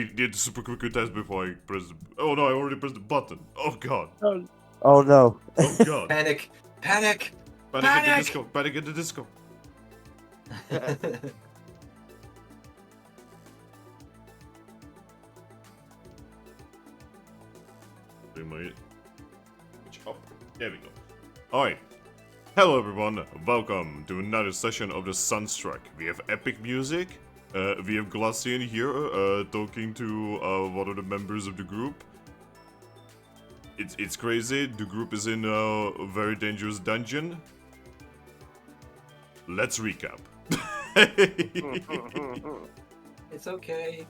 Did the super quick test before I press the... Oh no, I already pressed the button. Oh god. Oh no. Oh god. Panic! Panic! Panic at the Panic! disco. Panic at the disco. Bring my switch up. There we go. Alright. Hello everyone, welcome to another session of the Sunstruck. We have epic music. We have Glaceon here talking to one of the members of the group. It's crazy. The group is in a very dangerous dungeon. Let's recap. It's okay.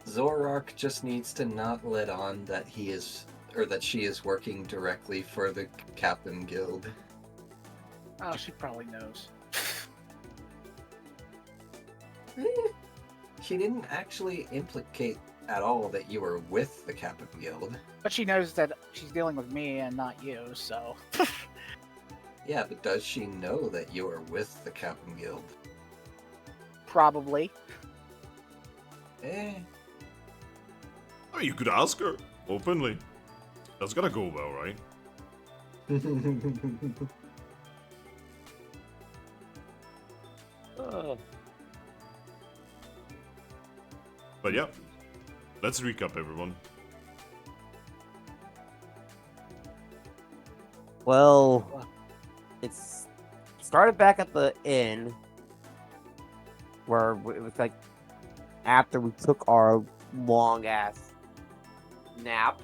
Zoroark just needs to not let on that he is, or that she is working directly for the Capim Guild. Oh, she probably knows. She didn't actually implicate at all that you were with the Capim Guild. But she knows that she's dealing with me and not you, so... Yeah, but does she know that you are with the Capim Guild? Probably. Oh, you could ask her openly. That's gonna go well, right? But yeah, let's recap, everyone. Well, it's started back at the inn where it was like after we took our long ass nap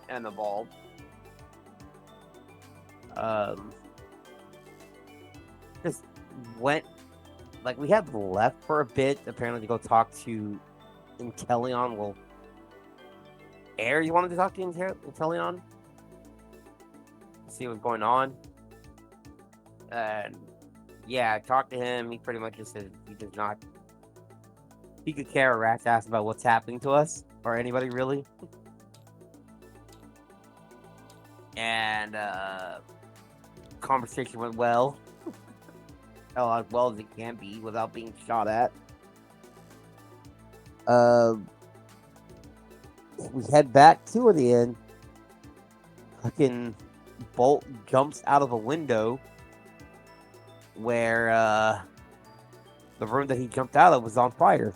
and evolved. Just went like we had left for a bit apparently to go talk to Inteleon. Well, Air, you wanted to talk to Inteleon? See what's going on. And yeah, I talked to him. He pretty much just said he could care a rat's ass about what's happening to us or anybody really. And conversation went well. As well as it can be without being shot at. We head back to the inn. Fucking Bolt jumps out of a window where the room that he jumped out of was on fire.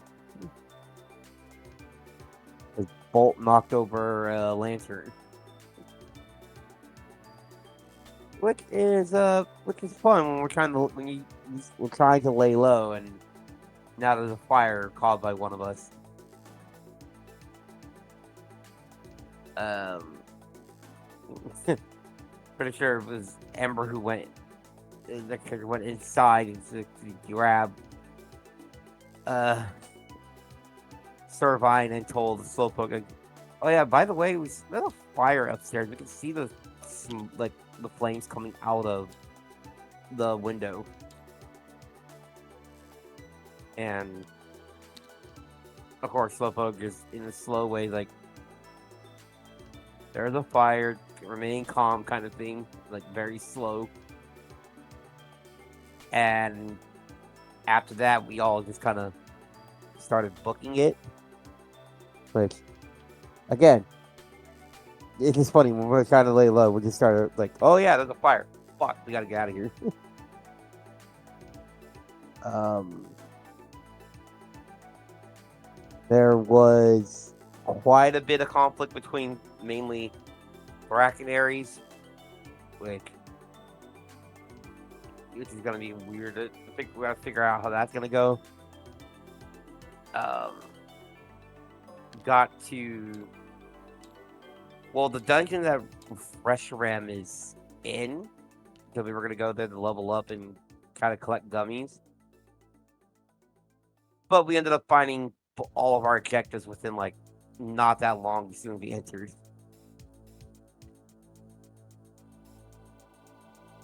The Bolt knocked over a lantern. Which is fun when we're trying to lay low, and now there's a fire caused by one of us. Pretty sure it was Ember who went inside to grab Servine and told the Slowpoke, oh yeah, by the way, there's a fire upstairs. We can see the flames coming out of the window. And of course Slowpoke just in a slow way like, there's a fire, remain calm kind of thing, like very slow. And after that we all just kind of started booking it. Which again, it's just funny when we're trying to lay low, we just started like, oh yeah, there's a fire. Fuck, we gotta get out of here. There was quite a bit of conflict between mainly Thrack and Aries, which is gonna be weird. I think we gotta figure out how that's gonna go. Got to the dungeon that Reshiram is in, because we were gonna go there to level up and kind of collect gummies. But we ended up finding all of our objectives within like not that long as soon as we entered.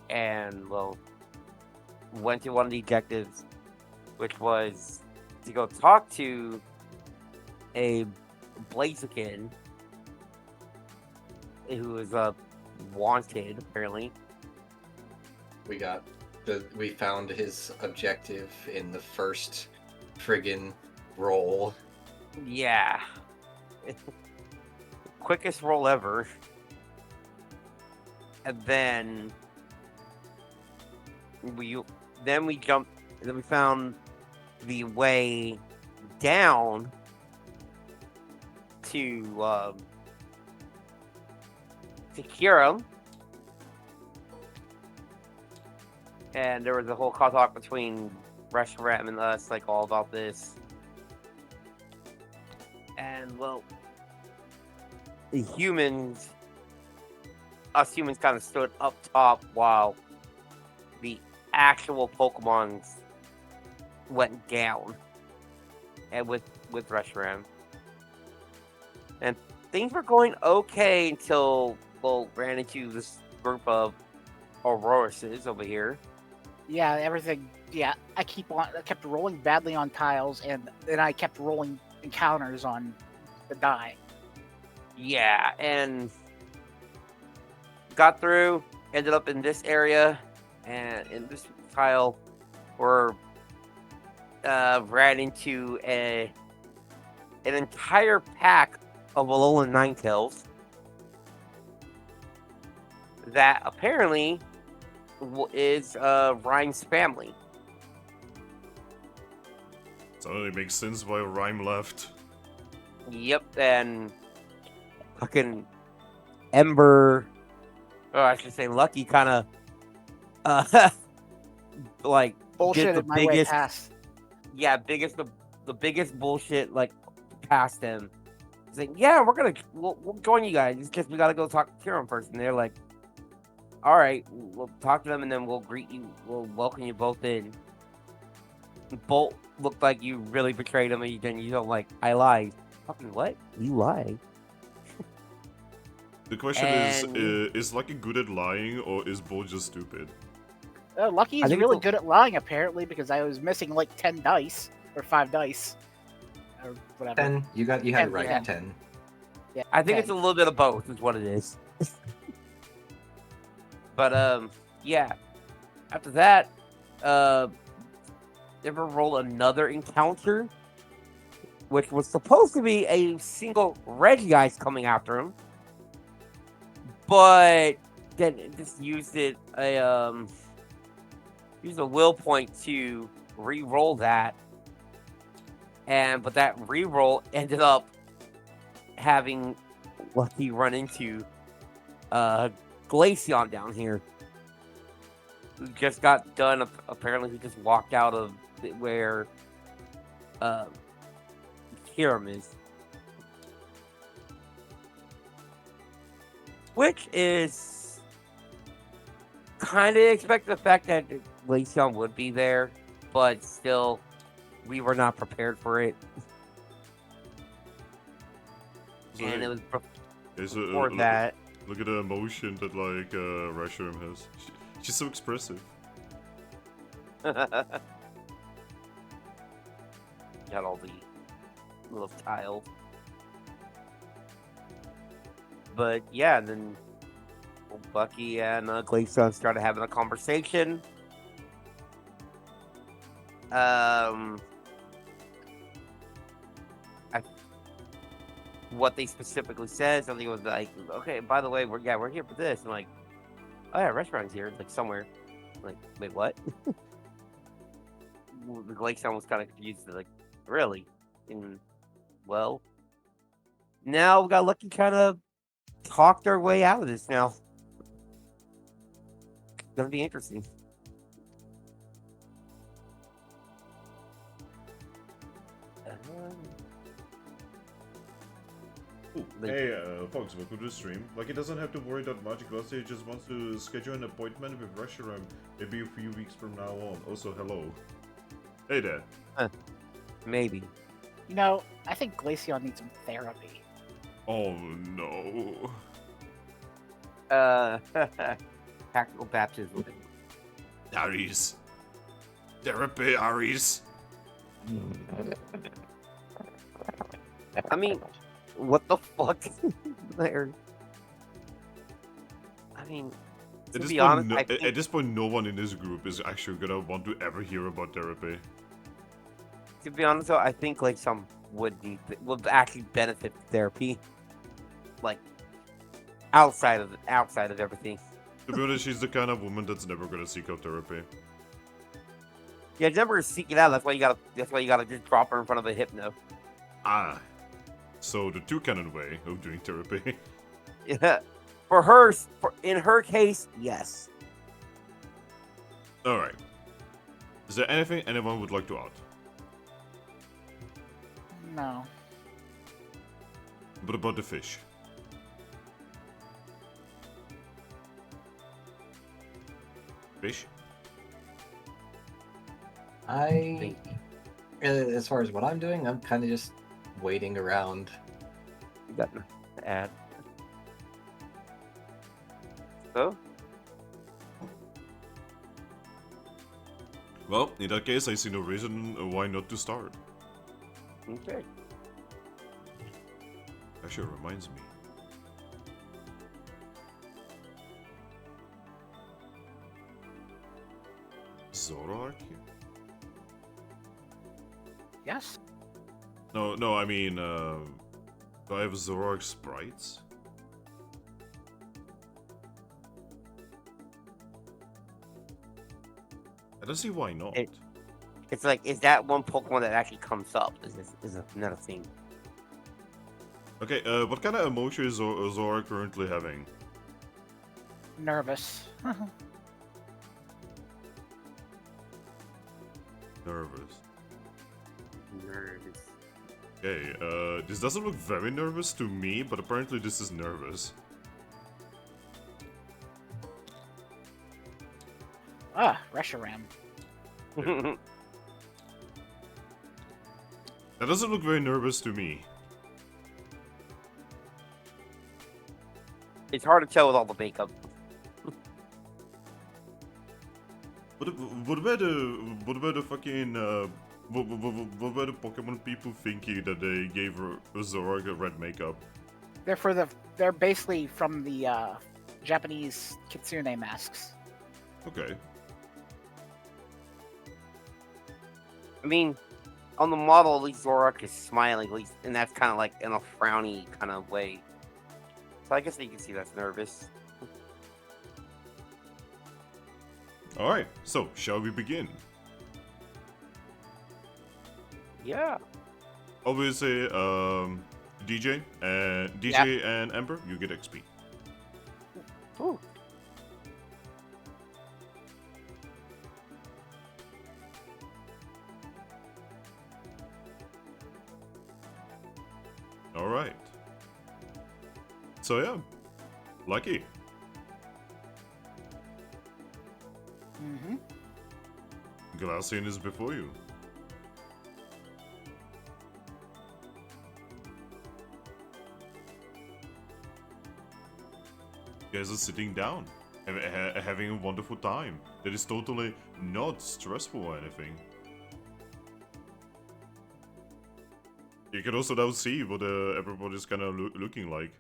And went to one of the objectives, which was to go talk to a Blaziken who is wanted apparently. We found his objective in the first friggin' roll. Yeah. Quickest roll ever. And then we jumped. Then we found the way down to cure him. And there was a whole talk between Reshiram and us, like all about this. And well, us humans kind of stood up top while the actual Pokemon went down, and with Reshiram. And things were going okay until ran into this group of Auroruses over here. Yeah, everything. Yeah, I kept rolling badly on tiles, and then I kept rolling encounters on the die. Yeah, and got through, ended up in this area, and in this tile, were ran into an entire pack of Alolan Ninetales that apparently is Rhyme's family. Suddenly makes sense why Rhyme left. Yep, and fucking Ember, or I should say Lucky, kind of like Bullshit did in my way past. Yeah, the biggest bullshit like past them. He's like, yeah, we'll join you guys. It's just we gotta go talk to Kieran first. And they're like, all right, we'll talk to them and then we'll greet you. We'll welcome you both in. Bolt looked like you really betrayed him, and then you don't like, I lied. Fucking what? You lied. The question is Lucky good at lying or is Bolt just stupid? Lucky is really good at lying, apparently, because I was missing like 10 dice or 5 dice or whatever. 10. You had it right. Yeah. 10. Yeah, I think 10. it's a little bit of both, is what it is. But yeah. After that, ever roll another encounter, which was supposed to be a single Regice coming after him, but then it just used a will point to re-roll that, but that re-roll ended up having Lucky run into Glaceon down here. Who just got done. Apparently, he just walked out of where Kiram is, which is kind of expected. The fact that Glaceon would be there, but still, we were not prepared for it. And it was before that. Look at the emotion that like Reshiram has. She's so expressive. Got all the little tiles. But yeah, and then Bucky and Glaceon started having a conversation. What they specifically said, something was like, okay, by the way, we're here for this. And like, oh yeah, restaurant's here, like somewhere. Like, wait, what? The Glaceon was kind of confused. Like, really? And well, now we got Lucky kind of talked our way out of this. Now, it's gonna be interesting. Hey, folks, welcome to the stream. Lucky doesn't have to worry that much. Glaceon just wants to schedule an appointment with Reshiram maybe a few weeks from now on. Also, hello. Hey there. Maybe. You know, I think Glaceon needs some therapy. Oh no. Tactical baptism. Aries. Therapy, Aries. I mean, what the fuck? There. I mean, to be honest, at this point, no one in this group is actually gonna want to ever hear about therapy. To be honest, though, I think like some would actually benefit therapy, like outside of everything. To be honest, she's the kind of woman that's never gonna seek out therapy. Yeah, never seek it out. That's why you gotta just drop her in front of a hypno. Ah, so the two-canon way of doing therapy. Yeah, in her case, yes. All right. Is there anything anyone would like to add? No. What about the fish? Fish? As far as what I'm doing, I'm kind of just waiting around. You got nothing to add. So, Well, in that case, I see no reason why not to start. okay. Actually, reminds me. Zoroark here? Yes. No, I mean, do I have Zoroark sprites? I don't see why not. It's like, is that one Pokemon that actually comes up? Is another thing. Okay, what kind of emotion is Zoroark currently having? Nervous. Nervous. Nervous. Okay, this doesn't look very nervous to me, but apparently this is nervous. Reshiram. That doesn't look very nervous to me. It's hard to tell with all the makeup. What about the fucking what about the Pokemon people thinking that they gave Zoroark a red makeup? They're basically from the Japanese kitsune masks. Okay. I mean, on the model, at least Zoroark is smiling, at least, and that's kind of like in a frowny kind of way. So I guess you can see that's nervous. Alright, so shall we begin? Yeah. Obviously, DJ and Ember, you get XP. Ooh. Alright. So yeah, lucky. Mm-hmm. Glaceon is before you. You guys are sitting down, having a wonderful time. That is totally not stressful or anything. You can also now see what everybody's kind of looking like.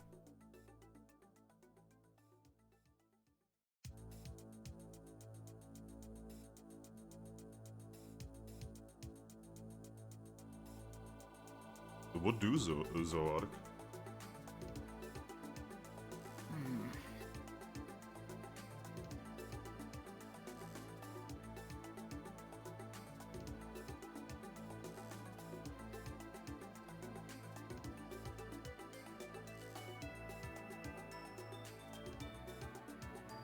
What do Zoroark?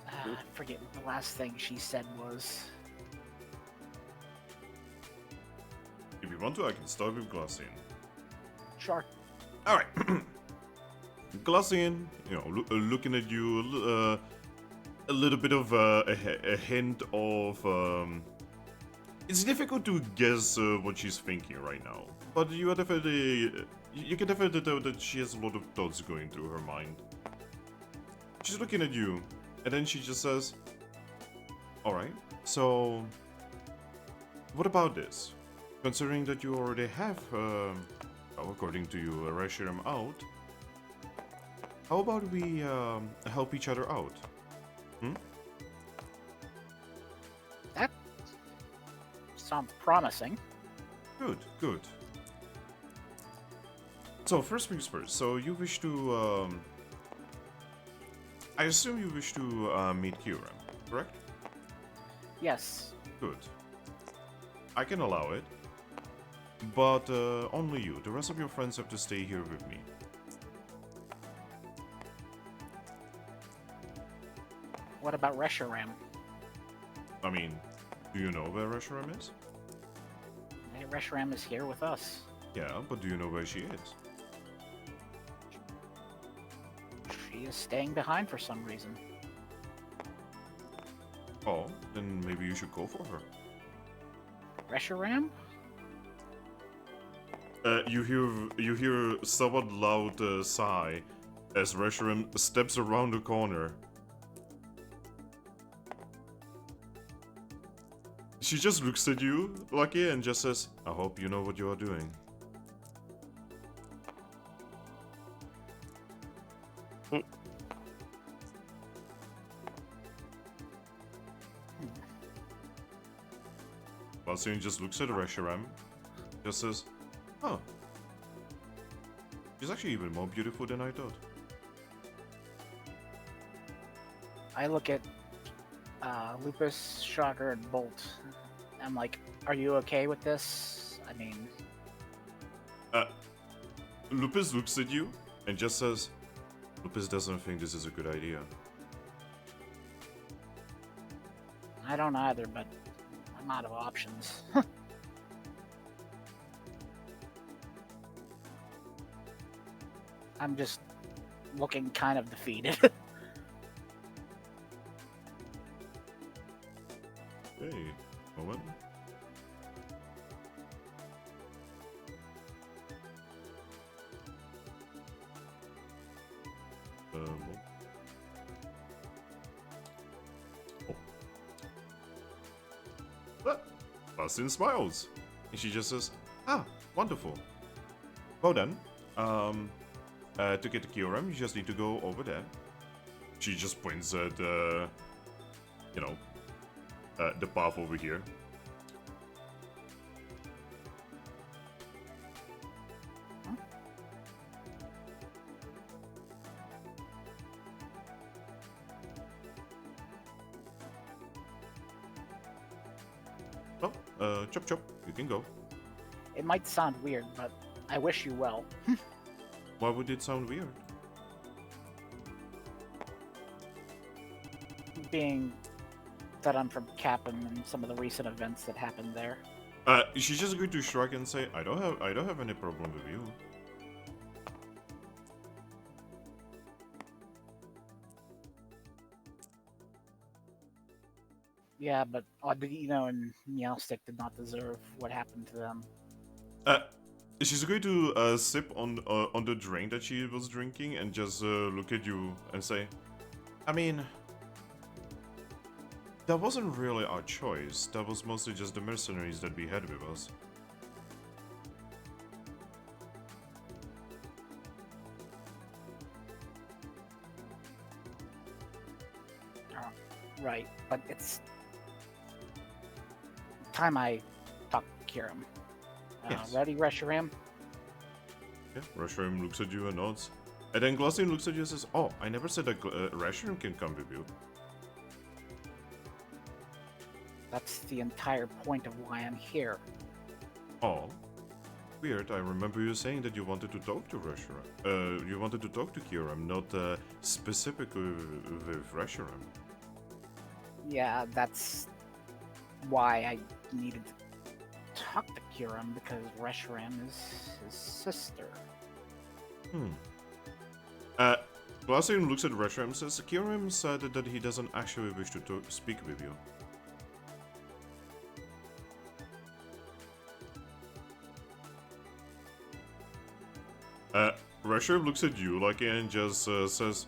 I forget what the last thing she said was. If you want to, I can start with Glaceon. Sure. All right, Glaceon, you know, looking at you, a little bit of a hint of. It's difficult to guess what she's thinking right now, but you are definitely, you can definitely tell that she has a lot of thoughts going through her mind. She's looking at you, and then she just says, "All right, so what about this? Considering that you already have." According to you, Reshiram out. How about we help each other out? That sounds promising. Good, good. So first things first. So you wish to, I assume you wish to meet Kyurem, correct? Yes. Good. I can allow it, but only you. The rest of your friends have to stay here with me. What about Reshiram? I mean, do you know where Reshiram is? Hey, Reshiram is here with us. Yeah, but do you know where she is? She is staying behind for some reason. Oh, then maybe you should go for her. Reshiram? You hear a somewhat loud sigh as Reshiram steps around the corner. She just looks at you, Lucky, and just says, "I hope you know what you are doing." Glaceon just looks at Reshiram, just says, "Oh, she's actually even more beautiful than I thought." I look at Lupus, Shocker, and Bolt. I'm like, are you okay with this? I mean... Lupus looks at you and just says, "Lupus doesn't think this is a good idea." I don't either, but I'm out of options. I'm just looking kind of defeated. Hey, moment. Oh. Bastin smiles, and she just says, "Ah, wonderful. Well then, to get the Kyurem, you just need to go over there." She just points at, you know, the path over here. Well, chop chop, you can go. It might sound weird, but I wish you well. Why would it sound weird? Being that I'm from Capim and some of the recent events that happened there. She's just going to shrug and say, I don't have any problem with you." Yeah, but Audino and Meowstick did not deserve what happened to them. She's going to sip on the drink that she was drinking and just look at you and say, "I mean, that wasn't really our choice. That was mostly just the mercenaries that we had with us." Right, but it's time I talk to Kiram. Yes. Ready, Reshiram? Yeah, Reshiram looks at you and nods. And then Glaceon looks at you and says, "Oh, I never said that Reshiram can come with you." That's the entire point of why I'm here. Oh, weird. I remember you saying that you wanted to talk to Reshiram. You wanted to talk to Kyurem, not specifically with Reshiram. Yeah, that's why I needed to talk to Kiram, because Reshiram is his sister. Glaceon looks at Reshiram and says, "Kyurem said that he doesn't actually wish to speak with you." Reshiram looks at you like and just says,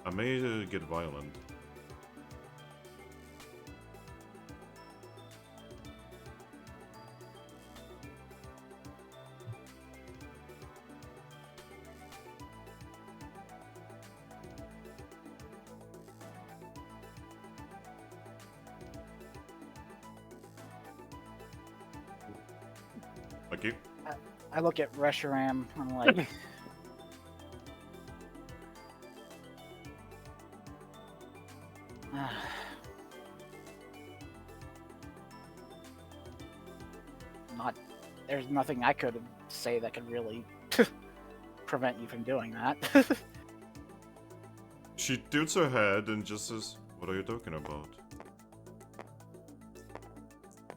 "I may get violent." Okay. I look at Reshiram. I'm like, not. There's nothing I could say that could really prevent you from doing that. She tilts her head and just says, "What are you talking about?"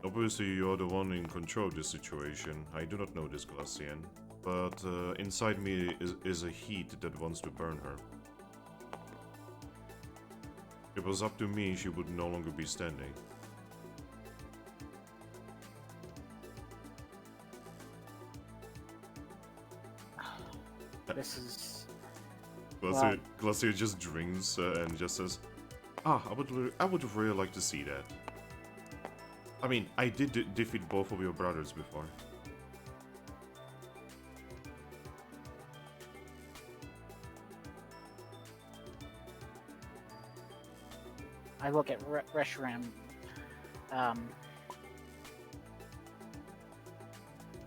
Obviously, you're the one in control of this situation. I do not know this Glaceon, but inside me is a heat that wants to burn her. If it was up to me, she would no longer be standing. This is. Glaceon just drinks and just says, "Ah, I would really like to see that. I mean, I did defeat both of your brothers before." I look at Reshiram.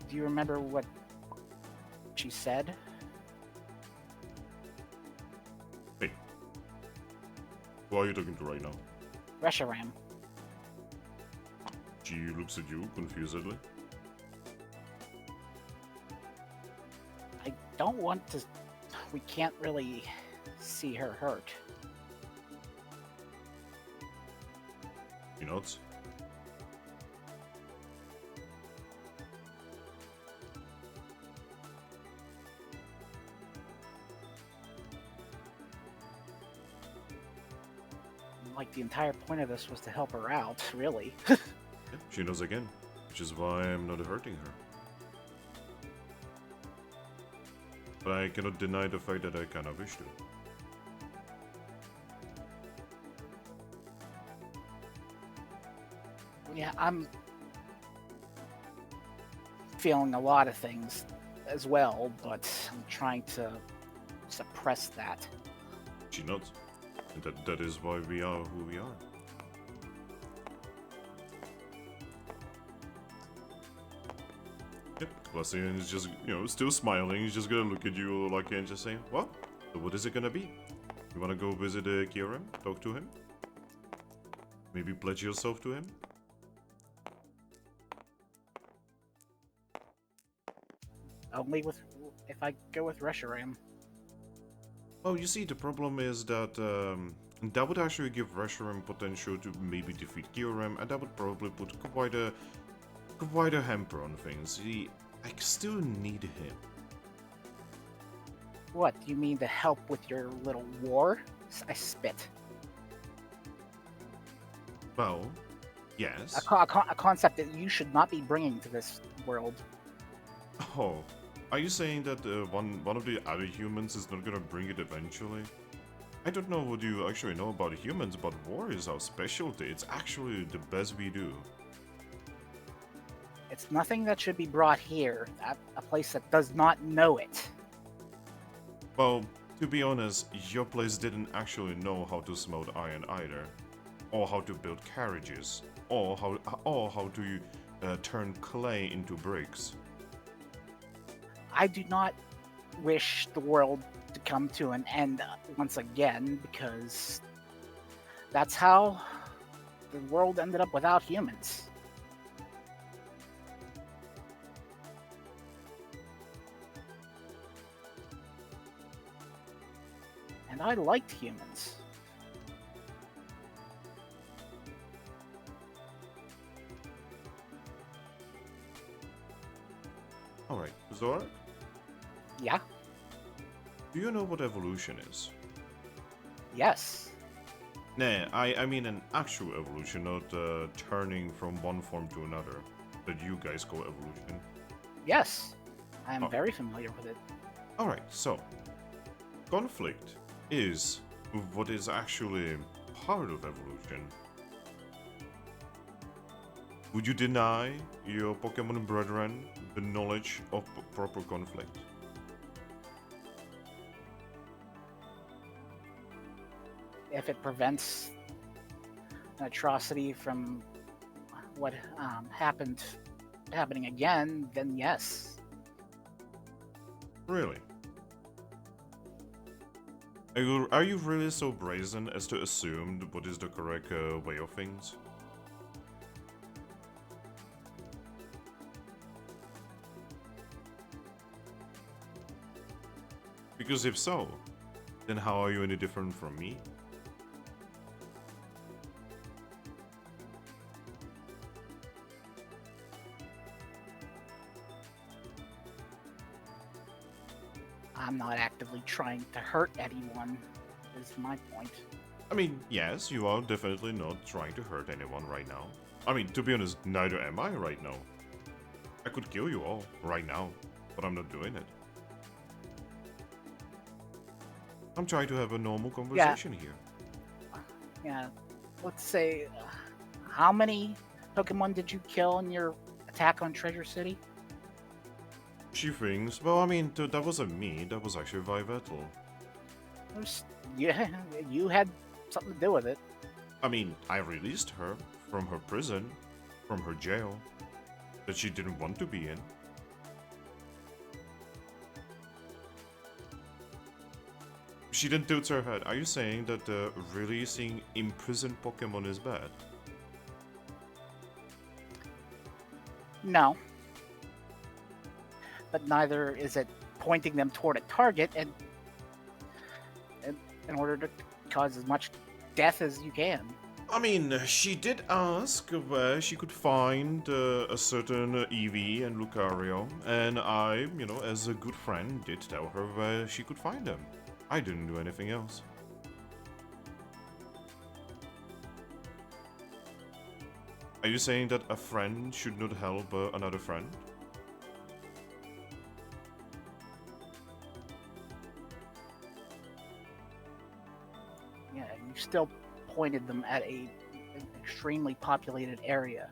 Do you remember what she said? Hey, who are you talking to right now? Reshiram. She looks at you confusedly. I don't want to. We can't really see her hurt. She nods. Like, the entire point of this was to help her out, really. Yeah, she knows again, which is why I'm not hurting her. But I cannot deny the fact that I kinda wish to. Yeah, I'm feeling a lot of things as well, but I'm trying to suppress that. She nods. And that is why we are who we are. Yep, Glaceon is just, still smiling. He's just gonna look at you like and just say, "Well, so what is it gonna be? You wanna go visit Kieran? Talk to him? Maybe pledge yourself to him?" Only if I go with Reshiram. Well, you see, the problem is that that would actually give Reshiram potential to maybe defeat Kieran, and that would probably put quite a hamper on things. See, I still need him. What, you mean to help with your little war? I spit. Well, yes. A concept that you should not be bringing to this world. Oh, are you saying that one of the other humans is not gonna bring it eventually? I don't know what you actually know about humans, but war is our specialty. It's actually the best we do. It's nothing that should be brought here, at a place that does not know it. Well, to be honest, your place didn't actually know how to smelt iron either, or how to build carriages, or how to turn clay into bricks. I do not wish the world to come to an end once again, because that's how the world ended up without humans. And I liked humans. Alright, Zoroark, Yeah? do you know what evolution is? Yes. Nah, I mean an actual evolution, not turning from one form to another, that you guys call evolution. Yes. I am Oh. very familiar with it. Alright, so, conflict is what is actually part of evolution. Would you deny your Pokemon brethren the knowledge of proper conflict? If it prevents an atrocity from what happening again, then yes. Really? Are you really so brazen as to assume what is the correct way of things? Because if so, then how are you any different from me? I'm not actively trying to hurt anyone, is my point. I mean, yes, you are definitely not trying to hurt anyone right now. I mean, to be honest, neither am I right now. I could kill you all right now, but I'm not doing it. I'm trying to have a normal conversation here. Yeah, let's say, how many Pokemon did you kill in your attack on Treasure City? She thinks, well, I mean, that wasn't me, that was actually Vivetal. Yeah, you had something to do with it. I mean, I released her from her prison, from her jail, that she didn't want to be in. She then tilts her head. Are you saying that releasing imprisoned Pokemon is bad? No. But neither is it pointing them toward a target and in order to cause as much death as you can. I mean, she did ask where she could find a certain Eevee and Lucario, and I, you know, as a good friend, did tell her where she could find them. I didn't do anything else. Are you saying that a friend should not help another friend? Yeah, you still pointed them at an extremely populated area.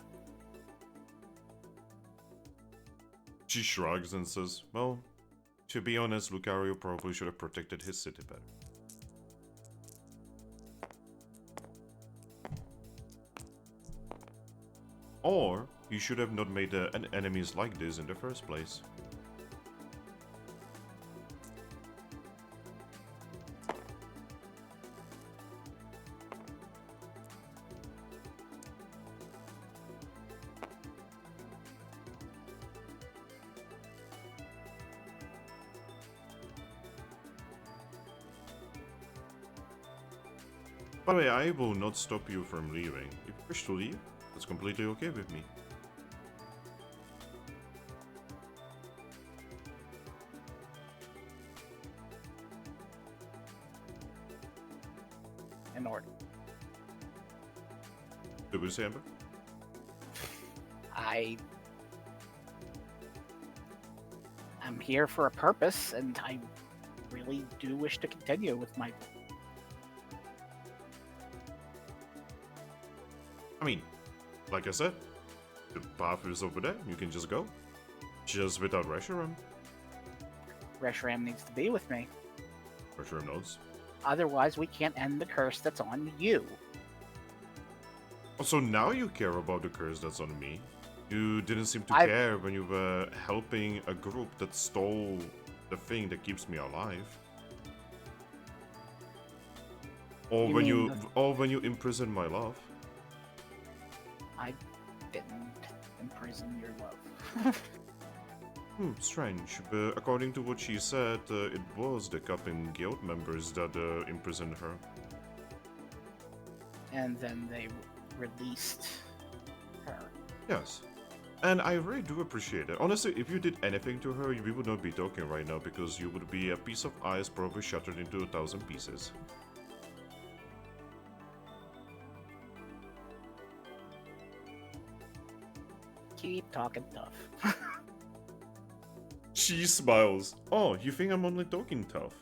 She shrugs and says, well, to be honest, Lucario probably should have protected his city better. Or, he should have not made enemies like this in the first place. By the way, I will not stop you from leaving. If you wish to leave, that's completely okay with me. In order. Did we say Ember? I'm here for a purpose, and I really do wish to continue with my... I mean, like I said, the path is over there, you can just go. Just without Reshiram. Reshiram needs to be with me. Reshiram knows. Otherwise, we can't end the curse that's on you. Oh, so now you care about the curse that's on me. You didn't seem to I've- care when you were helping a group that stole the thing that keeps me alive. Or You when mean you, or when you imprison my love. I didn't imprison your love. Strange. But according to what she said, it was the Capim Guild members that imprisoned her. And then they released her. Yes. And I really do appreciate it. Honestly, if you did anything to her, we would not be talking right now because you would be a piece of ice probably shattered into 1,000 pieces. Keep talking tough. She smiles. Oh, you think I'm only talking tough?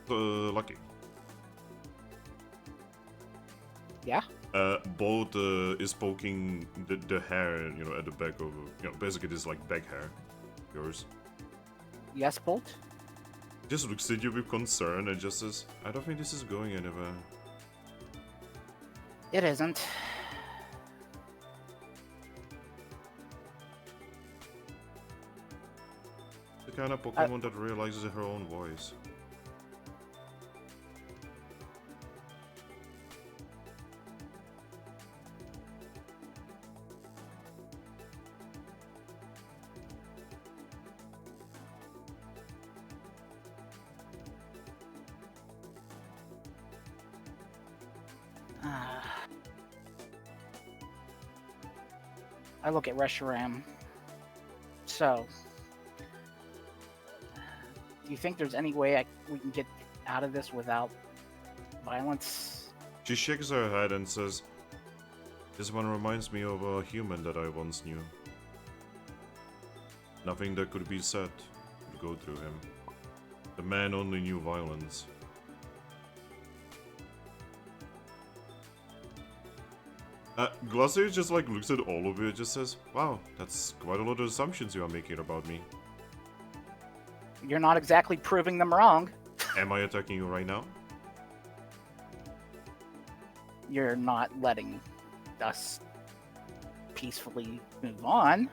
Lucky. Yeah? Bolt is poking the hair, you know, at the back of, you know, basically this like back hair. Yours. Yes, Bolt? Just looks at you with concern and just says, I don't think this is going anywhere. It isn't. The kind of Pokemon that realizes her own voice. I look at Reshiram. So, do you think there's any way we can get out of this without violence? She shakes her head and says, this one reminds me of a human that I once knew. Nothing that could be said could go through him. The man only knew violence. Glaceon just like looks at all of you and just says, wow, that's quite a lot of assumptions you are making about me. You're not exactly proving them wrong. Am I attacking you right now? You're not letting us peacefully move on.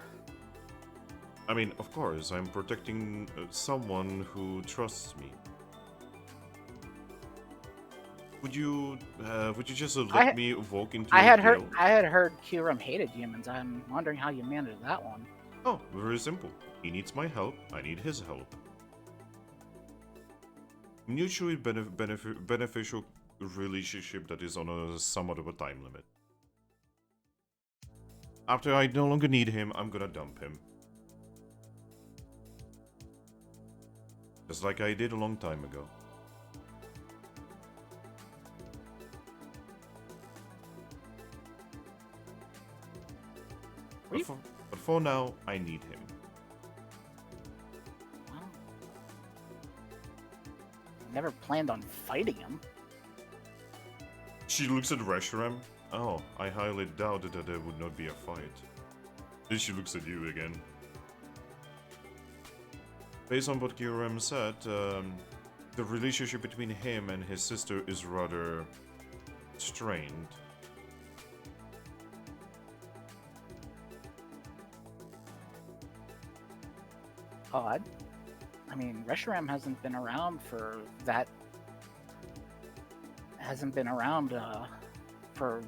I mean, of course, I'm protecting someone who trusts me. Would you just let me walk into I had a guild? heard Kyurem hated humans. I'm wondering how you managed that one. Oh, very simple. He needs my help, I need his help. Mutually beneficial relationship that is on a somewhat of a time limit. After I no longer need him, I'm gonna dump him. Just like I did a long time ago. But for now, I need him. Well, never planned on fighting him. She looks at Reshiram. Oh, I highly doubted that there would not be a fight. Then she looks at you again. Based on what Kyurem said, the relationship between him and his sister is rather strained. Odd. I mean, Reshiram hasn't been around for that. Hasn't been around for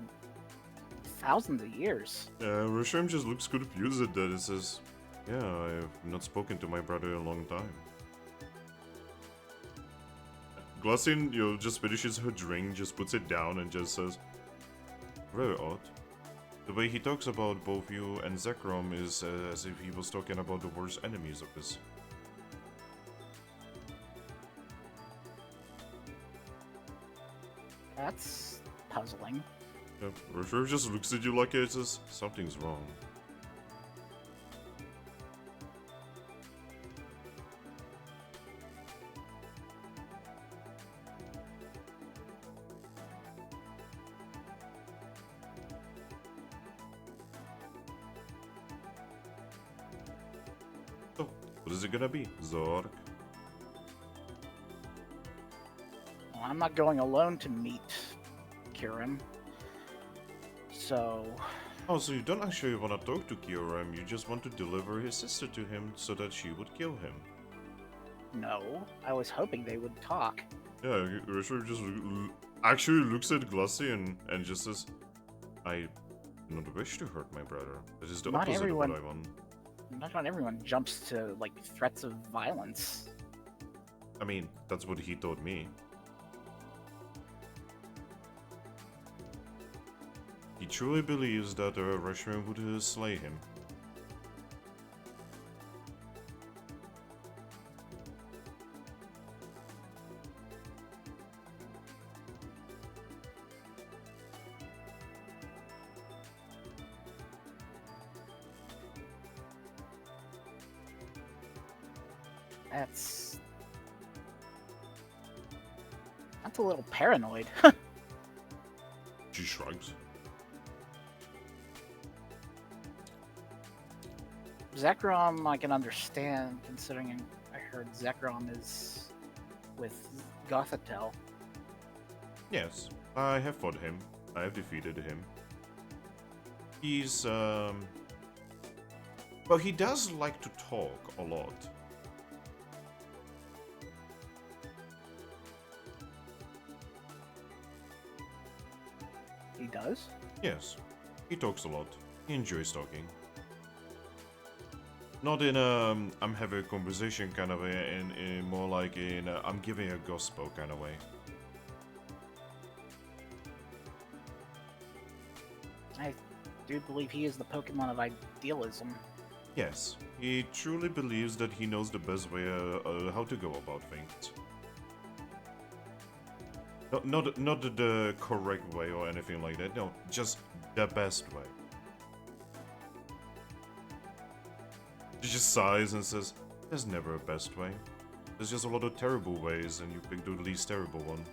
thousands of years. Reshiram just looks confused at that and says, yeah, I've not spoken to my brother in a long time. Glaceon, just finishes her drink, just puts it down and just says, very odd. The way he talks about both you and Zekrom is as if he was talking about the worst enemies of his. That's puzzling. Reshiram just looks at you like it says, something's wrong. So, what is it gonna be, Zoroark? Well, I'm not going alone to meet Kyurem. So... Oh, so you don't actually want to talk to Kyurem, you just want to deliver his sister to him so that she would kill him. No, I was hoping they would talk. Yeah, Reshiram just actually looks at Glaceon and just says, I do not wish to hurt my brother. That is the Not opposite everyone- of what I want. Not everyone jumps to, like, threats of violence. I mean, that's what he told me. He truly believes that Reshiram would slay him. That's a little paranoid. She shrugs. Zekrom I can understand, considering I heard Zekrom is with Gothitelle. Yes, I have fought him. I have defeated him. He's, well, he does like to talk a lot. He does? Yes, he talks a lot. He enjoys talking. Not in a, I'm having a conversation kind of way, in more like in a, I'm giving a gospel kind of way. I do believe he is the Pokemon of idealism. Yes, he truly believes that he knows the best way how to go about things. Not the correct way or anything like that, no, just the best way. He just sighs and says, there's never a best way. There's just a lot of terrible ways and you pick the least terrible one.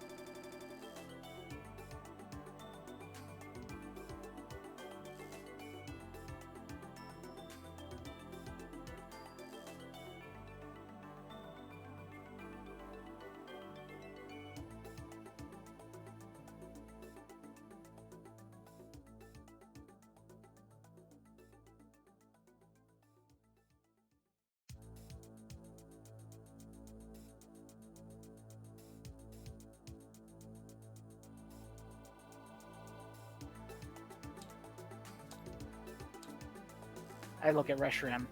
I look at Reshiram.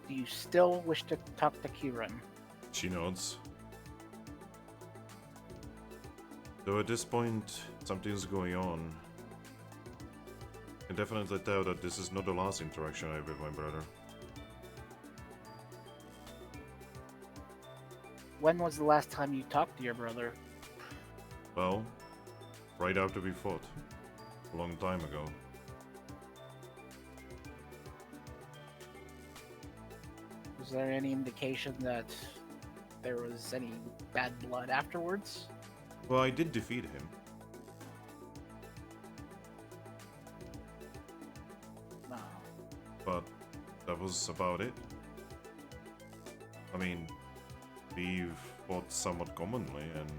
Do you still wish to talk to Kieran? She nods. Though at this point, something's going on. I can definitely tell that this is not the last interaction I have with my brother. When was the last time you talked to your brother? Well, right after we fought. A long time ago. Was there any indication that there was any bad blood afterwards? Well, I did defeat him. No. But that was about it. I mean, we fought somewhat commonly, and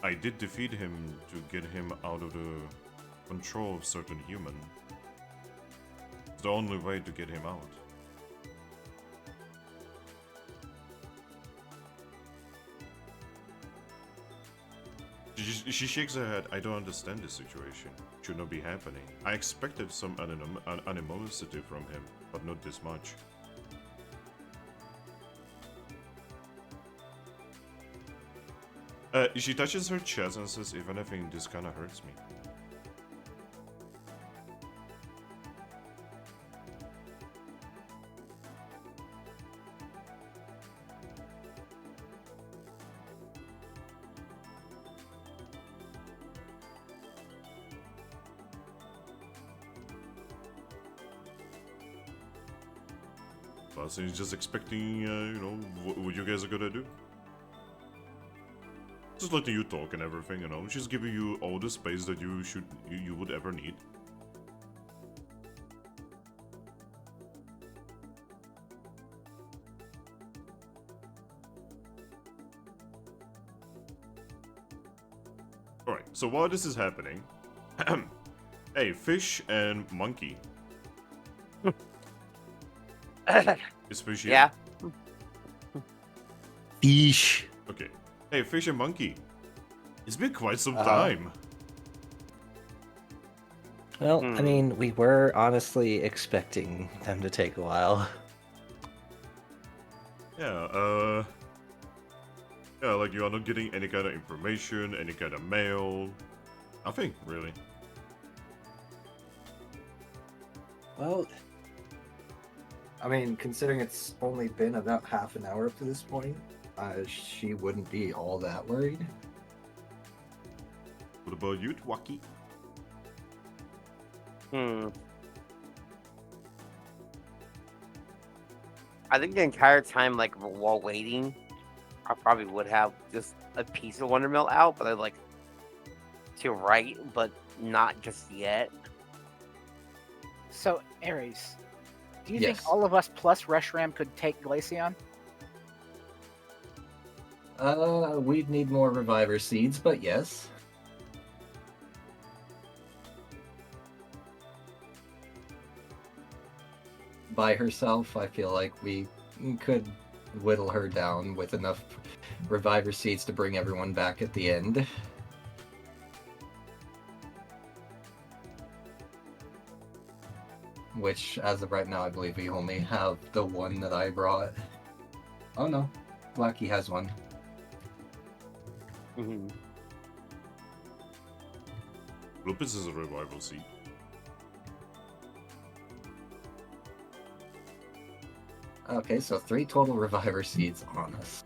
I did defeat him to get him out of the control of certain human. It's the only way to get him out. She shakes her head. I don't understand this situation. Should not be happening. I expected some animosity from him, but not this much. She touches her chest and says, if anything, this kinda hurts me. So he's just expecting, you know, what you guys are gonna do. Just letting you talk and everything, you know. She's giving you all the space that you would ever need. Alright, so while this is happening... hey, fish and monkey. Is fish here? Yeah. Fish. Okay. Hey, fish and monkey. It's been quite some time. Well, I mean, we were honestly expecting them to take a while. Yeah, yeah, like you are not getting any kind of information, any kind of mail. Nothing, really. Well, I mean, considering it's only been about half an hour up to this point, she wouldn't be all that worried. What about you, Thwackey? I think the entire time, like, while waiting, I probably would have just a piece of Wondermill out, but I'd like to write, but not just yet. So, Ares, do you Yes. think all of us plus Reshiram could take Glaceon? We'd need more reviver seeds, but yes. By herself, I feel like we could whittle her down with enough reviver seeds to bring everyone back at the end. Which, as of right now, I believe we only have the one that I brought. Oh no, Thwackey has one. Mhm. Lupus is a revival seed. Okay, so 3 total reviver seeds on us.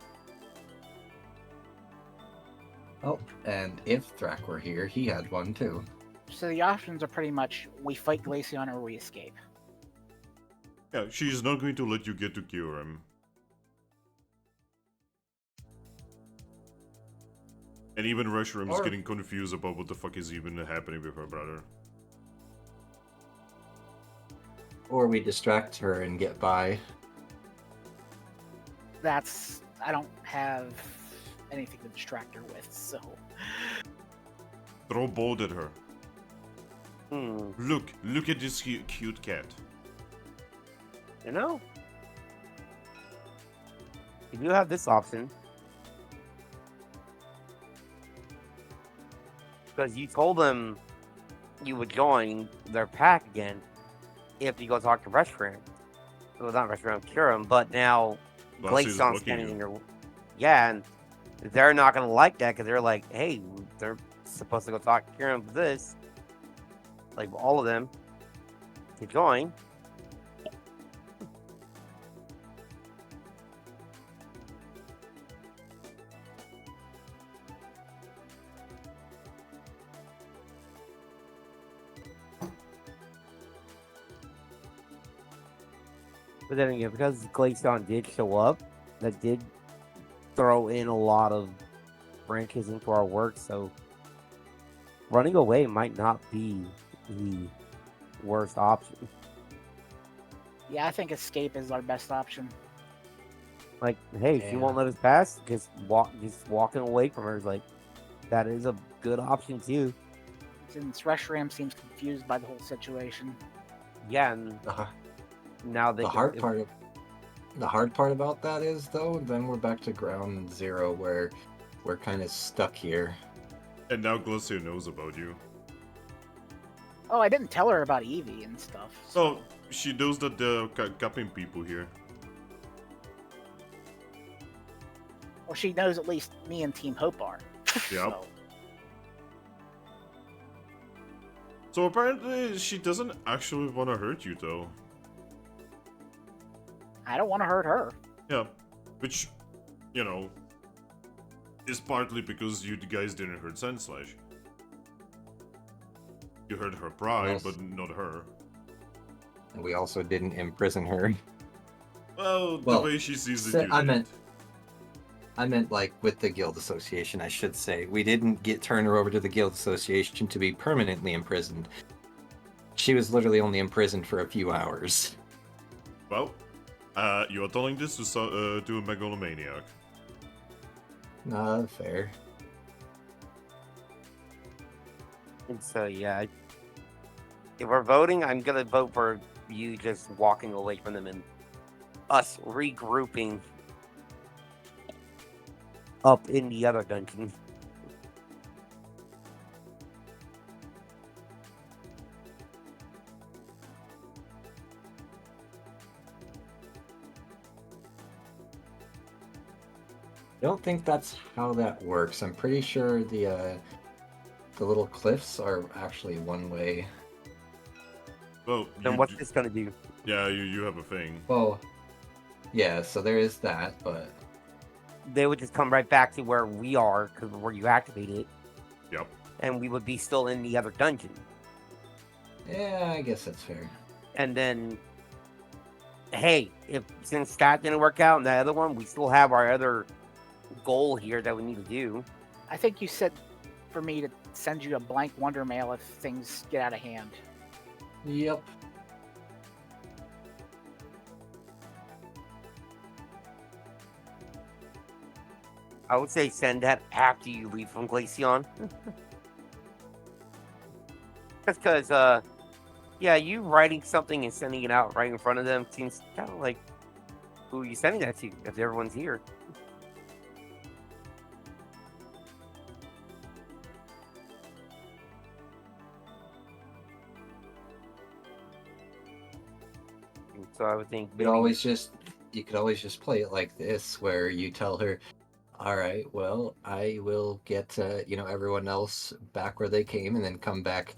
Oh, and if Thrack were here, he had one too. So the options are pretty much we fight Glaceon or we escape. Yeah, she's not going to let you get to cure him. And even Reshiram is Or- getting confused about what the fuck is even happening with her brother. Or we distract her and get by. I don't have anything to distract her with, so. Throw bolt at her. Hmm. Look at this cute cat. You know, you do have this option. Because you told them you would join their pack again if you go talk to Reshiram. Well, not Reshiram, Kyurem, but now Glaceon's Glaceon's blocking standing you. in your... Yeah, and they're not going to like that because they're like, hey, they're supposed to go talk to Kyurem for this. Like, all of them to join. But then again, because Glaceon did show up, that did throw in a lot of branches into our work, so running away might not be the worst option. Yeah, I think escape is our best option. Like, hey, she Yeah. won't let us pass, just walking away from her is like, that is a good option too. Since Reshiram seems confused by the whole situation. Yeah, and Uh, now they the can- hard if- part the hard part about that is, though, then we're back to ground zero where we're kind of stuck here. And now Glaceon knows about you. Oh, I didn't tell her about Eevee and stuff. So, she knows that the Capim people here. Well, she knows at least me and Team Hope are. Yep. So, So apparently she doesn't actually want to hurt you though. I don't want to hurt her. Yeah, which, you know, is partly because you guys didn't hurt Sandslash. You hurt her pride, Yes. but not her. And we also didn't imprison her. Well, Well, the way she sees it, say- you I did. meant like with the Guild Association, I should say. We didn't turn her over to the Guild Association to be permanently imprisoned. She was literally only imprisoned for a few hours. Well, you are telling this to a megalomaniac. Not fair. And so, yeah, if we're voting, I'm gonna vote for you just walking away from them and us regrouping up in the other dungeon. I don't think that's how that works. I'm pretty sure the little cliffs are actually one way. Well, Then what's this gonna do? Yeah, you have a thing. Well, yeah, so there is that, but They would just come right back to where we are, because where you activated it, Yep. and we would be still in the other dungeon. yeah, I guess that's fair. And then, hey, since that didn't work out and that other one, we still have our other goal here that we need to do. I think you said for me to send you a blank wonder mail if things get out of hand. Yep. I would say send that after you leave from Glaceon. Just because, yeah, you writing something and sending it out right in front of them seems kind of like who are you sending that to if everyone's here? So I would think You could always just play it like this, where you tell her, all right, well, I will get everyone else back where they came, and then come back,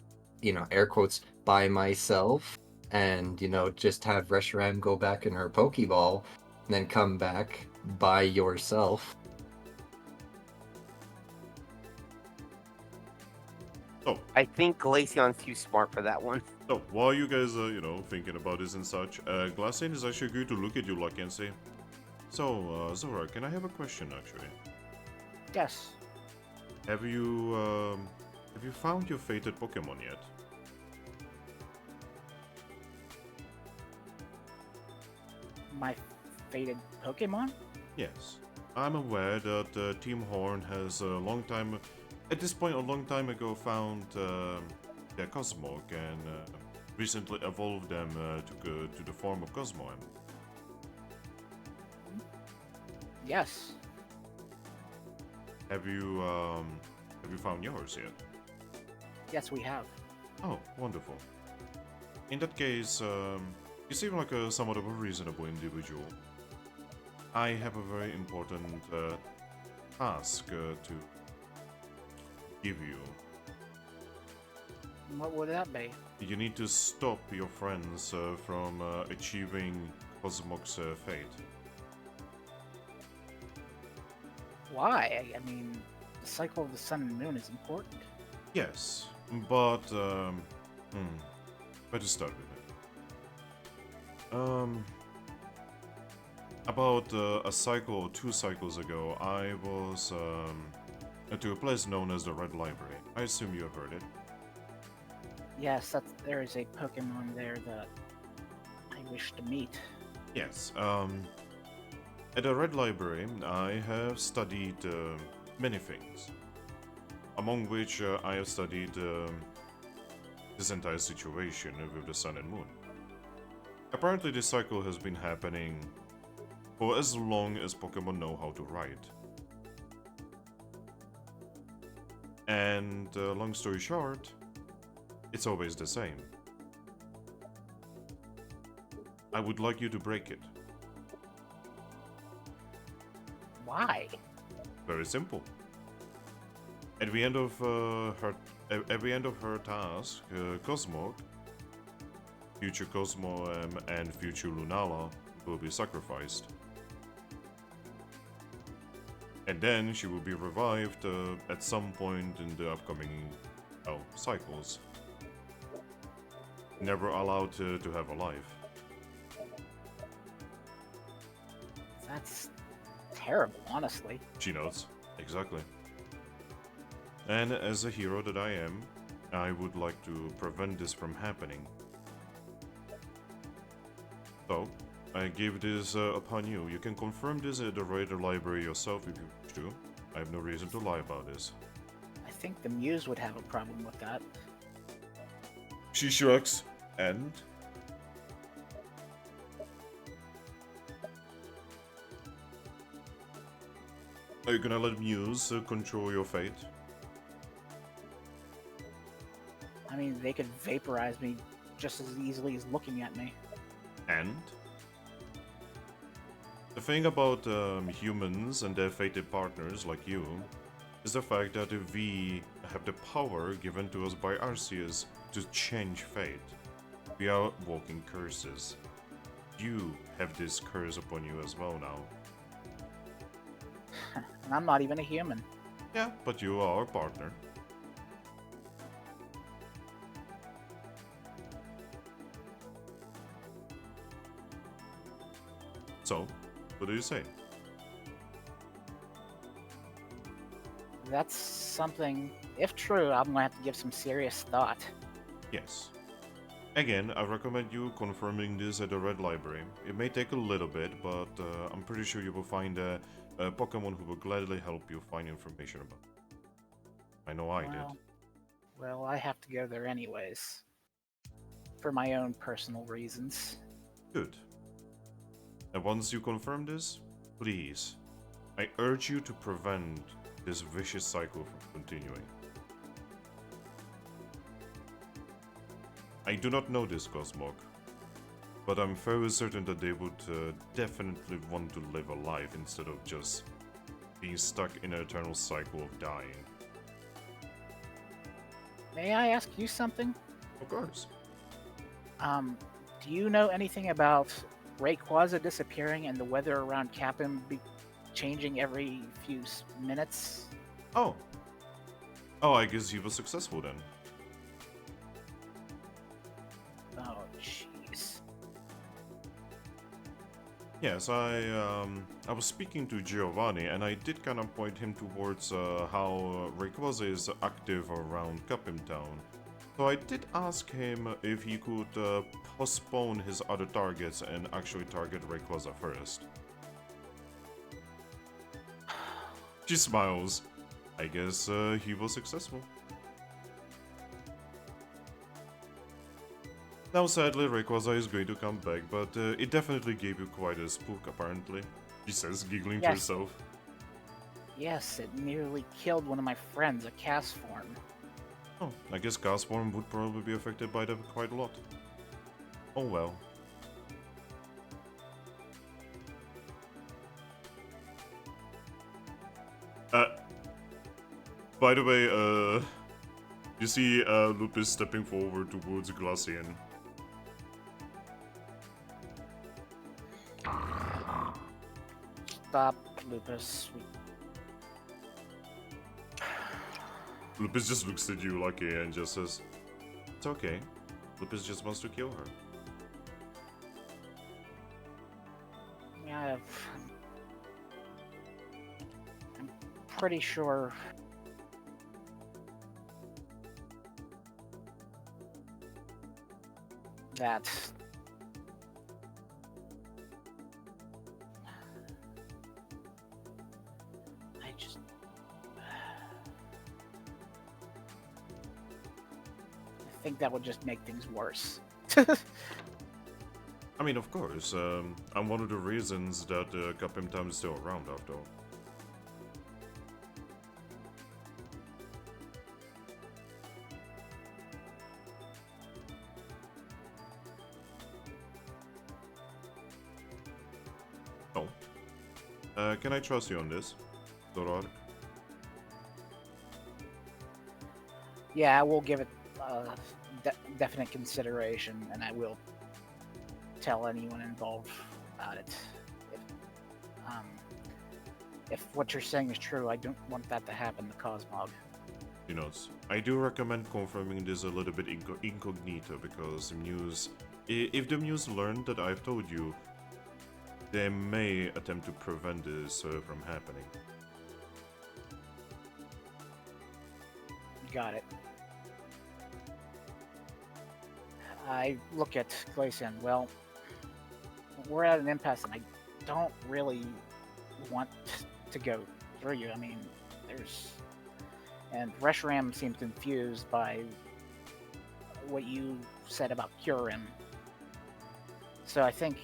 air quotes, by myself, and just have Reshiram go back in her Pokeball, and then come back by yourself. Oh, I think Glaceon's too smart for that one. so while you guys are, thinking about this and such, Glaceon is actually going to look at you, Lucky, and say, so, Zoroark, can I have a question, actually? Yes. Have you found your fated Pokemon yet? My fated Pokemon? Yes. I'm aware that Team Horn has a long time ago found their Cosmog and recently evolved them to the form of Cosmoem. Yes. Have you found yours yet? Yes, we have. Oh, wonderful. In that case, you seem like a somewhat of a reasonable individual. I have a very important task to give you. What would that be? You need to stop your friends from achieving Cosmog's fate. Why? I mean, the cycle of the sun and moon is important. Yes, but where to start with it? About a cycle or 2 cycles ago, I was to a place known as the Red Library. I assume you have heard it. Yes, there is a Pokemon there that I wish to meet. Yes. At the Red Library, I have studied many things, among which I have studied this entire situation with the Sun and Moon. Apparently, this cycle has been happening for as long as Pokemon know how to write. And long story short, it's always the same. I would like you to break it. Why? Very simple. At the end of her task, Cosmog, future Cosmoem and future Lunala will be sacrificed. And then she will be revived at some point in the upcoming cycles. Never allowed to have a life. That's terrible, honestly. She knows, exactly. And as a hero that I am, I would like to prevent this from happening. So, I give this upon you. You can confirm this at the Raider Library yourself if you wish to. I have no reason to lie about this. I think the Muse would have a problem with that. She shrugs, and... Are you gonna let Muse control your fate? I mean, they could vaporize me just as easily as looking at me. And? The thing about humans and their fated partners like you is the fact that we have the power given to us by Arceus to change fate. We are walking curses. You have this curse upon you as well now. And I'm not even a human. Yeah, but you are our partner. So, what do you say? That's something, if true, I'm gonna have to give some serious thought. Yes. Again, I recommend you confirming this at the Red Library. It may take a little bit, but I'm pretty sure you will find a Pokemon who will gladly help you find information about it. I know I did. Well, I have to go there anyways. For my own personal reasons. Good. And once you confirm this, please, I urge you to prevent this vicious cycle from continuing. I do not know this Cosmog, but I'm fairly certain that they would definitely want to live a life instead of just being stuck in an eternal cycle of dying. May I ask you something? Of course. Do you know anything about Rayquaza disappearing and the weather around Capim changing every few minutes? Oh. Oh, I guess he was successful then. Oh, jeez. Yes, I was speaking to Giovanni, and I did kind of point him towards how Rayquaza is active around Capim Town. So I did ask him if he could postpone his other targets and actually target Rayquaza first. She smiles. I guess he was successful. Now sadly Rayquaza is going to come back, but it definitely gave you quite a spook apparently. She says, giggling to Yes. herself. Yes, it nearly killed one of my friends, a Castform. Oh, I guess Castform would probably be affected by that quite a lot. Oh well. By the way, you see Lupus stepping forward towards Glaceon. Stop, Lupus. Lupus just looks at you, Lucky, and just says, "It's okay. Lupus just wants to kill her." Yeah, I'm pretty sure that I think that would just make things worse. I mean, of course, I'm one of the reasons that Capim Town is still around, after all. Oh. Can I trust you on this, Zoroark? Yeah, I will give it definite consideration, and I will tell anyone involved about it. If what you're saying is true, I don't want that to happen to Cosmog. He notes. I do recommend confirming this a little bit incognito, because if the Muse learned that I've told you, they may attempt to prevent this from happening. Got it. I look at Glaceon. Well, we're at an impasse, and I don't really want to go through you. I mean, and Reshiram seems confused by what you said about Kyurem. So I think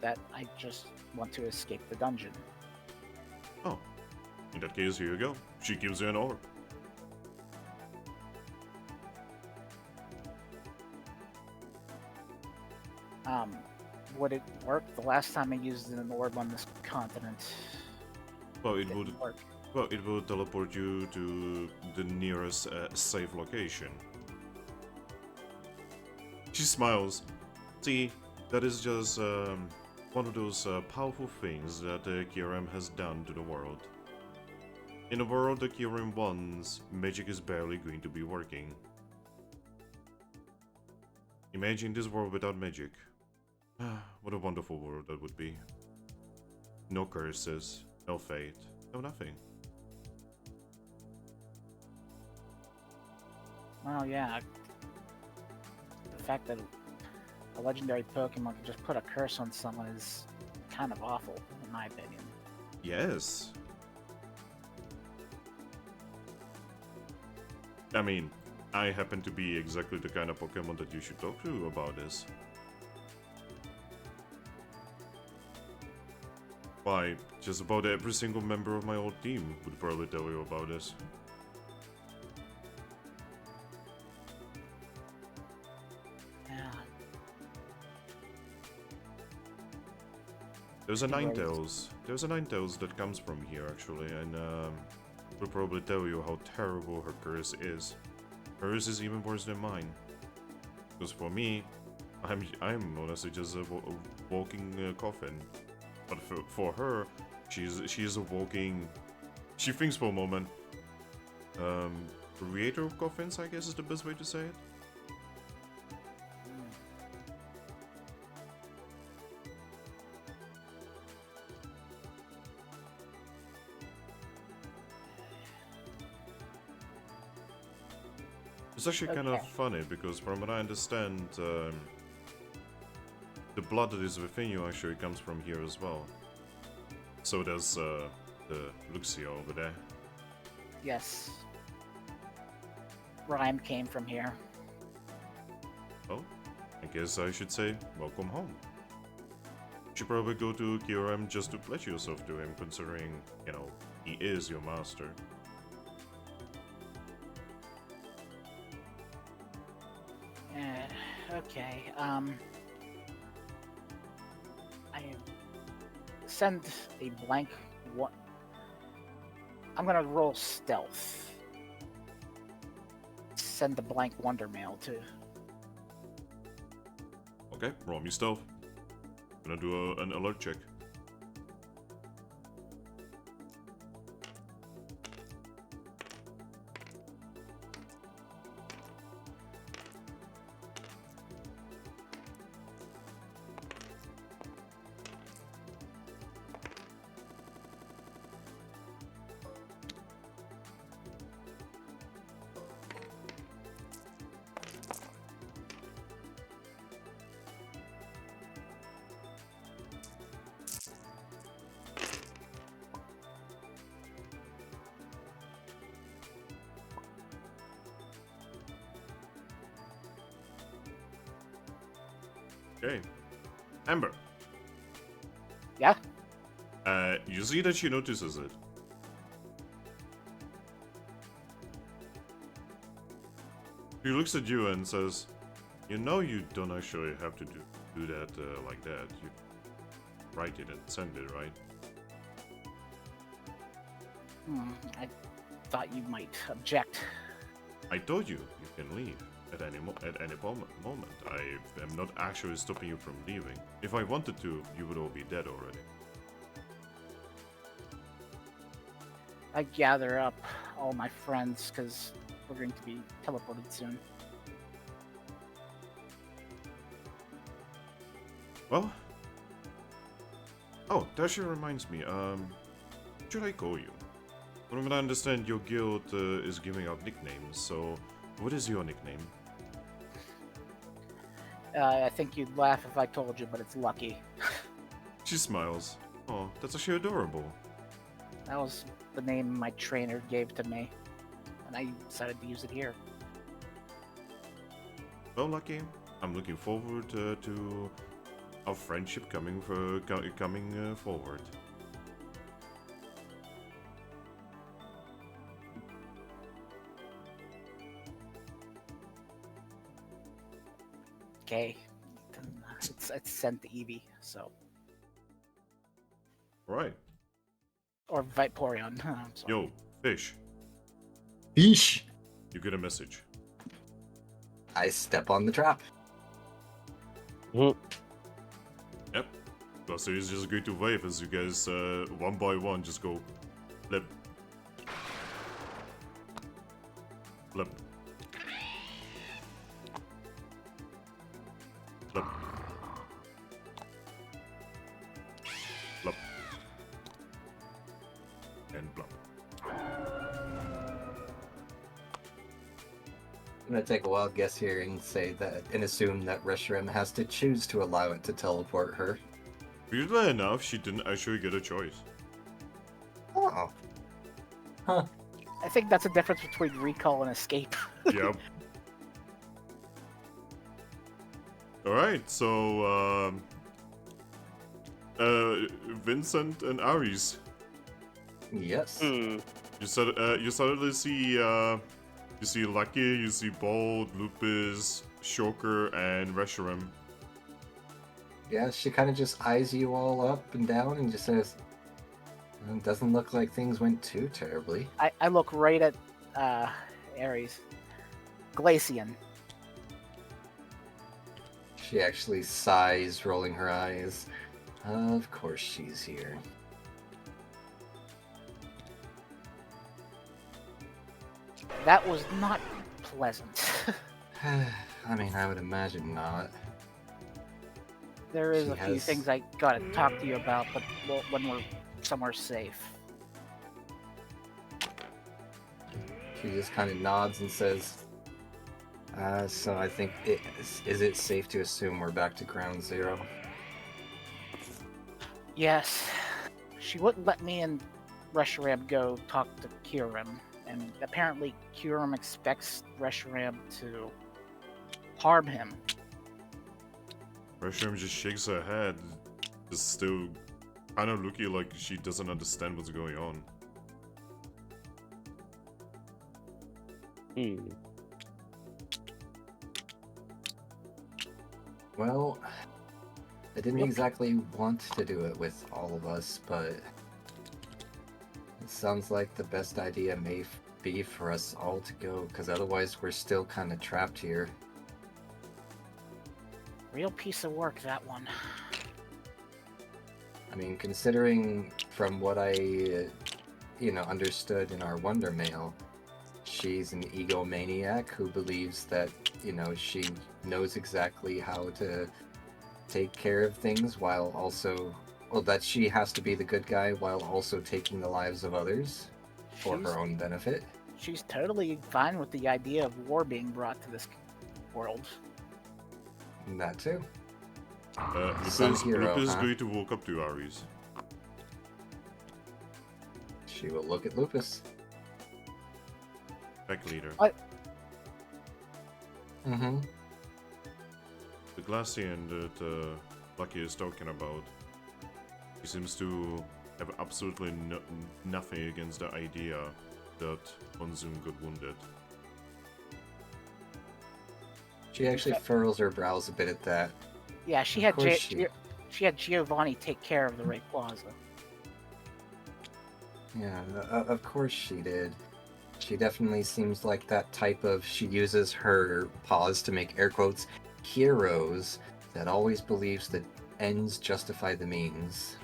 that I just want to escape the dungeon. Oh, in that case, here you go. She gives you an orb. Would it work? The last time I used an orb on this continent, Well, it didn't would. work. Well, it will teleport you to the nearest safe location. She smiles. See, that is just one of those powerful things that Kyurem has done to the world. In a world that Kyurem wants, magic is barely going to be working. Imagine this world without magic. What a wonderful world that would be. No curses, no fate, no nothing. Well, yeah. The fact that a legendary Pokemon can just put a curse on someone is kind of awful, in my opinion. Yes. I mean, I happen to be exactly the kind of Pokemon that you should talk to about this. Why, just about every single member of my old team would probably tell you about this. Yeah. There's a Anyways. Ninetales. There's a Ninetales that comes from here actually, and will probably tell you how terrible her curse is. Hers is even worse than mine. Because for me, I'm honestly just a walking coffin. But for her, she's a walking. She thinks for a moment. Creator of coffins, I guess is the best way to say it. It's actually kind of Okay. funny because from what I understand, the blood that is within you actually comes from here as well. So does the Luxia over there. Yes. Rhyme came from here. Well, I guess I should say welcome home. You should probably go to Kyurem just to pledge yourself to him, considering, you know, he is your master. Okay. I send a blank. What? I'm gonna roll stealth. Send the blank wonder mail to. Okay, roll me stealth. Gonna do an alert check. Okay. Ember. Yeah. You see that she notices it. She looks at you and says, "You know you don't actually have to do that like that. You write it and send it, right?" I thought you might object. I told you you can leave at any moment. I am not actually stopping you from leaving. If I wanted to, you would all be dead already. I gather up all my friends because we're going to be teleported soon. Well, oh, that actually reminds me. What should I call you? From what I understand, your guild is giving out nicknames. So, what is your nickname? I think you'd laugh if I told you, but it's Lucky. She smiles. Oh, that's actually adorable. That was the name my trainer gave to me, and I decided to use it here. Well, Lucky, I'm looking forward to our friendship coming forward. Okay, it's sent to Eevee, so Right. or Vaporeon. I'm sorry. Yo, fish. Eesh! You get a message. I step on the trap. Yep. Buster is just going to wave as you guys, one by one, just go flip. Flip. Flip. Flip. And flip. I'm gonna take a wild guess here and say that, and assume that Reshiram has to choose to allow it to teleport her. Weirdly enough, she didn't actually get a choice. Huh. I think that's a difference between recall and escape. Yep. Alright, so, Vincent and Aries. Yes. Hmm. You suddenly see, you see Lucky, you see Bold, Lupus, Shoker, and Reshiram. Yeah, she kind of just eyes you all up and down and just says, "It doesn't look like things went too terribly." I look right at Ares. Glaceon. She actually sighs, rolling her eyes. Of course she's here. That was not pleasant. I mean, I would imagine not. There is She a few has- things I gotta talk to you about, but when we're somewhere safe. She just kind of nods and says, so I think is it safe to assume we're back to ground zero? Yes. She wouldn't let me and Reshiram go talk to Kyurem, and apparently Kyurem expects Reshiram to harm him. Reshiram just shakes her head, is still kind of looking like she doesn't understand what's going on. Hmm. Well, I didn't exactly want to do it with all of us, but it sounds like the best idea may be for us all to go, because otherwise we're still kind of trapped here. Real piece of work, that one. I mean, considering from what I, understood in our Wonder Mail, she's an egomaniac who believes that, she knows exactly how to take care of things while also, well, that she has to be the good guy while also taking the lives of others for She's- her own benefit. She's totally fine with the idea of war being brought to this world. And that too. Lupus hero, is huh? going to walk up to Aries. She will look at Lupus. Pack leader. Mm-hmm. The Glaceon that Lucky is talking about. He seems to have absolutely nothing against the idea that Onzum got wounded. She actually furrows her brows a bit at that. Yeah, she Of had course she had Giovanni take care of the Ray Plaza. Yeah, of course she did. She definitely seems like that type of, she uses her paws to make air quotes, heroes that always believes that ends justify the means.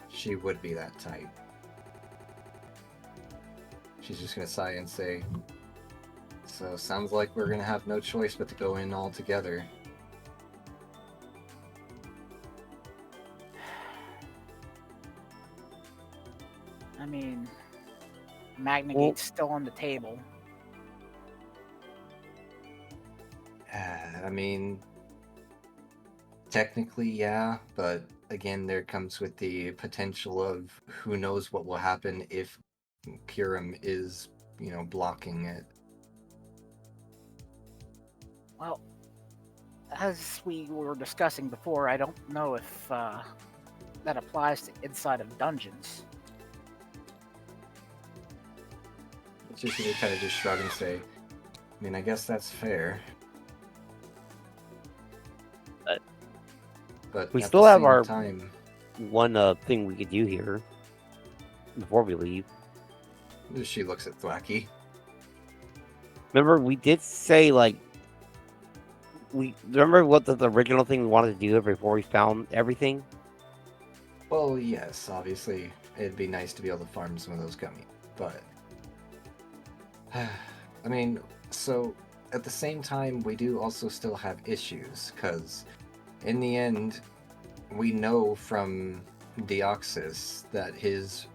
She would be that type. She's just gonna sigh and say, so sounds like we're gonna have no choice but to go in all together. I mean, Magnagate's still on the table. I mean, technically, yeah, but again, there comes with the potential of who knows what will happen if Kyurem is, blocking it. Well, as we were discussing before, I don't know if that applies to inside of dungeons. It's just gonna kind of just shrug and say, I mean, I guess that's fair. But We at still the have same our- time, One thing we could do here before we leave. she looks at Thwackey. Remember, we did say we remember what the original thing we wanted to do before we found everything. Well, yes, obviously, it'd be nice to be able to farm some of those gummies, but I mean, so at the same time, we do also still have issues, because in the end, we know from Deoxys that his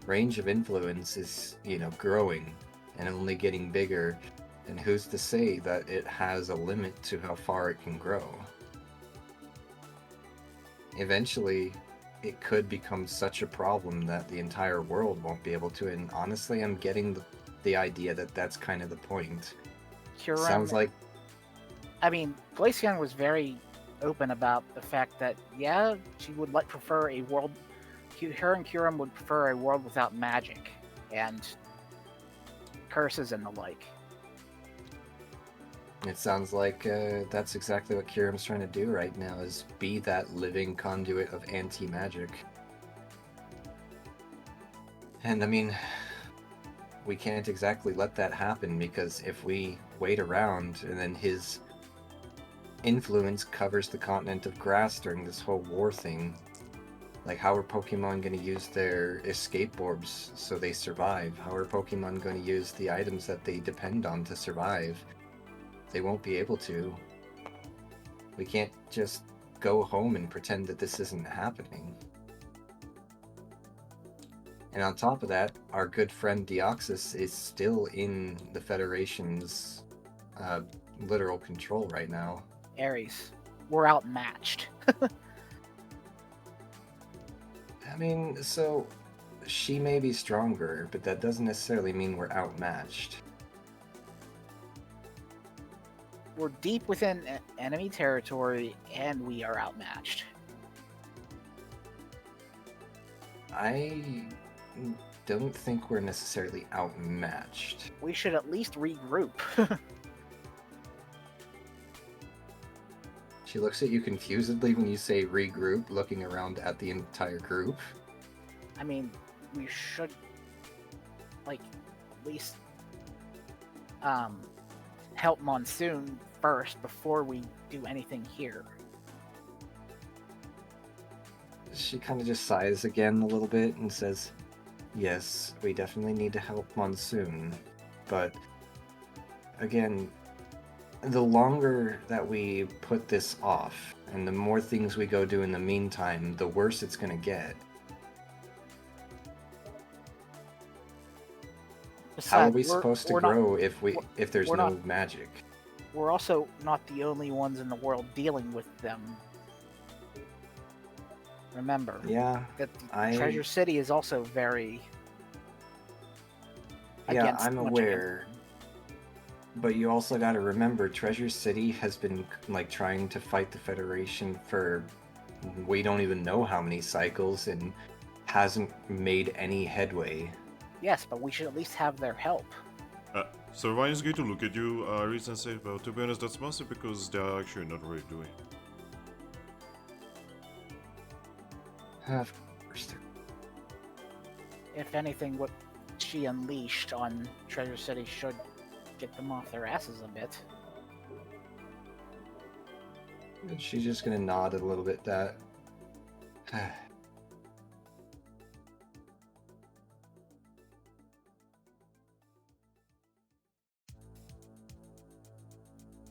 range of influence is, growing and only getting bigger, and who's to say that it has a limit to how far it can grow? Eventually, it could become such a problem that the entire world won't be able to. And honestly, I'm getting the idea that that's kind of the point. Sounds like I mean, Glaceon was very open about the fact that, yeah, she would prefer a world. Her and Kyurem would prefer a world without magic and curses and the like. it sounds like that's exactly what Kyurem's trying to do right now, is be that living conduit of anti-magic. And I mean, we can't exactly let that happen, because if we wait around and then his influence covers the continent of grass during this whole war thing, like, how are Pokemon going to use their escape orbs so they survive? How are Pokemon going to use the items that they depend on to survive? They won't be able to. We can't just go home and pretend that this isn't happening. And on top of that, our good friend Deoxys is still in the Federation's literal control right now. Ares, we're outmatched. I mean, so she may be stronger, but that doesn't necessarily mean we're outmatched. We're deep within enemy territory, and we are outmatched. I don't think we're necessarily outmatched. We should at least regroup. She looks at you confusedly when you say regroup, looking around at the entire group. I mean, we should, like, at least help Monsoon first before we do anything here. She kind of just sighs again a little bit and says, yes, we definitely need to help Monsoon, but again, the longer that we put this off and the more things we go do in the meantime, the worse it's going to get. Besides, How are we supposed to we're grow if there's we're no not- magic? We're also not the only ones in the world dealing with them. Remember Yeah, that Treasure City is also very yeah, against I'm much aware. But you also got to remember, Treasure City has been like trying to fight the Federation for we don't even know how many cycles and hasn't made any headway. Yes, but we should at least have their help. So Ryan's going to look at you, Reese, and say, well, to be honest, that's mostly because they're actually not really doing it. Of course. If anything, what she unleashed on Treasure City should get them off their asses a bit. And she's just gonna nod a little bit that.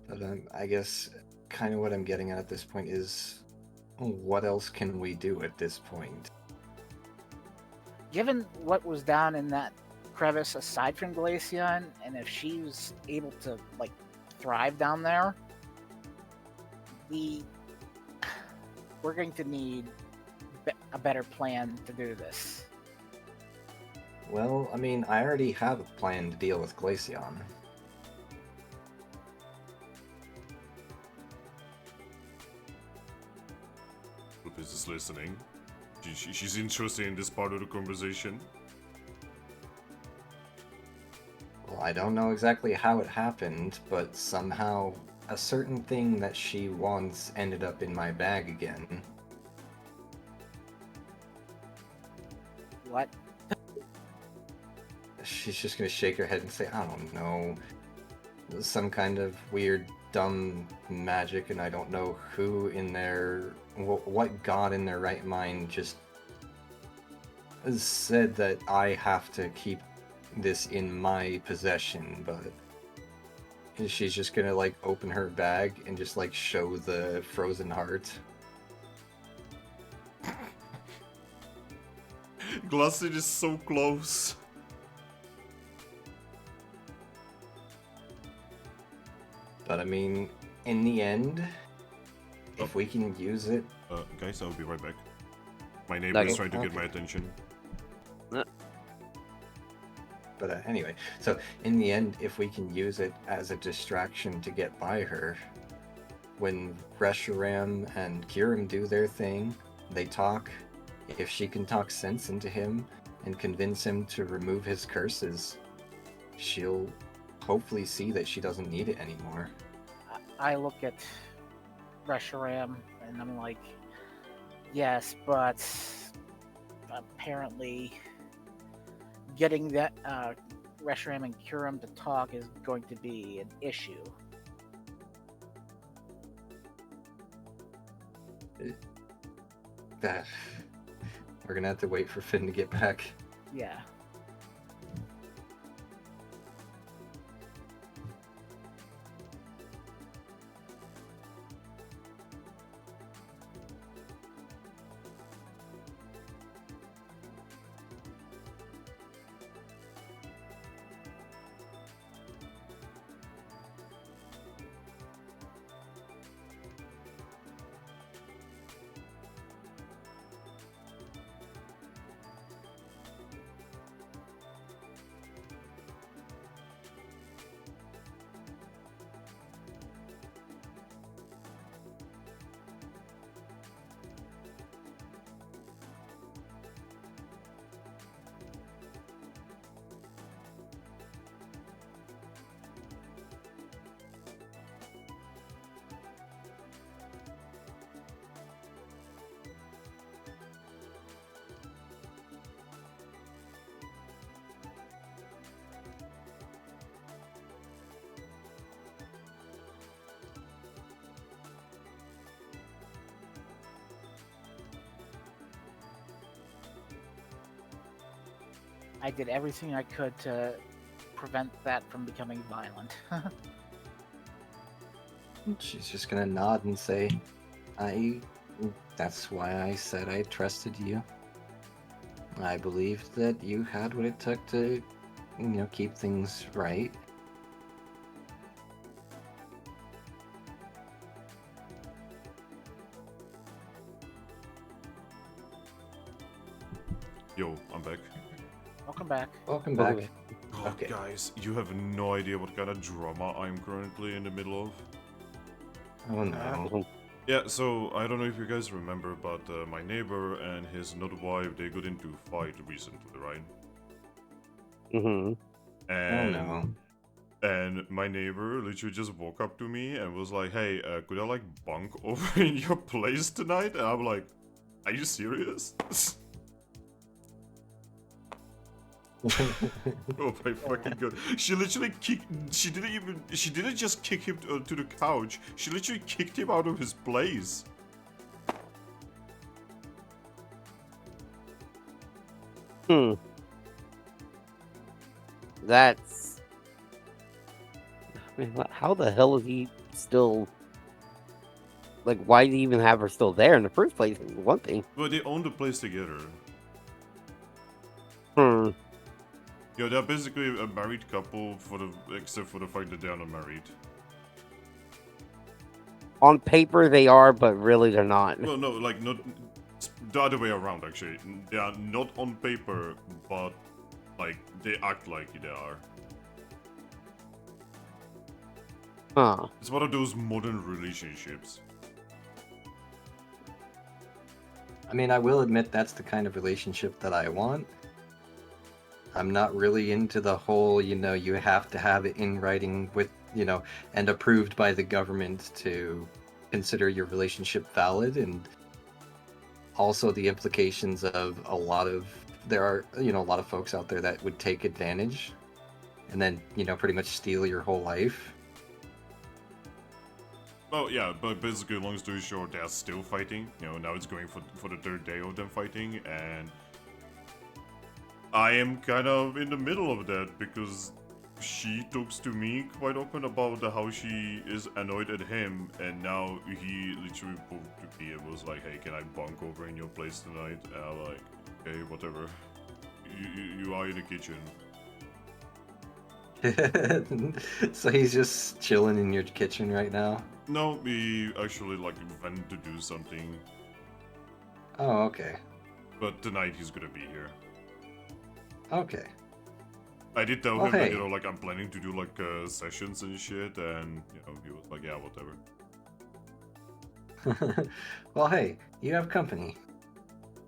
But I guess kind of what I'm getting at this point is, what else can we do at this point? Given what was down in that crevice aside from Glaceon, and if she was able to, like, thrive down there, we're going to need a better plan to do this. Well, I mean, I already have a plan to deal with Glaceon. Lupus is listening. She's interested in this part of the conversation. Well, I don't know exactly how it happened, but somehow a certain thing that she wants ended up in my bag again. What? She's just gonna shake her head and say, I don't know. Some kind of weird, dumb magic, and I don't know who in their... what god in their right mind just said that I have to keep this in my possession, but she's just gonna, like, open her bag and just, like, show the frozen heart. Glaceon is so close. But I mean, in the end, if we can use it... Guys, I'll be right back. My neighbor is Okay. trying to get Okay. my attention. But anyway, so in the end, if we can use it as a distraction to get by her, when Reshiram and Kirim do their thing, they talk. If she can talk sense into him and convince him to remove his curses, she'll hopefully see that she doesn't need it anymore. I look at Reshiram and I'm like, yes, but apparently getting that Reshiram and Kuram to talk is going to be an issue. That we're gonna have to wait for Finn to get back. Yeah. I did everything I could to prevent that from becoming violent. She's just gonna nod and say, that's why I said I trusted you. I believed that you had what it took to, keep things right. Yo, I'm back. Welcome back. Welcome back. Okay. God, Okay. guys, you have no idea what kind of drama I'm currently in the middle of. Oh no. Yeah, so I don't know if you guys remember, but my neighbor and his not wife, they got into a fight recently, right? Mm-hmm. Oh And no. and my neighbor literally just woke up to me and was like, "Hey, could I like bunk over in your place tonight?" And I'm like, "Are you serious?" Oh my fucking god! She literally kicked. She didn't just kick him to the couch. She literally kicked him out of his place. That's. I mean, how the hell is he still? Like, why did he even have her still there in the first place? One thing. But they own the place together. Hmm. Yo, they're basically a married couple except for the fact that they're not married. On paper, they are, but really, they're not. Well, no, like not it's the other way around. Actually, they are not on paper, but like they act like they are. Huh. It's one of those modern relationships. I mean, I will admit that's the kind of relationship that I want. I'm not really into the whole, you have to have it in writing with, and approved by the government to consider your relationship valid, and also the implications of there are, a lot of folks out there that would take advantage and then, pretty much steal your whole life. Well, yeah, but basically, long story short, they're still fighting. Now it's going for the third day of them fighting, and I am kind of in the middle of that because she talks to me quite often about how she is annoyed at him, and now he literally pulled to me and was like, "Hey, can I bunk over in your place tonight?" And I'm like, "Okay, whatever. You are in the kitchen." So he's just chilling in your kitchen right now. No, we actually like went to do something. Oh, okay. but tonight he's gonna be here. Okay. I did tell Well, him that, hey. like, I'm planning to do, like, sessions and shit, and, he was like, yeah, whatever. Well, hey, you have company.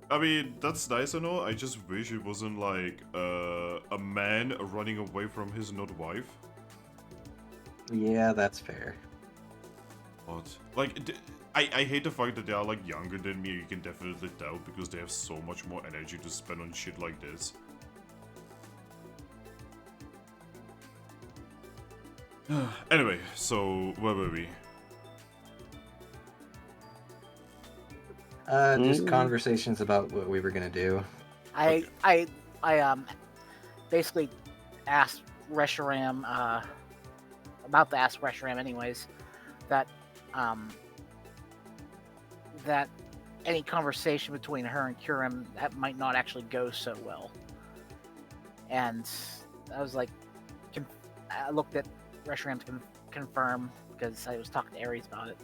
I mean, that's nice and all, I just wish it wasn't, like, a man running away from his not wife. Yeah, that's fair. But, like, I hate the fact that they are, like, younger than me, you can definitely tell, because they have so much more energy to spend on shit like this. Anyway, so, where were we? Just conversations about what we were gonna do. I Okay. I basically asked Reshiram about to ask Reshiram anyways that that any conversation between her and Kurim that might not actually go so well. And I was like, I looked at Reshiram to confirm because I was talking to Ares about it.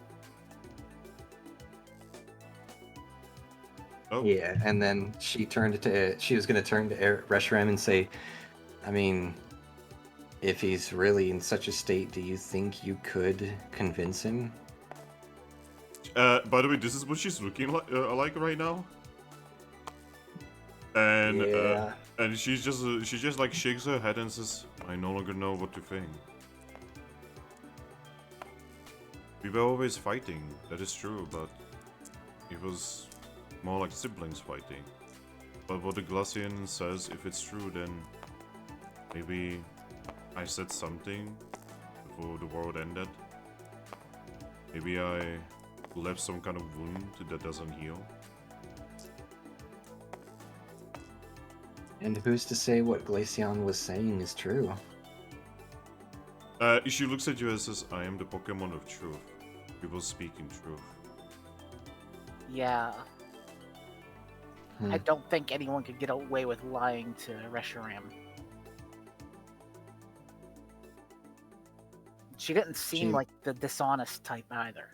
Oh, Yeah, and then she was gonna turn to Reshiram and say, I mean, if he's really in such a state, do you think you could convince him? by the way, this is what she's looking like right now. And, Yeah. and she just, like, shakes her head and says, I no longer know what to think. We were always fighting, that is true, but it was more like siblings fighting. But what the Glaceon says, if it's true, then maybe I said something before the world ended. Maybe I left some kind of wound that doesn't heal. And who's to say what Glaceon was saying is true? She looks at you and says, I am the Pokemon of truth. People speak in truth. Yeah, I Hmm. don't think anyone could get away with lying to Reshiram. She didn't seem She- like the dishonest type either.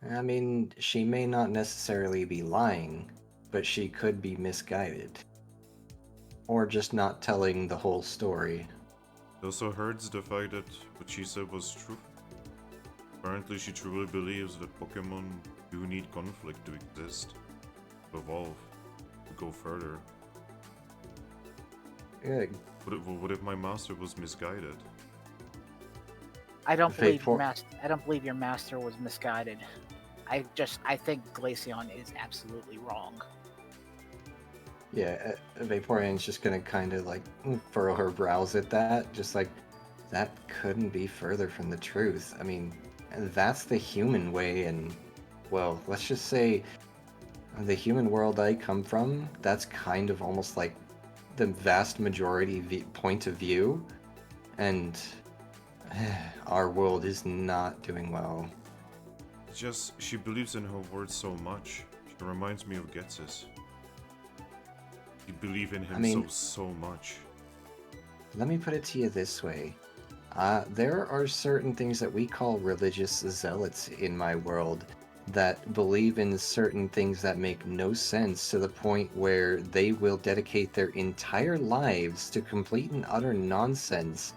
I mean, she may not necessarily be lying, but she could be misguided. Or just not telling the whole story. It also hurts the fact that what she said was true. Apparently she truly believes that Pokemon do need conflict to exist, to evolve, to go further. Good. What if my master was misguided? I don't believe your Vapor- I don't believe your master was misguided. I think Glaceon is absolutely wrong. Yeah, Vaporeon's just gonna kind of like furrow her brows at that, just like, that couldn't be further from the truth. I mean, that's the human way, and, well, let's just say the human world I come from, that's kind of almost like the vast majority point of view, and our world is not doing well. It's just, she believes in her words so much. She reminds me of Getsis. You believe in him I mean- so much. Let me put it to you this way. There are certain things that we call religious zealots in my world that believe in certain things that make no sense to the point where they will dedicate their entire lives to complete and utter nonsense.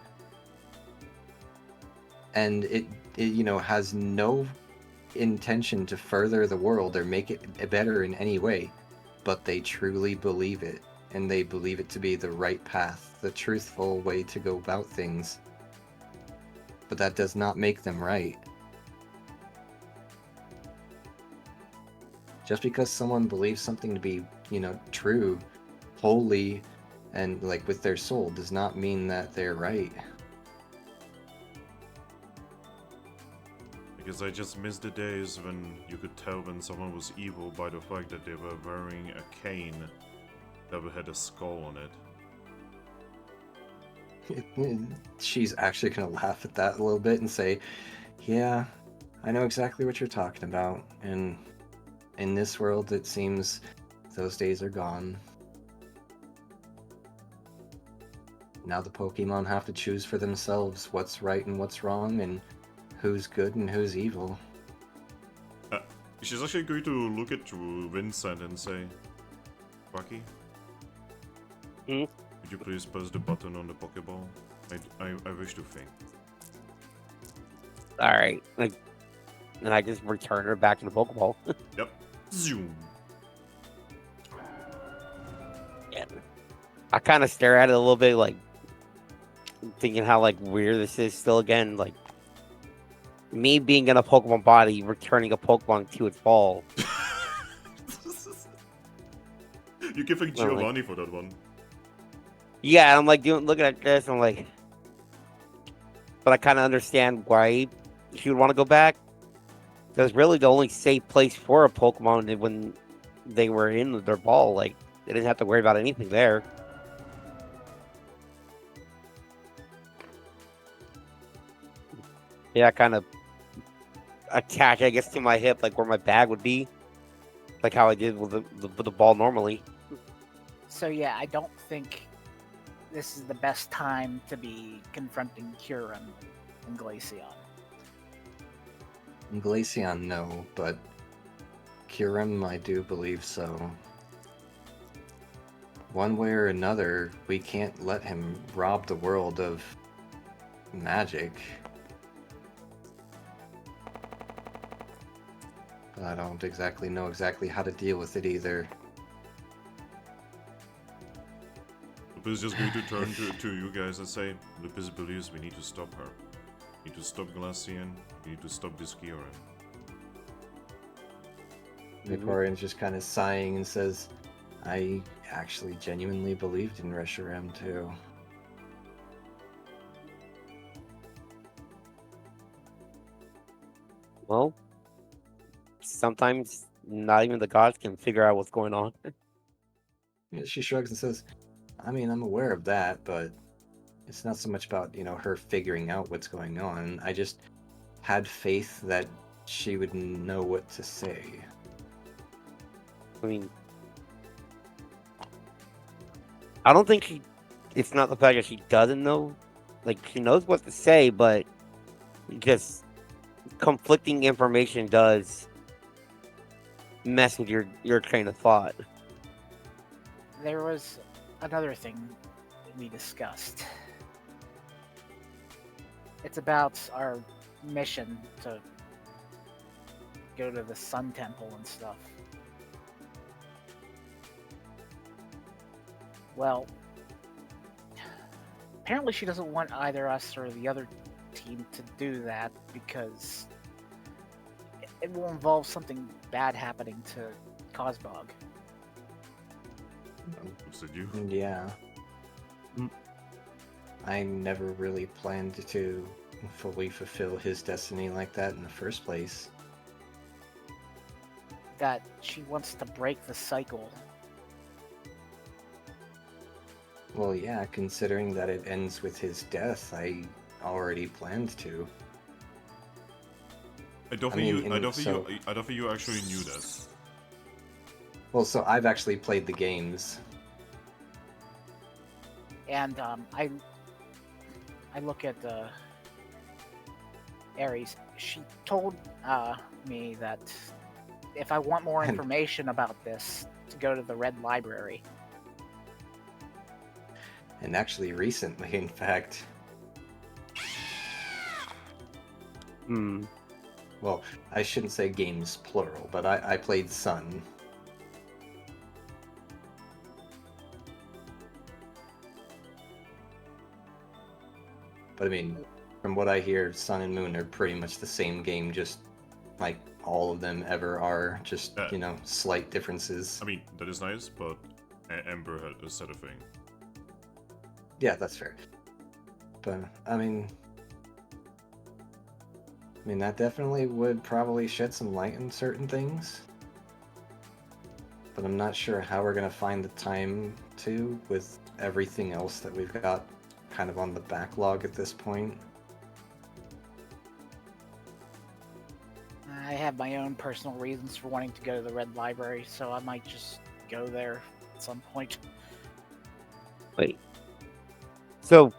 And it has no intention to further the world or make it better in any way, but they truly believe it, and they believe it to be the right path, the truthful way to go about things. But that does not make them right. Just because someone believes something to be, true, holy, and like with their soul does not mean that they're right. Because I just miss the days when you could tell when someone was evil by the fact that they were wearing a cane that had a skull on it. She's actually gonna laugh at that a little bit and say, yeah, I know exactly what you're talking about, and in this world it seems those days are gone. Now the Pokemon have to choose for themselves what's right and what's wrong, and who's good and who's evil. She's actually going to look at Vincent and say, Thwackey? Hmm? Could you please press the button on the Pokeball? I wish to think. Alright. Like, and I just return her back to the Pokeball. Yep. Zoom. Yeah. I kind of stare at it a little bit, like, thinking how, like, weird this is still again. Like, me being in a Pokemon body, returning a Pokemon to its ball. You can thank Well, like- Giovanni for that one. Yeah, I'm like looking at this, I'm like, but I kind of understand why she would want to go back. Because really, the only safe place for a Pokemon is when they were in their ball. Like, they didn't have to worry about anything there. Yeah, I kind of attach, I guess, to my hip, like where my bag would be, like how I did with the ball normally. So yeah, I don't think this is the best time to be confronting Kyurem and Glaceon. Glaceon, no, but Kyurem, I do believe so. One way or another, we can't let him rob the world of magic. But I don't exactly know how to deal with it either. Lupus is just going to turn to you guys and say, Lupus believes we need to stop her. We need to stop Glaceon. We need to stop this Kyurem. Vaporeon's just kind of sighing and says, I actually genuinely believed in Reshiram too. Well, sometimes not even the gods can figure out what's going on. Yeah, she shrugs and says, I mean, I'm aware of that, but it's not so much about, her figuring out what's going on. I just had faith that she would know what to say. I mean, I don't think it's not the fact that she doesn't know. Like, she knows what to say, but just conflicting information does mess with your train of thought. There was another thing we discussed. It's about our mission to go to the Sun Temple and stuff. Well, apparently she doesn't want either us or the other team to do that because it will involve something bad happening to Cosbog. Looks at you. Yeah. I never really planned to fully fulfill his destiny like that in the first place. That she wants to break the cycle. Well, yeah, considering that it ends with his death, I already planned to. I don't think you actually knew that. Well, so I've actually played the games. And I look at Ares. She told me that if I want more information about this, to go to the Red Library. And actually recently, in fact. Well, I shouldn't say games plural, but I played Sun. But I mean, from what I hear, Sun and Moon are pretty much the same game, just like all of them ever are, just, slight differences. I mean, that is nice, but Ember had said a thing. Yeah, that's fair. But, I mean, that definitely would probably shed some light on certain things. But I'm not sure how we're going to find the time to with everything else that we've got kind of on the backlog at this point. I have my own personal reasons for wanting to go to the Red Library, so I might just go there at some point. Wait. So,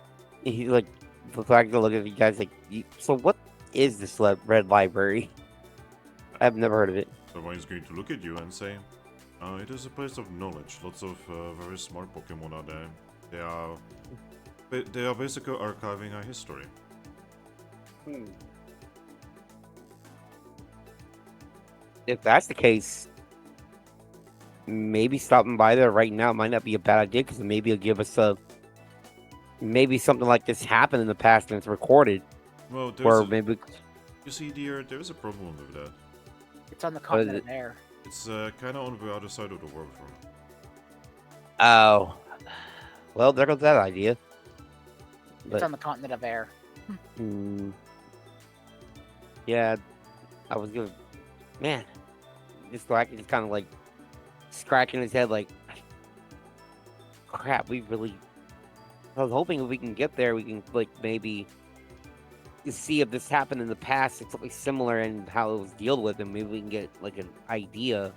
he like, the fact to look at you guys like, so what is this Red Library? I've never heard of it. Everyone's going to look at you and say, it is a place of knowledge. Lots of very smart Pokemon are there. They are basically archiving our history. If that's the case, maybe stopping by there right now might not be a bad idea, because maybe it'll give us maybe something like this happened in the past and it's recorded. Well, Or maybe you see, dear, there's a problem with that. It's on the continent of air. It's kind of on the other side of the world from it. oh, well, there goes that idea. It's on the continent of air. Yeah, I was gonna, man, this Thwackey is kind of like scratching his head, like, crap. We really. I was hoping if we can get there, we can like maybe see if this happened in the past, it's something similar and how it was dealt with, and maybe we can get like an idea.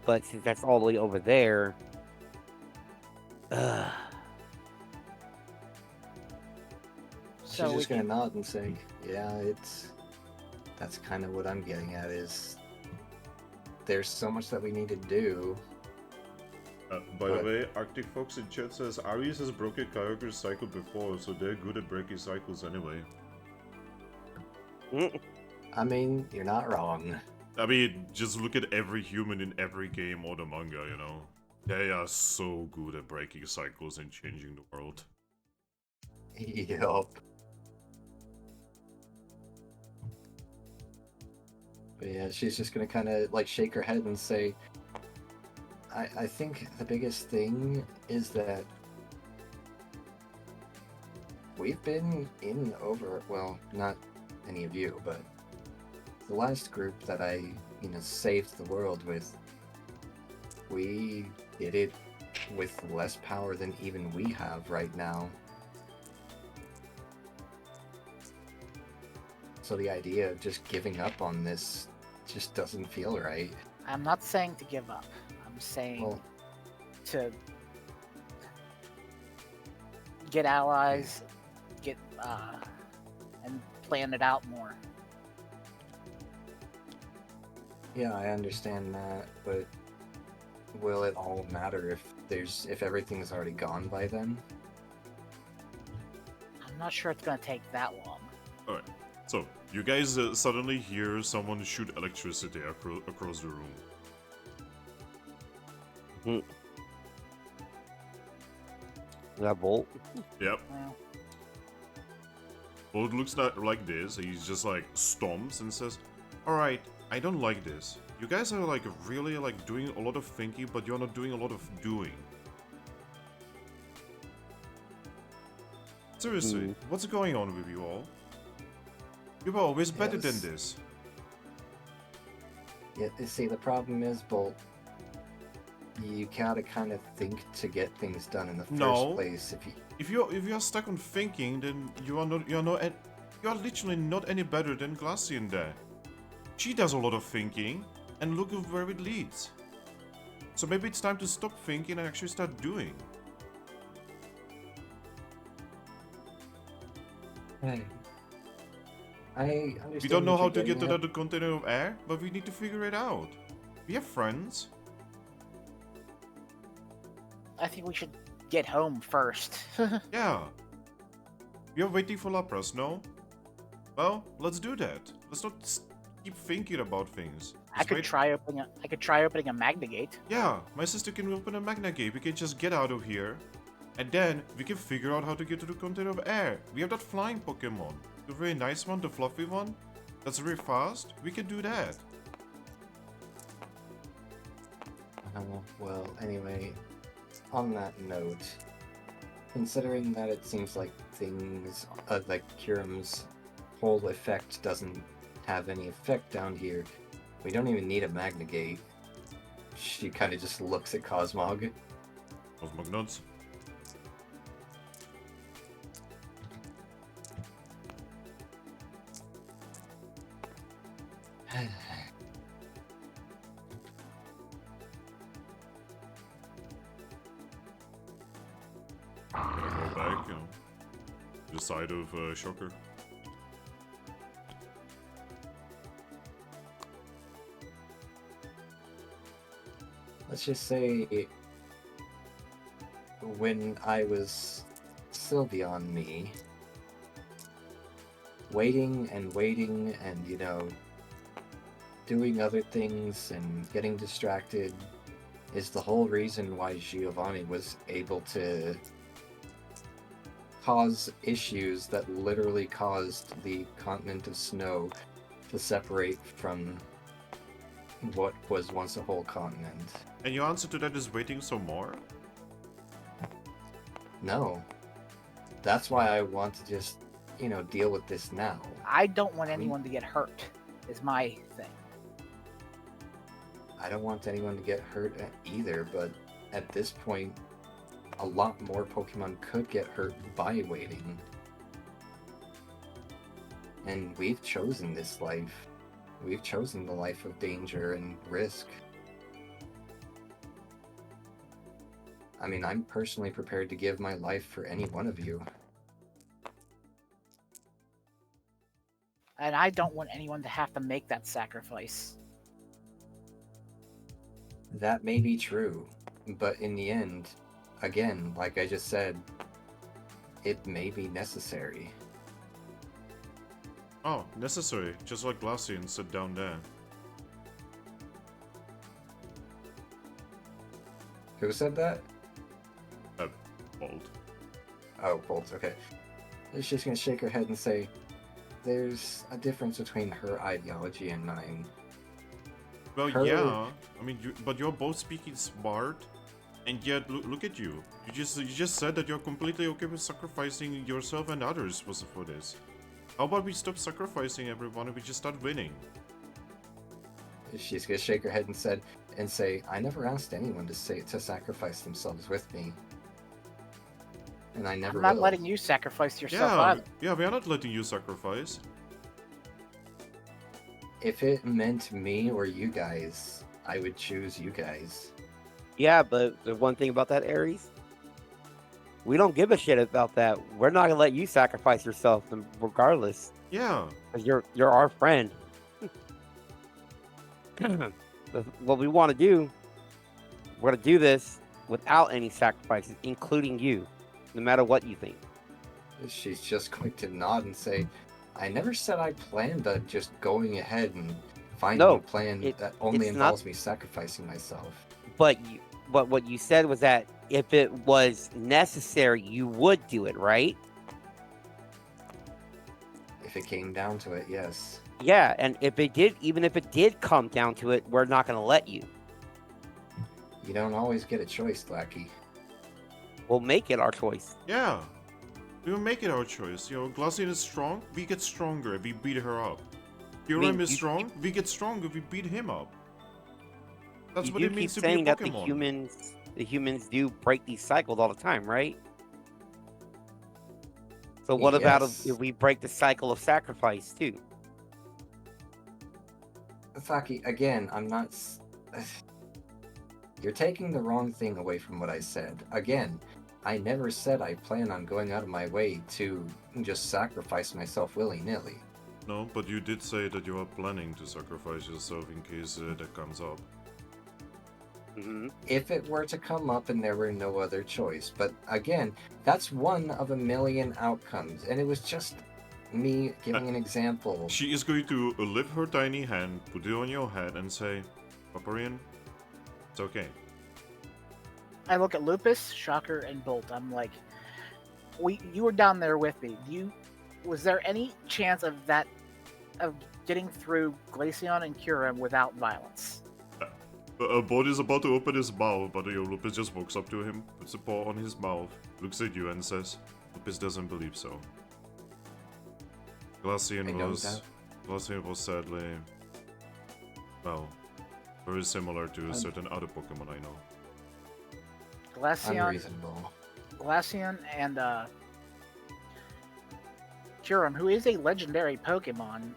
But since that's all the way over there, She's just gonna nod and say, "Yeah, that's kind of what I'm getting at. Is there's so much that we need to do." By the way, Arctic Fox in chat says Aries has broken Kyogre's cycle before, so they're good at breaking cycles anyway. I mean, you're not wrong. I mean, just look at every human in every game or the manga, you know? They are so good at breaking cycles and changing the world. Yup. But yeah, she's just gonna kind of like shake her head and say, I think the biggest thing is that we've been in over, well, not any of you, but the last group that I, saved the world with, we did it with less power than even we have right now. So the idea of just giving up on this just doesn't feel right. I'm not saying to give up. I'm saying to get allies, and plan it out more. Yeah, I understand that, but will it all matter if everything's already gone by then? I'm not sure it's gonna take that long. Alright, so, you guys suddenly hear someone shoot electricity across the room. that bolt. Yep. Well, Bolt looks like this, he's just like stomps and says, "Alright, I don't like this. You guys are like really like doing a lot of thinking, but you're not doing a lot of doing. Seriously, what's going on with you all? You were always better than this." Yeah, see, the problem is, Bolt, you gotta kind of think to get things done in the first place. If you're stuck on thinking, then you are literally not any better than Glaceon there. She does a lot of thinking, and look at where it leads. So maybe it's time to stop thinking and actually start doing. Hey, I understand. We don't know what how you're to get to getting that container of air, but we need to figure it out. We have friends. I think we should get home first. Yeah. We are waiting for Lapras, no? Well, let's do that. Let's not keep thinking about things. I could try opening a Magna Gate. Yeah, my sister can open a Magna Gate. We can just get out of here. And then we can figure out how to get to the container of air. We have that flying Pokemon. The very nice one, the fluffy one. That's very fast. We can do that. Well, anyway, on that note, considering that it seems like things, like Kyurem's whole effect doesn't have any effect down here, we don't even need a Magna Gate. She kind of just looks at Cosmog. Cosmog nods. Go back, the side of Shocker. let's just say, when I was still beyond me, waiting and doing other things and getting distracted is the whole reason why Giovanni was able to cause issues that literally caused the continent of snow to separate from what was once a whole continent. And your answer to that is waiting some more? No. That's why I want to just, deal with this now. I don't want anyone to get hurt, is my thing. I don't want anyone to get hurt either, but at this point, a lot more Pokemon could get hurt by waiting. And we've chosen this life. We've chosen the life of danger and risk. I mean, I'm personally prepared to give my life for any one of you. And I don't want anyone to have to make that sacrifice. That may be true, but in the end, again, like I just said, it may be necessary. Oh, necessary. Just like Glaceon said down there. Who said that? Bolt. Oh, Bolt, okay. She's just gonna shake her head and say, there's a difference between her ideology and mine. Well, Her- yeah. I mean, but you're both speaking smart, and yet look at you. You just said that you're completely okay with sacrificing yourself and others for this. How about we stop sacrificing everyone and we just start winning? She's gonna shake her head and say, I never asked anyone to sacrifice themselves with me. And I never I'm not will. letting you sacrifice yourself Yeah, either. yeah, we are not letting you sacrifice. If it meant me or you guys, I would choose you guys. Yeah, but the one thing about that, Aries, we don't give a shit about that. We're not gonna let you sacrifice yourself, regardless. Yeah. 'Cause you're our friend. What we want to do, we're gonna do this without any sacrifices, including you, no matter what you think. She's just going to nod and say, I never said I planned on just going ahead and finding No, a plan it- that only it's involves not- me sacrificing myself. But what you said was that if it was necessary, you would do it, right? If it came down to it, yes. Yeah, and even if it did come down to it, we're not gonna let you. You don't always get a choice, Thwackey. We'll make it our choice. Yeah. We will make it our choice. Glaceon is strong, we get stronger if we beat her up. Kyurem is strong, we get stronger if we beat him up. That's what You it do means keep to be a saying that Pokemon. the humans do break these cycles all the time, right? So what about Yes. if we break the cycle of sacrifice too? Thwackey, again, I'm not... You're taking the wrong thing away from what I said. Again, I never said I plan on going out of my way to just sacrifice myself willy-nilly. No, but you did say that you are planning to sacrifice yourself in case that comes up. Mm-hmm. If it were to come up and there were no other choice. But again, that's one of a million outcomes, and it was just me giving an example. She is going to lift her tiny hand, put it on your head, and say, Vaporeon, it's okay. I look at Lupus, Shocker, and Bolt. I'm like, you were down there with me. Was there any chance of getting through Glaceon and Kyurem without violence? Bolt is about to open his mouth, but Lupus just walks up to him, puts a paw on his mouth, looks at you and says, Lupus doesn't believe so. Glaceon was sadly, well, very similar to certain other Pokemon I know. Unreasonable. Glaceon and Kyurem, who is a legendary Pokemon,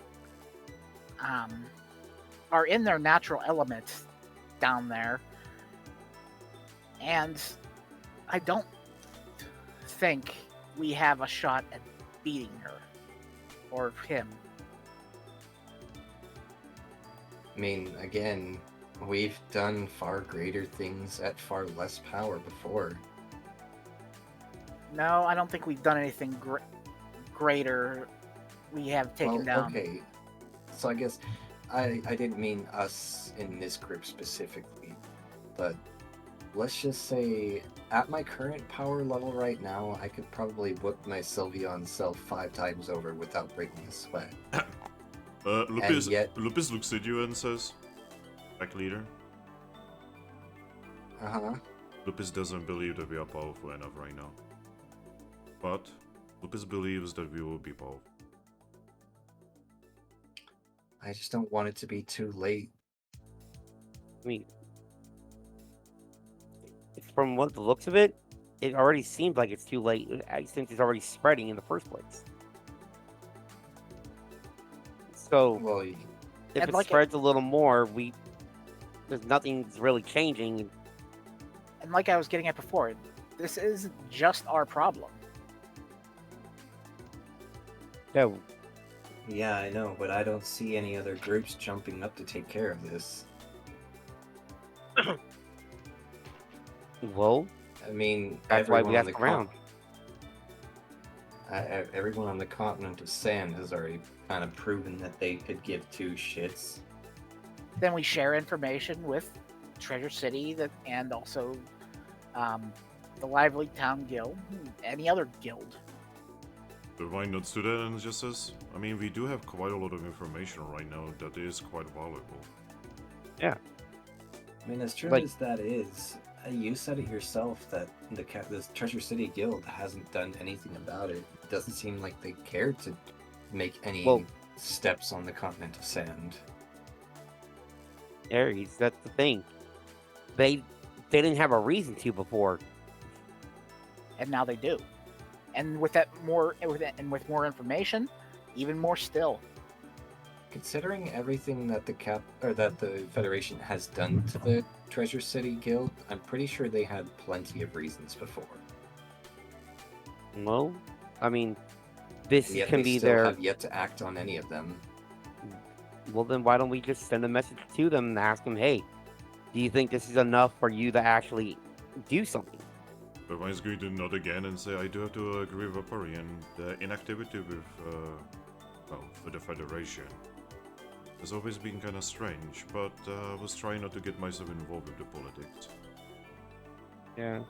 are in their natural element down there, and I don't think we have a shot at beating her or him. I mean, again, We've done far greater things at far less power before. No, I don't think we've done anything greater. We have taken down. Okay. So I guess I didn't mean us in this group specifically, but let's just say at my current power level right now, I could probably whip my Sylveon self 5 times over without breaking a sweat. Lupus, yet- Lupus looks at you and says, "Pack leader." Uh-huh. Lupus doesn't believe that we are powerful enough right now. But Lupus believes that we will be powerful. I just don't want it to be too late. I mean, from what the looks of it, it already seems like it's too late since it's already spreading in the first place. So Well, if And it like spreads a little more, there's nothing's really changing. And like I was getting at before, this isn't just our problem. No, yeah, I know, but I don't see any other groups jumping up to take care of this. well, I mean, that's why we everyone on asked the around. everyone on the continent of sand has already kind of proven that they could give two shits. Then we share information with Treasure City and also the Lively Town Guild, any other guild. So why not do that and just says, I mean, we do have quite a lot of information right now that is quite valuable. I mean, as true Like- as that is, you said it yourself that the Treasure City Guild hasn't done anything about it. It doesn't seem like they care to make any Well- steps on the continent of sand. Aries, that's the thing. They didn't have a reason to before. And now they do. And with more information, even more still. Considering everything that the Federation has done to the Treasure City Guild, I'm pretty sure they had plenty of reasons before. No, I mean, this And yet can they be still their. have yet to act on any of them. Well, then why don't we just send a message to them and ask them, hey, do you think this is enough for you to actually do something? But why is going to nod again and say, I do have to agree with Vaporeon. The inactivity with, for the Federation has always been kind of strange, but I was trying not to get myself involved with the politics. Yeah.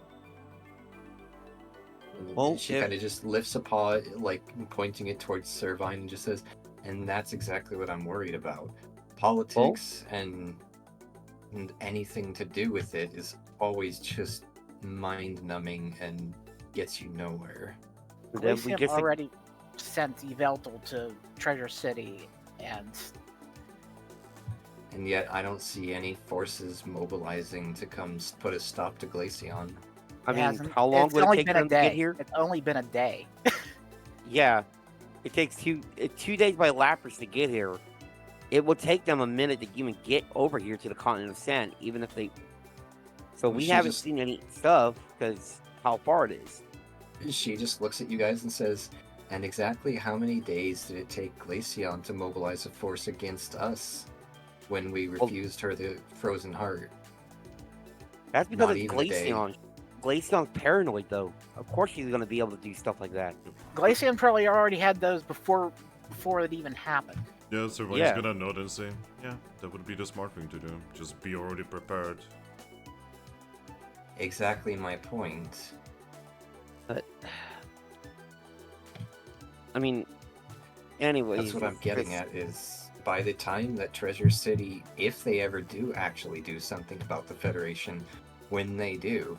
And Well, she if- kind of just lifts a paw, like pointing it towards Servine, and just says, and that's exactly what I'm worried about. Politics and anything to do with it is always just mind-numbing and gets you nowhere. Then we Glaceon just already sent Yveltal to Treasure City, and And yet I don't see any forces mobilizing to come put a stop to Glaceon. I it mean, hasn't- how long it's would it only take been them a to day. get here? It's only been a day. Yeah, it takes 2 days by Lapras to get here. It will take them a minute to even get over here to the continent of sand, even if they. So Well, we she haven't just- seen any stuff because how far it is. She just looks at you guys and says, and exactly how many days did it take Glaceon to mobilize a force against us when we refused her the Frozen Heart? That's because Not it's even a day. Glaceon. Glaceon's paranoid, though. Of course she's going to be able to do stuff like that. Glaceon probably already had those before it even happened. Yeah, so he's Yeah. gonna nod and say, yeah, that would be the smart thing to do. Just be already prepared. Exactly my point. I mean, anyways. That's what I'm it's getting just- at is by the time that Treasure City, if they ever do actually do something about the Federation, when they do,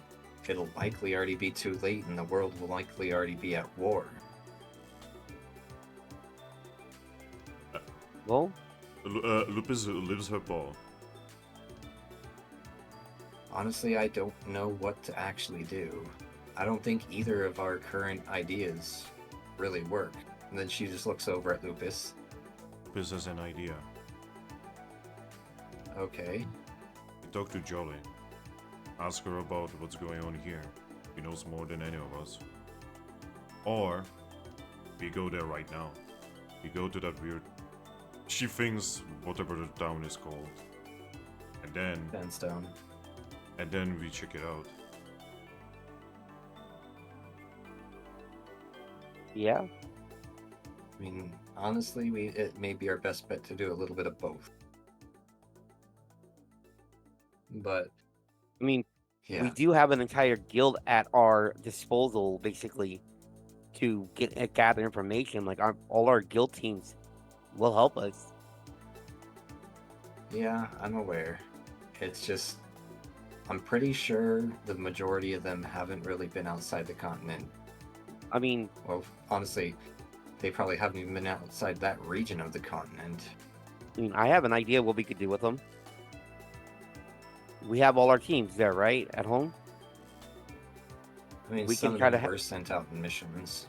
it'll likely already be too late and the world will likely already be at war. Well, Lupus lives her ball. Honestly, I don't know what to actually do. I don't think either of our current ideas really work. And then she just looks over at Lupus. Lupus has an idea. Okay. We talk to Jolly. Ask her about what's going on here. She knows more than any of us. Or we go there right now. We go to that weird. She thinks whatever the town is called. Sandstone. and then we check it out. Yeah. I mean, honestly, it may be our best bet to do a little bit of both. But I mean, yeah, we do have an entire guild at our disposal, basically, to gather information. Like all our guild teams will help us. yeah, I'm aware. It's just I'm pretty sure the majority of them haven't really been outside the continent. I mean, Well, honestly, they probably haven't even been outside that region of the continent. I have an idea what we could do with them. We have all our teams there, right, at home. I mean, We some can of try them to were sent out in missions.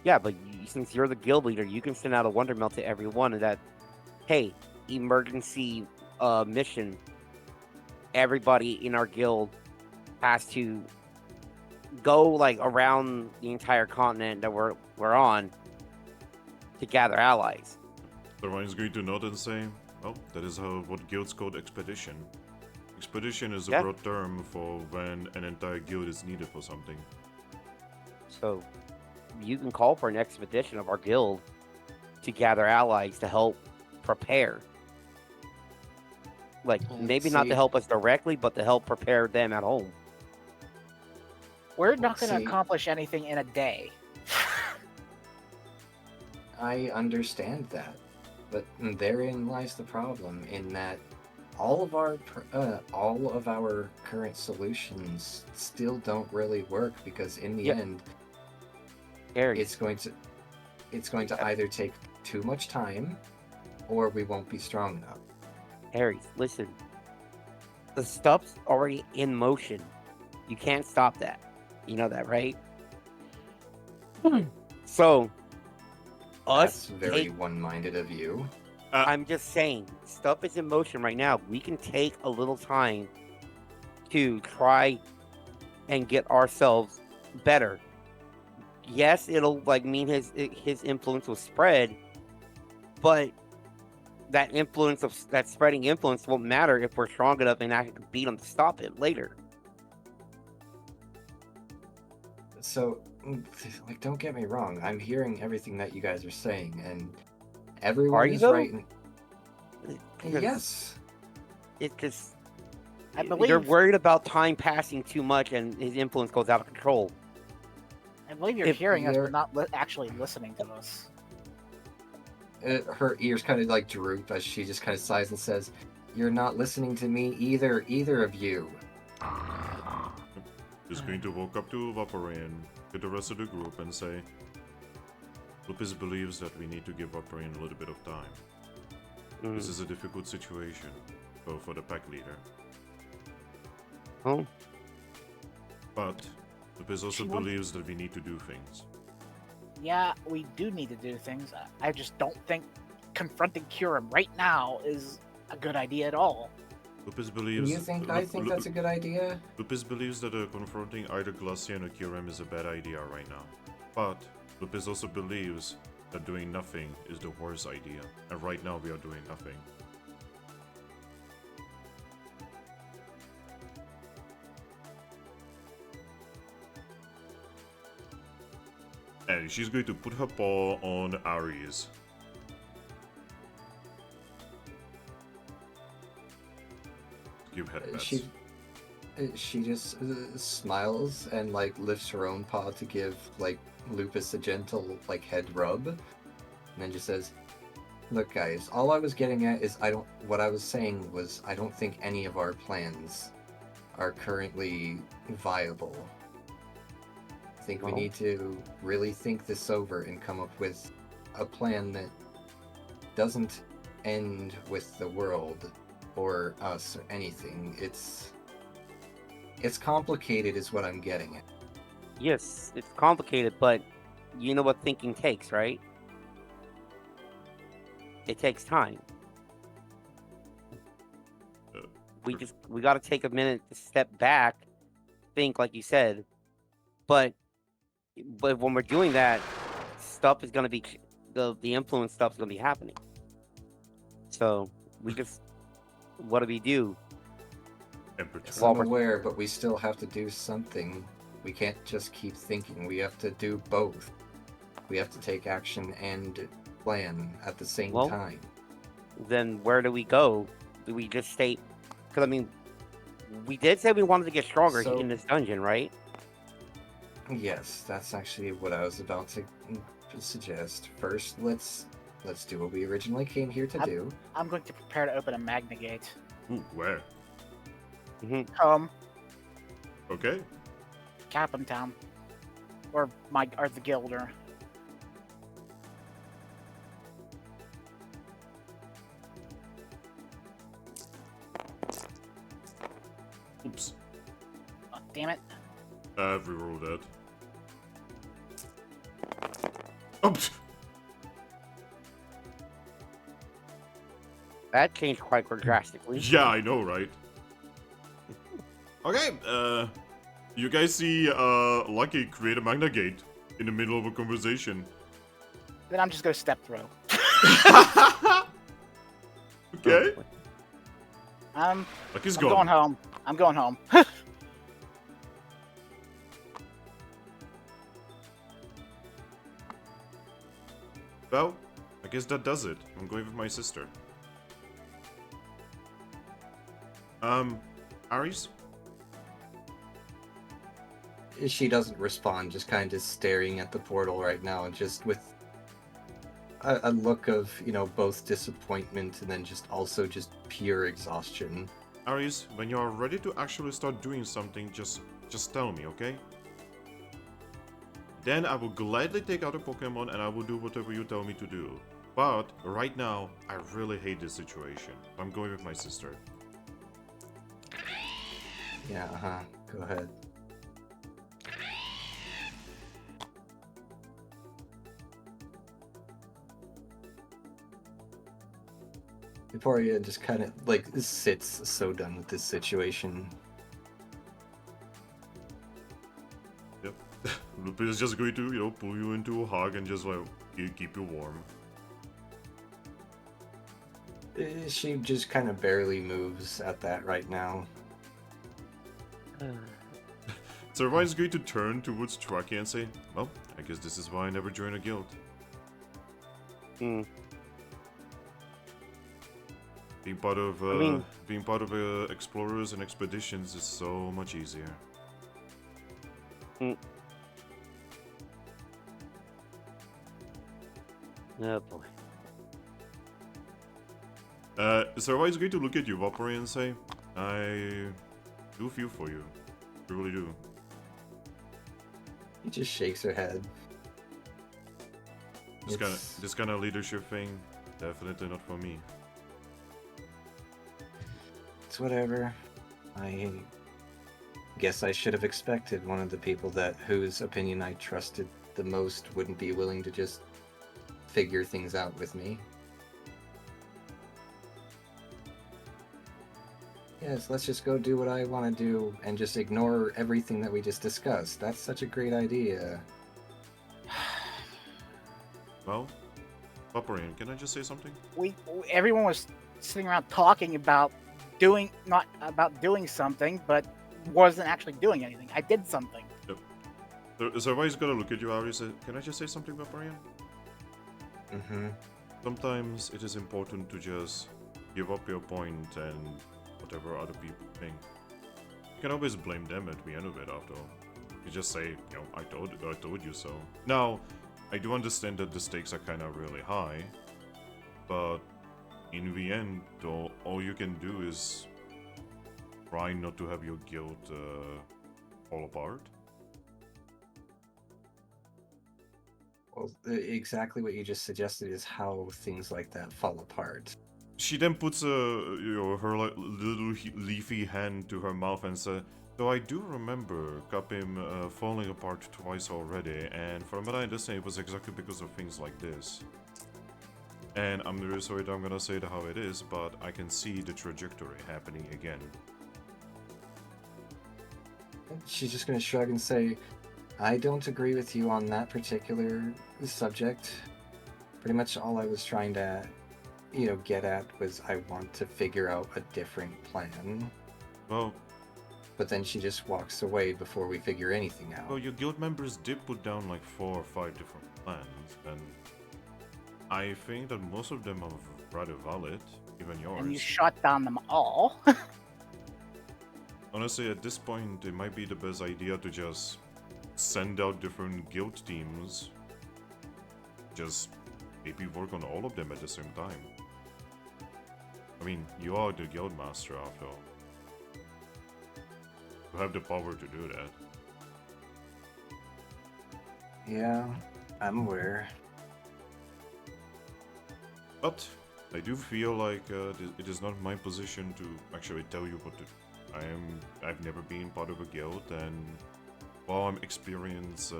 Yeah, but since you're the guild leader, you can send out a wonder mail to everyone that, hey, emergency mission. Everybody in our guild has to go like around the entire continent that we're on to gather allies. Everyone's going to nod and say, "Oh, that is what guilds called expedition. Expedition is a Yeah. broad term for when an entire guild is needed for something." So you can call for an expedition of our guild to gather allies to help prepare. Like, maybe not to See- help us directly, but to help prepare them at home. We're not going to See- accomplish anything in a day. I understand that, but therein lies the problem. In that, all of our current solutions still don't really work because in the Yeah. end, Harry, it's going to either take too much time, or we won't be strong enough. Harry, listen. The stuff's already in motion. You can't stop that. You know that, right? So, That's us very take one-minded of you. I'm just saying, stuff is in motion right now. We can take a little time to try and get ourselves better. Yes, it'll like mean his influence will spread, but that spreading influence won't matter if we're strong enough and actually beat him to stop him later. So, like, don't get me wrong. I'm hearing everything that you guys are saying, and everyone Are you is though? right. Because Yes. It's just I they're believe worried about time passing too much and his influence goes out of control. you're if hearing us, you're- but not actually listening to us. Her ears kind of like droop as she just kind of sighs and says, "You're not listening to me either of you." Just going to walk up to Vaporeon, to the rest of the group, and say, "Lupus believes that we need to give Vaporeon a little bit of time. This is a difficult situation, for the pack leader. Oh, But Lupus also She wants- believes that we need to do things. Yeah, we do need to do things. I just don't think confronting Kurim right now is a good idea at all. Lupus believes... You think I think that's a good idea? Lupus believes that confronting either Glaceon or Kyurem is a bad idea right now. But Lupus also believes that doing nothing is the worst idea, and right now we are doing nothing. And she's going to put her paw on Aries. Give head pats. She just smiles and like lifts her own paw to give like Lupus a gentle like head rub, and then just says, "Look, guys, all I was getting at is what I was saying was I don't think any of our plans are currently viable. I think we Oh. need to really think this over and come up with a plan that doesn't end with the world or us or anything. It's complicated is what I'm getting at." yes, it's complicated, but you know what thinking takes, right? It takes time. We got to take a minute to step back, think like you said, but when we're doing that, stuff is going to be the influence stuff is going to be happening. So we just what do we do? Ember Yes, turn. I'm aware, but we still have to do something. We can't just keep thinking. We have to do both. We have to take action and plan at the same Well, time. Then where do we go? Do we just stay? Because I mean, we did say we wanted to get stronger So- in this dungeon, right? Yes, that's actually what I was about to suggest. First, let's do what we originally came here to do. I'm going to prepare to open a magna gate. Ooh, where? Okay. Capim Town, or the guild, or Oops. oh, damn it. I've rerolled that. Oops. That changed quite drastically. Yeah, I know, right? Okay, you guys see Lucky create a magna gate in the middle of a conversation. Then I'm just gonna step through. Okay. Lucky's I'm gone. going home. I'm going home. Well, I guess that does it. I'm going with my sister. Aries? She doesn't respond, just kind of staring at the portal right now, and just with a look of, both disappointment and then just pure exhaustion. Aries, when you're ready to actually start doing something, just tell me, okay? Then I will gladly take out a Pokemon and I will do whatever you tell me to do. But right now, I really hate this situation. I'm going with my sister. Yeah, go ahead. Vaporeon just kind of sits so done with this situation. Yep. Lupin is just going to, pull you into a hug and just keep you warm. She just kind of barely moves at that right now. So everyone's going to turn towards Thwackey and say, well, I guess this is why I never joined a guild. Hmm. Being part of explorers and expeditions is so much easier. Oh boy. So everybody's going to look at you, Vaporeon, and say, I do feel for you. I really do. He just shakes her head. This kind of leadership thing, definitely not for me. It's whatever. I guess I should have expected one of the people whose opinion I trusted the most wouldn't be willing to just figure things out with me. Yes, let's just go do what I want to do and just ignore everything that we just discussed. That's such a great idea. Well, Vaporeon, can I just say something? Everyone was sitting around talking about doing something, but wasn't actually doing anything. I did something. So everybody's gonna look at you, Aries. Can I just say something, Vaporeon? Mm-hmm. Sometimes it is important to just give up your point and whatever other people think. You can always blame them at the end of it, after all. You just say, I told you so. Now, I do understand that the stakes are kind of really high, but in the end, all you can do is try not to have your guild fall apart. Well, exactly what you just suggested is how things like that fall apart. She then puts her little leafy hand to her mouth and says, "So I do remember Capim falling apart twice already, and from what I understand, it was exactly because of things like this. And I'm really sorry that I'm gonna say it how it is, but I can see the trajectory happening again." She's just gonna shrug and say, I don't agree with you on that particular subject. Pretty much all I was trying to, get at was I want to figure out a different plan. Well, but then she just walks away before we figure anything out. Well, your guild members did put down like 4 or 5 different plans, and I think that most of them are rather valid, even yours. And you shot down them all. Honestly, at this point, it might be the best idea to just send out different guild teams. Just maybe work on all of them at the same time. I mean, you are the guild master after all. You have the power to do that. Yeah, I'm aware. But I do feel like it is not my position to actually tell you what to do. I've never been part of a guild, and while I'm experienced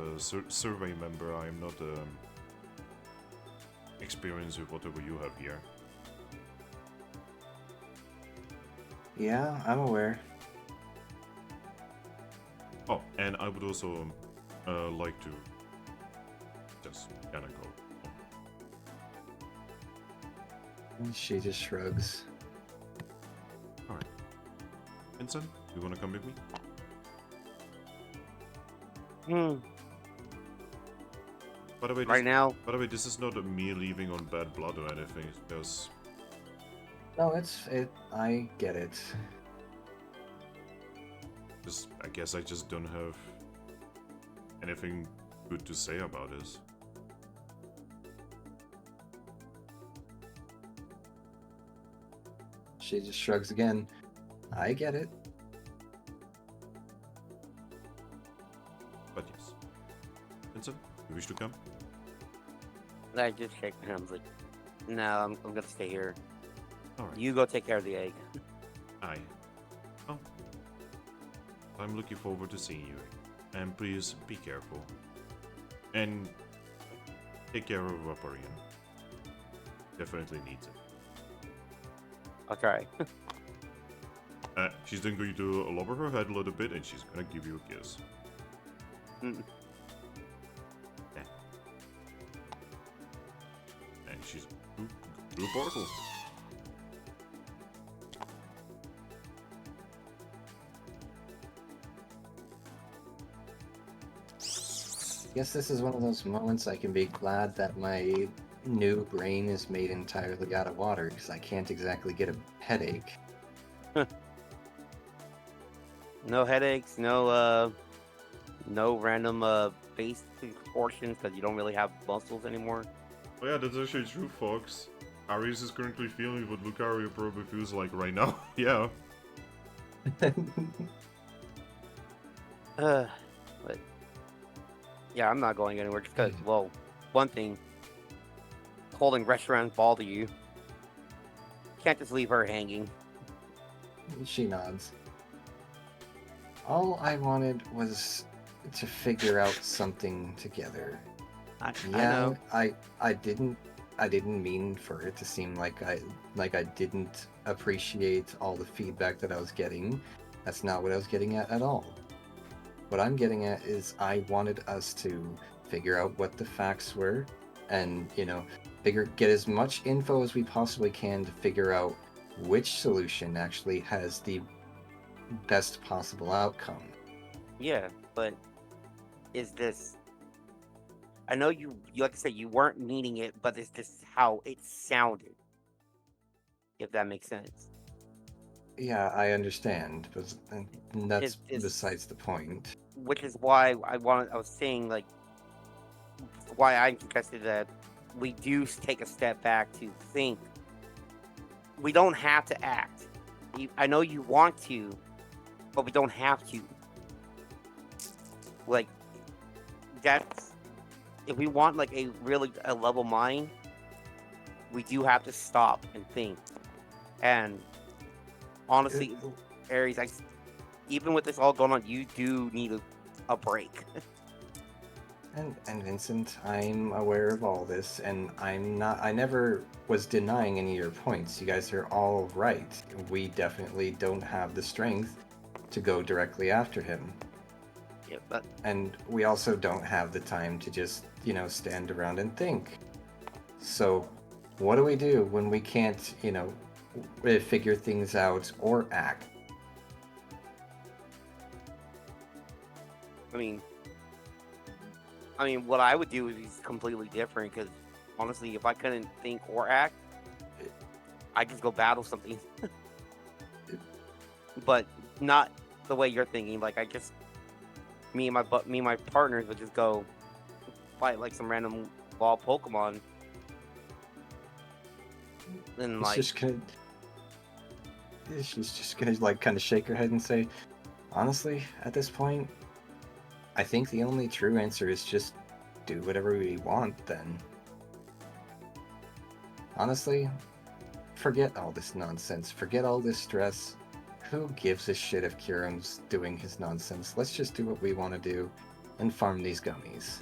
survey member, I am not experienced with whatever you have here. Yeah, I'm aware. Oh, and I would also like to just kind of go. And she just shrugs. Alright. Vincent, you wanna come with me? By the way, Right now, by the way, this is not me leaving on bad blood or anything. It's just No, I get it. I guess I just don't have anything good to say about this. She just shrugs again. I get it. But yes. Vincent, you wish to come? I just shake hands like, no, I'm gonna stay here. Alright. You go take care of the egg. Aye. Oh. I'm looking forward to seeing you. And please be careful. And take care of Vaporeon. Definitely needs it. I'll try. She's then going to lower her head a little bit and she's gonna give you a kiss. Mm. Yeah. And she's through the portal. Guess this is one of those moments I can be glad that my new brain is made entirely out of water, because I can't exactly get a headache. No headaches, no random face contortions because you don't really have muscles anymore. Oh yeah, that's actually true, folks. Aries is currently feeling what Lucario probably feels like right now. Yeah. But yeah, I'm not going anywhere just because, well, one thing, holding restaurants bother you. Can't just leave her hanging. She nods. All I wanted was to figure out something together. I Yeah, know. I didn't mean for it to seem like I didn't appreciate all the feedback that I was getting. That's not what I was getting at all. What I'm getting at is I wanted us to figure out what the facts were and, get as much info as we possibly can to figure out which solution actually has the best possible outcome. Yeah, but is this... I know you like to say you weren't meaning it, but is this how it sounded? If that makes sense. Yeah, I understand, but that's Is besides the point. which is why I was saying, like, why I'm suggested that we do take a step back to think. We don't have to act. I know you want to, but we don't have to. Like, that's... If we want, like, a level mind, we do have to stop and think. And honestly, Aries, even with this all going on, you do need a break. And Vincent, I'm aware of all this, and I never was denying any of your points. You guys are all right. We definitely don't have the strength to go directly after him. Yeah, but And we also don't have the time to just, stand around and think. So, what do we do when we can't, figure things out or act? I mean, what I would do is completely different. Because honestly, if I couldn't think or act, I just go battle something. But not the way you're thinking. Like me and my partners would just go fight like some random ball Pokemon. And like, she's just gonna like kind of shake her head and say, honestly, at this point, I think the only true answer is just do whatever we want then. Honestly, forget all this nonsense, forget all this stress. Who gives a shit if Kyurem's doing his nonsense? Let's just do what we want to do and farm these gummies.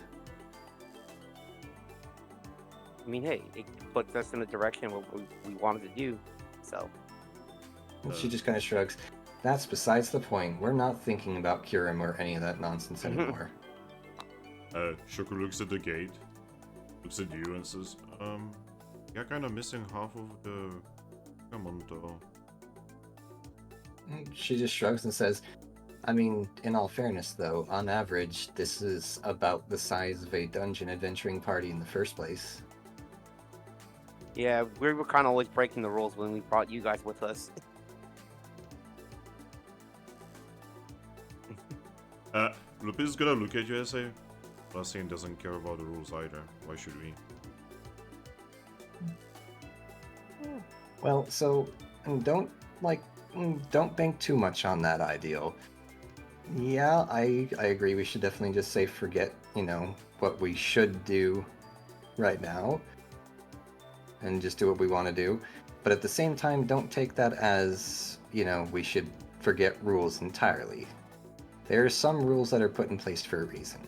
I mean, hey, it puts us in the direction what we wanted to do. So And she just kind of shrugs. That's besides the point. We're not thinking about Kyurem or any of that nonsense anymore. Shoko looks at the gate, looks at you and says, you're kinda missing half of the Pokemon though. She just shrugs and says, I mean, in all fairness though, on average, this is about the size of a dungeon adventuring party in the first place. yeah, we were kind of always breaking the rules when we brought you guys with us. Lupis is gonna look at you and say, Glaceon doesn't care about the rules either. Why should we? Well, so don't bank too much on that ideal. Yeah, I agree. We should definitely just say forget, what we should do right now and just do what we want to do. But at the same time, don't take that as, we should forget rules entirely. There are some rules that are put in place for a reason.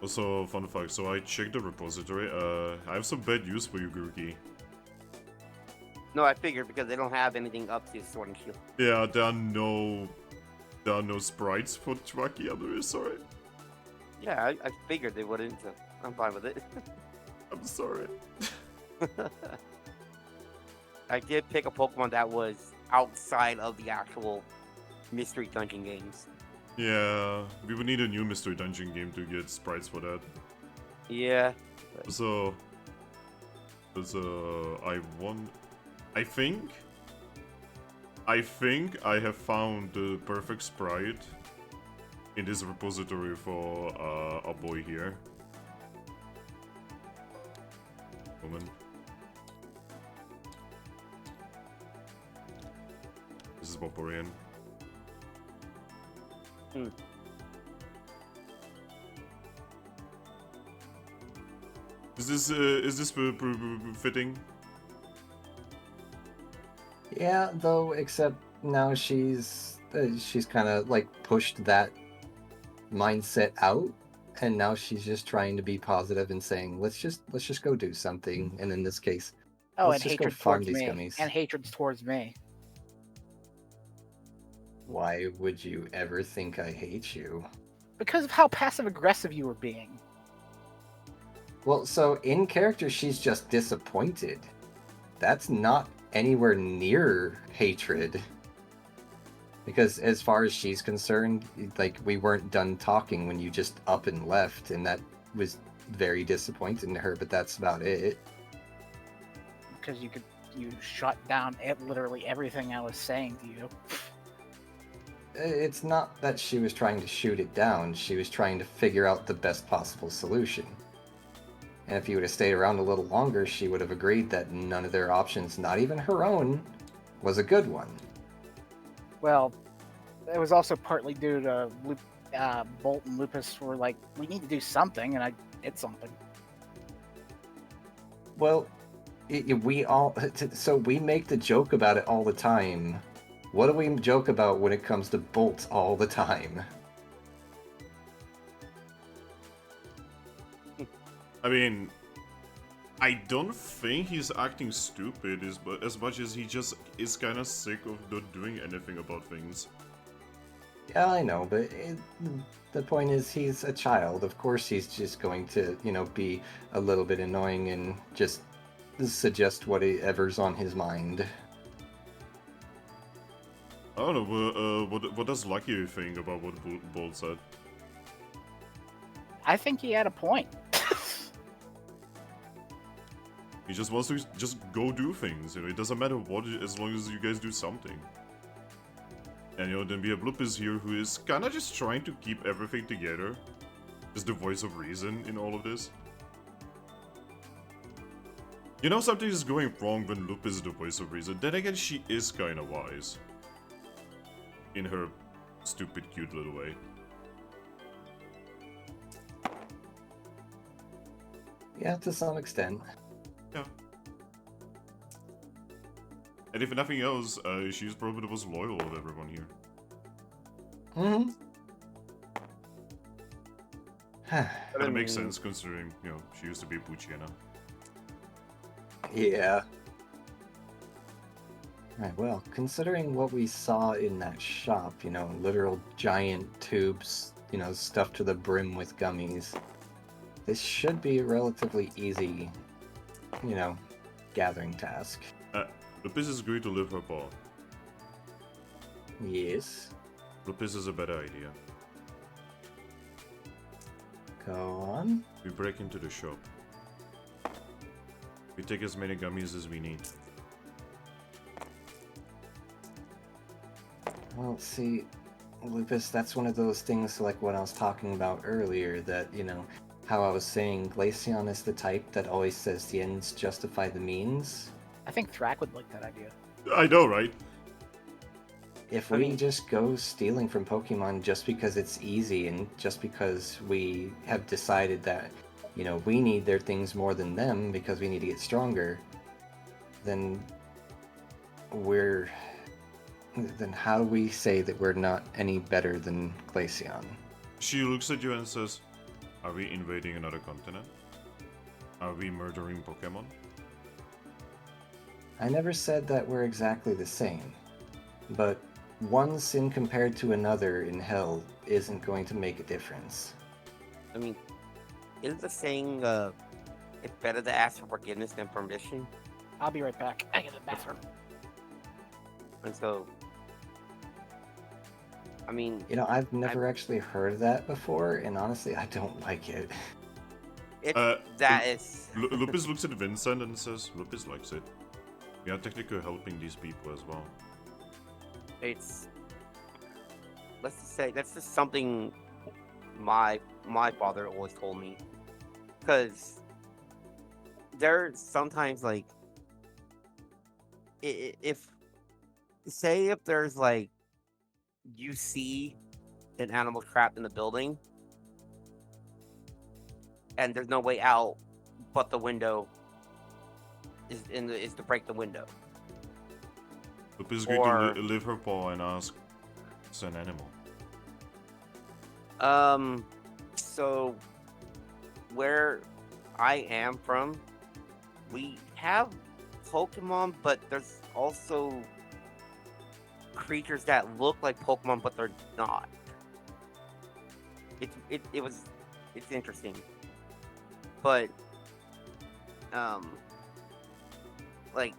Also, fun fact, so I checked the repository. I have some bad news for you, Grookey. No, I figured because they don't have anything up to Sword and Shield. Yeah, there are no sprites for Thwackey. I'm really sorry. Yeah, I figured they wouldn't. So I'm fine with it. I'm sorry. I did pick a Pokemon that was outside of the actual mystery dungeon games. Yeah, we would need a new mystery dungeon game to get sprites for that. Yeah. So, I think I have found the perfect sprite in this repository for our boy here. Woman. This is Vaporeon. Is this fitting? Yeah, though, except now she's kind of like pushed that mindset out, and now she's just trying to be positive and saying, let's just go do something. And in this case, Oh, let's and just go hatred farm towards these me. gummies. And hatred's towards me. Why would you ever think I hate you? Because of how passive aggressive you were being. Well, so in character, she's just disappointed. That's not anywhere near hatred. Because as far as she's concerned, like, we weren't done talking when you just up and left, and that was very disappointing to her, but that's about it. Because you shut down literally everything I was saying to you. It's not that she was trying to shoot it down, she was trying to figure out the best possible solution. And if you would have stayed around a little longer, she would have agreed that none of their options, not even her own, was a good one. Well, it was also partly due to Bolt and Lupus were like, we need to do something, and I did something. Well, so we make the joke about it all the time. What do we joke about when it comes to Bolt all the time? I mean, I don't think he's acting stupid as much as he just is kind of sick of not doing anything about things. Yeah, I know, but the point is he's a child. Of course he's just going to, be a little bit annoying and just suggest whatever's on his mind. I don't know, what does Lucky think about what Bolt said? I think he had a point. He just wants to just go do things, you know, it doesn't matter what, as long as you guys do something. And you know, then we have Lupus here, who is kinda just trying to keep everything together. Just the voice of reason in all of this. You know, something is going wrong when Lupus is the voice of reason. Then again, she is kinda wise. In her stupid, cute little way. Yeah, to some extent. Yeah. And if nothing else, she's probably the most loyal of everyone here. Hmm. And it makes sense considering, you know, she used to be Pucciana. Yeah. Right, well, considering what we saw in that shop, you know, literal giant tubes, you know, stuffed to the brim with gummies, this should be a relatively easy, you know, gathering task. Lupus is going to live her paw. Yes. Lupus is a better idea. Go on. We break into the shop. We take as many gummies as we need. Well, see, Lupus, that's one of those things like what I was talking about earlier, that, you know, how I was saying Glaceon is the type that always says the ends justify the means. I think Thrack would like that idea. I know, right? If we just go stealing from Pokemon just because it's easy and just because we have decided that, you know, we need their things more than them because we need to get stronger, then then how do we say that we're not any better than Glaceon? She looks at you and says, "Are we invading another continent? Are we murdering Pokemon?" I never said that we're exactly the same, but one sin compared to another in hell isn't going to make a difference. I mean, isn't the saying, it's better to ask for forgiveness than permission? I'll be right back. I get the bathroom. And so, I mean, You know, I've never actually heard that before, and honestly, I don't like it. it's Lupus looks at Vincent and says, "Lupus likes it. We are technically helping these people as well." it's let's just say that's just something my father always told me, because there's sometimes like if there's like you see an animal trapped in the building and there's no way out but the window is to break the window. Lupus is going to live her paw and ask, "It's an animal." So where I am from, we have Pokemon, but there's also creatures that look like Pokemon, but they're not. It's interesting, but like,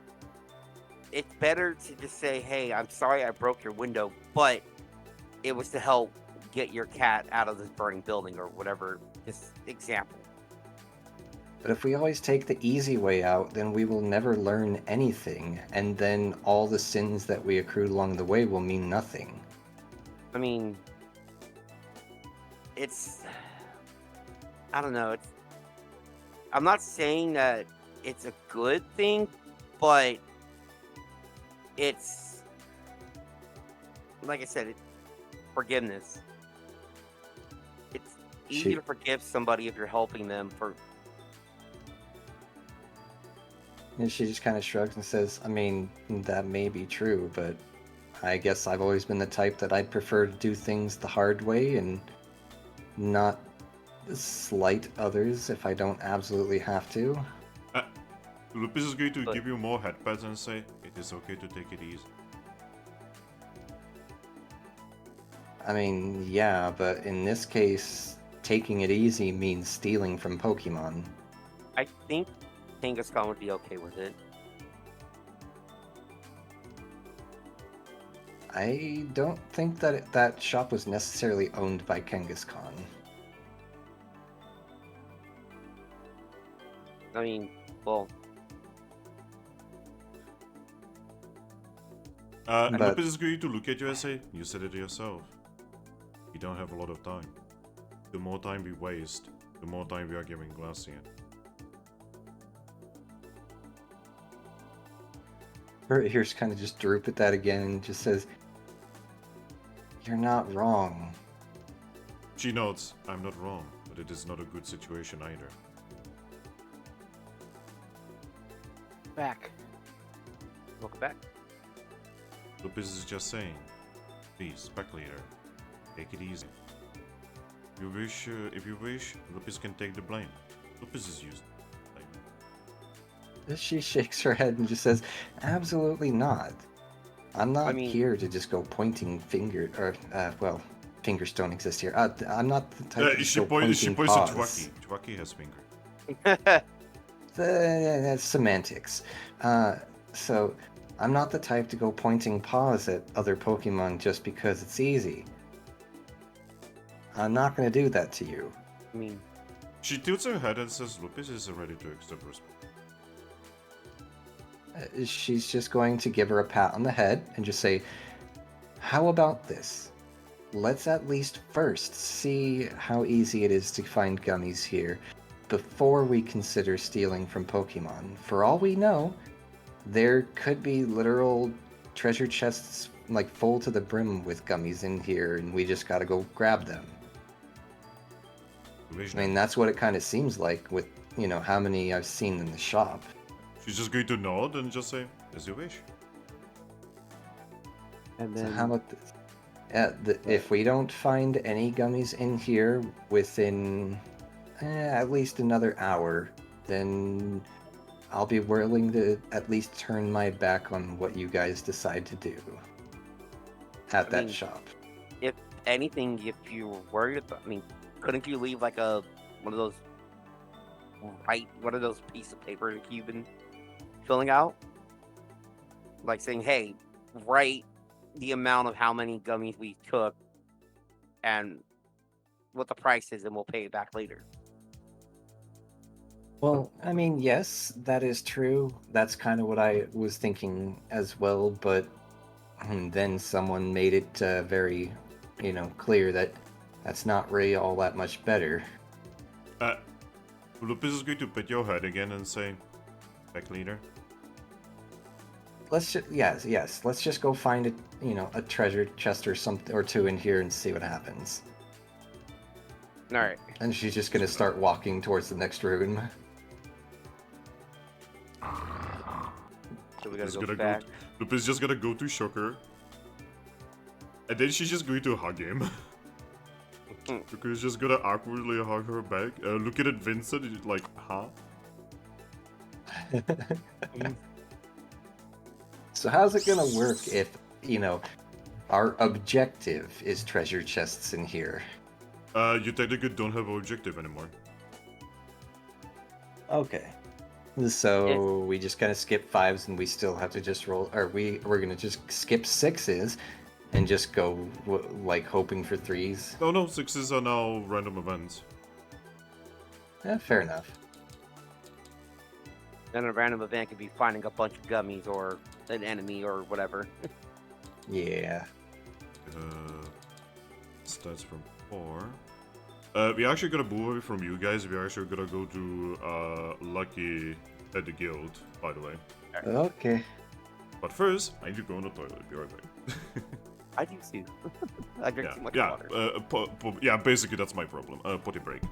it's better to just say, "Hey, I'm sorry I broke your window, but it was to help get your cat out of this burning building," or whatever, this example. But if we always take the easy way out, then we will never learn anything, and then all the sins that we accrued along the way will mean nothing. I mean, I don't know, I'm not saying that it's a good thing, but it's, like I said, forgiveness. It's easy to forgive somebody if you're helping them for. And she just kind of shrugs and says, I mean, that may be true, but I guess I've always been the type that I'd prefer to do things the hard way and not slight others if I don't absolutely have to. Lupus is going to give you more headpads and say, "It is okay to take it easy." I mean, yeah, but in this case, taking it easy means stealing from Pokemon. I think Kangaskhan would be okay with it. I don't think that that shop was necessarily owned by Kangaskhan. I mean, well, But- Lupus is going to look at you and say, you said it yourself. We don't have a lot of time. The more time we waste, the more time we are giving Glaceon. Here's kind of just droop at that again and just says, "You're not wrong." She nods, I'm not wrong, but it is not a good situation either. Back. welcome back. Lupus is just saying, please, pack leader, take it easy. If you wish, Lupus can take the blame. Lupus is used to blame. She shakes her head and just says, "Absolutely not. I'm not mean- here to just go pointing finger, or, well, fingers don't exist here. I'm not the type to just She go points pointing to paws. Thwackey. Thwackey has finger. That's semantics. So, I'm not the type to go pointing paws at other Pokemon just because it's easy. I'm not going to do that to you." I mean, She tilts her head and says Lupus is ready to accept respect. She's just going to give her a pat on the head and just say, "How about this? Let's at least first see how easy it is to find gummies here before we consider stealing from Pokemon. For all we know, there could be literal treasure chests like full to the brim with gummies in here, and we just gotta go grab them." I mean, that's what it kind of seems like with, how many I've seen in the shop. She's just going to nod and just say, as you wish. and So then how about this? If we don't find any gummies in here within at least another hour, then I'll be willing to at least turn my back on what you guys decide to do at that mean, shop. if anything, if you're worried about, I mean, couldn't you leave like one of those pieces of paper that you've been filling out, like saying, "Hey, write the amount of how many gummies we took and what the price is, and we'll pay it back later." Well, I mean, yes, that is true. That's kind of what I was thinking as well, but then someone made it very, clear that that's not really all that much better. Lupus is going to pet your head again and say, back leader. Let's just, yes, let's just go find a treasure chest or something or two in here and see what happens. All right. And she's just gonna start walking towards the next room. So we gotta Lupus go gonna back. Lupus is just gonna go to Shocker. And then she's just going to hug him. Because she's just gonna awkwardly hug her back. Looking at Vincent, and like, huh? So how's it gonna work if, our objective is treasure chests in here? You technically don't have an objective anymore. Okay. So we just kind of skip fives and we still have to just roll, or we're gonna just skip sixes and just go like hoping for threes. No, sixes are now random events. Fair enough. Then a random event could be finding a bunch of gummies or an enemy or whatever. Yeah. Starts from 4. We're actually gonna move away from you guys. We're actually gonna go to Lucky at the guild, by the way. Okay. But first, I need to go on the toilet. Be right back. I do too. I drink too much yeah, water. yeah. Basically, that's my problem. Potty break.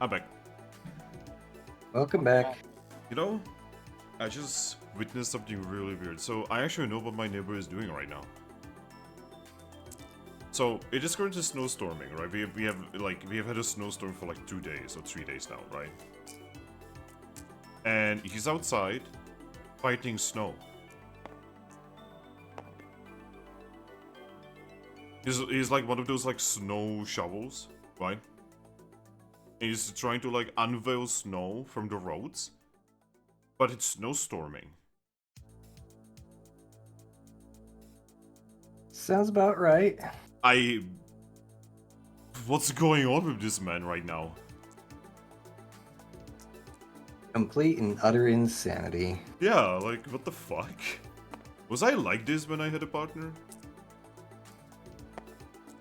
I'm back. Welcome back. You know, I just witnessed something really weird. So I actually know what my neighbor is doing right now. So it is currently snowstorming, right? We have had a snowstorm for like 2 days or 3 days now, right? And he's outside fighting snow. He's like one of those like snow shovels, right? And he's trying to like unveil snow from the roads, but it's snowstorming. Sounds about right. What's going on with this man right now? Complete and utter insanity. Yeah, like, what the fuck? Was I like this when I had a partner?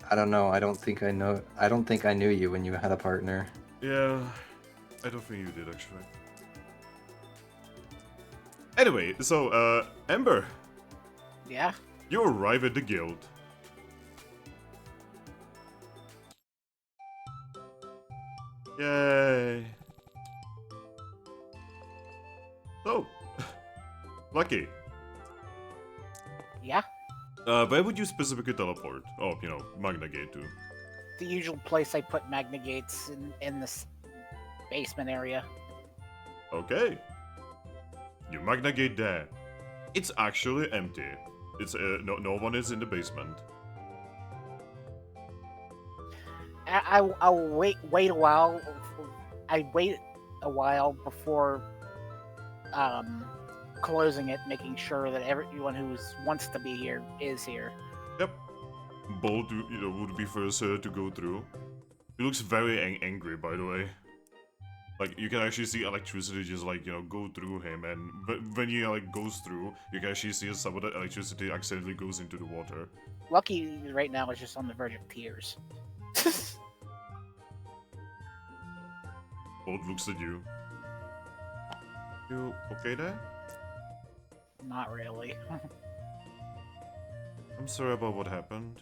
I don't know. I don't think I know. I don't think I knew you when you had a partner. Yeah, I don't think you did, actually. Anyway, so, Ember, Yeah. you arrive at the guild. Yay. Oh, lucky. Yeah. Where would you specifically teleport? Oh, you know, Magna Gate too. The usual place I put Magna Gates in this basement area. Okay. You Magna Gate there. It's actually empty. It's no one is in the basement. I'll wait a while. I wait a while before closing it, making sure that everyone who wants to be here is here. Yep. Bolt, you know, would be first to go through. He looks very angry, by the way. Like, you can actually see electricity just, like, you know, go through him, and when he, like, goes through, you can actually see some of the electricity accidentally goes into the water. Lucky right now is just on the verge of tears. Bolt looks at you. You okay there? Not really. I'm sorry about what happened.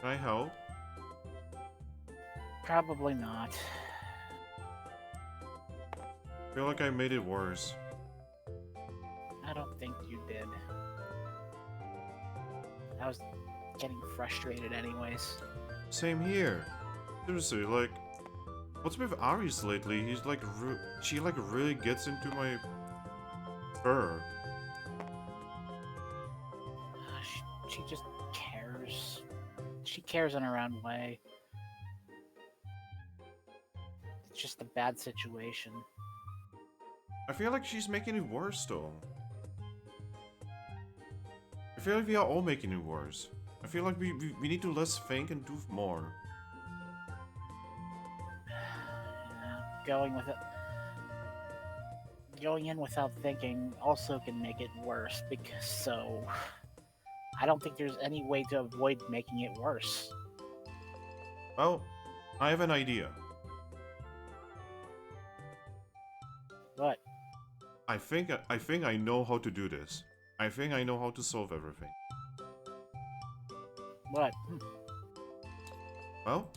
Can I help? Probably not. I feel like I made it worse. I don't think you did. I was getting frustrated anyways. Same here. Seriously, like, what's with Aries lately? He's like, she like really gets into my fur. She just cares. She cares in her own way. It's just a bad situation. I feel like she's making it worse, though. I feel like we are all making it worse. I feel like we need to less think and do more. Going in without thinking also can make it worse, because I don't think there's any way to avoid making it worse. Well, I have an idea. What? I think I know how to do this. I think I know how to solve everything. What? Well,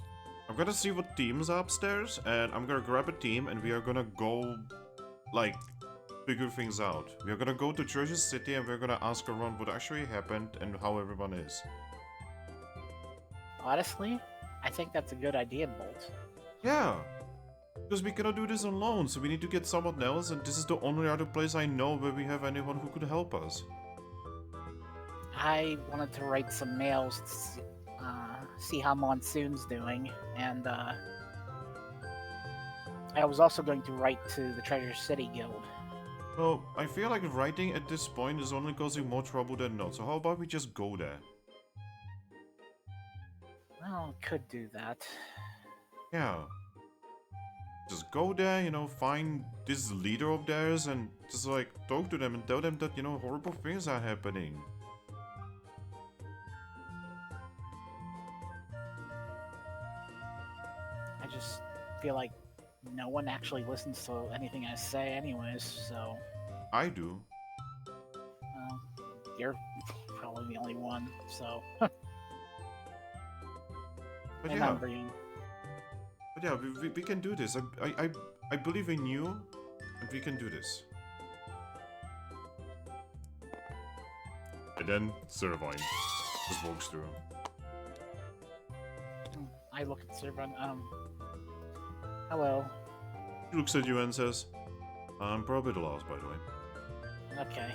I'm gonna see what teams are upstairs, and I'm gonna grab a team, and we are gonna go, like, figure things out. We are gonna go to Treasure City, and we're gonna ask around what actually happened and how everyone is. Honestly, I think that's a good idea, Bolt. Yeah, because we cannot do this alone, so we need to get someone else, and this is the only other place I know where we have anyone who could help us. I wanted to write some mails to see how Monsoon's doing, and I was also going to write to the Treasure City Guild. Well, I feel like writing at this point is only causing more trouble than not, so how about we just go there? Well, could do that. Yeah. Just go there, you know, find this leader of theirs and just like talk to them and tell them that, you know, horrible things are happening. I just feel like no one actually listens to anything I say, anyways. So I do. you're probably the only one. So But and yeah, I'm Brian. we can do this. I believe in you, and we can do this. And then Servine just walks through. I look at Servan. Hello. He looks at you and says, "I'm probably the last, by the way." Okay.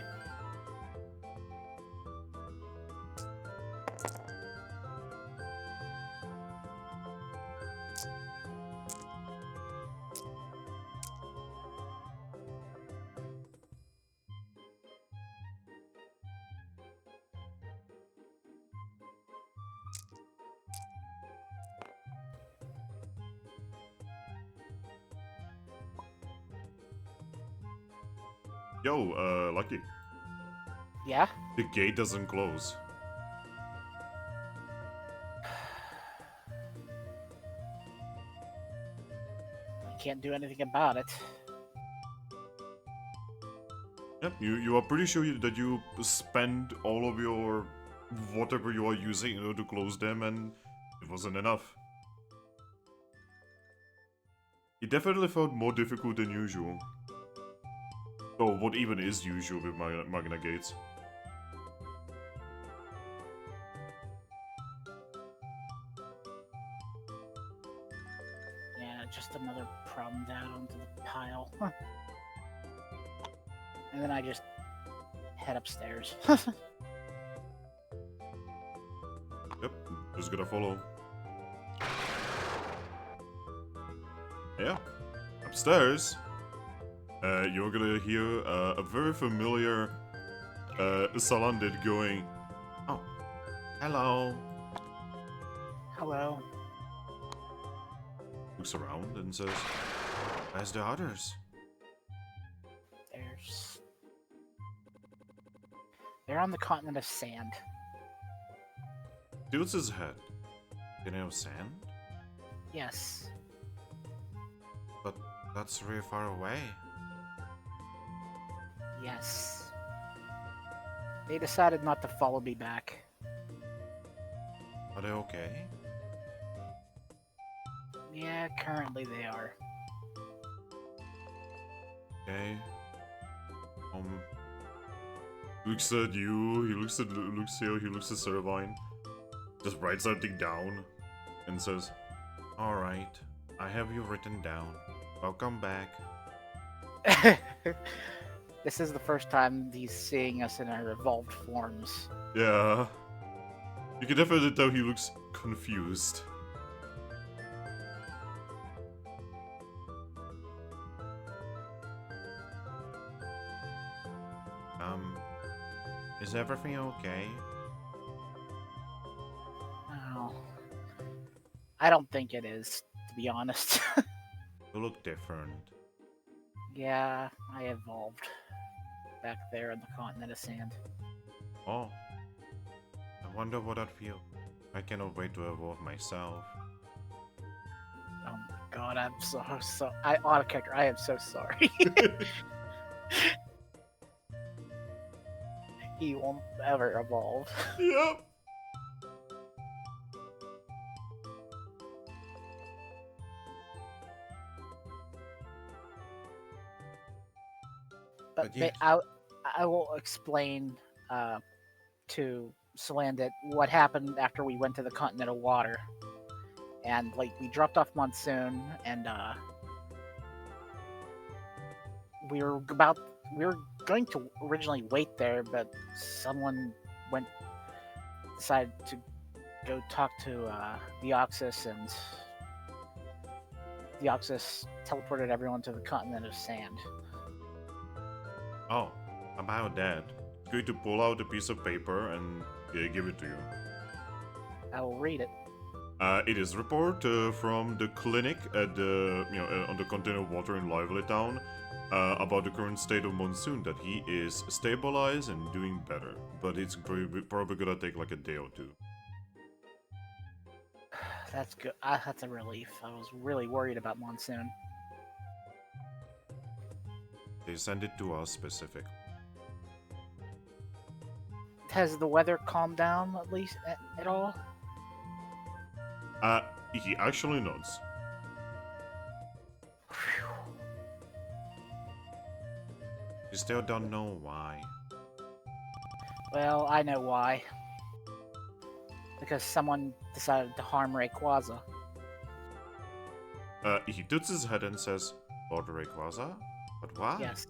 Yo, Lucky. Yeah. The gate doesn't close. I can't do anything about it. Yep, you are pretty sure that you spend all of your whatever you are using in order to close them, and it wasn't enough. It definitely felt more difficult than usual. So what even is usual with Magna Gates? Yeah, just another problem down onto the pile. Huh. And then I just head upstairs. Yep, just gonna follow. Yeah, upstairs. You're gonna hear a very familiar Salandit going, "Oh, hello." Hello. Looks around and says, "Where's the others?" They're on the continent of sand. Tilts his head. You know sand? Yes. But that's really far away. Yes. They decided not to follow me back. Are they okay? Yeah, currently they are. Okay. Looks at you, he looks at Lucio, he looks at Servine, just writes something down, and says, "Alright, I have you written down. Welcome back." This is the first time he's seeing us in our evolved forms. Yeah. You can definitely tell he looks confused. Is everything okay? Oh, I don't think it is, to be honest. You look different. Yeah, I evolved back there on the continent of sand. Oh. I wonder what I'd feel. I cannot wait to evolve myself. Oh my god, I'm so auto character. I am so sorry. He won't ever evolve. Yep. But yeah. I will explain to Salandit what happened after we went to the continental water. And like we dropped off Monsoon, and we were going to originally wait there, but someone decided to go talk to Deoxys, and Deoxys teleported everyone to the continent of sand. Oh, about that. I'm going to pull out a piece of paper and give it to you. I will read it. It is a report from the clinic at the on the continent of water in Lively Town about the current state of Monsoon. That he is stabilized and doing better, but it's probably gonna take like a day or two. That's good. That's a relief. I was really worried about Monsoon. They send it to us specific. Has the weather calmed down at least at all? He actually nods. Phew. You still don't know why. Well, I know why. Because someone decided to harm Rayquaza. He tilts his head and says, "For the Rayquaza? But why?" Yes.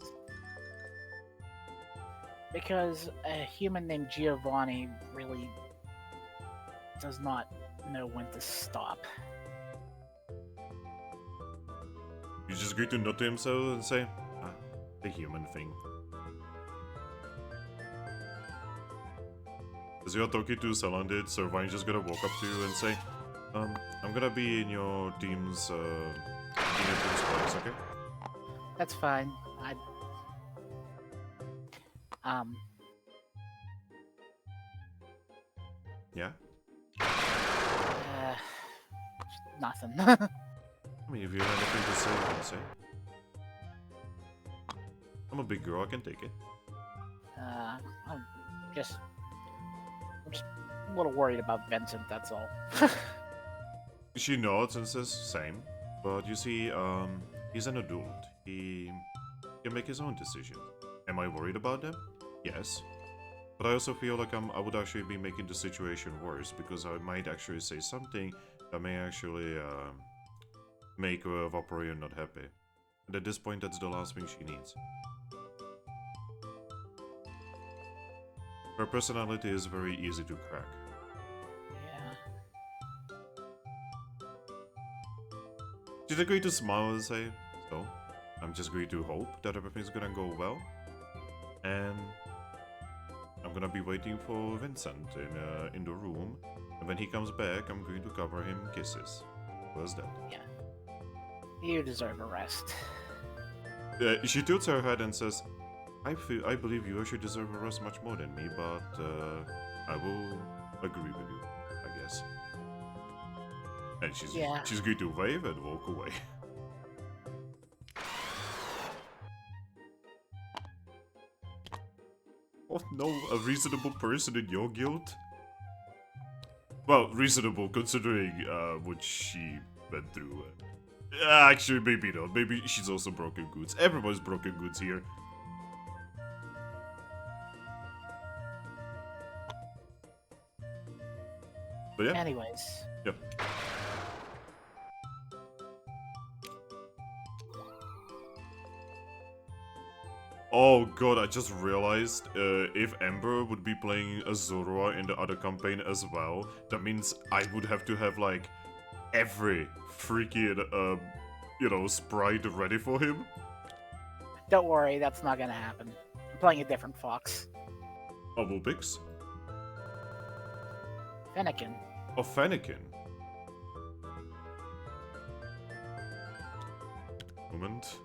Because a human named Giovanni really does not know when to stop. He's just going to nod to himself and say, the human thing. As you're talking to Salandit, Servine's just gonna walk up to you and say, I'm gonna be in your team's place, okay? That's fine. Yeah? Nothing. I mean, if you have anything to say, you can say. I'm a big girl, I can take it. I'm just a little worried about Vincent, that's all. She nods and says, same. But you see, he's an adult. He can make his own decisions. Am I worried about them? Yes. But I also feel like I would actually be making the situation worse, because I might actually say something that may actually make Vaporeon not happy. And at this point, that's the last thing she needs. Her personality is very easy to crack. Yeah. She's going to smile and say, so, I'm just going to hope that everything's gonna go well. And I'm gonna be waiting for Vincent in the room. And when he comes back, I'm going to cover him in kisses. Where's that? Yeah. You deserve a rest. She tilts her head and says, I believe you actually deserve a rest much more than me, but I will agree with you, I guess. And she's going to wave and walk away. Oh no, a reasonable person in your guild? Well, reasonable considering what she went through. Actually, maybe not. Maybe she's also broken goods. Everyone's broken goods here. But yeah. Anyways. Yep. Oh god, I just realized if Ember would be playing a Zoroark in the other campaign as well, that means I would have to have like every freaking sprite ready for him. Don't worry, that's not gonna happen. I'm playing a different fox. Oh, Vulpix? Fennekin. Oh, Fennekin. Moment.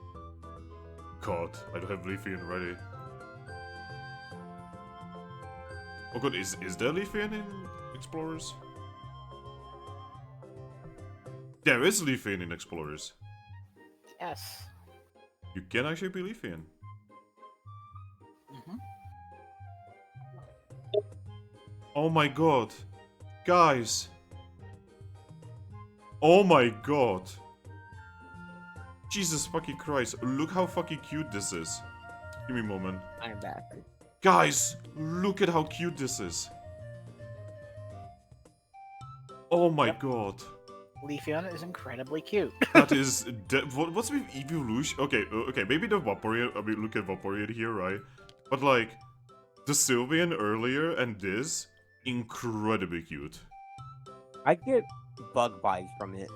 God, I don't have Leafeon ready. Oh god, is there Leafeon in Explorers? There is Leafeon in Explorers. Yes. You can actually be Leafeon. Mm-hmm. Oh my god. Guys. Oh my god. Jesus fucking Christ. Look how fucking cute this is. Give me a moment. I'm back. Guys, look at how cute this is. Oh my god. Leafeon is incredibly cute. That is... what's with evolution? Okay, okay, maybe the Vaporeon... I mean, look at Vaporeon here, right? But like, the Sylveon earlier and this, incredibly cute. I get bug bites from it.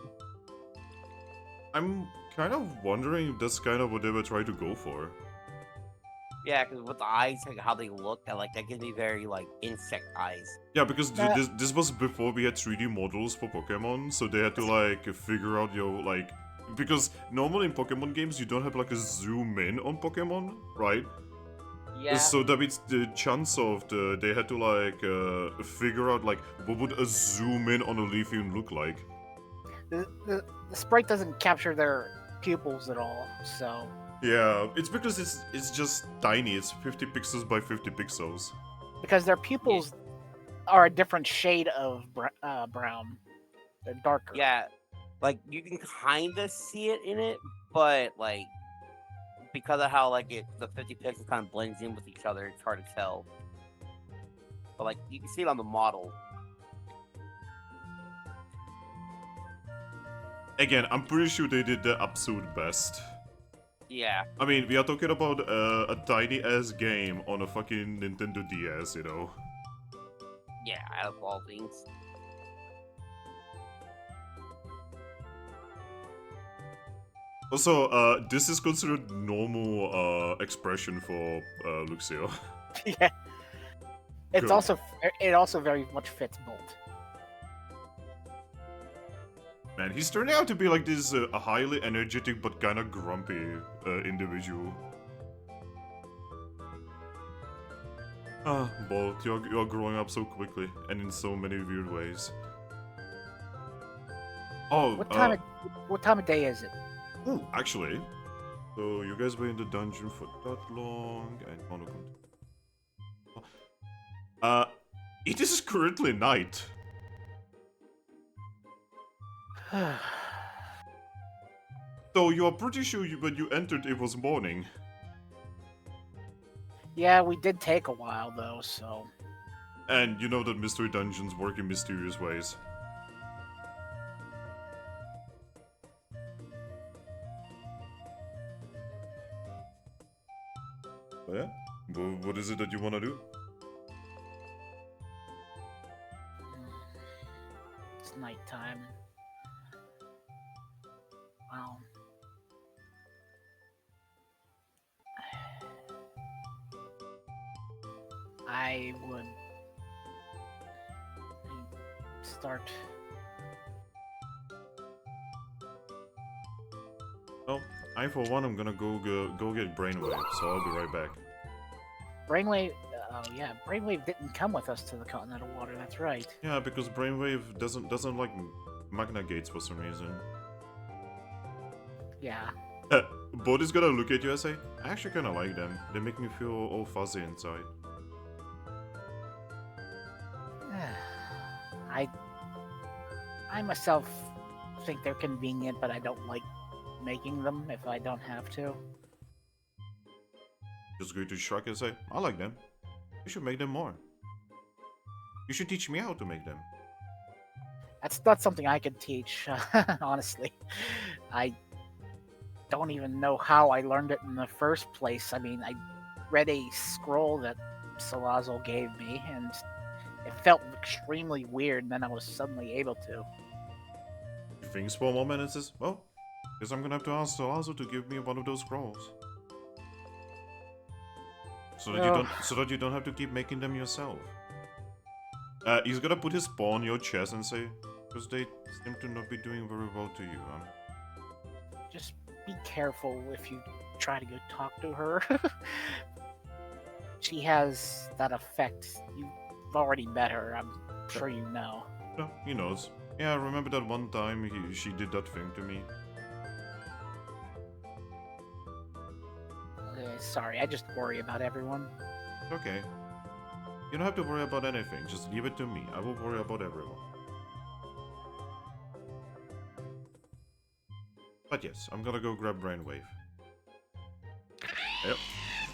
I'm kind of wondering if that's kind of what they were trying to go for. Yeah, because with the eyes, like how they look, that gives me very like insect eyes. Yeah, because this was before we had 3D models for Pokemon, so they had to like figure out because normally in Pokemon games you don't have like a zoom in on Pokemon, right? Yeah. So that means the chance of they had to like figure out like what would a zoom in on a Leafeon look like. The sprite doesn't capture their pupils at all, so Yeah, it's because it's just tiny. It's 50 pixels by 50 pixels. Because their pupils are a different shade of brown. They're darker. Yeah, like you can kind of see it in it, but like because of how like the 50 pixels kind of blends in with each other, it's hard to tell. But like you can see it on the model. Again, I'm pretty sure they did the absolute best. Yeah, I mean, we are talking about a tiny ass game on a fucking Nintendo DS, you know. yeah, out of all things. Also, this is considered normal expression for Luxio. Yeah. It's Good. it also very much fits Bolt. Man, he's turning out to be like this highly energetic but kind of grumpy individual. Ah, Bolt, you're growing up so quickly and in so many weird ways. Oh, What time of day is it? ooh, actually, so you guys were in the dungeon for that long and wanna continue. It is currently night. So you are pretty sure when you entered it was morning. Yeah, we did take a while though, so And you know that mystery dungeons work in mysterious ways. Oh yeah? What is it that you wanna do? it's nighttime. Well, I would start. Well, I for one am gonna go get Brainwave, so I'll be right back. Brainwave. Oh yeah, Brainwave didn't come with us to the Continental Water. That's right. Yeah, because Brainwave doesn't like Magna Gates for some reason. Yeah. Bodhi's gonna look at you and say, I actually kinda like them. They make me feel all fuzzy inside. I myself think they're convenient, but I don't like making them if I don't have to. Just go to Shrek and say, I like them. You should make them more. You should teach me how to make them. That's not something I could teach, honestly. I don't even know how I learned it in the first place. I mean, I read a scroll that Salazzle gave me, and it felt extremely weird, and then I was suddenly able to. He thinks for a moment and says, well, guess I'm gonna have to ask Salazo to give me one of those scrolls. So that you don't have to keep making them yourself. He's gonna put his paw on your chest and say, because they seem to not be doing very well to you, huh? Just be careful if you try to go talk to her. She has that effect. You've already met her, I'm sure you know. No, he knows. Yeah, remember that one time she did that thing to me? Sorry, I just worry about everyone. Okay. You don't have to worry about anything, just leave it to me. I will worry about everyone. But yes, I'm gonna go grab Brainwave. Yep,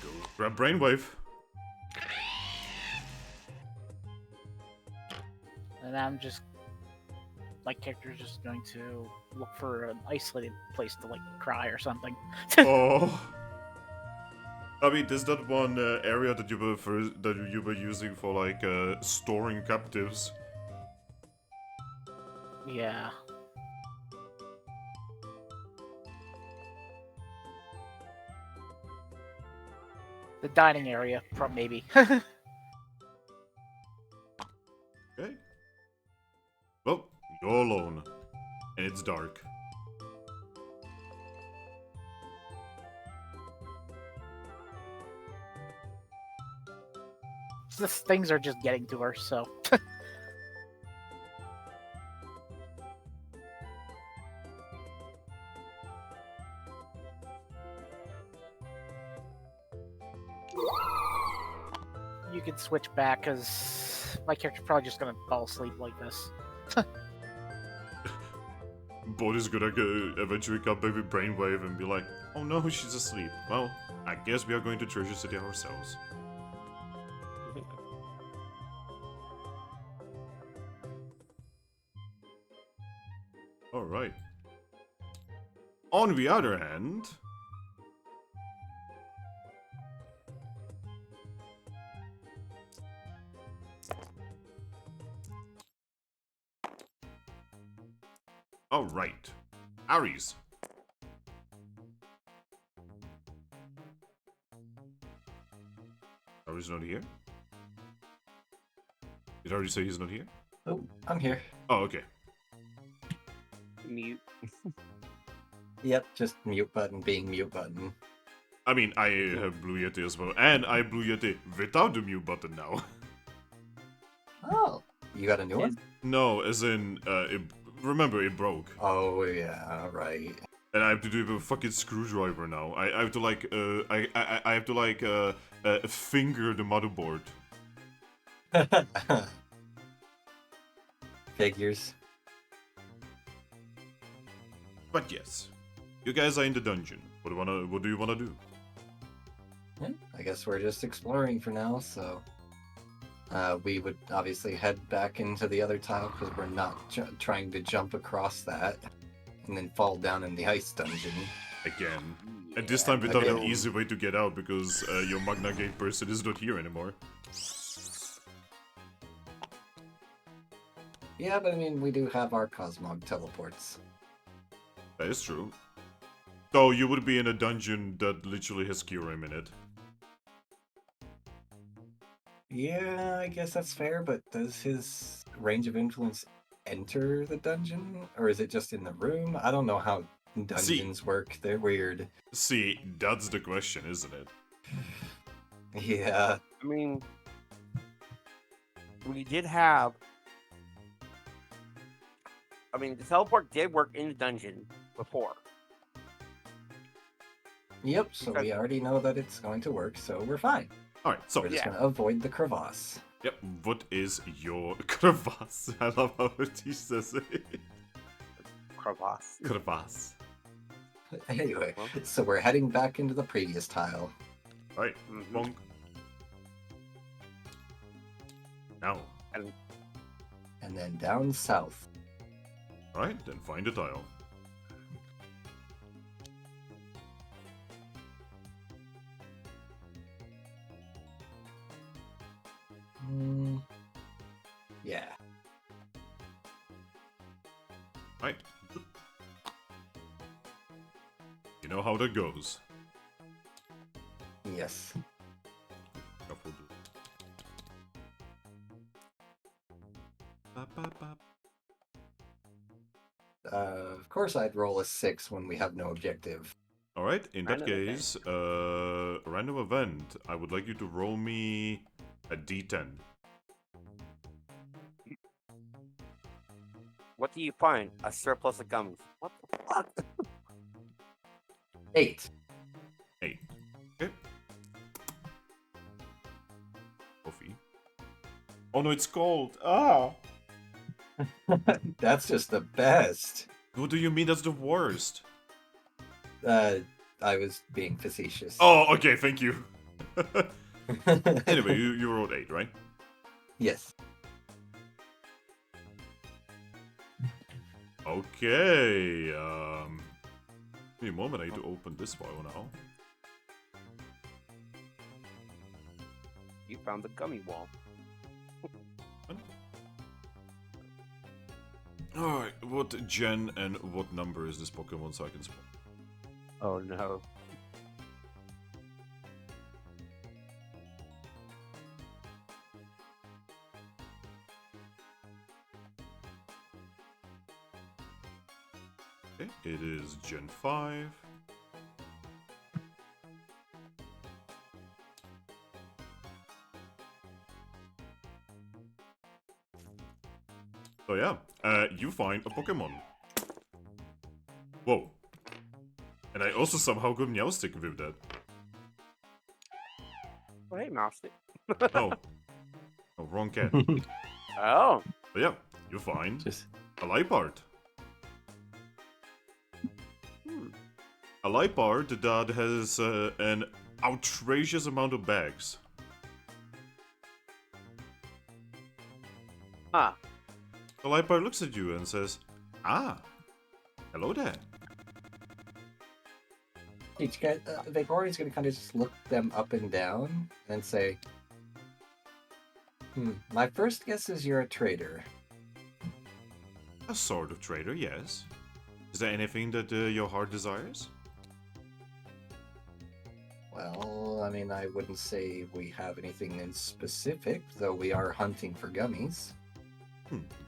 go grab Brainwave. And I'm just... my character's just going to look for an isolated place to, like, cry or something. Oh... I mean, there's that one area that you were using for like storing captives. Yeah. The dining area, maybe. Okay. Well, you're alone, and it's dark. Things are just getting to her, so. you could switch back because my character's probably just gonna fall asleep like this. Body's gonna eventually come back with Brainwave and be like, oh no, she's asleep. Well, I guess we are going to Treasure City ourselves. Alright. On the other hand... Alright. Aries. Aries not here? Did I already say he's not here? Oh, I'm here. Oh, okay. Mute. Yep, just mute button being mute button. I mean, I have Blue Yeti as well, and I have Blue Yeti without the mute button now. Oh, you got a new one? No, as in, remember, it broke. Oh yeah, right. And I have to do it with a fucking screwdriver now. I have to like, I have to like, finger the motherboard. Figures. But yes, you guys are in the dungeon. What do you wanna do? Yeah, I guess we're just exploring for now, so we would obviously head back into the other tile because we're not trying to jump across that and then fall down in the ice dungeon. Again. And this time without an Again. easy way to get out because your Magna Gate person is not here anymore. Yeah, but I mean, we do have our Cosmog teleports. That is true. Though you would be in a dungeon that literally has Kyurem in it. Yeah, I guess that's fair, but does his range of influence enter the dungeon? Or is it just in the room? I don't know how dungeons work. They're weird. See, that's the question, isn't it? Yeah. I mean, we did have. I mean, the teleport did work in the dungeon before. Yep, so we already know that it's going to work, so we're fine. Alright, so, We're just Yeah. going to avoid the crevasse. yep, what is your crevasse? I love how he says it. Crevasse. Crevasse. Anyway, so we're heading back into the previous tile. Alright, Mhm. bonk. Now. And then down south. Alright, then find the tile. Yeah. Right. You know how that goes. Yes. Shuffle the- Ba, ba, ba. Of course I'd roll a 6 when we have no objective. Alright, in that Random event. case, random event. I would like you to roll me a d10. What do you find? A surplus of gummies. What the fuck? 8. 8. Okay. Coffee. Oh no, it's cold. Ah! That's just the best. What do you mean that's the worst? I was being facetious. Oh, okay, thank you. Anyway, you rolled 8, right? Yes. Okay, give me a moment, I need to open this file now. You found the gummy wall. Alright, what gen and what number is this Pokemon so I can spawn? Oh no. Okay, it is Gen 5. So yeah, you find a Pokemon. Whoa. And I also somehow got Meowstic with that. Oh hey, Mouse. No. Oh, wrong cat. Oh. But yeah, you find Just a Lipard. Hmm. A Lipard that has an outrageous amount of bags. Huh. The Lipard looks at you and says, "Ah, hello there." Vaporeon's gonna kind of just look them up and down and say, my first guess is you're a trader. A sort of trader, yes. Is there anything that your heart desires? Well, I mean, I wouldn't say we have anything in specific, though we are hunting for gummies.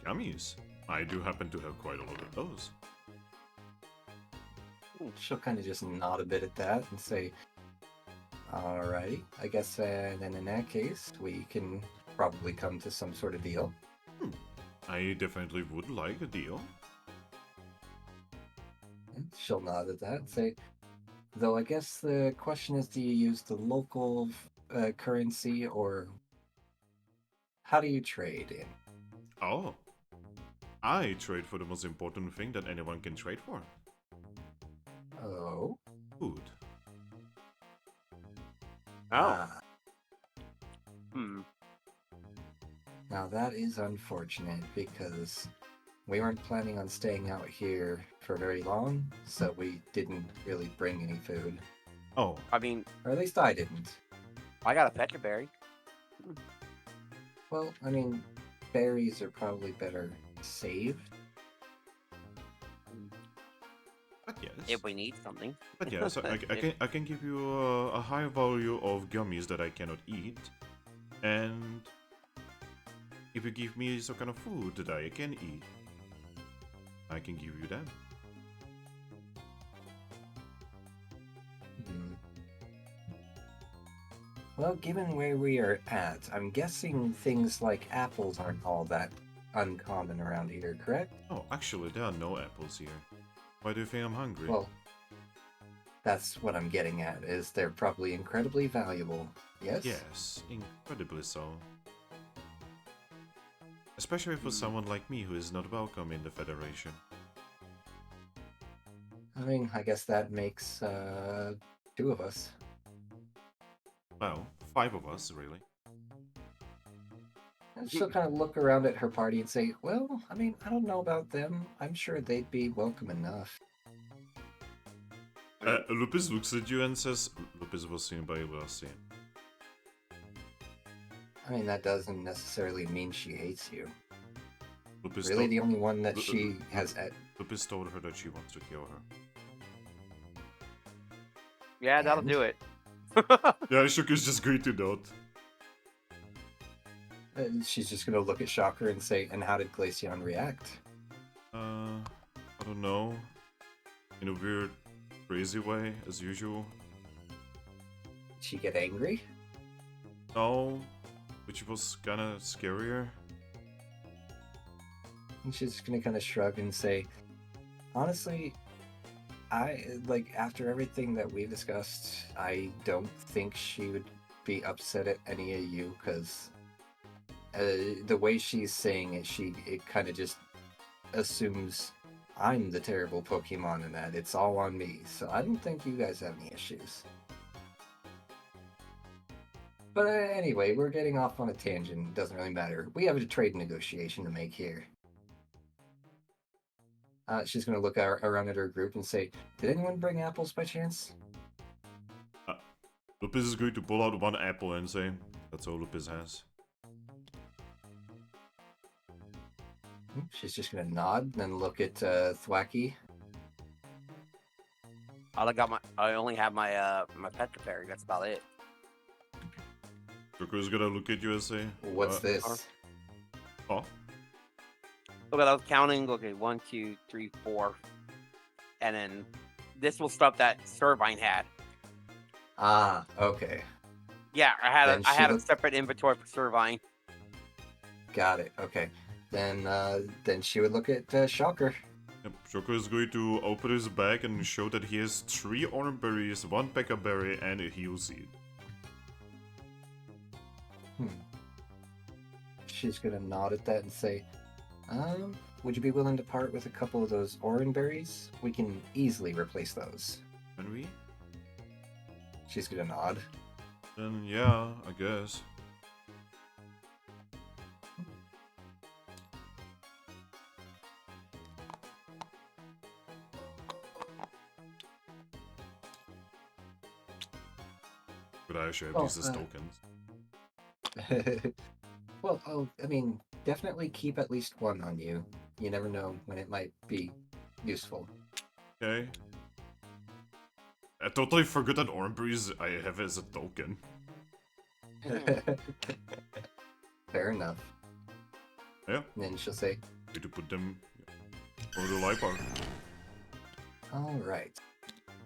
Gummies. I do happen to have quite a lot of those. She'll kind of just nod a bit at that and say, alright, I guess then in that case, we can probably come to some sort of deal. I definitely would like a deal. And she'll nod at that and say, though I guess the question is, do you use the local currency or how do you trade in? Oh. I trade for the most important thing that anyone can trade for. Oh. Food. Oh. Ah, Hmm. now that is unfortunate because we weren't planning on staying out here for very long, so we didn't really bring any food. Oh, I mean, Or at least I didn't. I got a petra berry. Well, I mean, berries are probably better saved. but yes. If we need something. But yes, I can give you a high value of gummies that I cannot eat. And if you give me some kind of food that I can eat, I can give you that. Hmm. Well, given where we are at, I'm guessing things like apples aren't all that uncommon around here, correct? Oh, actually, there are no apples here. Why do you think I'm hungry? Well, that's what I'm getting at, is they're probably incredibly valuable, yes? yes, incredibly so. Especially for someone like me who is not welcome in the Federation. I mean, I guess that makes two of us. Well, 5 of us, really. And she'll kind of look around at her party and say, well, I mean, I don't know about them. I'm sure they'd be welcome enough. Lupus looks at you and says, Lupus was seen by Rossi. I mean, that doesn't necessarily mean she hates you. Lupus, Really, the only one that she has... Lupus told her that she wants to kill her. Yeah, that'll And? do it. Yeah, Shuka's just great to note. she's just going to look at Shocker and say, and how did Glaceon react? I don't know. In a weird, crazy way, as usual. Did she get angry? No, which was kinda scarier. And she's just gonna kind of shrug and say, honestly, after everything that we discussed, I don't think she would be upset at any of you, because the way she's saying it, it kind of just assumes I'm the terrible Pokemon and that it's all on me, so I don't think you guys have any issues. But anyway, we're getting off on a tangent, it doesn't really matter. We have a trade negotiation to make here. She's going to look around at her group and say, did anyone bring apples by chance? Lupus is going to pull out 1 apple and say, that's all Lupus has. She's just going to nod and then look at Thwackey. I only have my my petra berry. That's about it. Shuka's gonna look at you and say, What's this? Oh, Look, I was counting. Okay, 1, 2, 3, 4, and then this will stuff that Servine had. Ah, okay. Yeah, I Then had she a separate inventory for Servine. Got it. Okay. Then she would look at Shocker. Yep, Shuka is going to open his bag and show that he has 3 orange berries, 1 pekka berry, and a heal seed. she's gonna nod at that and say, would you be willing to part with a couple of those orange berries? We can easily replace those. Can we? She's gonna nod. Then yeah, I guess. But I actually have these as tokens. Well, I mean, definitely keep at least one on you. You never know when it might be useful. Okay. I totally forgot that Orangeberries I have as a token. Fair enough. Yeah. And then she'll say, Need to put them over the light bar. alright.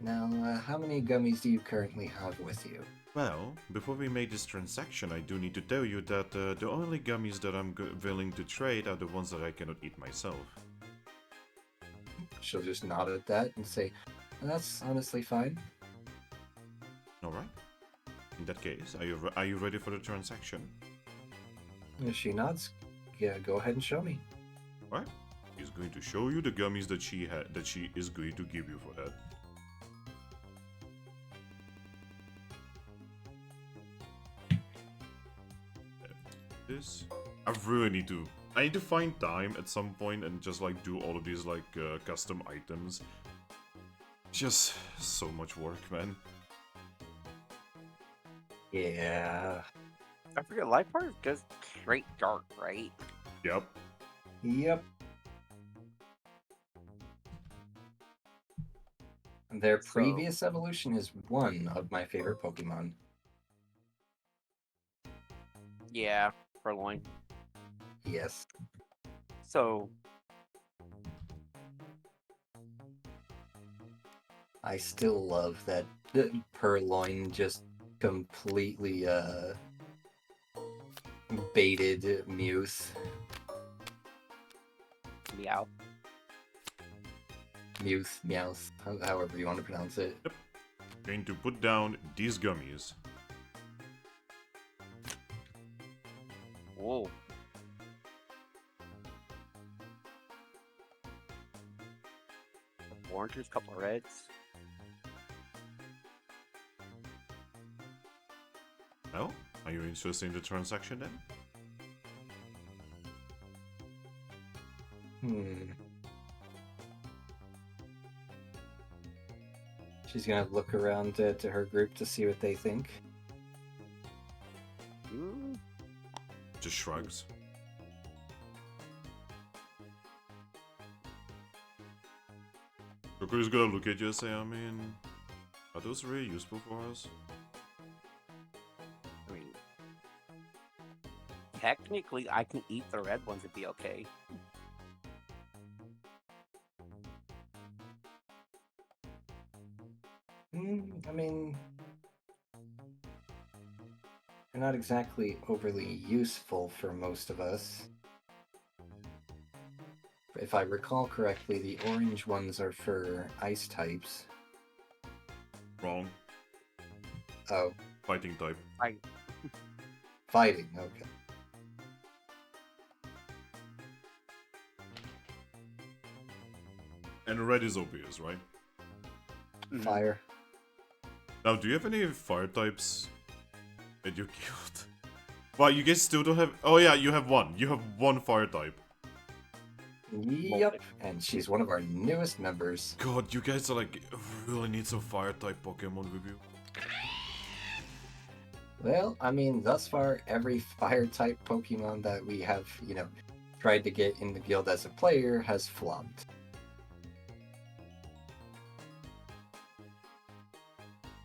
Now, how many gummies do you currently have with you? Well, before we make this transaction, I do need to tell you that the only gummies that I'm willing to trade are the ones that I cannot eat myself. She'll just nod at that and say, that's honestly fine. Alright. In that case, are you ready for the transaction? If she nods, yeah, go ahead and show me. Alright. She's going to show you the gummies that she is going to give you for that. This. I need to find time at some point and just like do all of these like custom items. Just so much work, man. Yeah. I forget, life bar goes straight dark, right? Yep. Yep. Their So- previous evolution is one of my favorite Pokemon. Yeah, Purloin. Yes. So, I still love that Purloin just completely baited Muse. meow. Muse, Meowth, however you want to pronounce it. Going to put down these gummies. Whoa. Oranges, couple of reds. Well, are you interested in the transaction then? She's gonna look around to her group to see what they think. Mm, Just shrugs. Joker is gonna look at you and say, I mean, are those really useful for us? I mean, technically, I can eat the red ones and be okay. I mean, they're not exactly overly useful for most of us. If I recall correctly, the orange ones are for ice types. Wrong. Oh, Fighting type. fighting, okay. And red is obvious, right? Fire. Now, do you have any fire types at your guild? Well, you guys still don't have... Oh yeah, you have one. You have one fire type. Yep, and she's one of our newest members. God, you guys are like, really need some fire type Pokemon with you. Well, I mean, thus far, every fire type Pokemon that we have, tried to get in the guild as a player has flopped.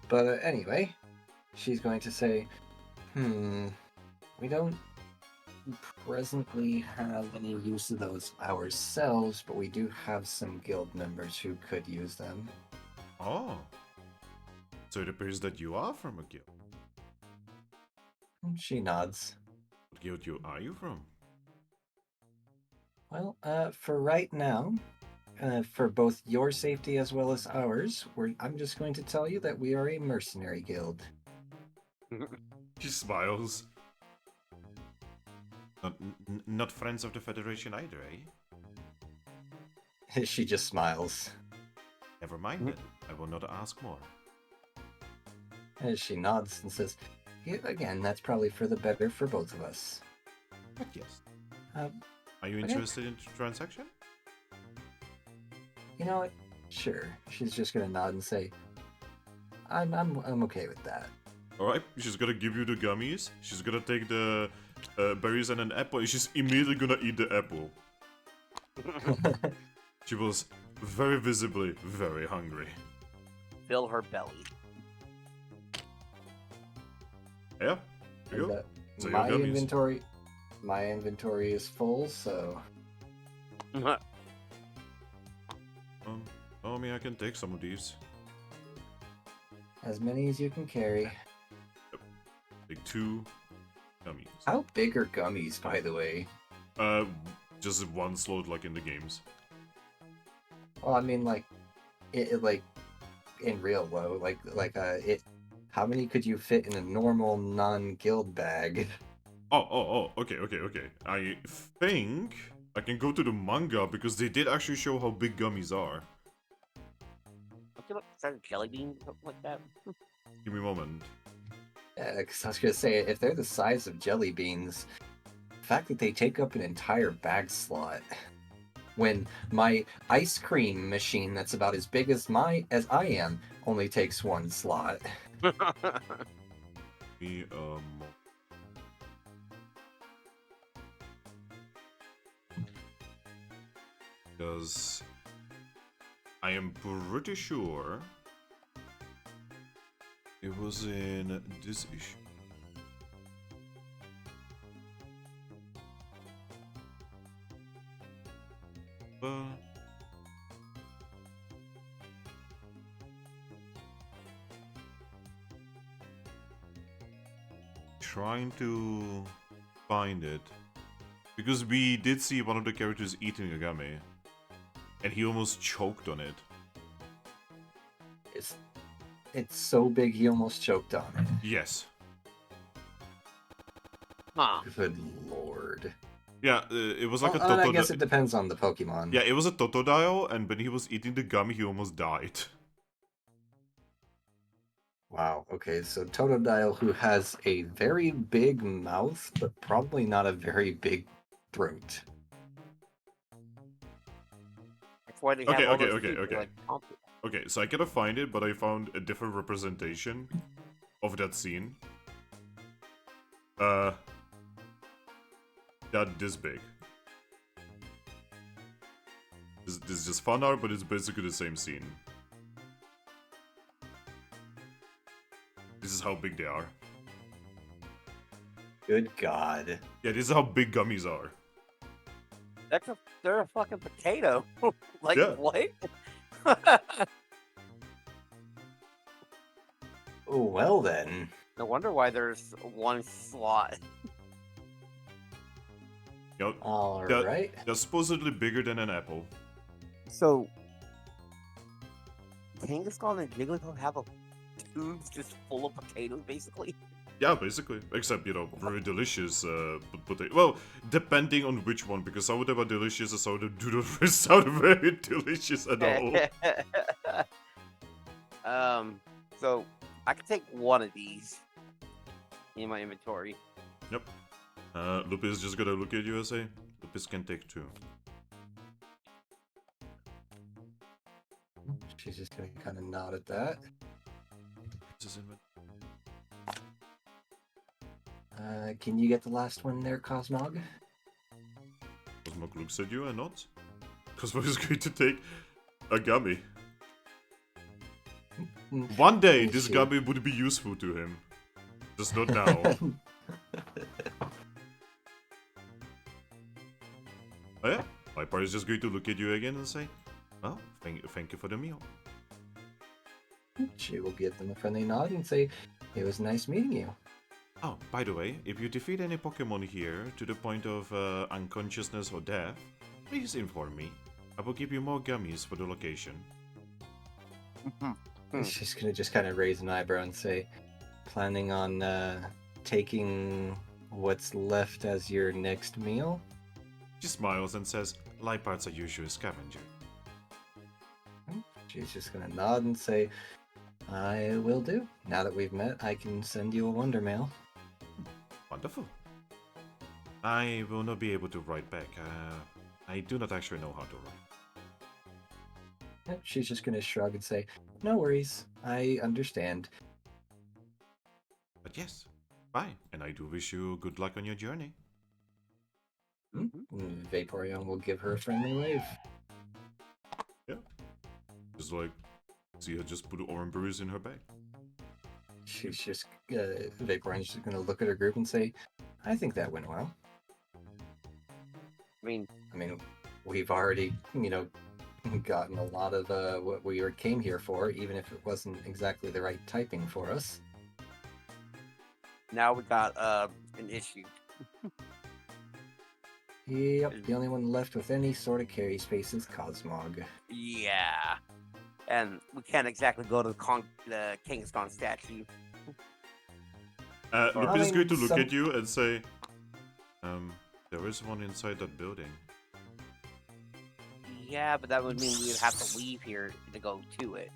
But anyway, she's going to say, we don't presently have any use of those ourselves, but we do have some guild members who could use them. Oh. So it appears that you are from a guild. She nods. What guild are you from? Well, for right now, for both your safety as well as ours, I'm just going to tell you that we are a mercenary guild. She smiles. Not friends of the Federation either, eh? She just smiles. Never mind then. I will not ask more. As she nods and says, "Yeah, again, that's probably for the better for both of us." But yes. Uh, Are you okay. interested in transaction? You know what? Sure. She's just gonna nod and say, I'm okay with that. Alright, she's gonna give you the gummies. She's gonna take the berries and an apple, and she's immediately gonna eat the apple. She was very visibly very hungry. Fill her belly. Yeah, there you go. That- So my your gummies. inventory is full, so I mean, I can take some of these. as many as you can carry. Take 2 gummies. How big are gummies, by the way? Just one slot like in the games. Well, I mean, like, it like in real low, it. How many could you fit in a normal non-guild bag? Okay. I think I can go to the manga because they did actually show how big gummies are. Is that a jelly bean or something like that? Give me a moment. Yeah, because I was gonna say, if they're the size of jelly beans, the fact that they take up an entire bag slot, when my ice cream machine that's about as big as I am only takes 1 slot. Me, because I am pretty sure it was in this issue. Trying to find it because we did see one of the characters eating a gummy and he almost choked on it. It's so big he almost choked on it. Yes. Huh. Good lord. Yeah, it was like a I Totodile. guess it depends on the Pokemon. Yeah, it was a Totodile, and when he was eating the gummy, he almost died. Wow, okay, so Totodile, who has a very big mouth, but probably not a very big throat. That's why they have Okay, all okay, those okay, people, okay. like, pump- Okay, so I gotta find it, but I found a different representation of that scene. That this big. This is just fan art, but it's basically the same scene. This is how big they are. Good god. Yeah, this is how big gummies are. They're a fucking potato. Like, Yeah. what? Oh, well then. No wonder why there's 1 slot. You know, Alright. they're supposedly bigger than an apple. So, Kangaskhan and Jigglypuff have a Tubes just full of potatoes, basically. Yeah, basically. Except, you know, very delicious potato. Well, depending on which one, because some of them are delicious and some of them do not sound very delicious at all. So I can take 1 of these in my inventory. Yep. Lupus is just gonna look at you and say, Lupus can take 2. She's just gonna kind of nod at that. This is in- Can you get the last one there, Cosmog? Cosmog looks at you and nods. Cosmog is going to take a gummy. One day, this Sure. gummy would be useful to him. Just not now. Oh yeah? My part is just going to look at you again and say, well, thank you for the meal. She will give them a friendly nod and say, "It was nice meeting you." Oh, by the way, if you defeat any Pokemon here to the point of unconsciousness or death, please inform me. I will give you more gummies for the location. She's gonna just kind of raise an eyebrow and say, "Planning on taking what's left as your next meal? She smiles and says, Lipards are usually a scavenger. She's just gonna nod and say, I will do. Now that we've met, I can send you a wonder mail. Wonderful. I will not be able to write back. I do not actually know how to write. She's just gonna shrug and say, no worries, I understand. But yes, bye. And I do wish you good luck on your journey. Vaporeon will give her a friendly wave. Just like, see her just put orange berries in her bag. She's just, Vaporeon's just gonna look at her group and say, I think that went well. I mean, we've already, gotten a lot of what we came here for, even if it wasn't exactly the right typing for us. now we got an issue. Yep, the only one left with any sort of carry space is Cosmog. Yeah. And we can't exactly go to the Kangaskhan statue. Lupin is going to look some- at you and say, there is one inside that building. Yeah, but that would mean we would have to leave here to go to it.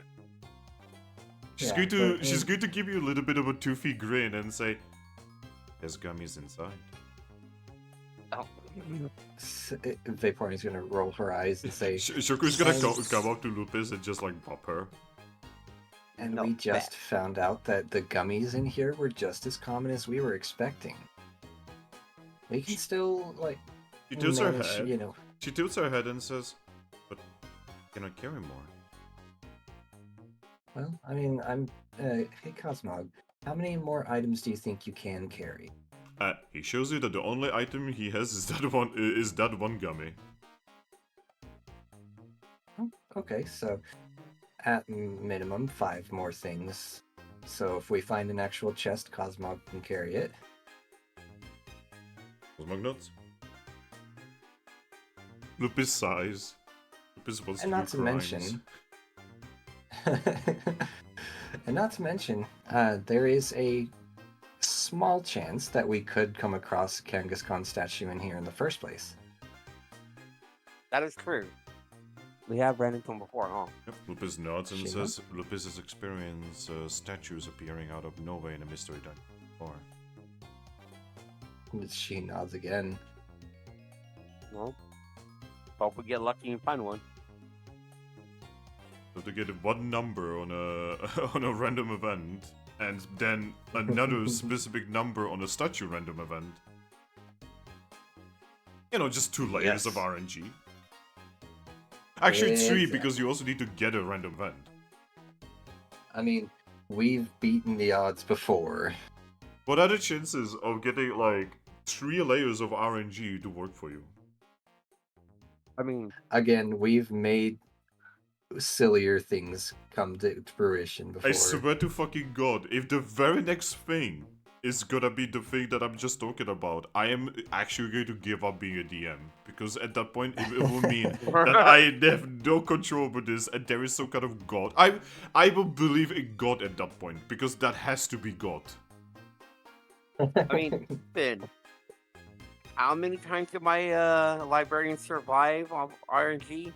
She's Yeah, going to but she's going to give you a little bit of a toothy grin and say, there's gummies inside. Oh. Vaporeon's gonna roll her eyes and say, Shoku's gonna Thanks. come up to Lupus and just like pop her. and No, we just found out that the gummies in here were just as common as we were expecting. We can still, She tilts her manage, head. She tilts her head and says, but can I carry more? Well, I'm, hey Cosmog, how many more items do you think you can carry? He shows you that the only item he has is that one gummy. Oh, okay, so at minimum 5 more things. So if we find an actual chest, Cosmog can carry it. Cosmog notes. Lupus sighs. Lupus wants And to not do to crimes. mention, and not to mention, there is a small chance that we could come across a Kangaskhan statue in here in the first place. That is true. We have ran into him before, huh? Yep. Lupus nods and She says Lupus has experienced statues appearing out of nowhere in a mystery dungeon before. She nods again. Well, hope we get lucky and find one. So to get one number on a on a random event, and then another specific number on a statue random event. Just 2 layers of Yes. RNG. Actually, it's 3 Exactly. because you also need to get a random event. We've beaten the odds before. What are the chances of getting like 3 layers of RNG to work for you? Again, we've made sillier things come to fruition before. I swear to fucking God, if the very next thing is gonna be the thing that I'm just talking about, I am actually going to give up being a DM. Because at that point, it will mean that I have no control over this and there is some kind of God. I will believe in God at that point, because that has to be God. Finn, how many times did my librarian survive off RNG?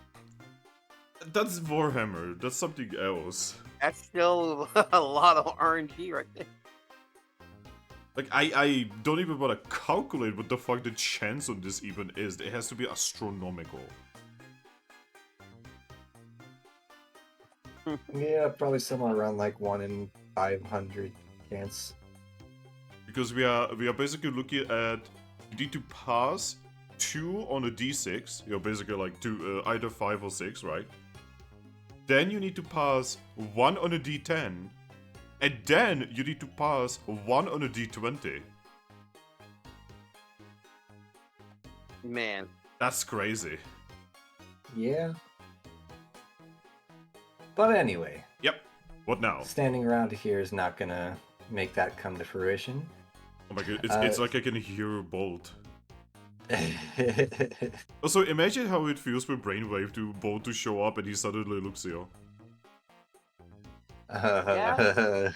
That's Warhammer, that's something else. That's still a lot of RNG right there. Like, I don't even want to calculate what the fuck the chance on this even is. It has to be astronomical. Yeah, probably somewhere around like 1 in 500 chance. Because we are basically looking at, you need to pass 2 on a d6. You're basically like either 5 or 6, right? Then you need to pass 1 on a d10. And then you need to pass 1 on a d20. Man. That's crazy. Yeah. But anyway, Yep. What now? standing around here is not gonna make that come to fruition. Oh my god, it's like I can hear a bolt. Also, imagine how it feels for Brainwave to Bolt to show up and he suddenly looks here. Oh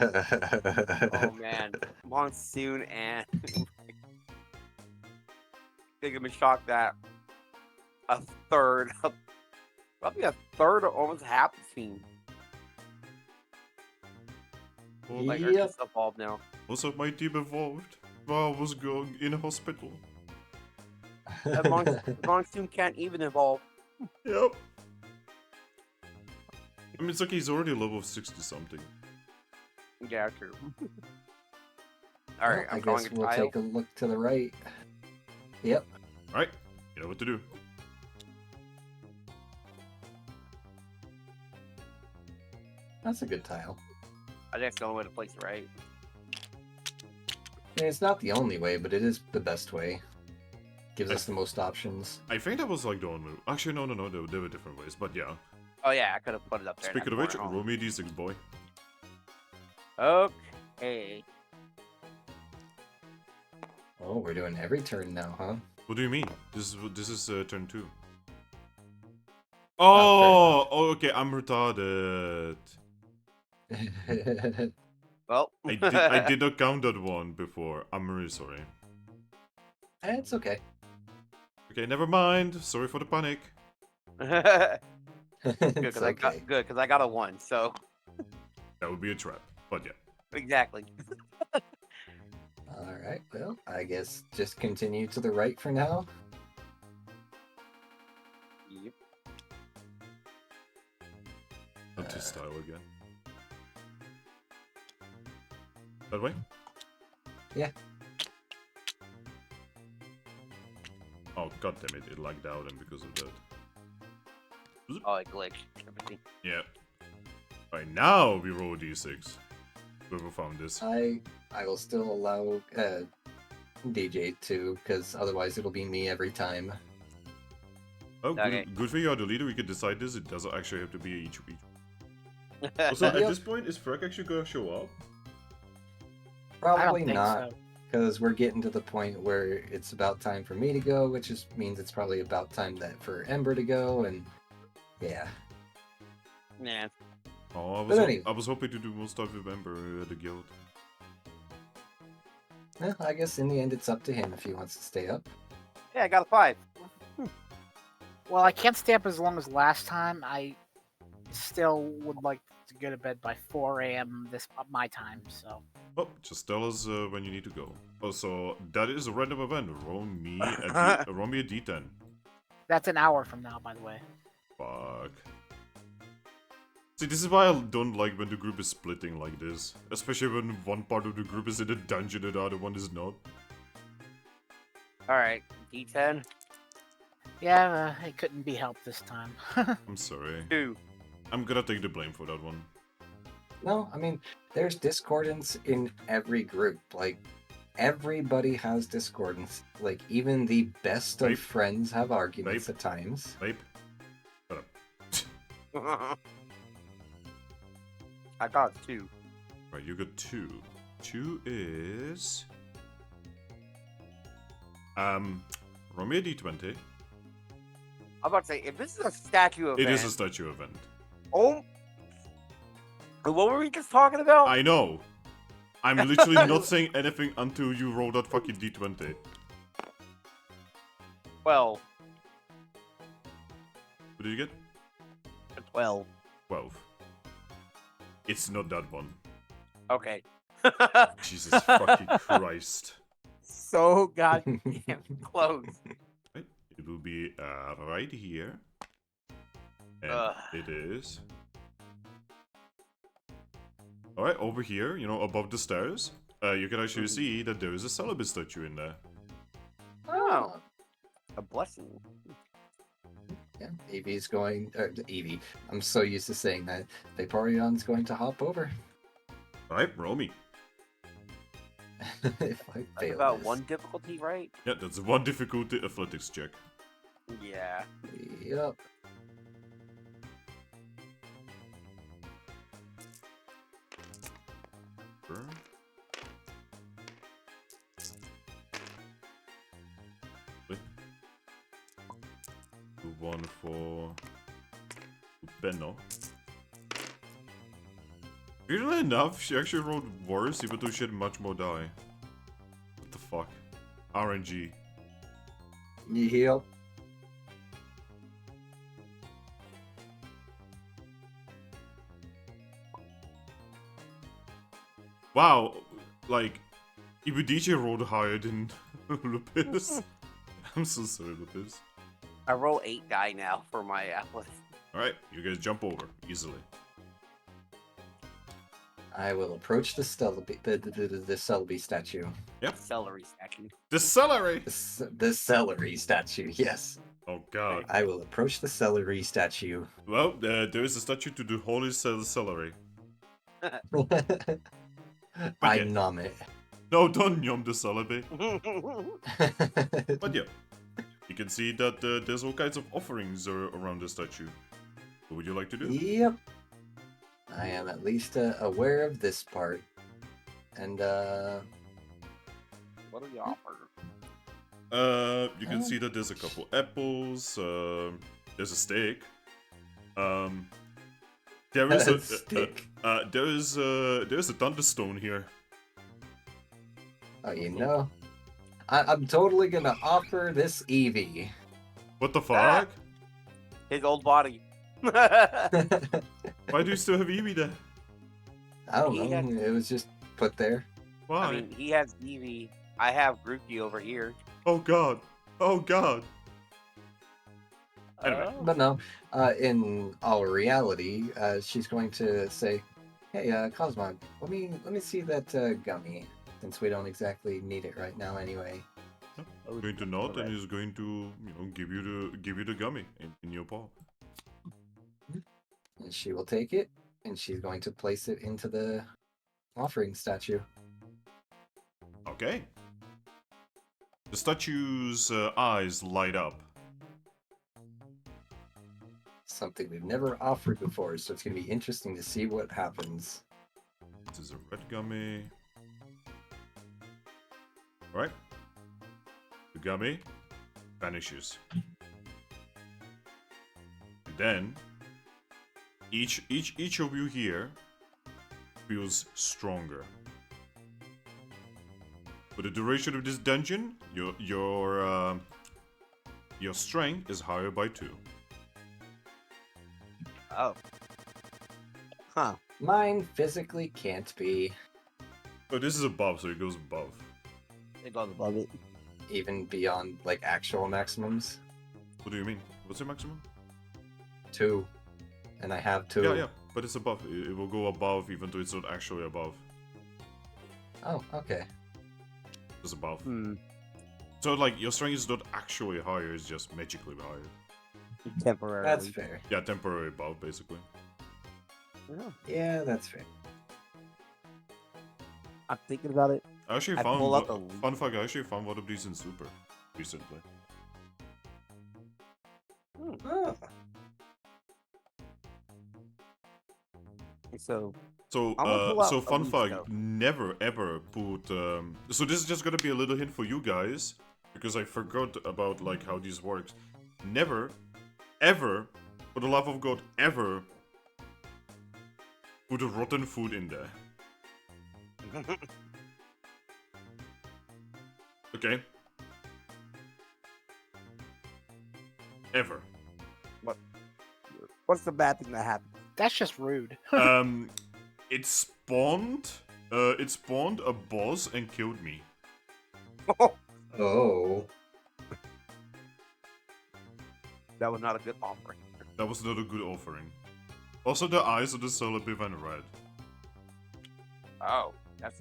man. Monsoon and think I'm shocked that a third, probably a third or almost half the team, like, are Yep. just evolved now. Also, my team evolved while I was going in hospital. The Monsoon can't even evolve. Yep. I mean, it's like he's already level 60 something. Yeah, true. All right, I I'm calling guess a we'll tile. take a look to the right. Yep. Right? You know what to do. That's a good tile. I think that's the only way to place it right. I mean, it's not the only way, but it is the best way. Gives us the most options. I think that was like the only. Actually, no, there were different ways, but yeah. Oh yeah, I could have put it up there. in Speaking that of which, corner, huh? roll me a d6, boy. Okay. Oh, we're doing every turn now, huh? What do you mean? This is turn 2. Oh, Oh, okay, I'm retarded. Well, I did not count that one before. I'm really sorry. It's okay. Okay, never mind. Sorry for the panic. good It's because okay. I got a 1. So That would be a trap. But yeah. exactly. Alright, well, I guess just continue to the right for now. Yep. Not this style again. That way? Yeah. Oh, god damn it, it lagged out and because of that. Oh, it glitched. Everything. Yeah. Alright, now we roll d6. Whoever found this. I will still allow DJ to, because otherwise it'll be me every time. Oh, Okay. good thing you're the leader, we can decide this. It doesn't actually have to be each week. Also, at Yep. this point, is Thrack actually gonna show up? I don't Probably think not, so. because we're getting to the point where it's about time for me to go, which means it's probably about time for Ember to go, and yeah. Nah. Oh, But anyway. I was hoping to do more stuff with Ember at the guild. Well, I guess in the end it's up to him if he wants to stay up. Yeah, I got a 5. Well, I can't stay up as long as last time. I still would like to go to bed by 4 a.m. my time. So Oh, just tell us when you need to go. Also, that is a random event. Roll me a d10. that's an hour from now, by the way. Fuck. See, this is why I don't like when the group is splitting like this. Especially when one part of the group is in a dungeon and the other one is not. All right, D10. Yeah, it couldn't be helped this time. I'm sorry. 2. I'm gonna take the blame for that one. No, I mean, there's discordance in every group. Like, everybody has discordance. Like, even the best Vape. of friends have arguments Vape. at times. Vape. Shut up. I got 2. Right, you got 2. 2 is... roll me a d20. I'm about to say, if this is a statue event, It is a statue event. Oh, what were we just talking about? I know. I'm literally not saying anything until you roll that fucking d20. Well, What did you get? a 12. 12. It's not that one. Okay. Jesus fucking Christ. So goddamn close. Right, it will be right here. And Ugh. it is... Alright, over here, you know, above the stairs, you can actually see that there is a celibate statue in there. Oh, a blessing. Yeah, Eevee's going. Eevee. I'm so used to saying that. Vaporeon's going to hop over. Alright, roll me. If I That's fail about this. 1 difficulty, right? Yeah, that's one difficulty athletics check. Yeah. Yep. Sure. Wait. Do one for Benno. Weirdly enough, she actually rolled worse, even though she had much more die. What the fuck? RNG. You heal. Wow, like, even DJ rolled higher than Lupus. I'm so sorry, Lupus. I roll 8 die now for my athletics. Alright, you guys jump over easily. I will approach the Celebi, the Celebi statue. Yep. Celery statue. The celery! The celery statue, yes. Oh god. I will approach the celery statue. Well, there is a statue to the holy celery. I yeah. nom it. No, don't yum the celery. But yeah, you can see that there's all kinds of offerings around the statue. What would you like to do? Yep. I am at least aware of this part. And, What do you offer? You can see that there's a couple apples, there's a steak. There is a Steak. there's a thunderstone here. Oh, you know, I'm totally gonna offer this Eevee. What the fuck? His old body. Why do you still have Eevee there? I don't He know. had- It was just put there. Why? I mean, he has Eevee. I have Grookey over here. Oh god. Oh god. Anyway. Oh. But no, in all reality, she's going to say, "Hey, Cosmog, let me see that gummy, since we don't exactly need it right now anyway." He's going to nod and he's going to, give you the gummy in your paw. And she will take it, and she's going to place it into the offering statue. Okay. The statue's eyes light up. Something we've never offered before, so it's going to be interesting to see what happens. This is a red gummy. Alright. The gummy vanishes. And then each of you here feels stronger. For the duration of this dungeon, your strength is higher by 2. Oh. Huh. Mine physically can't be, Oh, this is above, so it goes above. It goes above. Love it. even beyond like actual maximums. What do you mean? What's your maximum? 2. And I have 2. Yeah, but it's above. It will go above even though it's not actually above. Oh, okay. It's above. Hmm. So like your strength is not actually higher, it's just magically higher. Temporarily. That's fair. Yeah, temporary above basically. Yeah, that's fair. I'm thinking about it. I actually I found pull up fun fact, I actually found one of these in Super recently. Oh. So So, I'm gonna pull out so a fun leaf fact, though. never ever put, so this is just gonna be a little hint for you guys, because I forgot about, like, how this works. Never, ever, for the love of God, ever put a rotten food in there. Okay? Ever. what's the bad thing that happened? That's just rude. It spawned a boss and killed me. Oh. That was not a good offering. That was not a good offering. Also, the eyes of the Celebi went red. Oh, that's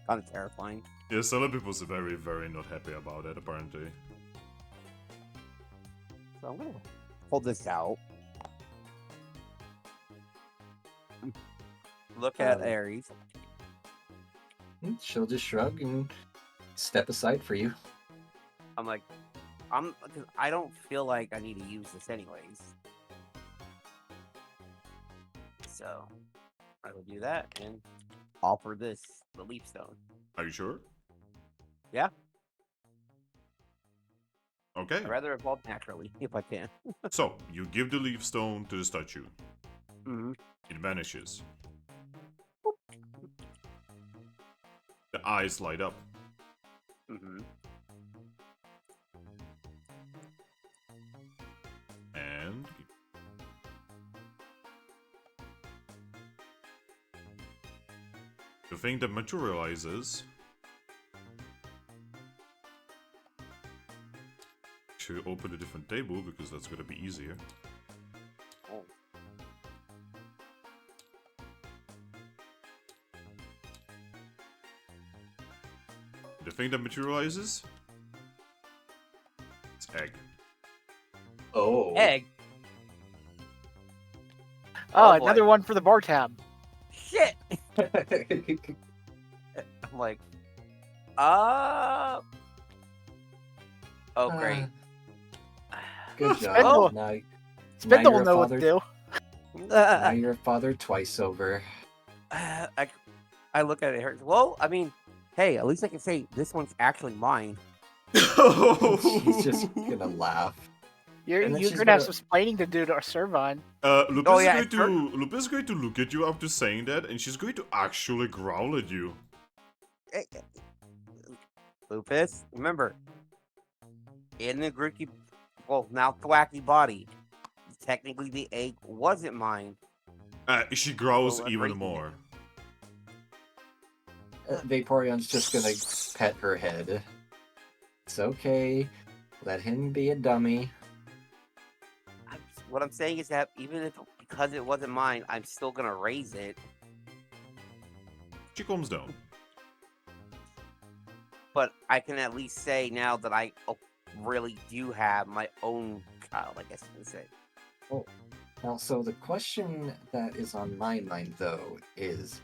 Kind of terrifying. Yeah, Celebi was very, very not happy about it, apparently. So I'm gonna hold this out. look at Oh. Aries. She'll just shrug and step aside for you. I'm like, because I don't feel like I need to use this anyways. So I will do that and offer this the leaf stone. Are you sure? Yeah. Okay. I'd rather evolve naturally if I can. So, you give the leaf stone to the statue. Mm-hmm. It vanishes. The eyes light up. Mm-hmm. The thing that materializes. Should open a different table because that's gonna be easier. Oh. The thing that materializes. It's egg. Oh. Egg. Oh, Oh, boy. another one for the bar tab. Shit. I'm like, oh, great. Good Spindle. job. Now Spindle you're will a know what father. to do. Now you're a father twice over. I look at it. Hurts. Well, I mean, hey, at least I can say this one's actually mine. She's just gonna laugh. You're And then you're she's gonna have gonna- some explaining to do to Servine. Lupus Oh, yeah, is going to look at you after saying that, and she's going to actually growl at you. Hey, Lupus, remember, in the Grookey, well, now Thwackey body, technically the egg wasn't mine. She growls Well, I'm even raising more. Vaporeon's just gonna pet her head. It's okay. Let him be a dummy. What I'm saying is that even if because it wasn't mine, I'm still gonna raise it. She calms down. But I can at least say now that I really do have my own child, I guess you can say. Now, so the question that is on my mind, though, is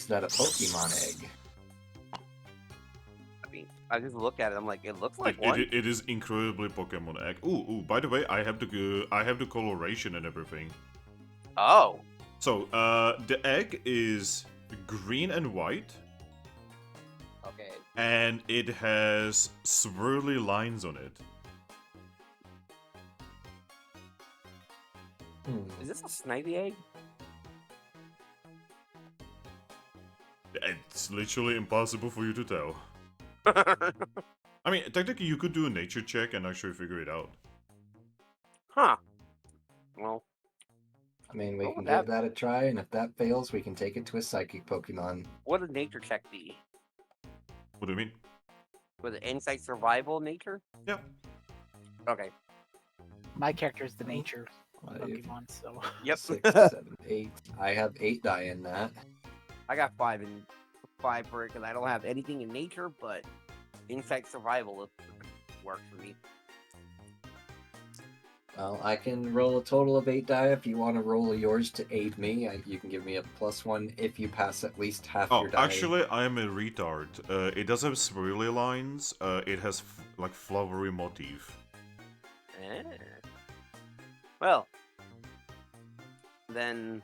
that a Pokemon egg? I mean, I just look at it. I'm like, it looks like one. It is incredibly Pokemon egg. Ooh, by the way, I have the coloration and everything. Oh, So, the egg is green and white, okay. and it has swirly lines on it. Is this a snivy egg? It's literally impossible for you to tell. I mean, technically, you could do a nature check and actually figure it out. Huh. Well, I mean, we What can would that- give that a try, and if that fails, we can take it to a psychic Pokemon. what would a nature check be? What do you mean? With an insight survival nature? Yeah. Okay. My character is the nature Five, Pokemon, so Yep. 6, 7, 8. I have 8 die in that. I got 5 for it because I don't have anything in nature, but insight survival works for me. Well, I can roll a total of 8 die. If you want to roll yours to aid me, you can give me a +1 if you pass at least half Oh, your die. actually, I'm a retard. It does have swirly lines. It has like flowery motif. Eh. Well, then,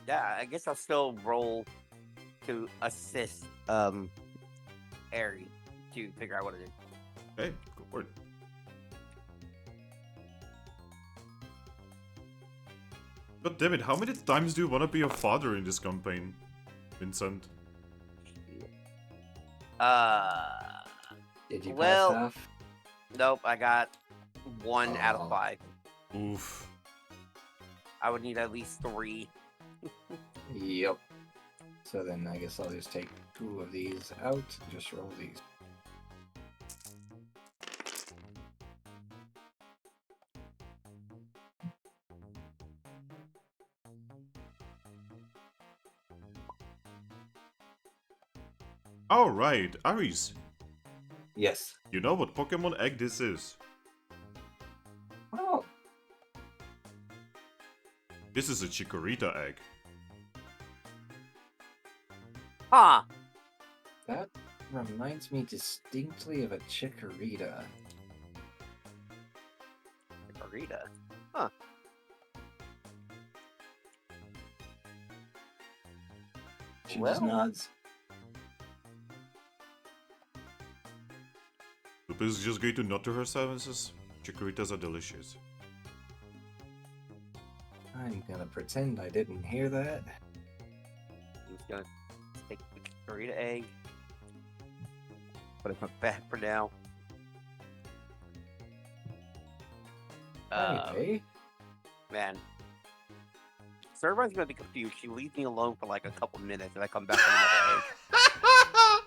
yeah, I guess I'll still roll to assist Airy to figure out what it is. Okay, go for it. God damn it! How many times do you want to be a father in this campaign, Vincent? Did you well- pass half? Nope, I got 1 out Oh. of 5. Oof. I would need at least 3. Yep. So then I guess I'll just take 2 of these out and just roll these. All right, Aries. Yes. You know what Pokemon egg this is? Oh, This is a Chikorita egg. Huh. that reminds me distinctly of a Chikorita. Rita. She just Well. nods. Lupus is just going to nod to herself and says, Chikoritas are delicious. I'm gonna pretend I didn't hear that. I'm just gonna take the Rita egg. Put it back for now. Anyway, Man. Servine's gonna be confused. She leaves me alone for like a couple minutes, and I come back with another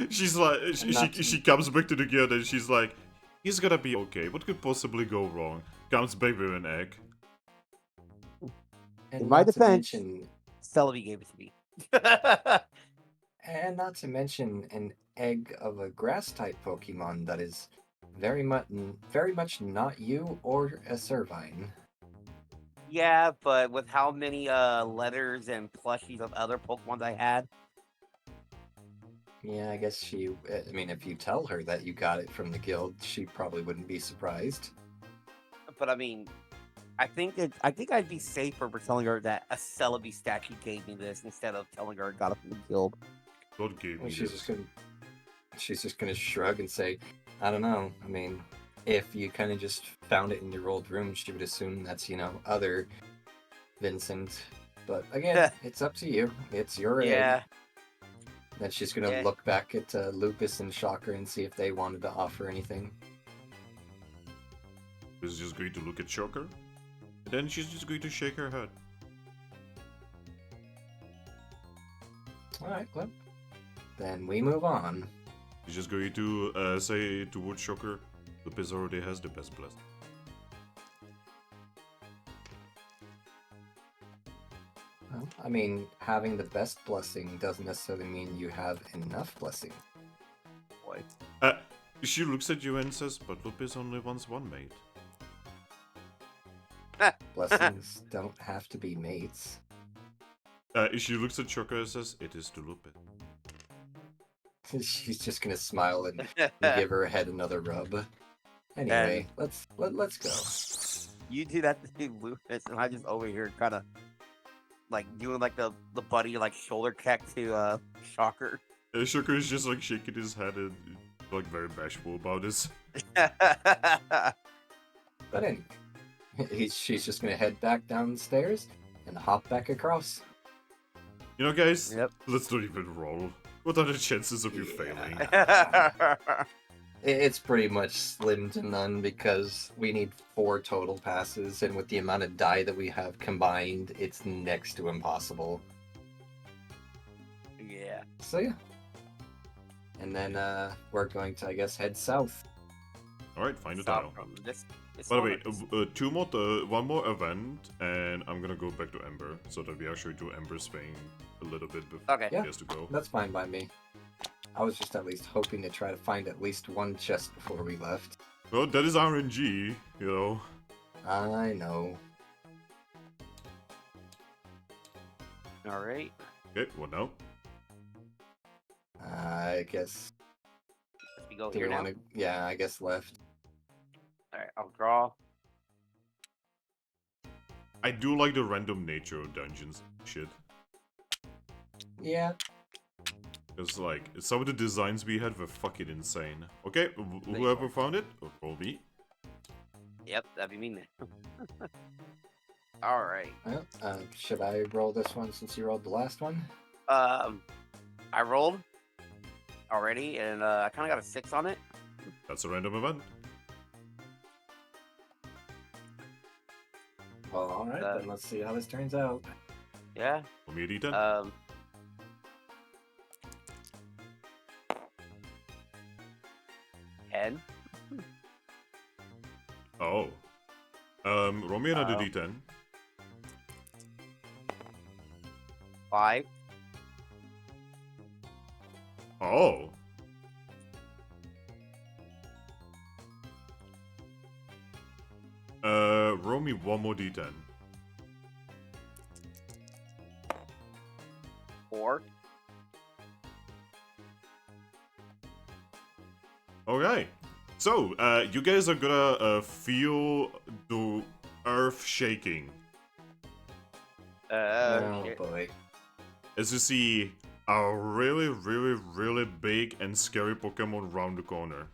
egg. She's like, not she comes back to the guild and she's like, he's gonna be okay. What could possibly go wrong? Comes back with an egg. And In my not to defense- mention- Celebi gave it to me. and not to mention an egg of a grass type Pokemon that is very much not you or a Servine. Yeah, but with how many letters and plushies of other Pokemon I had, Yeah, I guess she. I mean, if you tell her that you got it from the guild, she probably wouldn't be surprised. but I mean, I think I'd be safer for telling her that a Celebi statue gave me this instead of telling her I got it from the guild. God gave me Well, she's this. just gonna shrug and say, "I don't know. I mean, if you kind of just found it in your old room, she would assume that's other Vincent. But again, it's up to you. It's your egg." Yeah, Then she's gonna Yeah. look back at Lupus and Shocker and see if they wanted to offer anything. She's just going to look at Shocker. And then she's just going to shake her head. All right, well, then we move on. She's just going to say towards Shocker, Lupus already has the best blessing. Well, I mean, having the best blessing doesn't necessarily mean you have enough blessing. boy. She looks at you and says, but Lupus only wants one mate. Blessings don't have to be mates. She looks at Shocker and says, it is to Lupus. She's just gonna smile and give her head another rub. Anyway, let's go. You do that to Lupus, and I just over here kind of like doing like the buddy like shoulder check to Shocker. Shocker is just like shaking his head and like very bashful about this. But anyway, she's just gonna head back downstairs and hop back across. You know, guys, Yep. let's not even roll. What are the chances of you failing? It's pretty much slim to none because we need 4 total passes, and with the amount of die that we have combined, it's next to impossible. Yeah. So yeah. And then we're going to, I guess, head south. Alright, find a Stop tile. from this By the way, moment. one more event, and I'm gonna go back to Ember, so that we actually do Ember's thing a little bit before Okay. Yeah. he has to go. That's fine by me. I was just at least hoping to try to find at least one chest before we left. Well, that is RNG, you know. I know. All right. Okay, what now? I guess. Let's we go Do here you now. want to? Yeah, I guess left. All right. I'll draw. I do like the random nature of dungeons shit. Yeah. Because, like, some of the designs we had were fucking insane. Okay, you whoever go. found it, roll me. Yep, that'd be me. All right. Well, should I roll this one since you rolled the last one? I rolled already, and I kind of got a 6 on it. That's a random event. Well, all right. Then let's see how this turns out. Yeah. Roll me a d10. 10. Oh. Roll me another Oh. d10. 5. Oh. Roll me one more d10. 4. Okay. So, you guys are gonna feel the earth shaking Oh Shit. boy. as you see a really, really, really big and scary Pokemon round the corner.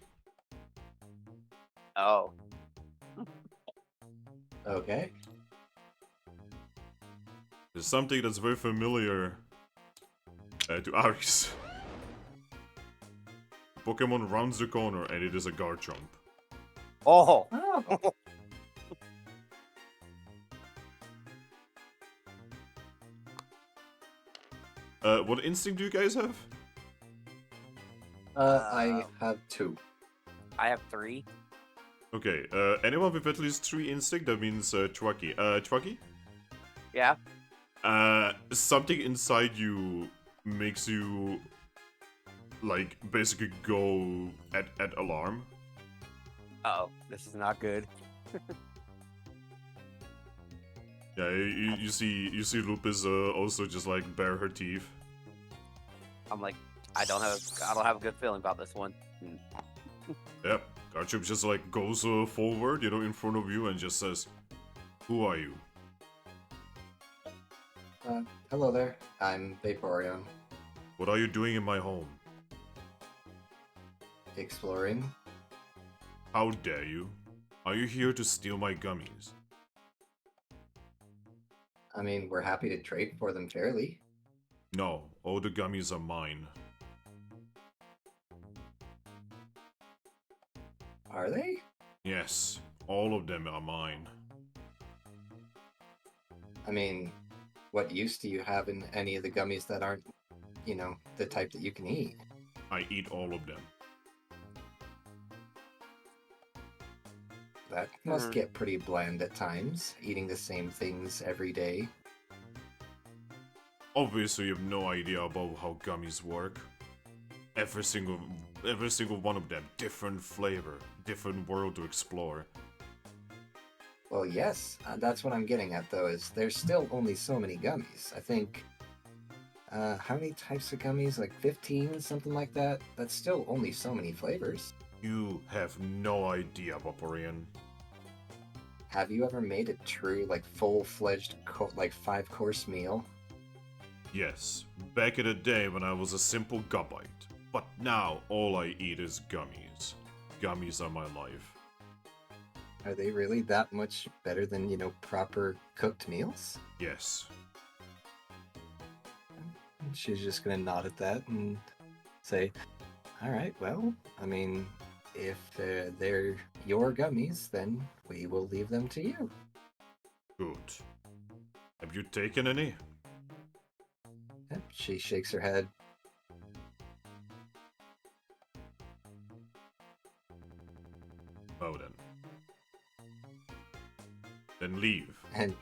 Oh. Okay. There's something that's very familiar to Aris. Pokemon rounds the corner and it is a Garchomp. Oh. Oh. What instinct do you guys have? I have 2. I have 3. Okay, anyone with at least 3 instinct, that means Thwackey. Thwackey? Yeah. Something inside you makes you, like, basically go at alarm. Uh-oh, this is not good. Yeah, you see Lupus also just like bare her teeth. I'm like, I don't have a good feeling about this one. Yep, Garchomp just like goes forward, you know, in front of you and just says, "Who are you?" Hello there. I'm Vaporeon. What are you doing in my home? Exploring. How dare you? Are you here to steal my gummies? I mean, we're happy to trade for them fairly. No, all the gummies are mine. Are they? Yes, all of them are mine. I mean, what use do you have in any of the gummies that aren't, you know, the type that you can eat? I eat all of them. That must get pretty bland at times, eating the same things every day. Obviously, you have no idea about how gummies work. Every single one of them, different flavor, different world to explore. Well, yes, that's what I'm getting at, though, is there's still only so many gummies. I think, how many types of gummies? Like 15, something like that? That's still only so many flavors. You have no idea, Vaporeon. Have you ever made a true, like, full-fledged, like, 5-course meal? Yes, back in the day when I was a simple gubbite. But now, all I eat is gummies. Gummies are my life. Are they really that much better than, you know, proper cooked meals? Yes. She's just gonna nod at that and say, alright, well, I mean, if they're your gummies, then we will leave them to you. Good. Have you taken any? Yep, she shakes her head. Oh then. Then leave. And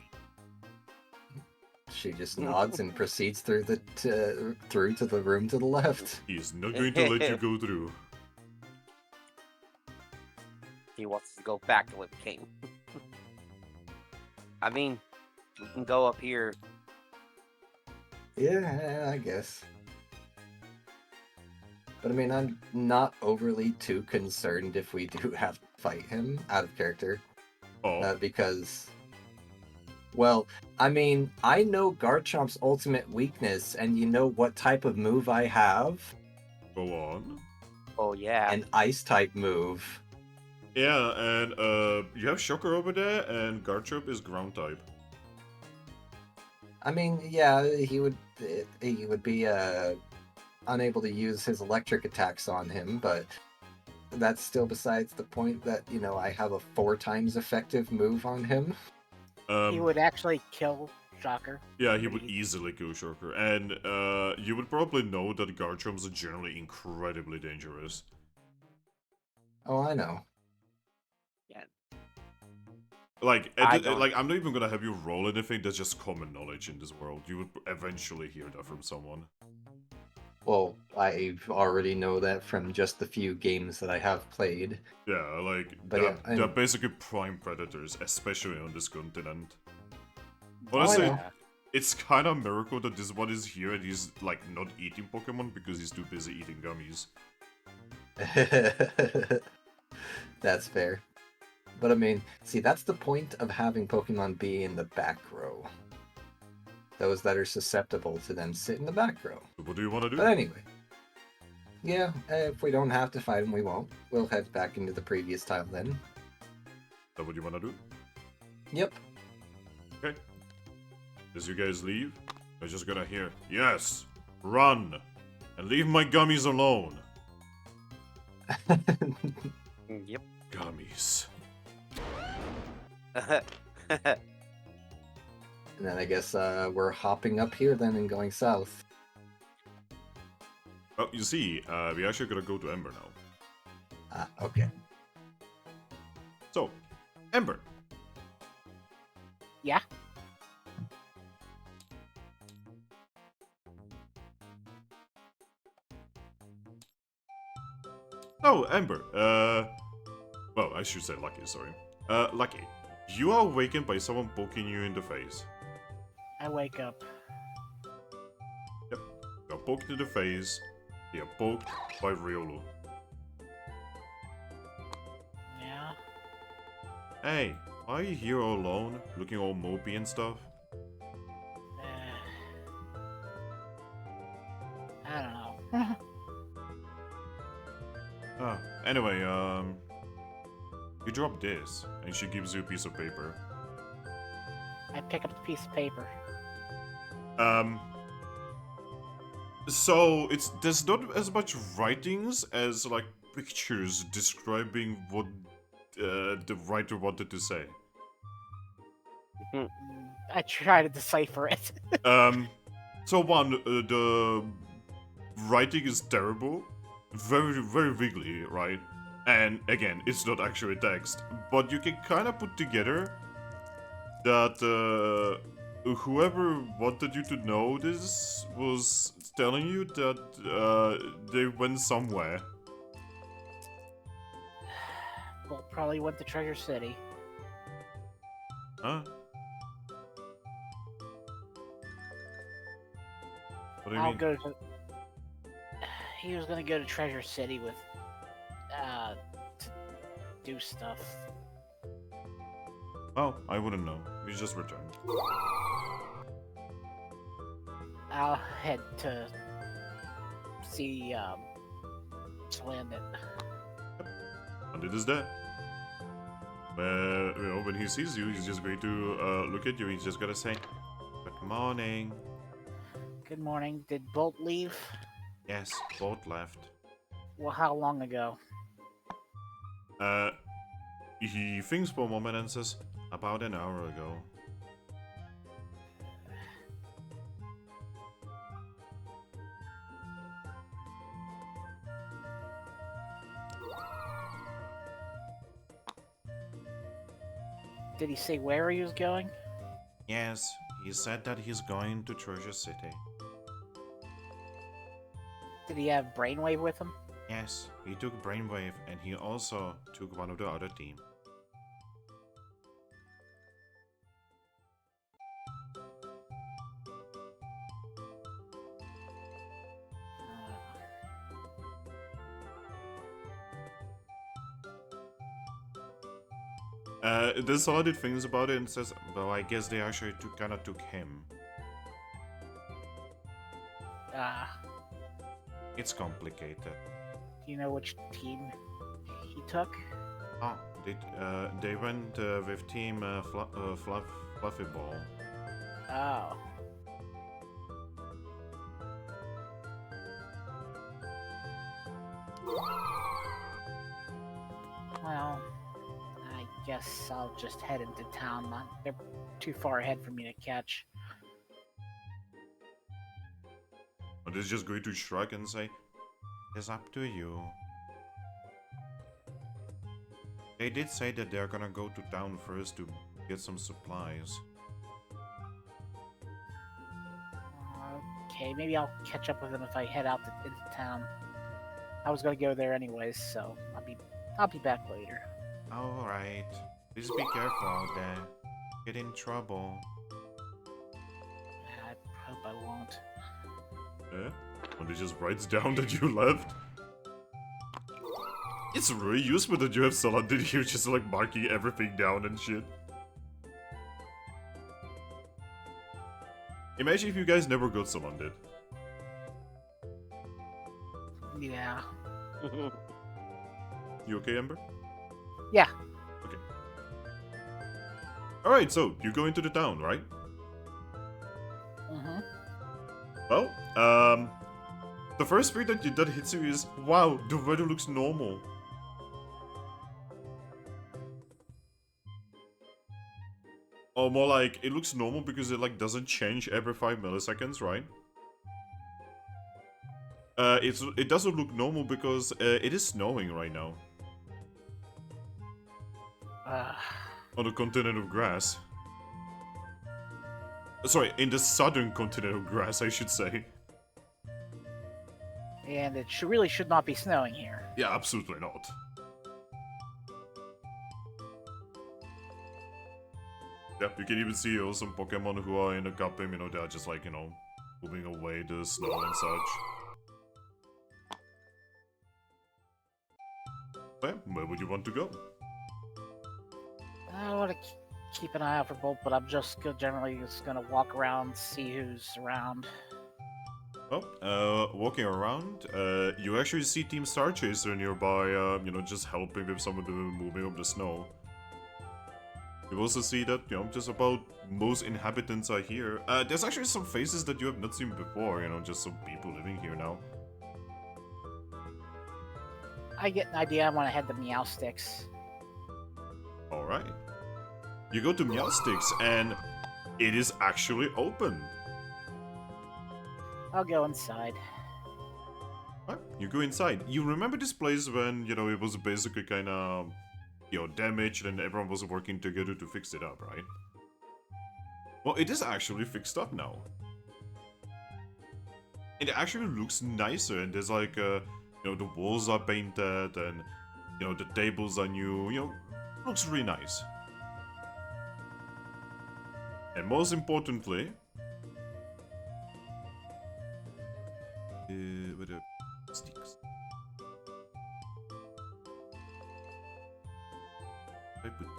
she just nods and proceeds through through to the room to the left. He is not going to let you go through. He wants to go back to what came. I mean, we can go up here. Yeah, I guess. But I mean, I'm not overly too concerned if we do have to fight him out of character. Oh, Because, well, I mean, I know Garchomp's ultimate weakness, and you know what type of move I have? go on. Oh yeah. An ice-type move. Yeah, and you have Shocker over there, and Garchomp is ground type. I mean, yeah, he would be unable to use his electric attacks on him, but that's still besides the point that, you know, I have a 4 times effective move on him. He would actually kill Shocker. Yeah, he would easily kill Shocker, and you would probably know that Garchomps are generally incredibly dangerous. Oh, I know. Yeah. Like, I don't- like I'm not even gonna have you roll anything. That's just common knowledge in this world. You would eventually hear that from someone. Well, I already know that from just the few games that I have played. Yeah, like But yeah, they're basically prime predators, especially on this continent. Oh, I Honestly, know. it's kind of a miracle that this one is here and he's like not eating Pokemon because he's too busy eating gummies. That's fair. But I mean, see, that's the point of having Pokemon be in the back row. Those that are susceptible to them sit in the back row. So what do you want to do? But anyway. Yeah, if we don't have to fight him, we won't. We'll head back into the previous tile then. Is that what you want to do? Yep. Okay. As you guys leave, I'm just gonna hear, yes, run, and leave my gummies alone. Yep. Gummies. And then I guess we're hopping up here then and going south. Well, you see, we actually gotta go to Ember now. Okay. So, Ember. Yeah. Oh, Ember. Well, I should say Lucky, sorry. Lucky, you are awakened by someone poking you in the face. I wake up. Yep. You are poked in the face. You are poked by Riolu. Yeah. Hey, why are you here all alone, looking all mopey and stuff? I don't know. Anyway, you drop this, and she gives you a piece of paper. I pick up the piece of paper. So there's not as much writings as like pictures describing what the writer wanted to say. I try to decipher it. So one, the writing is terrible, very very wiggly, right? And again, it's not actually text, but you can kind of put together that whoever wanted you to know this was telling you that they went somewhere. Well, probably went to Treasure City. Huh? What do you I'll mean? go to. He was gonna go to Treasure City with, to do stuff. Oh, I wouldn't know. We just returned. I'll head to see, Slandon. And it is there. When he sees you, he's just going to look at you. He's just gonna say, "Good morning." Good morning. Did Bolt leave? Yes, both left. Well, how long ago? He thinks for a moment and says, "About an hour ago." Did he say where he was going? Yes, he said that he's going to Treasure City. Did he have Brainwave with him? Yes, he took Brainwave and he also took one of the other team. There's a lot of things about it and says, well, I guess they actually kind of took him. It's complicated. Do you know which team he took? Oh, they went with Team Fluffy Ball. Oh. Well, I guess I'll just head into town. They're too far ahead for me to catch. But it's just going to shrug and say, it's up to you. They did say that they're gonna go to town first to get some supplies. Okay, maybe I'll catch up with them if I head out into town. I was gonna go there anyways, so I'll be back later. Alright. Please be careful out there. Get in trouble. I hope I won't. Yeah? When he just writes down that you left? It's really useful that you have Saladin here just like marking everything down and shit. Imagine if you guys never got Saladin. Yeah. You okay, Ember? Yeah. Okay. Alright, so you go into the town, right? Mm-hmm. Well, the first thing that hits you is, wow, the weather looks normal. Or more like, it looks normal because it like doesn't change every 5 milliseconds, right? It doesn't look normal because it is snowing right now on the continent of grass. Sorry, in the southern continent of grass, I should say. And it really should not be snowing here. Yeah, absolutely not. Yeah, you can even see some Pokemon who are in the Capim, they are just like, moving away the snow and such. Well, where would you want to go? I want to keep an eye out for Bolt, but I'm generally just gonna walk around, see who's around. Well, walking around, you actually see Team Star Chaser nearby, just helping with some of the moving of the snow. You also see that, just about most inhabitants are here. There's actually some faces that you have not seen before, just some people living here now. I get an idea. I want to head to Meowsticks. Alright. You go to Meowsticks and it is actually open. I'll go inside. Right, you go inside. You remember this place when, it was basically kind of, damaged and everyone was working together to fix it up, right? Well, it is actually fixed up now. And it actually looks nicer, and there's like, the walls are painted, and, the tables are new, looks really nice. And most importantly, with the sticks. I put you.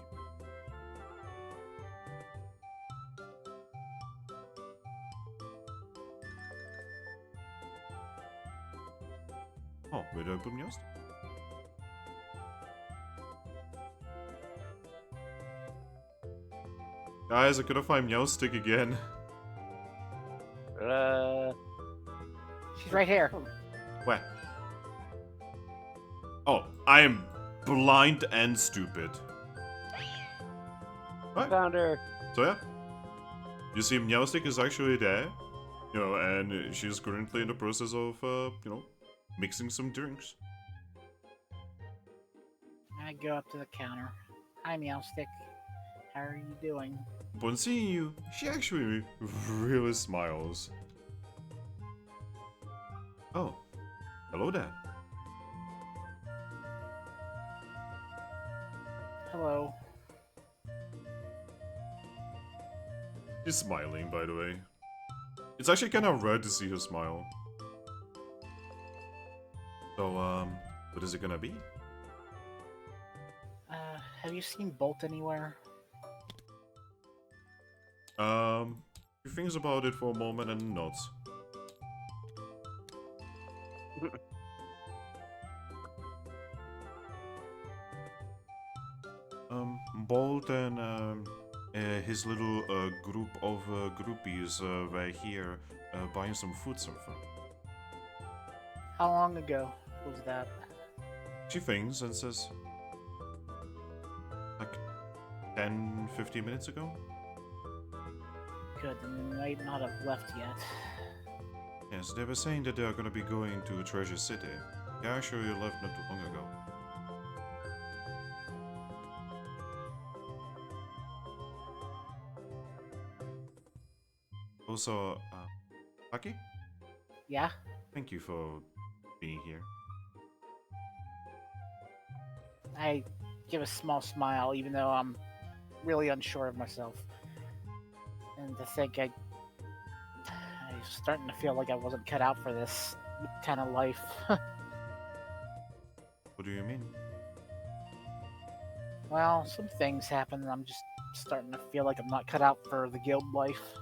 Oh, where did I put Meowstic? Guys, I couldn't find Meowstic again. She's right here. Where? Oh, I am blind and stupid. Right. Found her. So yeah, you see Meowstic is actually there, and she's currently in the process of, mixing some drinks. I go up to the counter. Hi, Meowstick. How are you doing? Upon seeing you, she actually really smiles. Oh, hello there. Hello. She's smiling, by the way. It's actually kind of rare to see her smile. So, what is it gonna be? Have you seen Bolt anywhere? She thinks about it for a moment and nods. Bolt and his little group of groupies were here buying some food something. How long ago was that? She thinks and says, like 10, 15 minutes ago? Good, and they might not have left yet. Yes, they were saying that they are going to be going to Treasure City. They actually left not too long ago. Also, Thwackey? Yeah? Thank you for being here. I give a small smile, even though I'm really unsure of myself. And to think I'm starting to feel like I wasn't cut out for this kind of life. What do you mean? Well, some things happen, and I'm just starting to feel like I'm not cut out for the guild life.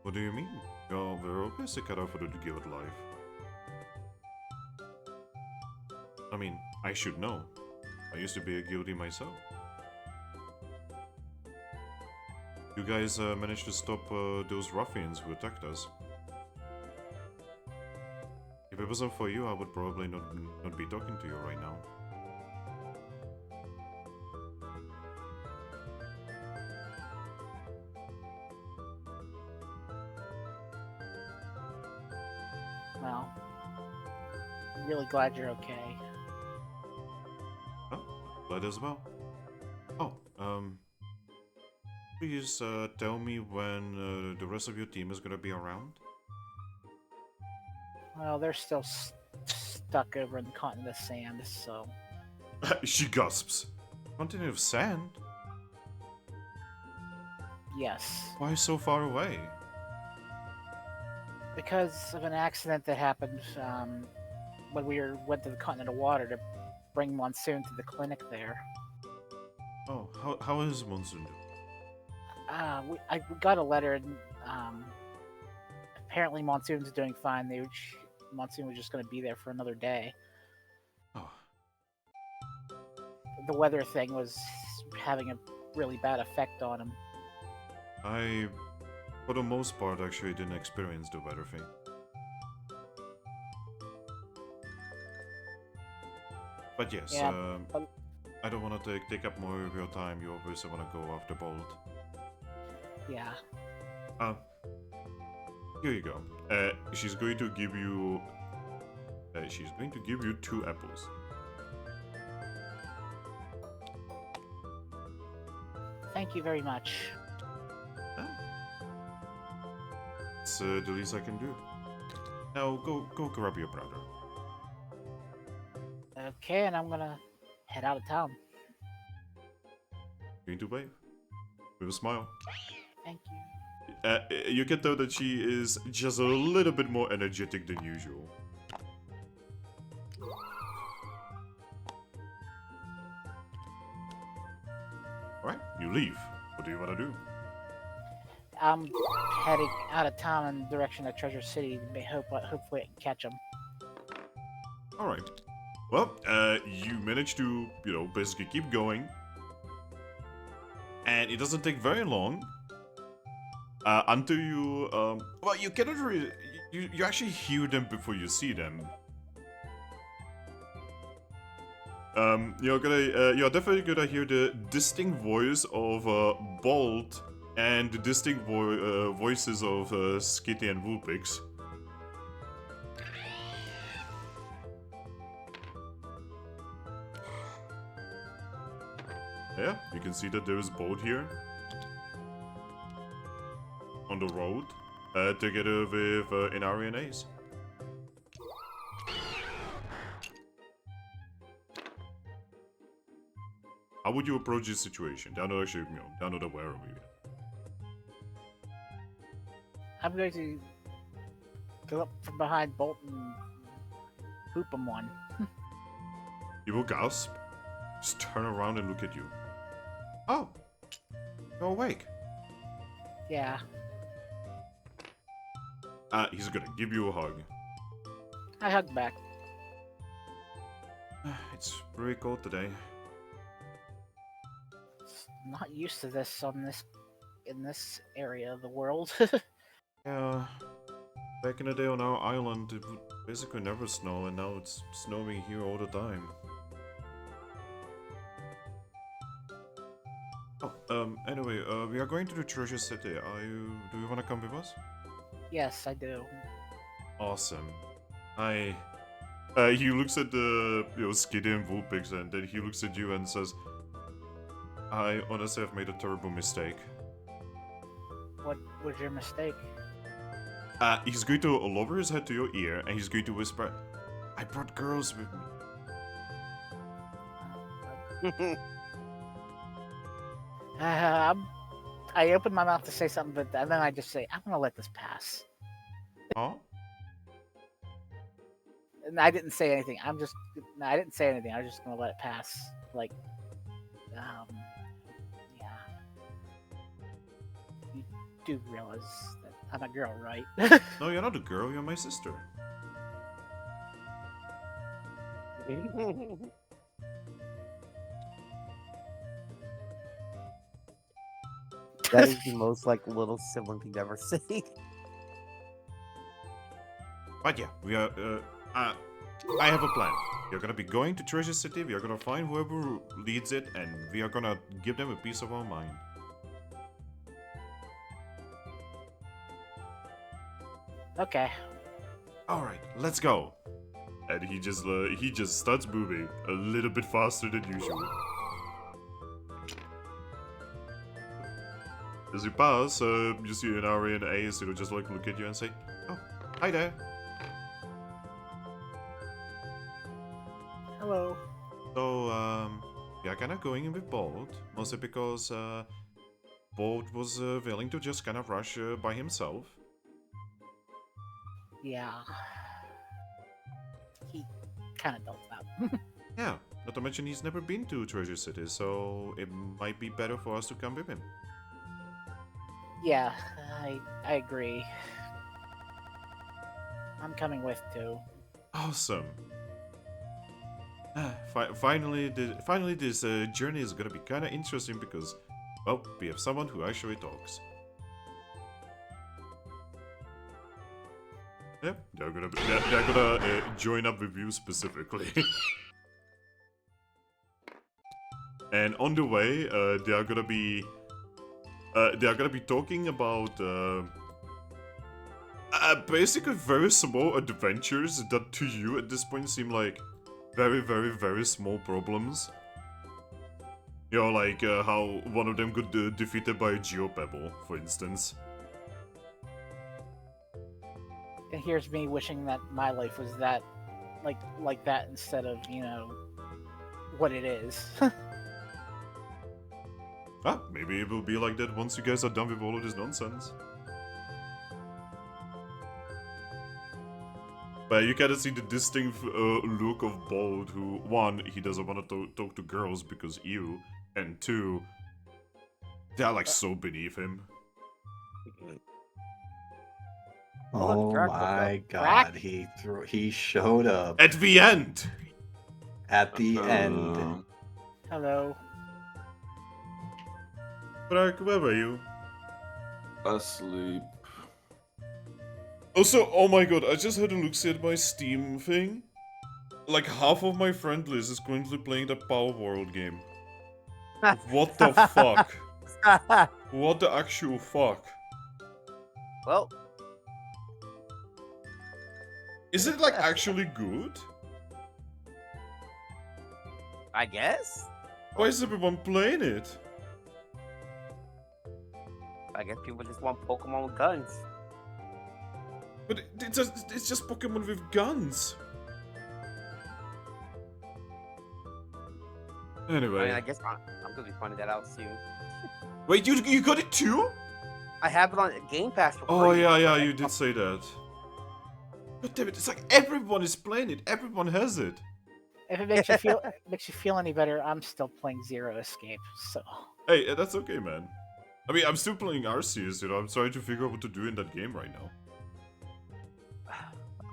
What do you mean? You're very obviously cut out for the guild life. I mean, I should know. I used to be a guildie myself. You guys managed to stop those ruffians who attacked us. If it wasn't for you, I would probably not be talking to you right now. Well, I'm really glad you're okay. Oh, glad as well. Oh, please tell me when the rest of your team is gonna be around. Well, they're still stuck over in the continent of sand, so She gasps. Continent of sand? yes. Why so far away? Because of an accident that happened when we went to the continent of water to bring Monsoon to the clinic there. Oh, how is Monsoon doing? I got a letter, and apparently Monsoon's doing fine. Monsoon was just going to be there for another day. Oh, The weather thing was having a really bad effect on him. I, for the most part, actually didn't experience the weather thing. But yes, Yeah, I don't want to take up more of your time. You obviously want to go after Bolt. Yeah. Here you go. She's going to give you. She's going to give you 2 apples. Thank you very much. It's the least I can do. Now go grab your brother. Okay, and I'm gonna head out of town. Going to wave with a smile. Thank you. You can tell that she is just a little bit more energetic than usual. Alright, you leave. What do you want to do? I'm heading out of town in the direction of Treasure City. Hopefully I can catch him. Alright. Well, you manage to, basically keep going. And it doesn't take very long. Until you, well, you cannot really, you actually hear them before you see them. You're definitely gonna hear the distinct voice of Bolt and the distinct voices of Skitty and Vulpix. Yeah, you can see that there is Bolt here on the road, together with Inari and Ace. How would you approach this situation? They're not actually, they're not aware of you yet. I'm going to go up from behind Bolt and poop him one. You will gasp, just turn around and look at you. Oh, you're awake. Yeah. He's gonna give you a hug. I hug back. It's pretty cold today. Not used to this in this area of the world. Yeah, back in the day on our island, it would basically never snow, and now it's snowing here all the time. Oh, anyway, we are going to the Treasure City. Do you want to come with us? Yes, I do. Awesome. He looks at the, Skitty and Vulpix, and then he looks at you and says, I honestly have made a terrible mistake. What was your mistake? He's going to lower his head to your ear, and he's going to whisper, I brought girls with me. I open my mouth to say something, but then I just say, I'm gonna let this pass. Huh? And I didn't say anything. I didn't say anything. I was just gonna let it pass. Like, yeah. You do realize that I'm a girl, right? No, you're not a girl, you're my sister. That is the most like little sibling thing to ever say. But yeah, we are, I have a plan. You're gonna be going to Treasure City, we are gonna find whoever leads it, and we are gonna give them a piece of our mind. Okay. All right, let's go. And he just starts moving a little bit faster than usual. As you pass, you see an Ari and Ace, just like look at you and say, "Oh, hi there." Hello. So, we are kind of going in with Bolt, mostly because Bolt was willing to just kind of rush by himself. Yeah. He kind of does that. Yeah, not to mention he's never been to Treasure City, so it might be better for us to come with him. Yeah, I agree. I'm coming with too. Awesome. Finally, this journey is gonna be kind of interesting because, well, we have someone who actually talks. Yeah, they're gonna join up with you specifically. And on the way, they are gonna be talking about basically very small adventures that to you at this point seem like very, very, very small problems. You know, like how one of them got defeated by a Geopebble, for instance. And here's me wishing that my life was that, like that instead of, what it is. Maybe it will be like that once you guys are done with all of this nonsense. But you kind of see the distinct look of Bold, who, one, he doesn't want to talk to girls because ew, and two, they're like so beneath him. Oh my god, he showed up At the end! at the end. Hello. Thrack, where were you? Asleep. Also, oh my god, I just had a look at my Steam thing. Like, half of my friend list is currently playing the Power World game. What the fuck? What the actual fuck? Well, Is it, like, actually good? I guess. Why is everyone playing it? I guess people just want Pokemon with guns. But it's just Pokemon with guns. Anyway. I mean, I guess I'm gonna be finding that out soon. Wait, you got it too? I have it on Game Pass for Oh, free. yeah, you did say that. God damn it, it's like everyone is playing it. Everyone has it. If it makes you feel any better, I'm still playing Zero Escape. So. Hey, that's okay, man. I mean, I'm still playing Arceus, I'm trying to figure out what to do in that game right now.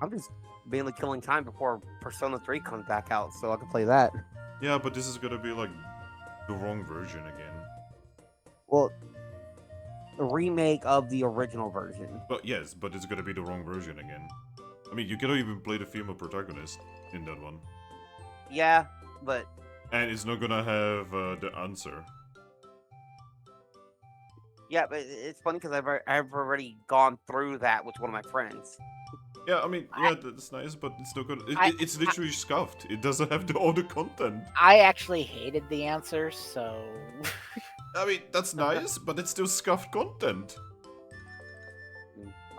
I'm just mainly killing time before Persona 3 comes back out, so I can play that. Yeah, but this is gonna be like the wrong version again. Well, the remake of the original version. But yes, but it's gonna be the wrong version again. I mean, you cannot even play the female protagonist in that one. Yeah, but And it's not gonna have the answer. yeah, but it's funny because I've already gone through that with one of my friends. Yeah, I mean, yeah, that's nice, but it's not gonna. It's literally scuffed. It doesn't have all the content. I actually hated the answer, so. I mean, that's nice, but it's still scuffed content.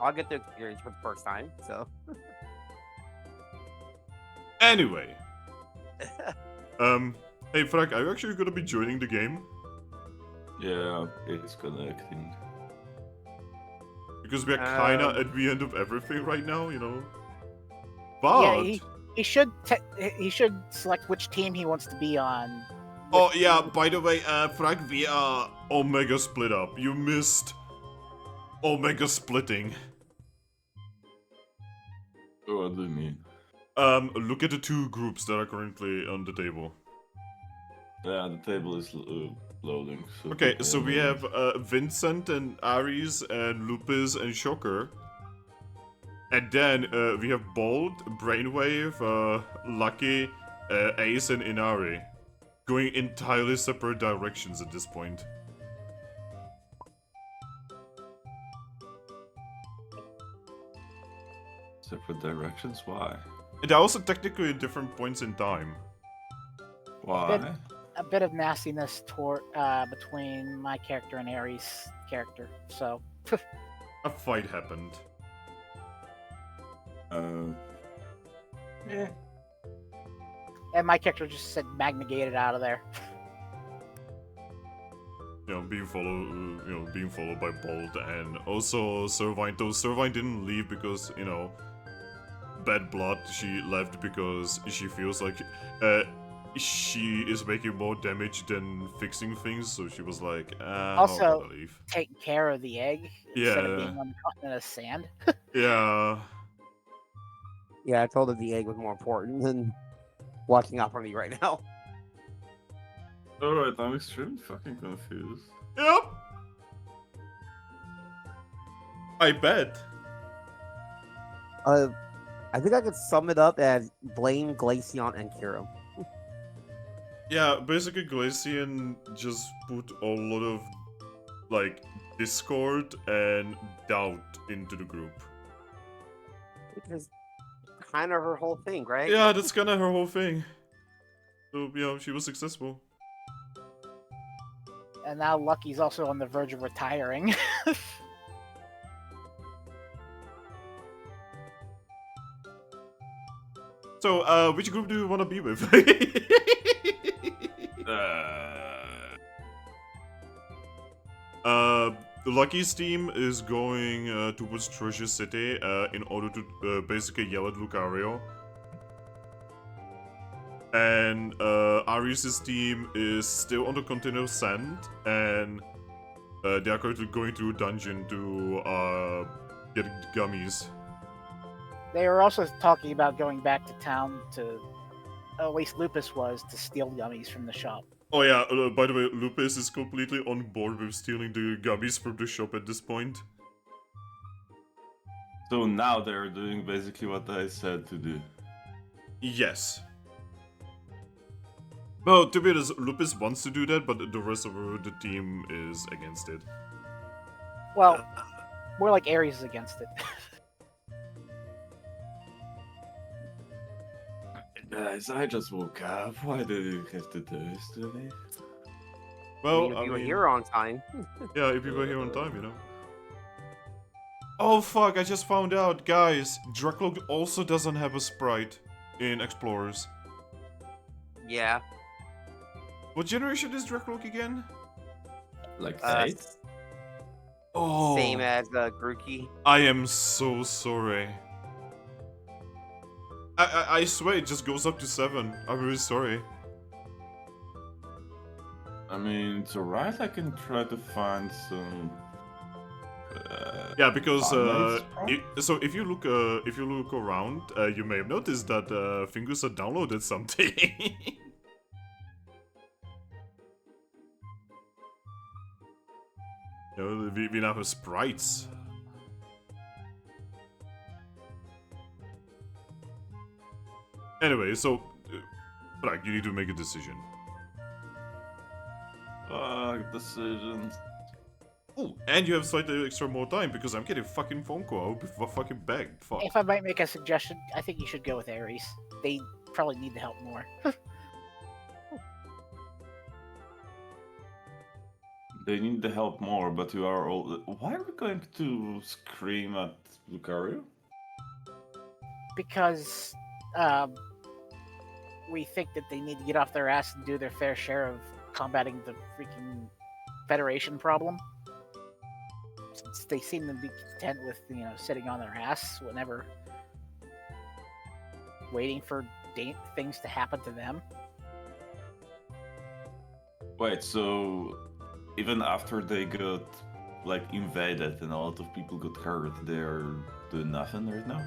I'll get the experience for the first time, so. Anyway. Hey, Thrack, are you actually gonna be joining the game? Yeah, it's connecting. Because we're kinda at the end of everything right now, you know? But... Yeah, he should select which team he wants to be on. Oh, yeah, by the way, Thrack, we are Omega split up. You missed Omega splitting. What do you mean? Look at the two groups that are currently on the table. Yeah, the table is loading. So Okay, people so we are- have Vincent and Aries and Lupus and Shocker. And then we have Bold, Brainwave, Lucky, Ace and Inari. Going entirely separate directions at this point. Separate directions? Why? They're also technically at different points in time. Why? A bit of nastiness between my character and Aries' character. So A fight happened. Yeah. and my character just said magna-gated out of there. You know, being followed by Bolt, and also Servine. Though Servine didn't leave because, you know, bad blood. She left because she feels like she is making more damage than fixing things. So she was like, Also, I'll leave. Taking care of the egg instead of Yeah. being on the continent of sand. Yeah. Yeah, I told her the egg was more important than watching out for me right now. Alright, I'm extremely fucking confused. Yep. I bet. I think I could sum it up as blame Glaceon and Kiro. Yeah, basically Glaceon just put a lot of, like, discord and doubt into the group. Which is kind of her whole thing, right? Yeah, that's kind of her whole thing. So, you know, she was successful. And now Lucky's also on the verge of retiring. So, which group do you want to be with? Lucky's team is going towards Treasure City in order to basically yell at Lucario. And Aries' team is still on the Continent of Sand, and they are currently going through a dungeon to get gummies. They were also talking about going back to town to, at least Lupus was, to steal gummies from the shop. Oh yeah, by the way, Lupus is completely on board with stealing the gummies from the shop at this point. So now they're doing basically what I said to do. Yes. Well, to be honest, Lupus wants to do that, but the rest of the team is against it. Well, more like Aries is against it. Guys, I just woke up. Why did you have to do this to me? Well, if you were here on time. yeah, if you were here on time, you know. Oh fuck, I just found out, guys. Dracloak also doesn't have a sprite in Explorers. Yeah. What generation is Dracloak again? Like Uh, eight? Oh, Same as Grookey. I am so sorry. I swear it just goes up to 7. I'm really sorry. I mean, it's alright. I can try to find some. Yeah, because Finance so if you look around, you may have noticed that fingusa downloaded something. You know, we now have sprites. Anyway, so Thrack, you need to make a decision. Decisions. Oh, and you have slightly extra more time because I'm getting fucking phone call. I'll be fucking begged. Fuck. If I might make a suggestion, I think you should go with Aries. They probably need the help more. They need the help more, but you are all. Why are we going to scream at Lucario? Because we think that they need to get off their ass and do their fair share of combating the freaking Federation problem. Since they seem to be content with, sitting on their ass whenever waiting for things to happen to them. Wait, so even after they got invaded and a lot of people got hurt, they're doing nothing right now?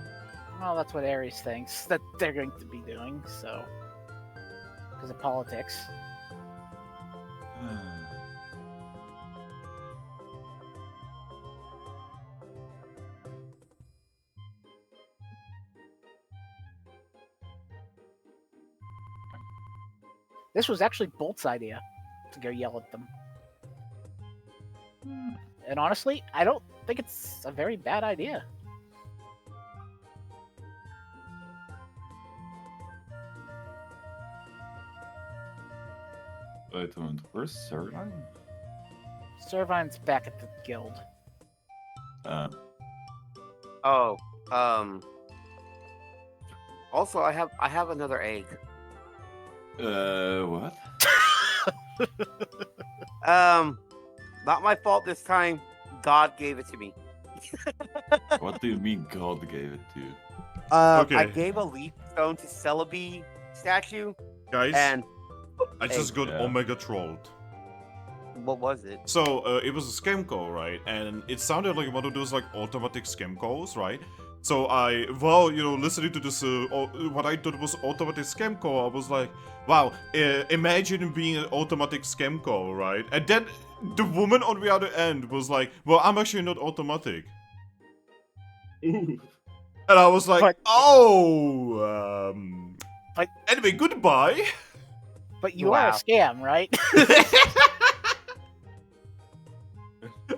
Well, that's what Ares thinks that they're going to be doing, so. Because of politics. This was actually Bolt's idea to go yell at them. And honestly, I don't think it's a very bad idea. Wait a minute, where's Sirline? Servine's back at the guild. Oh, also, I have another egg. What? Not my fault this time. God gave it to me. What do you mean God gave it to you? I Okay. gave a leaf stone to Celebi statue, Guys, and I just got Yeah. Omega trolled. what was it? So, it was a scam call, right? And it sounded like one of those, like, automatic scam calls, right? So listening to this, what I thought was automatic scam call, I was like, wow, imagine being an automatic scam call, right? And then the woman on the other end was like, well, I'm actually not automatic. And I was like, But- But- anyway, goodbye. But you are a Wow. scam, right?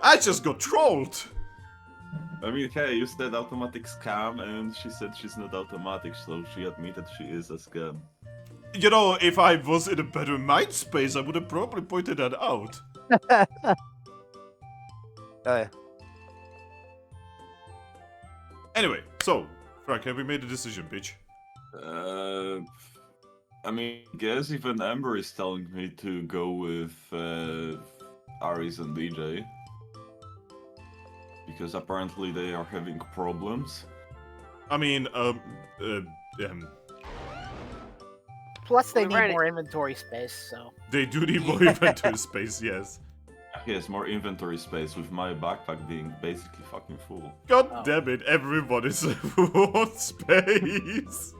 I just got trolled. I mean, hey, you said automatic scam, and she said she's not automatic, so she admitted she is a scam. You know, if I was in a better mind space, I would have probably pointed that out. Anyway, so, Thrack, have we made a decision, bitch? I mean, I guess even Ember is telling me to go with Aris and DJ. Because apparently they are having problems. I mean, Plus, they We need ran it- more inventory space, so. they do need more inventory space, yes. Yes, more inventory space with my backpack being basically fucking full. God Oh. damn it, everybody's full space.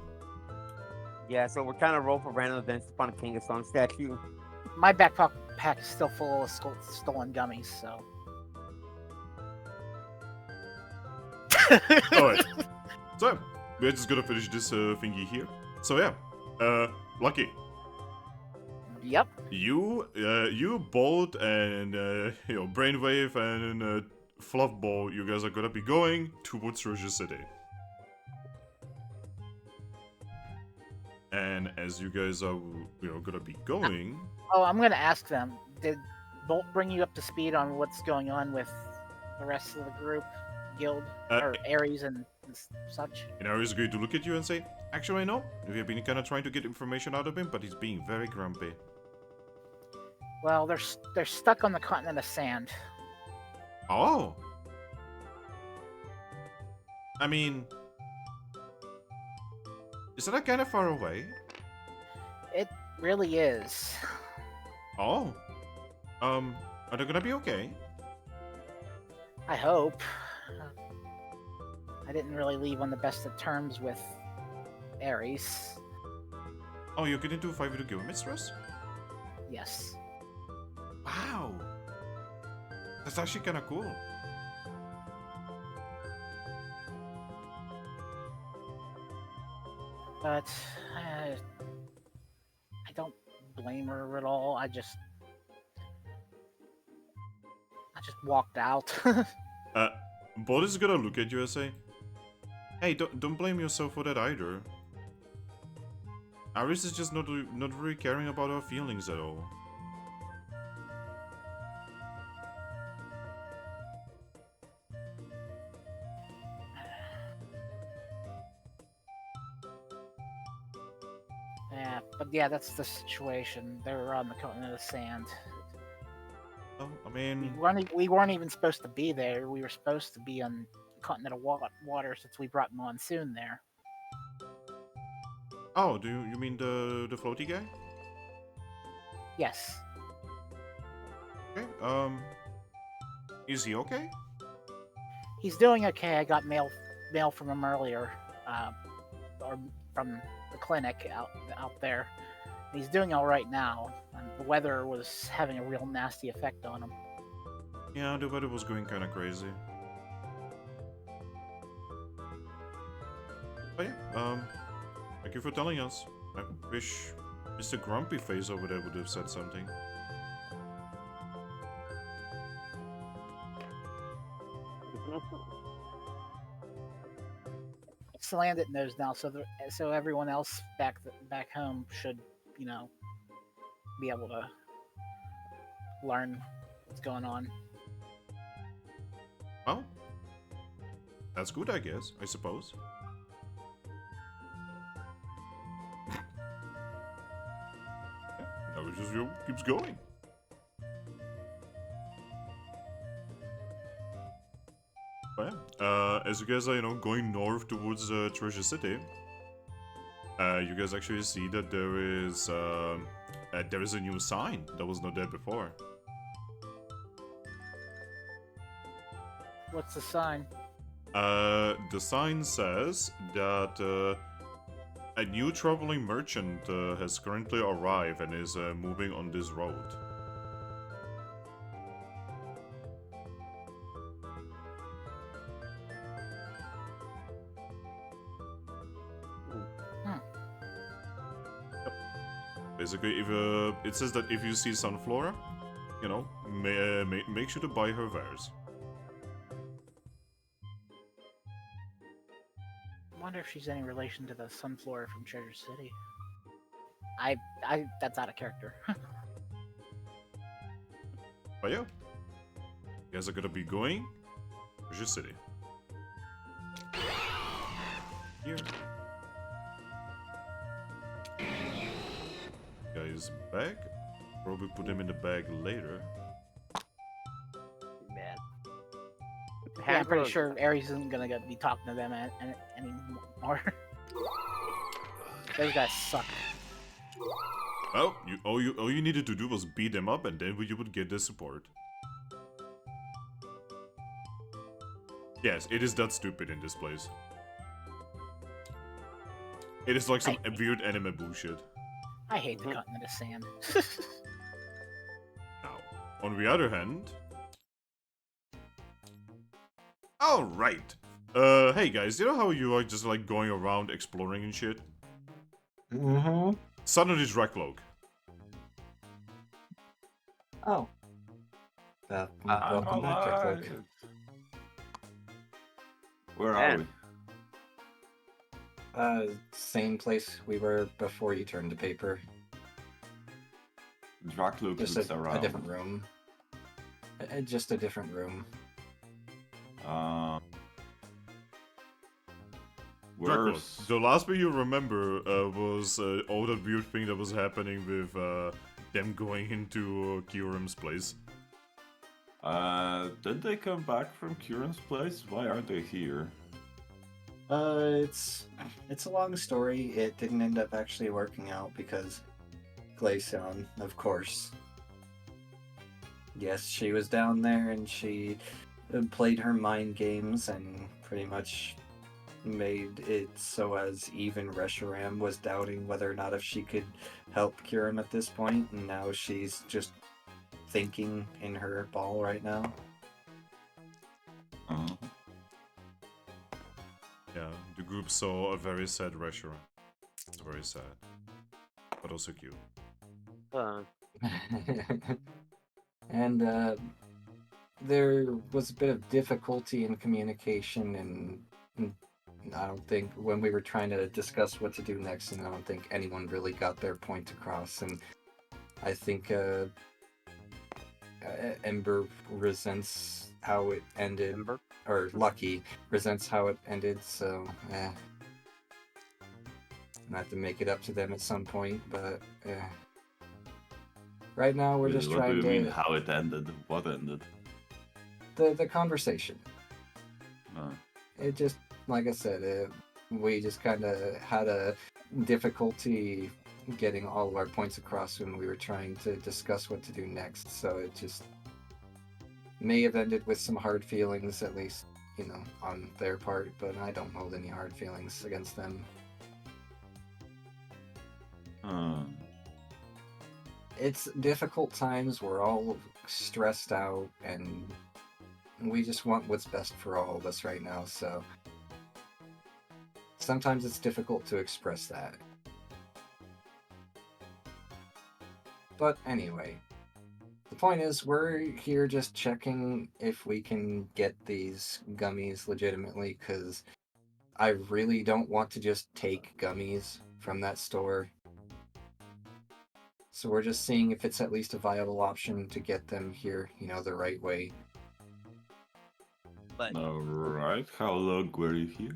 Yeah, so we're kind of roll for random events to find a Kangaskhan statue. My backpack is still full of stolen gummies, so. Alright. So, we're just gonna finish this thingy here. So yeah, Lucky, Yep. you, Bolt, and Brainwave and Fluffball, you guys are gonna be going towards Treasure City. And as you guys are, gonna be going, Oh, I'm gonna ask them. Did Bolt bring you up to speed on what's going on with the rest of the group, guild, or Ares and such? and Ari is going to look at you and say, "Actually, no. We have been kind of trying to get information out of him, but he's being very grumpy." Well, they're stuck on the continent of sand. Oh. I mean, is that kind of far away? It really is. Oh. Are they gonna be okay? I hope. I didn't really leave on the best of terms with Ares. Oh, you're getting to a fight with the guild mistress? Yes. Wow. That's actually kind of cool. But I don't blame her at all. I just walked out. Bolt is gonna look at you and say, "Hey, don't blame yourself for that either. Aris is just not really caring about our feelings at all." Yeah, but yeah, that's the situation. They're on the continent of sand. Oh, I mean, We weren't even supposed to be there. We were supposed to be on continent of water since we brought Monsoon there. oh, do you mean the floaty guy? Yes. Okay. Is he okay? He's doing okay. I got mail from him earlier, or from the clinic out there. He's doing all right now. And the weather was having a real nasty effect on him. Yeah, the weather was going kind of crazy. But yeah, thank you for telling us. I wish Mr. Grumpy Face over there would have said something. Salandit knows now, so everyone else back home should, be able to learn what's going on. Well, that's good, I guess. I suppose. Now it just keeps going. But yeah, as you guys are, going north towards Treasure City, you guys actually see that there is a new sign that was not there before. What's the sign? The sign says that a new traveling merchant has currently arrived and is moving on this road. Basically, if it says that if you see Sunflora, make sure to buy her wares. I wonder if she's any relation to the Sunflora from Treasure City. That's out of character. But yeah, you guys are gonna be going Treasure City. Here. Guy's bag. Probably put him in the bag later. Man. Yeah, I'm pretty sure Ares isn't gonna be talking to them anymore. Those guys suck. Well, all you needed to do was beat them up, and then you would get the support. Yes, it is that stupid in this place. It is like some weird anime bullshit. I hate the continent of sand. Now, on the other hand... Alright! Hey guys, you know how you are just like going around exploring and shit? Mm-hmm. Suddenly Dracloak. Oh. Welcome back, Dracloak. Where are we? Same place we were before you turned to paper. Dracloak Just looks a around. different room. Just a different room. Where's... The last thing you remember was all that weird thing that was happening with them going into Kyurem's place. Did they come back from Kieran's place? Why aren't they here? It's a long story. It didn't end up actually working out because Glaceon, of course. Yes, she was down there and she played her mind games and pretty much made it so as even Reshiram was doubting whether or not if she could help Kyurem at this point, and now she's just thinking in her ball right now. Yeah, the group saw a very sad Reshiram. It's very sad. But also cute. And there was a bit of difficulty in communication, and I don't think when we were trying to discuss what to do next, and I don't think anyone really got their point across. And I think Ember resents how it ended, or Lucky resents how it ended. So, I have to make it up to them at some point, but right now we're just trying to. What do you mean? How it ended? What ended? The conversation. Oh. It just, like I said, we just kind of had a difficulty getting all of our points across when we were trying to discuss what to do next. So it just may have ended with some hard feelings, at least, on their part, but I don't hold any hard feelings against them. It's difficult times. We're all stressed out, and we just want what's best for all of us right now, so sometimes it's difficult to express that. But anyway, the point is we're here just checking if we can get these gummies legitimately, because I really don't want to just take gummies from that store. So we're just seeing if it's at least a viable option to get them here, the right way. But Alright, how long were you here?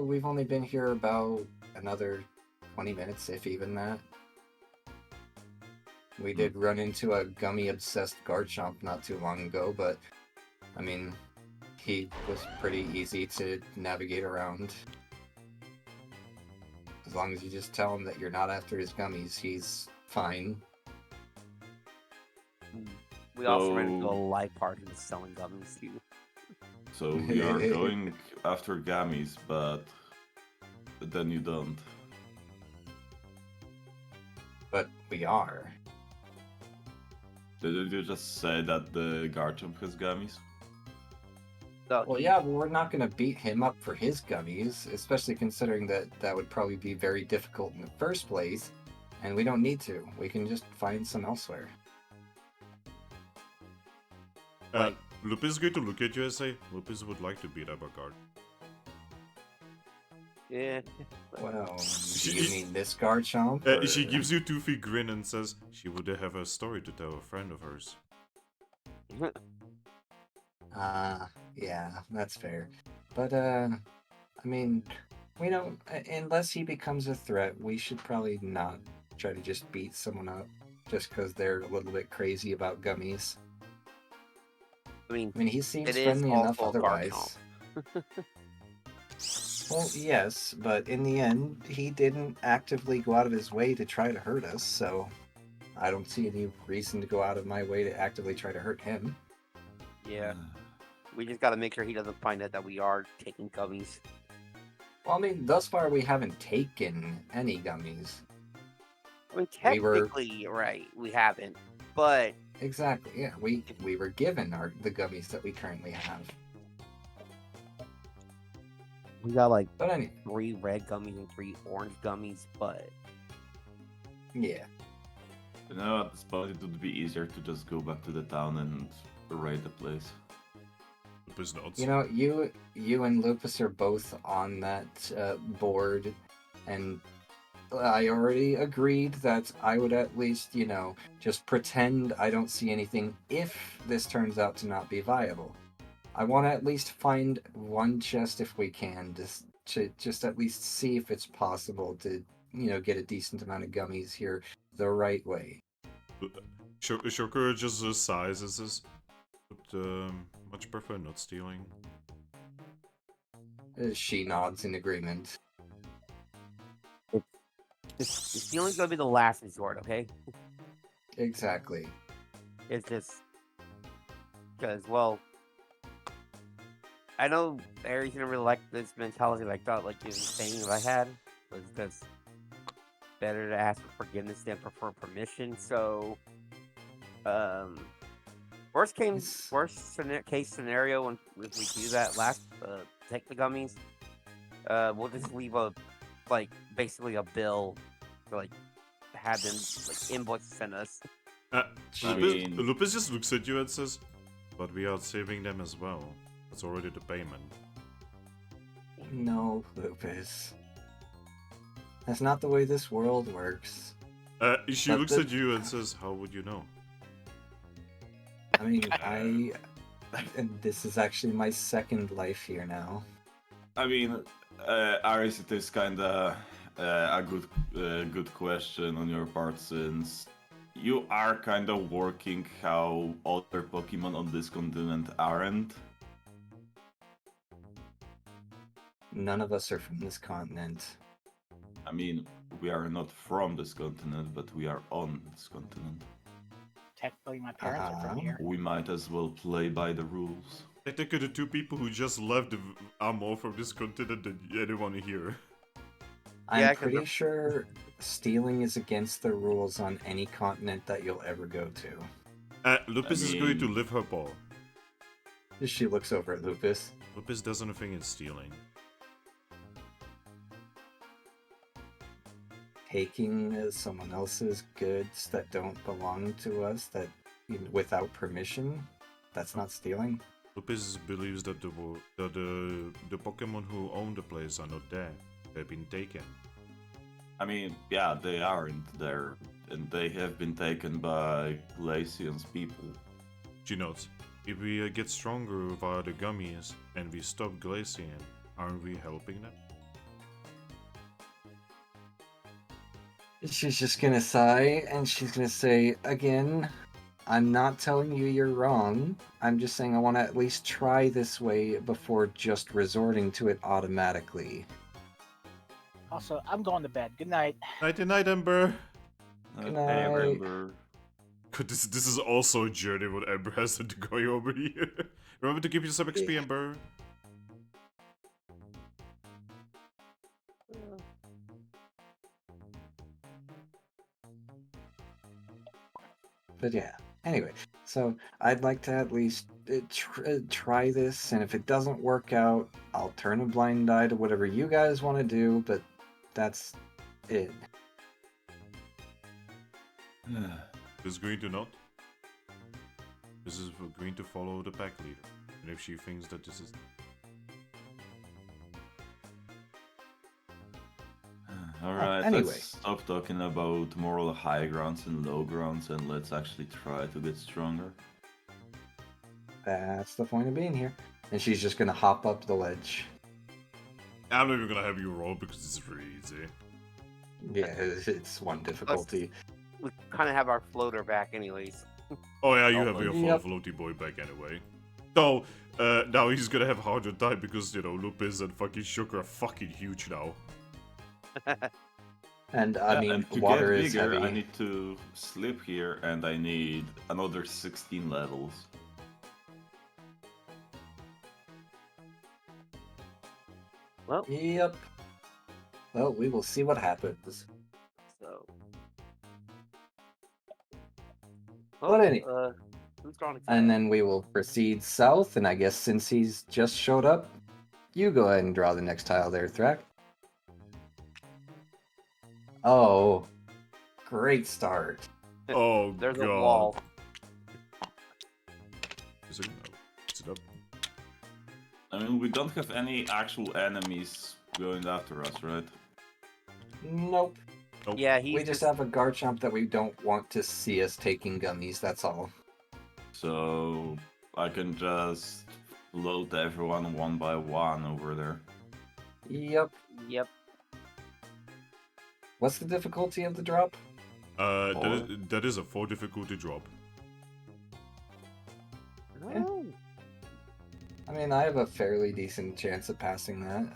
We've only been here about another 20 minutes, if even that. We did run into a gummy-obsessed Garchomp not too long ago, but, I mean, he was pretty easy to navigate around. As long as you just tell him that you're not after his gummies, he's fine. we also ran into a So- live party with selling gummies too. So we are going after gummies, but then you don't. But we are. Didn't you just say that the Garchomp has gummies? So Well, yeah, but we're not going to beat him up for his gummies, especially considering that that would probably be very difficult in the first place, and we don't need to. We can just find some elsewhere. Lupus is going to look at you and say, Lupus would like to beat up a guard. yeah. Well, do you mean this Garchomp? or- She gives you a toothy grin and says she would have a story to tell a friend of hers. Yeah, that's fair. But, I mean, we don't, unless he becomes a threat, we should probably not try to just beat someone up just because they're a little bit crazy about gummies. I mean, I mean, he seems it is friendly enough also a otherwise. Well, yes, but in the end, he didn't actively go out of his way to try to hurt us, so I don't see any reason to go out of my way to actively try to hurt him. yeah. We just gotta make sure he doesn't find out that we are taking gummies. Well, I mean, thus far we haven't taken any gummies. I mean, We were- technically, right, we haven't, but Exactly, yeah. We were given the gummies that we currently have. We got like But anyway, 3 red gummies and 3 orange gummies, but yeah. You know, at this point it would be easier to just go back to the town and raid the place. Lupus nods. You know, you and Lupus are both on that board, and I already agreed that I would at least, just pretend I don't see anything if this turns out to not be viable. I want to at least find one chest if we can, just at least see if it's possible to, get a decent amount of gummies here the right way. Shokura just sighs and says, but much prefer not stealing. She nods in agreement. stealing's gonna be the last resort, okay? Exactly. It's just because, well, I know Aries didn't really like this mentality, but I thought like the thing that I had was just better to ask for forgiveness than prefer permission. So, worst case scenario, when if we do that take the gummies, we'll just leave basically a bill to have them invoice send us. I mean- Lupus just looks at you and says, but we are saving them as well. That's already the payment. No, Lupus. That's not the way this world works. She But looks the- at you and says, how would you know? I mean, and this is actually my second life here now. I mean, Aris, it is kinda a good question on your part, since you are kinda working how other Pokemon on this continent aren't. None of us are from this continent. I mean, we are not from this continent, but we are on this continent. Technically, my parents are from Uh-huh. here. We might as well play by the rules. Technically, the two people who just left are more from this continent than anyone here. I'm Yeah, 'cause pretty we're- sure stealing is against the rules on any continent that you'll ever go to. Lupus is going to live her ball. She looks over at Lupus. Lupus does anything in stealing. Taking someone else's goods that don't belong to us without permission, that's not stealing. Lupus believes that the Pokemon who own the place are not there. They've been taken. I mean, yeah, they aren't there, and they have been taken by Glaceon's people. She notes, if we get stronger via the gummies and we stop Glaceon, aren't we helping them? She's just gonna sigh and she's gonna say, again, I'm not telling you you're wrong. I'm just saying I want to at least try this way before just resorting to it automatically. Also, I'm going to bed. Good night. Nighty night, Ember. Good Okay, night. Ember. God, this is also a journey what Ember has to go over here. Remember to give you some XP, Ember. But yeah, anyway, so I'd like to at least try this, and if it doesn't work out, I'll turn a blind eye to whatever you guys want to do, but that's it. Is going to not. This is going to follow the pack leader. And if she thinks that this is... Alright, anyway. let's stop talking about moral high grounds and low grounds and let's actually try to get stronger. That's the point of being here. And she's just gonna hop up the ledge. I'm not even gonna have you roll because it's really easy. Yeah, it's one difficulty. We kind of have our floater back, anyways. Oh yeah, you have your Yep. floaty boy back anyway. So, now he's gonna have a harder time because, you know, Lupus and fucking Sugar are fucking huge now. And I mean, and to water get is bigger, heavy. I need to slip here and I need another 16 levels. Well, Yep. Well, we will see what happens. so. But anyway. Who's drawing And then we will proceed south, and I guess since he's just showed up, you go ahead and draw the next tile there, Thrack. Oh, great start. Oh There's god. a wall. Is it, no. Is it up? I mean, we don't have any actual enemies going after us, right? Nope. Nope. Yeah, he's We just have a Garchomp that we don't want to see us taking gummies, that's all. So I can just load everyone one by one over there. Yep. Yep. What's the difficulty of the drop? That is a 4 difficulty drop. Yeah. Oh. I mean, I have a fairly decent chance of passing that.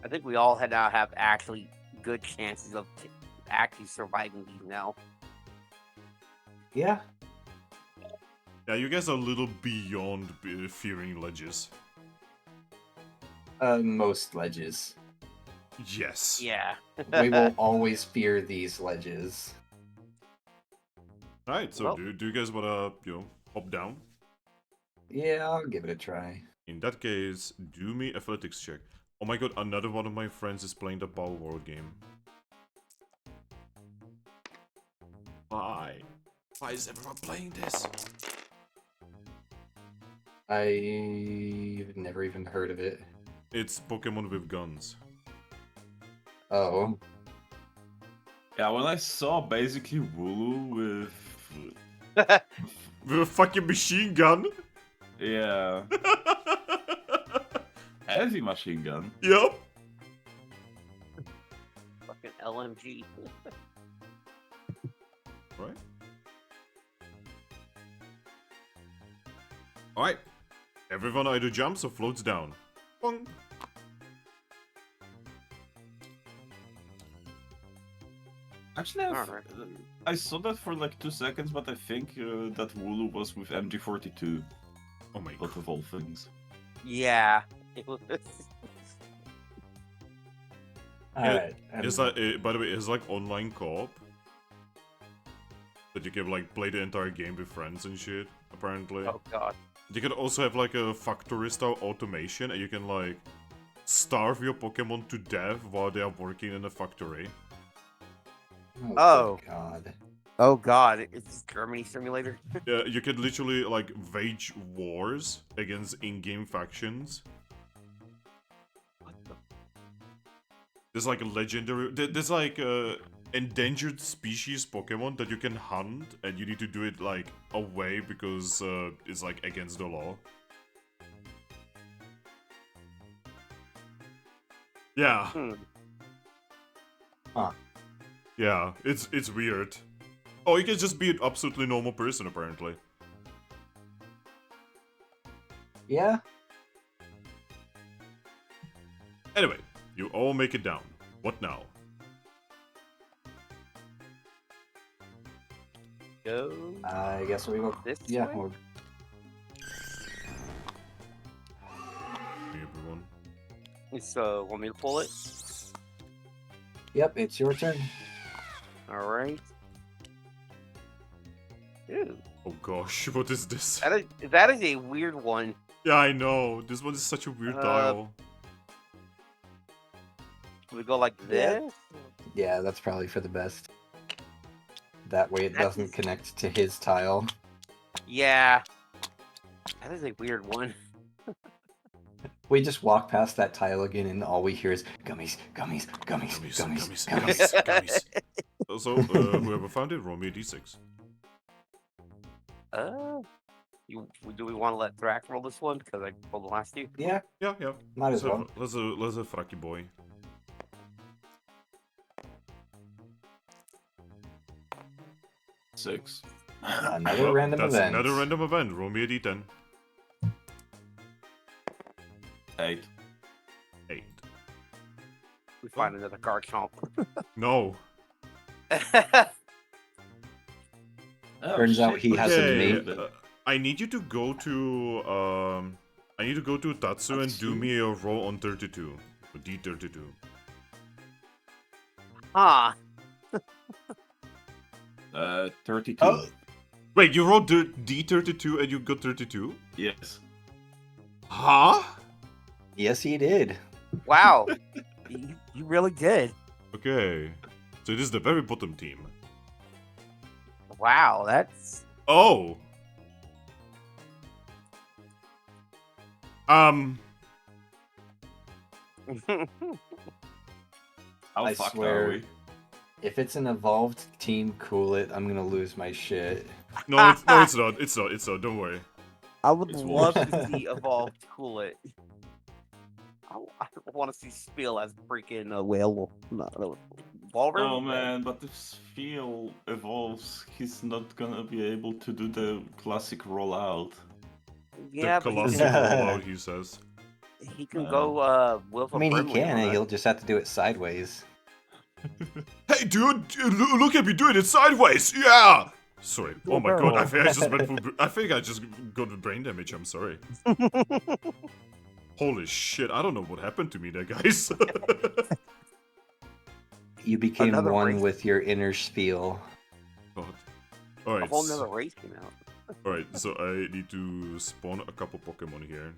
I think we all now have actually good chances of actually surviving these now. Yeah. Yeah, you guys are a little beyond fearing ledges. Most ledges. Yes. Yeah. We will always fear these ledges. Alright, so Well- do you guys wanna, you know, hop down? Yeah, I'll give it a try. In that case, do me athletics check. Oh my god, another one of my friends is playing the Pokerole game. Why? Why is everyone playing this? I've never even heard of it. It's Pokemon with guns. Oh. Yeah, when I saw basically Wooloo with... With a fucking machine gun? Yeah, heavy machine gun. Yup. Fucking LMG. Right? Alright. Everyone either jumps or floats down. Bong. Actually, Alright. I saw that for like 2 seconds, but I think that Wooloo was with MG42, Oh my out god. of all things. Yeah. It was. Alright. Is that, by the way, it's like online co-op. That you can like play the entire game with friends and shit, apparently. Oh god. You can also have like a factory style automation and you can like starve your Pokemon to death while they are working in a factory. Oh. Good God. Oh god. Is this Germany simulator? Yeah, you can literally like wage wars against in-game factions. There's like a legendary. There's like endangered species Pokemon that you can hunt, and you need to do it like away because it's like against the law. Yeah. Huh. Yeah, it's weird. Oh, you can just be an absolutely normal person apparently. Yeah. Anyway, you all make it down. What now? Go. I guess we go. This Yeah. way? We'll... Hey, everyone. So, want me to pull it? Yep. It's your turn. Alright. Ew. Oh gosh, what is this? That is a weird one. Yeah, I know. This one is such a weird dial. We go like Yeah. this? Yeah, that's probably for the best. That way it That's- doesn't connect to his tile. Yeah. That is a weird one. We just walk past that tile again, and all we hear is gummies, gummies, gummies, gummies, gummies. gummies. Also, whoever found it, roll me a d6. Do we want to let Thrack roll this one? Because I rolled the last two? Yeah, Yeah, yeah. might as well. Let's a Thracky boy. Six. Another Well, random that's event. another random event. Roll me a d10. 8. 8. We find another card comp. No. Turns out he has a Okay, mate. I need you to go to I need to go to Tatsu and do me a roll on 32. D32. Huh. 32. Oh. Wait, you rolled D32 and you got 32? Yes. Huh? Yes, he did. Wow. you really did. Okay. So this is the very bottom team. Wow, that's... Oh! How I fucked swear. are we? If it's an evolved team, cool it. I'm gonna lose my shit. No, it's not. It's not. Don't worry. I would It's love Love to see Evolve cool it. I want to see Spiel as freaking a whale. Walrus? Oh man, but if Spiel evolves, he's not gonna be able to do the classic rollout. Yeah, The but colossal rollout, he says. he can go with I mean, he can. He'll just have to do it sideways. Hey, dude! Look at me doing it sideways! Yeah! Sorry. Oh my god, I think I just went for... I think I just got brain damage. I'm sorry. Holy shit, I don't know what happened to me there, guys. You became Another one race. with your inner Spiel. God. A Alright, whole nother race came out. alright, so I need to spawn a couple Pokemon here.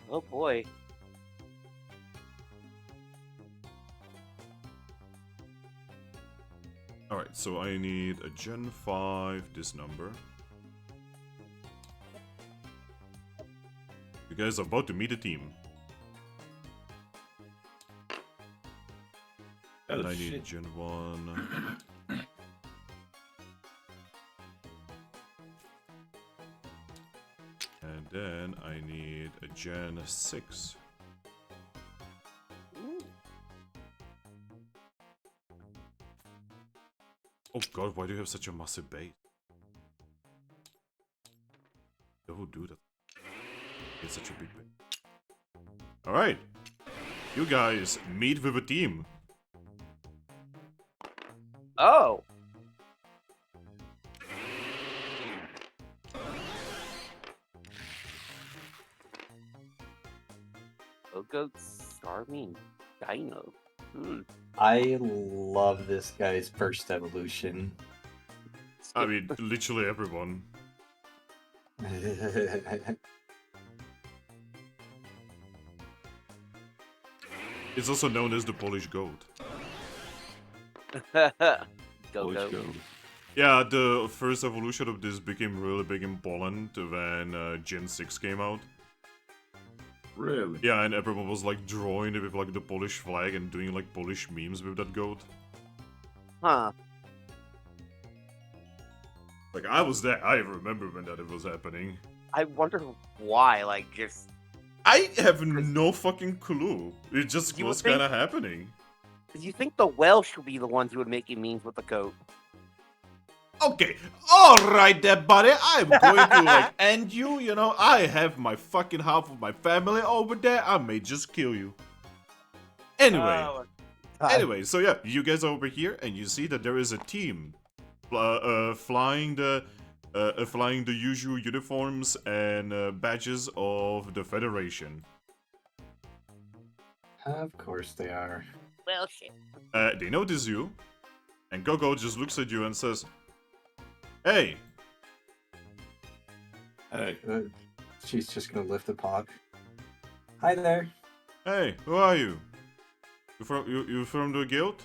Oh boy. Alright, so I need a Gen 5, this number. You guys are about to meet a team. And I need a Gen 1. And then I need a Gen 6. Oh god, why do you have such a massive base? Who do that? It's such a big base. Alright. You guys meet with a team. Oh. Goat Starmie Dino. I love this guy's first evolution. I mean, literally everyone. It's also known as the Polish goat. Go. Yeah, the first evolution of this became really big in Poland when Gen 6 came out. Really? Yeah, and everyone was like drawing it with like the Polish flag and doing like Polish memes with that goat. Huh. Like I was there. I remember when that was happening. I wonder why, like, just... I have no fucking clue. It just You would was kind think- of happening. You think the Welsh would be the ones who would make memes with the goat? Okay, alright there, buddy. I'm going to, like, end you, you know? I have my fucking half of my family over there. I may just kill you. Anyway, anyway, so yeah, you guys are over here, and you see that there is a team flying the usual uniforms and badges of the Federation. Of course they are. Well, shit. They notice you, and Gogo just looks at you and says, "Hey, Hey. She's just gonna lift a paw. Hi there. hey, who are you? You from the guild?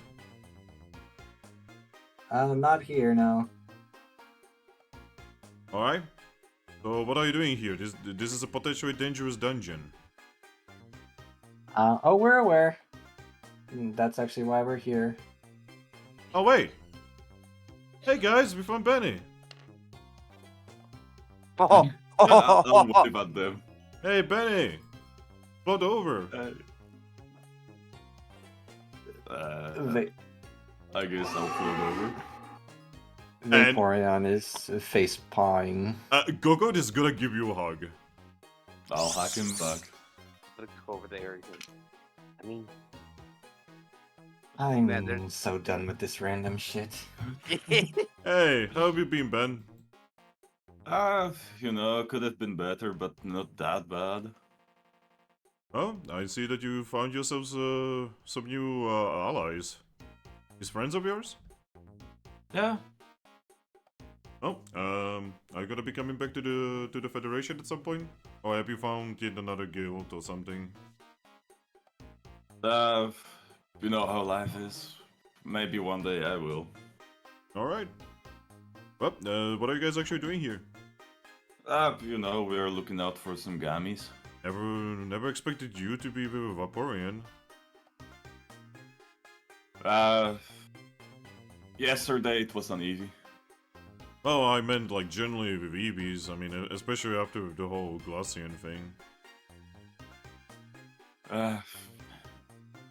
Not here now. Alright. So what are you doing here? This is a potentially dangerous dungeon. Oh, we're aware. That's actually why we're here. Oh wait! Hey guys, we found Benny! Oh, Don't worry about them. Hey Benny! Float over! Va- I guess I'll float over. Vaporeon is face pawing. Gogo is gonna give you a hug. I'll hack him back. Let's go over there. I mean, I'm Man, they're- so done with this random shit. Hey, how have you been, Ben? You know, could have been better, but not that bad. Oh, I see that you found yourselves some new allies. These friends of yours? Yeah. Oh, are you gonna be coming back to the Federation at some point? Or have you found yet another guild or something? You know how life is. Maybe one day I will. Alright. Well, what are you guys actually doing here? You know, we're looking out for some gammies. Never expected you to be with a Vaporeon. Yesterday it was uneasy. Oh, I meant like generally with EVs. I mean, especially after the whole Glaceon thing.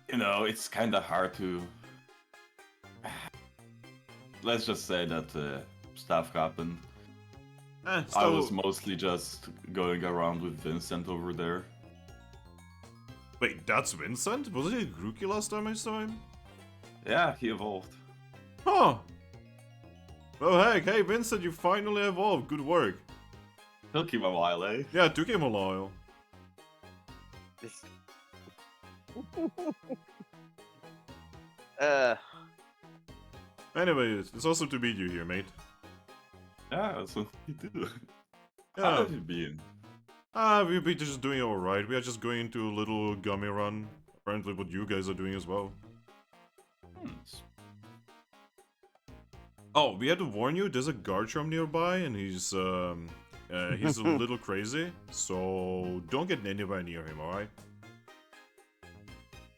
You know, it's kinda hard to... Let's just say that stuff happened. I was mostly just going around with Vincent over there. Wait, that's Vincent? Was he a Grookey last time I saw him? Yeah, he evolved. Huh! Oh heck, hey Vincent, you finally evolved. Good work. Took him a while, eh? Yeah, it took him a while. Anyway, it's awesome to meet you here, mate. Yeah, so you do. How Yeah. have you been? We've been just doing alright. We are just going into a little gummy run. Apparently what you guys are doing as well. Oh, we had to warn you, there's a Garchomp nearby and he's a little crazy. So don't get anywhere near him, alright?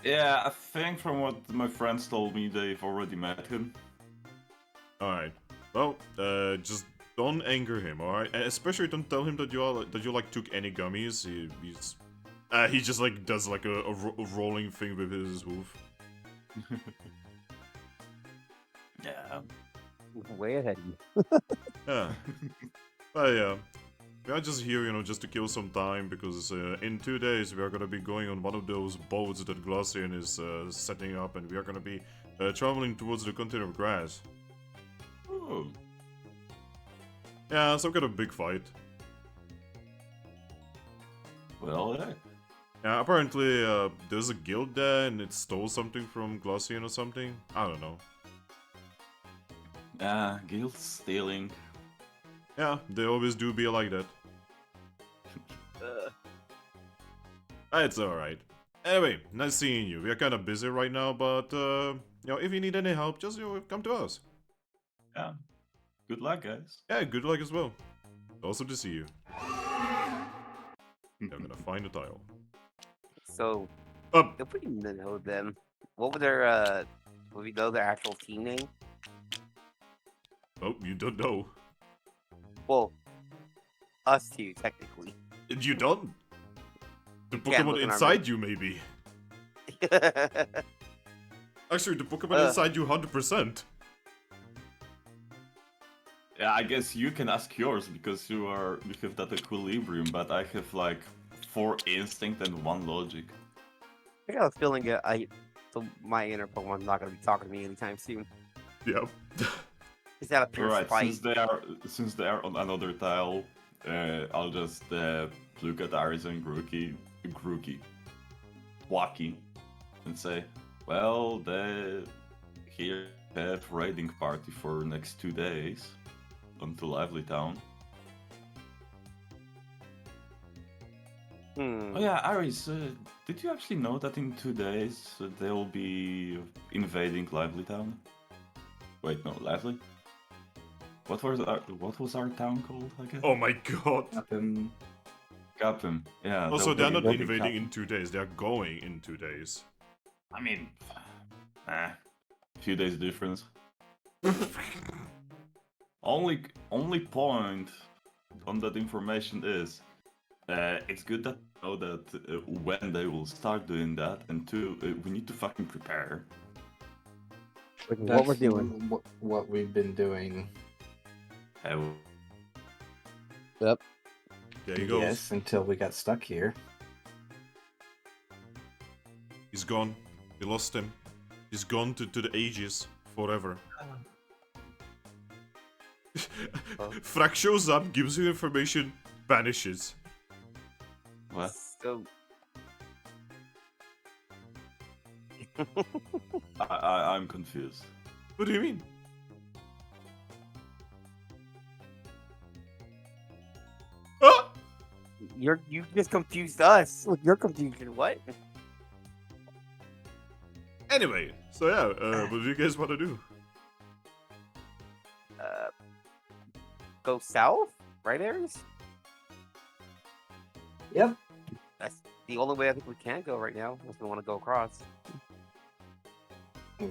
Yeah, I think from what my friends told me, they've already met him. Alright. Well, just don't anger him, alright? And especially don't tell him that you like took any gummies. He just like does like a rolling thing with his hoof. Yeah. Way ahead of you. Yeah. But yeah. We are just here, you know, just to kill some time because in 2 days we are gonna be going on one of those boats that Glaceon is setting up, and we are gonna be traveling towards the continent of grass. Oh. Yeah, some kind of big fight. Well, yeah. Yeah, apparently there's a guild there and it stole something from Glaceon or something. I don't know. Guild stealing. Yeah, they always do be like that. It's alright. Anyway, nice seeing you. We are kind of busy right now, but you know, if you need any help, just come to us. Yeah. Good luck, guys. Yeah, good luck as well. Awesome to see you. I'm gonna find a tile. So, Um, if we know them, what would would we know their actual team name? oh, you don't know. Well, us two, technically. You don't? The You can't Pokemon look in our inside you, maybe. Actually, the Pokemon inside you 100%. Yeah, I guess you can ask yours because you have that equilibrium, but I have like 4 instinct and 1 logic. I got a feeling so my inner Pokemon's not gonna be talking to me anytime soon. Yep. Is that a pure Alright, spite? since they are on another tile, I'll just look at Aris and Thwackey, and say, well, they here have raiding party for next 2 days until Lively Town. Oh yeah, Aris, did you actually know that in 2 days they'll be invading Lively Town? Wait, no, Lively? What was our town called again? Oh my god. Capim. Yeah. Also, they'll they're be not invading invading Capim. in 2 days, they're going in 2 days. I mean, few days difference. Only point on that information is, it's good that we know that when they will start doing that, and 2, we need to fucking prepare. Which is what we're doing. What we've been doing. There he goes. Yes, until we got stuck here. He's gone. We lost him. He's gone to the ages. Forever. Thrack shows up, gives you information, vanishes. What? So, I'm confused. What do you mean? Ah! you just confused us with your confusion. What? Anyway, so yeah, what do you guys want to do? Go south, right, Aries? Yep. That's the only way I think we can go right now. If we want to go across.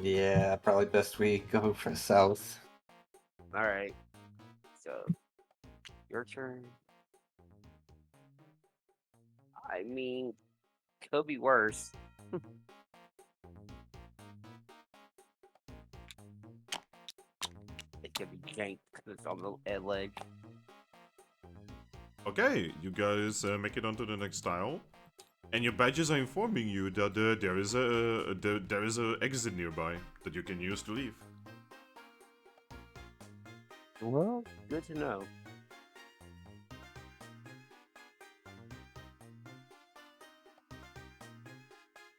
Yeah, probably best we go for south. All right. So, your turn. I mean, could be worse. It could be janked because it's on the ledge. Okay, you guys make it onto the next tile, and your badges are informing you that there is a exit nearby that you can use to leave. Well, good to know.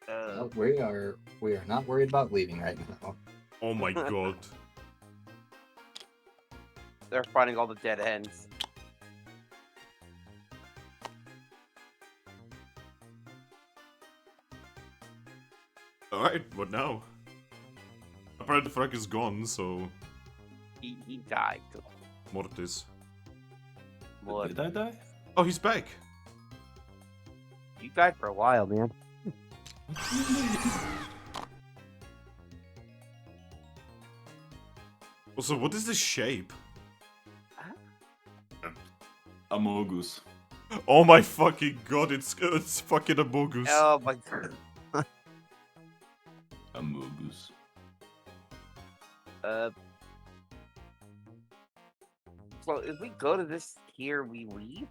Well, we are not worried about leaving right now. Oh my god. They're finding all the dead ends. Alright, what now? Apparently Thrack is gone, so... He died. Mortis. What? Did I die? Oh, he's back! You died for a while, man. Also, what is this shape? Amogus. Oh my fucking god, it's fucking Amogus. Oh my god. Amogus. So if we go to this here, we leave?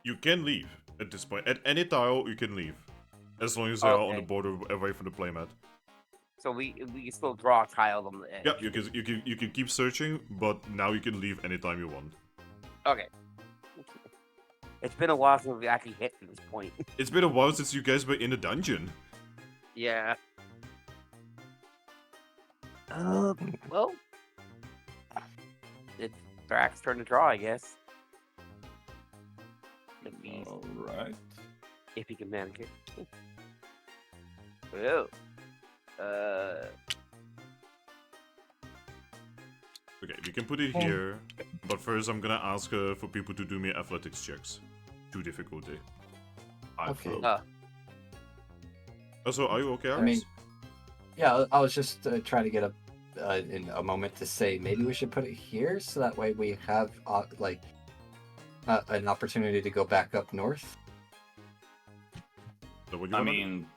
You can leave at this point. At any tile, you can leave. As long as you are on the Okay. border away from the playmat. So we can still draw tiles on the edge. Yeah, you can keep searching, but now you can leave anytime you want. Okay. It's been a while since we actually hit to this point. It's been a while since you guys were in a dungeon. Yeah. Well, it's Thrack's turn to draw, I guess. Alright. If he can manage it. Oh. Okay, we can put it here, but first I'm gonna ask for people to do me athletics checks. 2 difficulty. I Okay. float. Also, are you okay, I Aris? mean, yeah, I was just trying to get in a moment to say maybe we should put it here so that way we have like an opportunity to go back up north. So what you I wanna do? mean,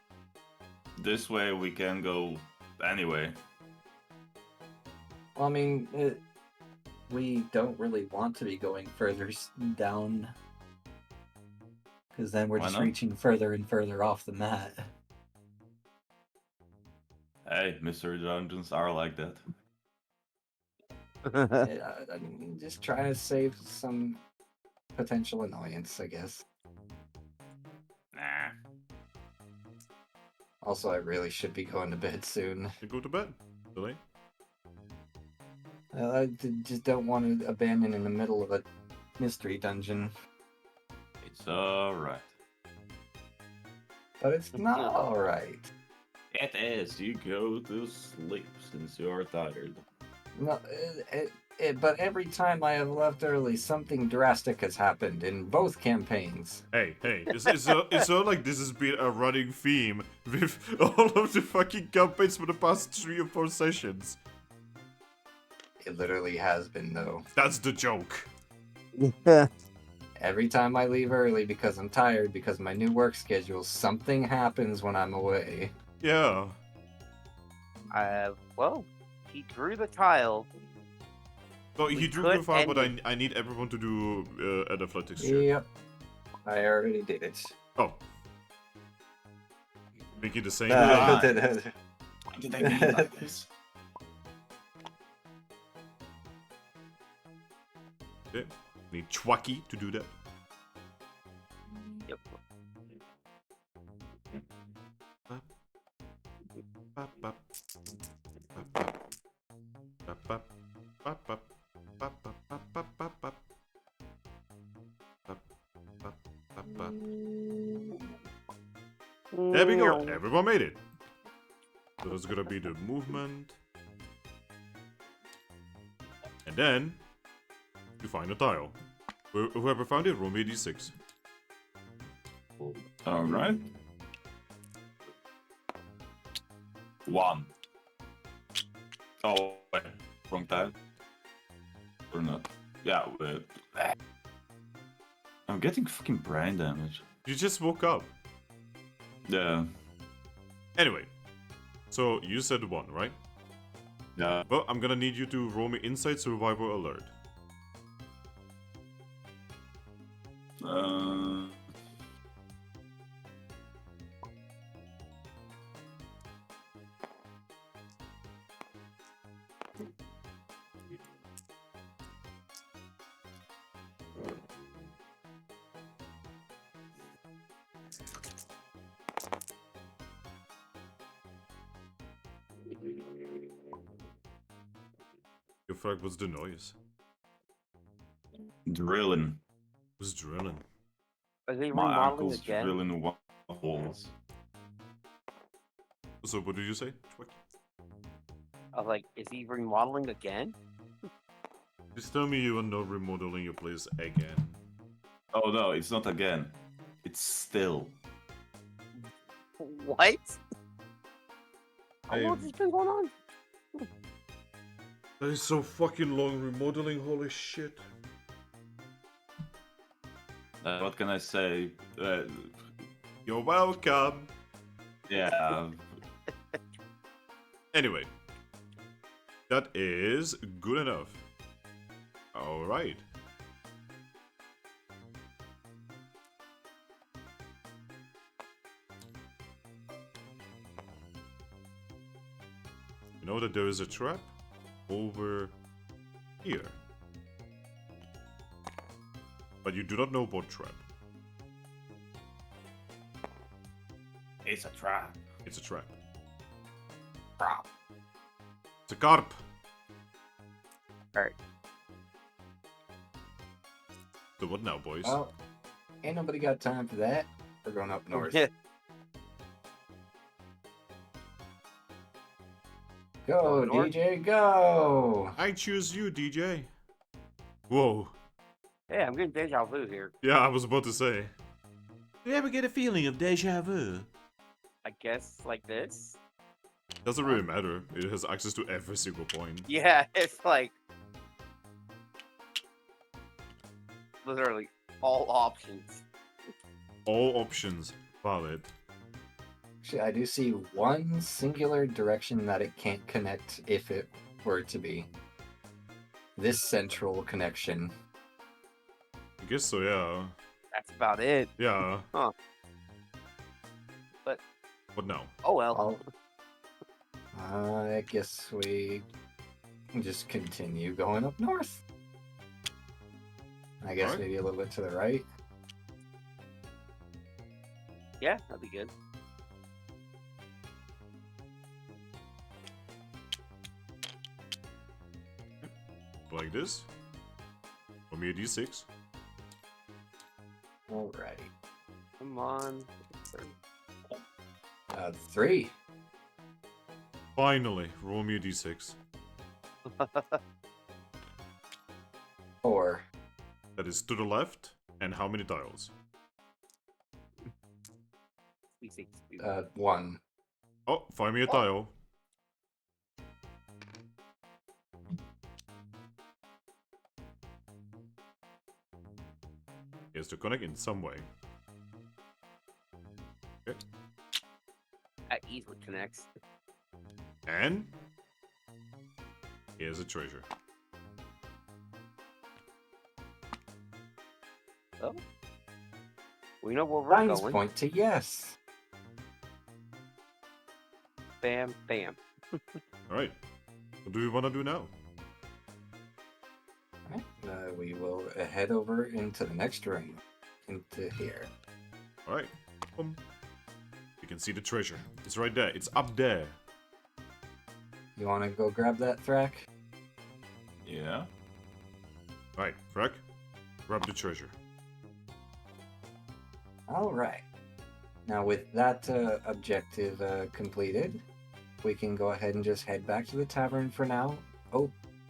this way we can go anyway. Well, I mean, we don't really want to be going further down because then we're Why just not? reaching further and further off the mat. Hey, Mr. Dungeons are like that. I'm just trying to save some potential annoyance, I guess. Nah. Also, I really should be going to bed soon. You go to bed. Really? Just don't want to abandon in the middle of a mystery dungeon. It's alright. But it's not alright. It is. You go to sleep since you're tired. No, but every time I have left early, something drastic has happened in both campaigns. Hey, it's not like this has been a running theme with all of the fucking campaigns for the past 3 or 4 sessions. It literally has been, though. That's the joke. Every time I leave early because I'm tired, because of my new work schedule, something happens when I'm away. Yeah. Well, he drew the tile. So We he drew could the file, but end I need everyone to do an athletics check. Yep. I already did it. Oh. Make it the same. Ah. Uh, Why did I make it like this? Okay. Need Thwackey to do that. Yep. There we go. Everyone made it. So that's gonna be the movement. And then you find a tile. Whoever found it, roll me a d6. Alright. 1. Oh, wait. Wrong tile. Or not. Yeah, wait. I'm getting fucking brain damage. You just woke up. Yeah. Anyway, so you said 1, right? Yeah. Well, I'm gonna need you to roll me Insight Survivor Alert. Your Thrack, what's the noise? Drilling. Who's drilling? Are they My remodeling uncle's again? drilling walls. So what did you say? Thwackey? I was like, is he remodeling again? Just tell me you are not remodeling your place again. Oh no, it's not again. It's still. What? How Hey. long has this been going on? That is so fucking long remodeling, holy shit. What can I say? You're welcome. Yeah. Anyway, that is good enough. Alright. You know that there is a trap over here. But you do not know what trap. It's a trap. It's a trap. Trap. It's a carp. Alright. So what now, boys? Oh, ain't nobody got time for that. We're going up north. Yeah. Go, North? DJ, go! I choose you, DJ. Whoa. Hey, I'm getting deja vu here. Yeah, I was about to say. Do you ever get a feeling of deja vu? I guess like this. Doesn't really matter. It has access to every single point. Yeah, it's like literally all options. All options valid. Actually, I do see one singular direction that it can't connect if it were to be. This central connection. I guess so, yeah. That's about it. Yeah. Huh. But What now? oh well. I guess we just continue going up north. I guess Alright. maybe a little bit to the right. Yeah, that'd be good. Like this. Roll me a d6. Alrighty. Come on. 3. Finally, roll me a d6. 4. That is to the left. And how many tiles? 1. Oh, find me a tile. He has to connect in some way. Okay. That easily connects. And here's a treasure. Oh. We know where we're Signs going. point to yes. Bam, bam. Alright. What do we want to do now? Alright, we will head over into the next room. Into here. Alright. Boom. You can see the treasure. It's right there. It's up there. You want to go grab that, Thrack? Yeah. Alright, Thrack. Grab the treasure. Alright. Now with that objective completed, we can go ahead and just head back to the tavern for now.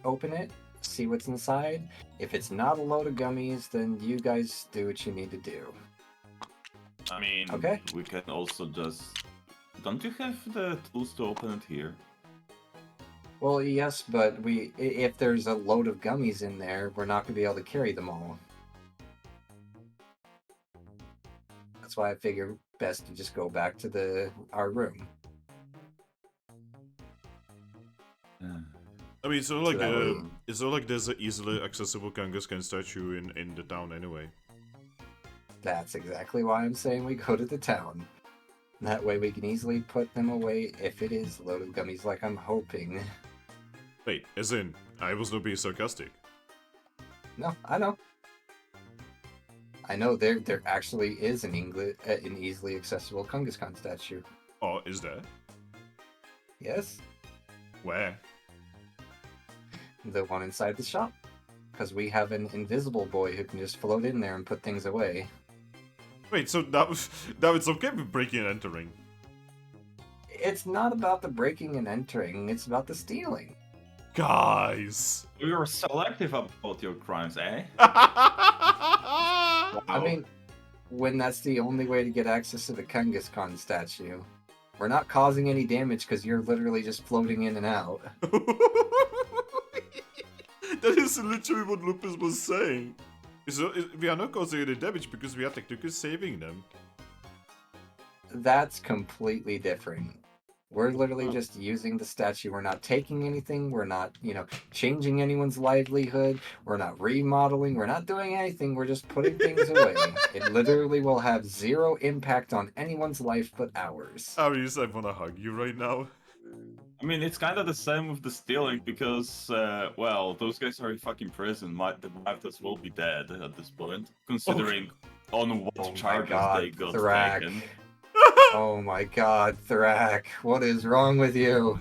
Open it, see what's inside. If it's not a load of gummies, then you guys do what you need to do. I mean, Okay. we can also just... Don't you have the tools to open it here? Well, yes, but if there's a load of gummies in there, we're not going to be able to carry them all. That's why I figure best to just go back to our room. I mean, it's not So like that way- it's not like there's an easily accessible Kangaskhan statue in the town anyway. That's exactly why I'm saying we go to the town. That way we can easily put them away if it is a load of gummies like I'm hoping. Wait, as in, I was not being sarcastic. No, I know. I know there actually is an easily accessible Kangaskhan statue. Oh, is there? Yes, Where? the one inside the shop. Because we have an invisible boy who can just float in there and put things away. Wait, so that was okay with breaking and entering. It's not about the breaking and entering, it's about the stealing. Guys! You're selective about your crimes, eh? I mean, when that's the only way to get access to the Kangaskhan statue. We're not causing any damage because you're literally just floating in and out. That is literally what Lupus was saying. We are not causing any damage because we are technically saving them. That's completely different. We're literally just using the statue. We're not taking anything. We're not, changing anyone's livelihood. We're not remodeling. We're not doing anything. We're just putting things away. It literally will have zero impact on anyone's life but ours. Aries, I wanna hug you right now. I mean, it's kind of the same with the stealing because, well, those guys are in fucking prison. The wives will be dead at this point, considering on what Oh my charges God, they got Thrack. taken. Oh my god, Thrack, what is wrong with you?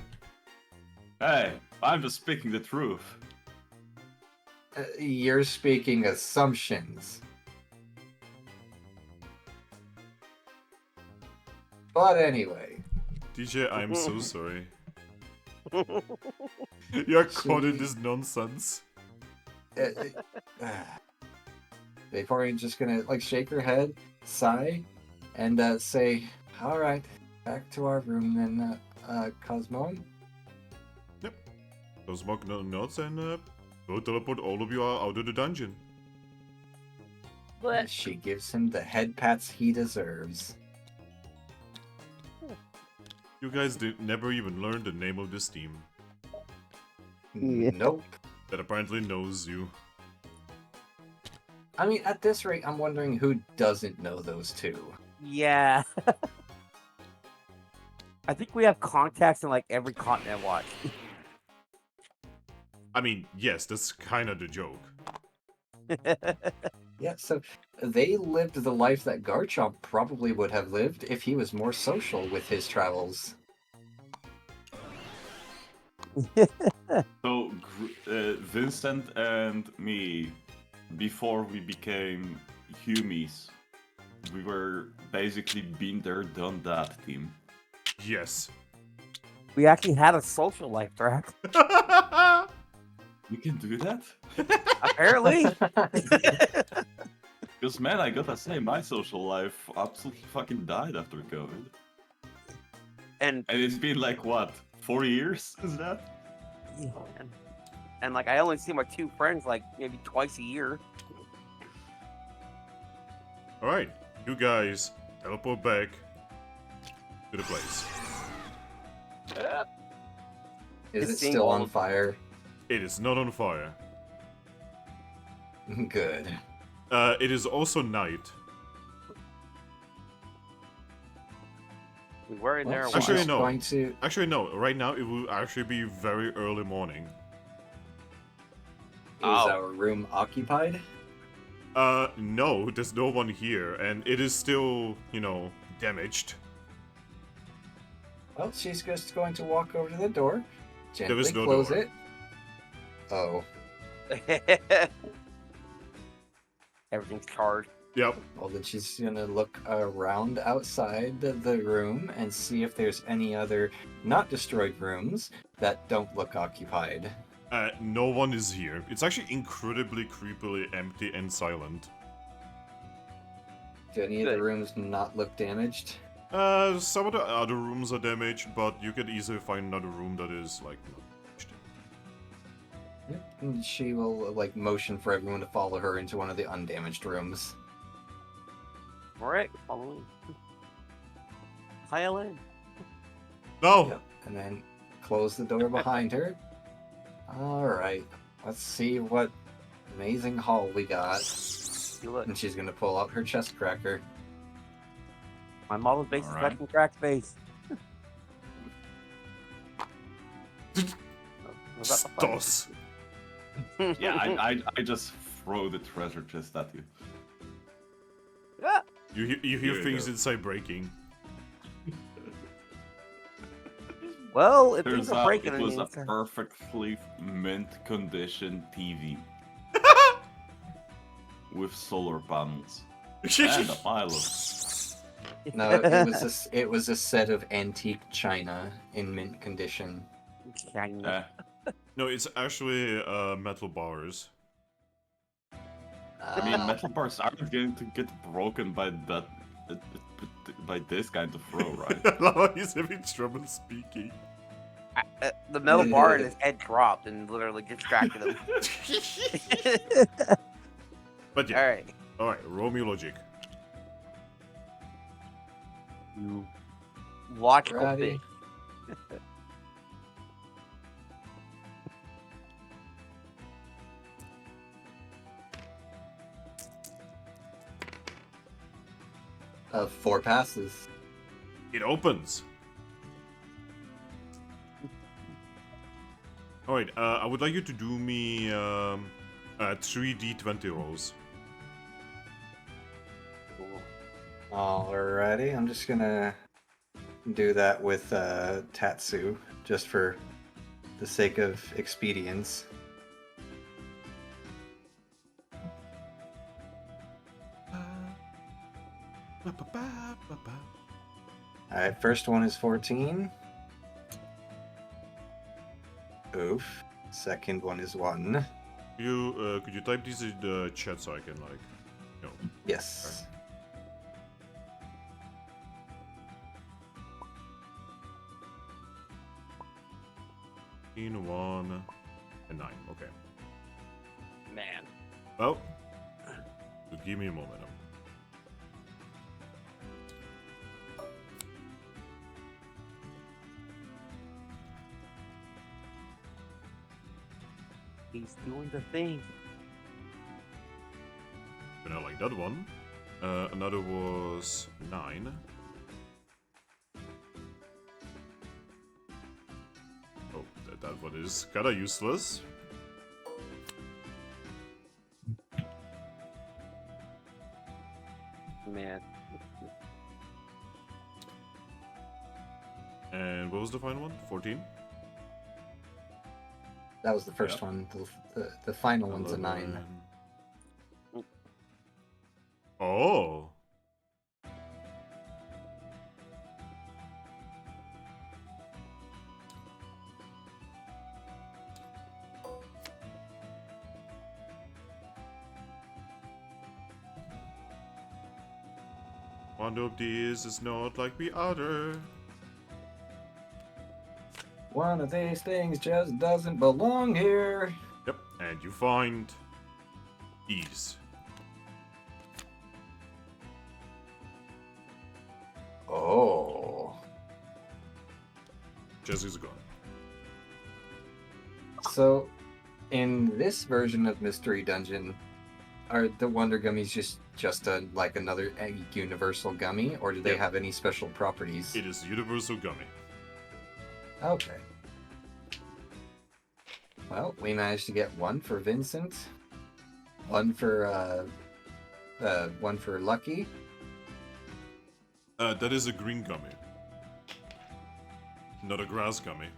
Hey, I'm just speaking the truth. You're speaking assumptions. But anyway. DJ, I'm so sorry. You're caught in this nonsense. Vaporeon's just gonna shake her head, sigh, and say, "All right, Back to our room then, Cosmo. Go smoke nuts and go teleport all of you out of the dungeon. But She gives him the head pats he deserves. You guys never even learned the name of this team Yeah. Nope. that apparently knows you. I mean, at this rate, I'm wondering who doesn't know those two. yeah. I think we have contacts in like every continent watch. I mean, yes, that's kind of the joke. Yeah, so they lived the life that Garchomp probably would have lived if he was more social with his travels. So, Vincent and me, before we became Humies, we were basically been there, done that team. Yes. We actually had a social life, Thrack. You can do that? Apparently. Because, man, I gotta say, my social life absolutely fucking died after COVID. and And it's been like, what, 4 years since that? and like I only see my two friends like maybe twice a year. Alright, you guys teleport back to the place. Is It's it still on single. fire? It is not on fire. Good. It is also night. We were in there. a Well, while. Actually, she's no. going to... Actually, no. Right now, it will actually be very early morning. Is Oh. our room occupied? No, there's no one here, and it is still, damaged. Well, she's just going to walk over to the door, gently is no close door. it. Oh, Everything's charged. Yep. well then she's gonna look around outside the room and see if there's any other not destroyed rooms that don't look occupied. No one is here. It's actually incredibly creepily empty and silent. Do any of Good. the rooms not look damaged? Some of the other rooms are damaged, but you could easily find another room that is, like, not damaged. Yep. And she will like motion for everyone to follow her into one of the undamaged rooms. Alright, follow me. Pile in. No! Yep. And then close the door behind her. Alright, let's see what amazing haul we got. You look. And she's gonna pull out her chest cracker. My model's base is Alright. touching Thrack's base. Was that the fun? Stos! Yeah, I just throw the treasure chest at you. Ah! You hear Here you things go. inside breaking. Well, if Turns things are out breaking, it I was mean, a it's, perfectly mint condition TV. With solar panels. And a pilot. No, it was a set of antique china in mint condition. China. No, it's actually metal bars. I mean, metal bars aren't going to get broken by that, by this kind of throw, right? Lava is having trouble speaking. The metal bar in his head dropped and literally distracted him. But yeah, Alright. roll me logic. You logical Ready. bitch. Of 4 passes. It opens. Alright, I would like you to do me 3d20 rolls. Alrighty, I'm just gonna do that with Tatsu, just for the sake of expedience. Alright, first one is 14. Oof. Second one is 1. Could you type these in the chat so I can Yes. 15, 1, and 9. Okay. Man. Well, so give me a moment. He's doing the thing. And I like that one. Another was 9. Oh, that one is kinda useless. Man. And what was the final one? 14? That was the first Yeah. one. The final one's a 9. 11. Oh. One of these is not like the other. One of these things just doesn't belong here. Yep, and you find these. Oh. Jesse's gone. So, in this version of Mystery Dungeon, are the Wonder Gummies just like another universal gummy, or do they Yep. have any special properties? It is Universal Gummy. Okay. Well, we managed to get one for Vincent, one for Lucky. That is a green gummy. Not a grass gummy.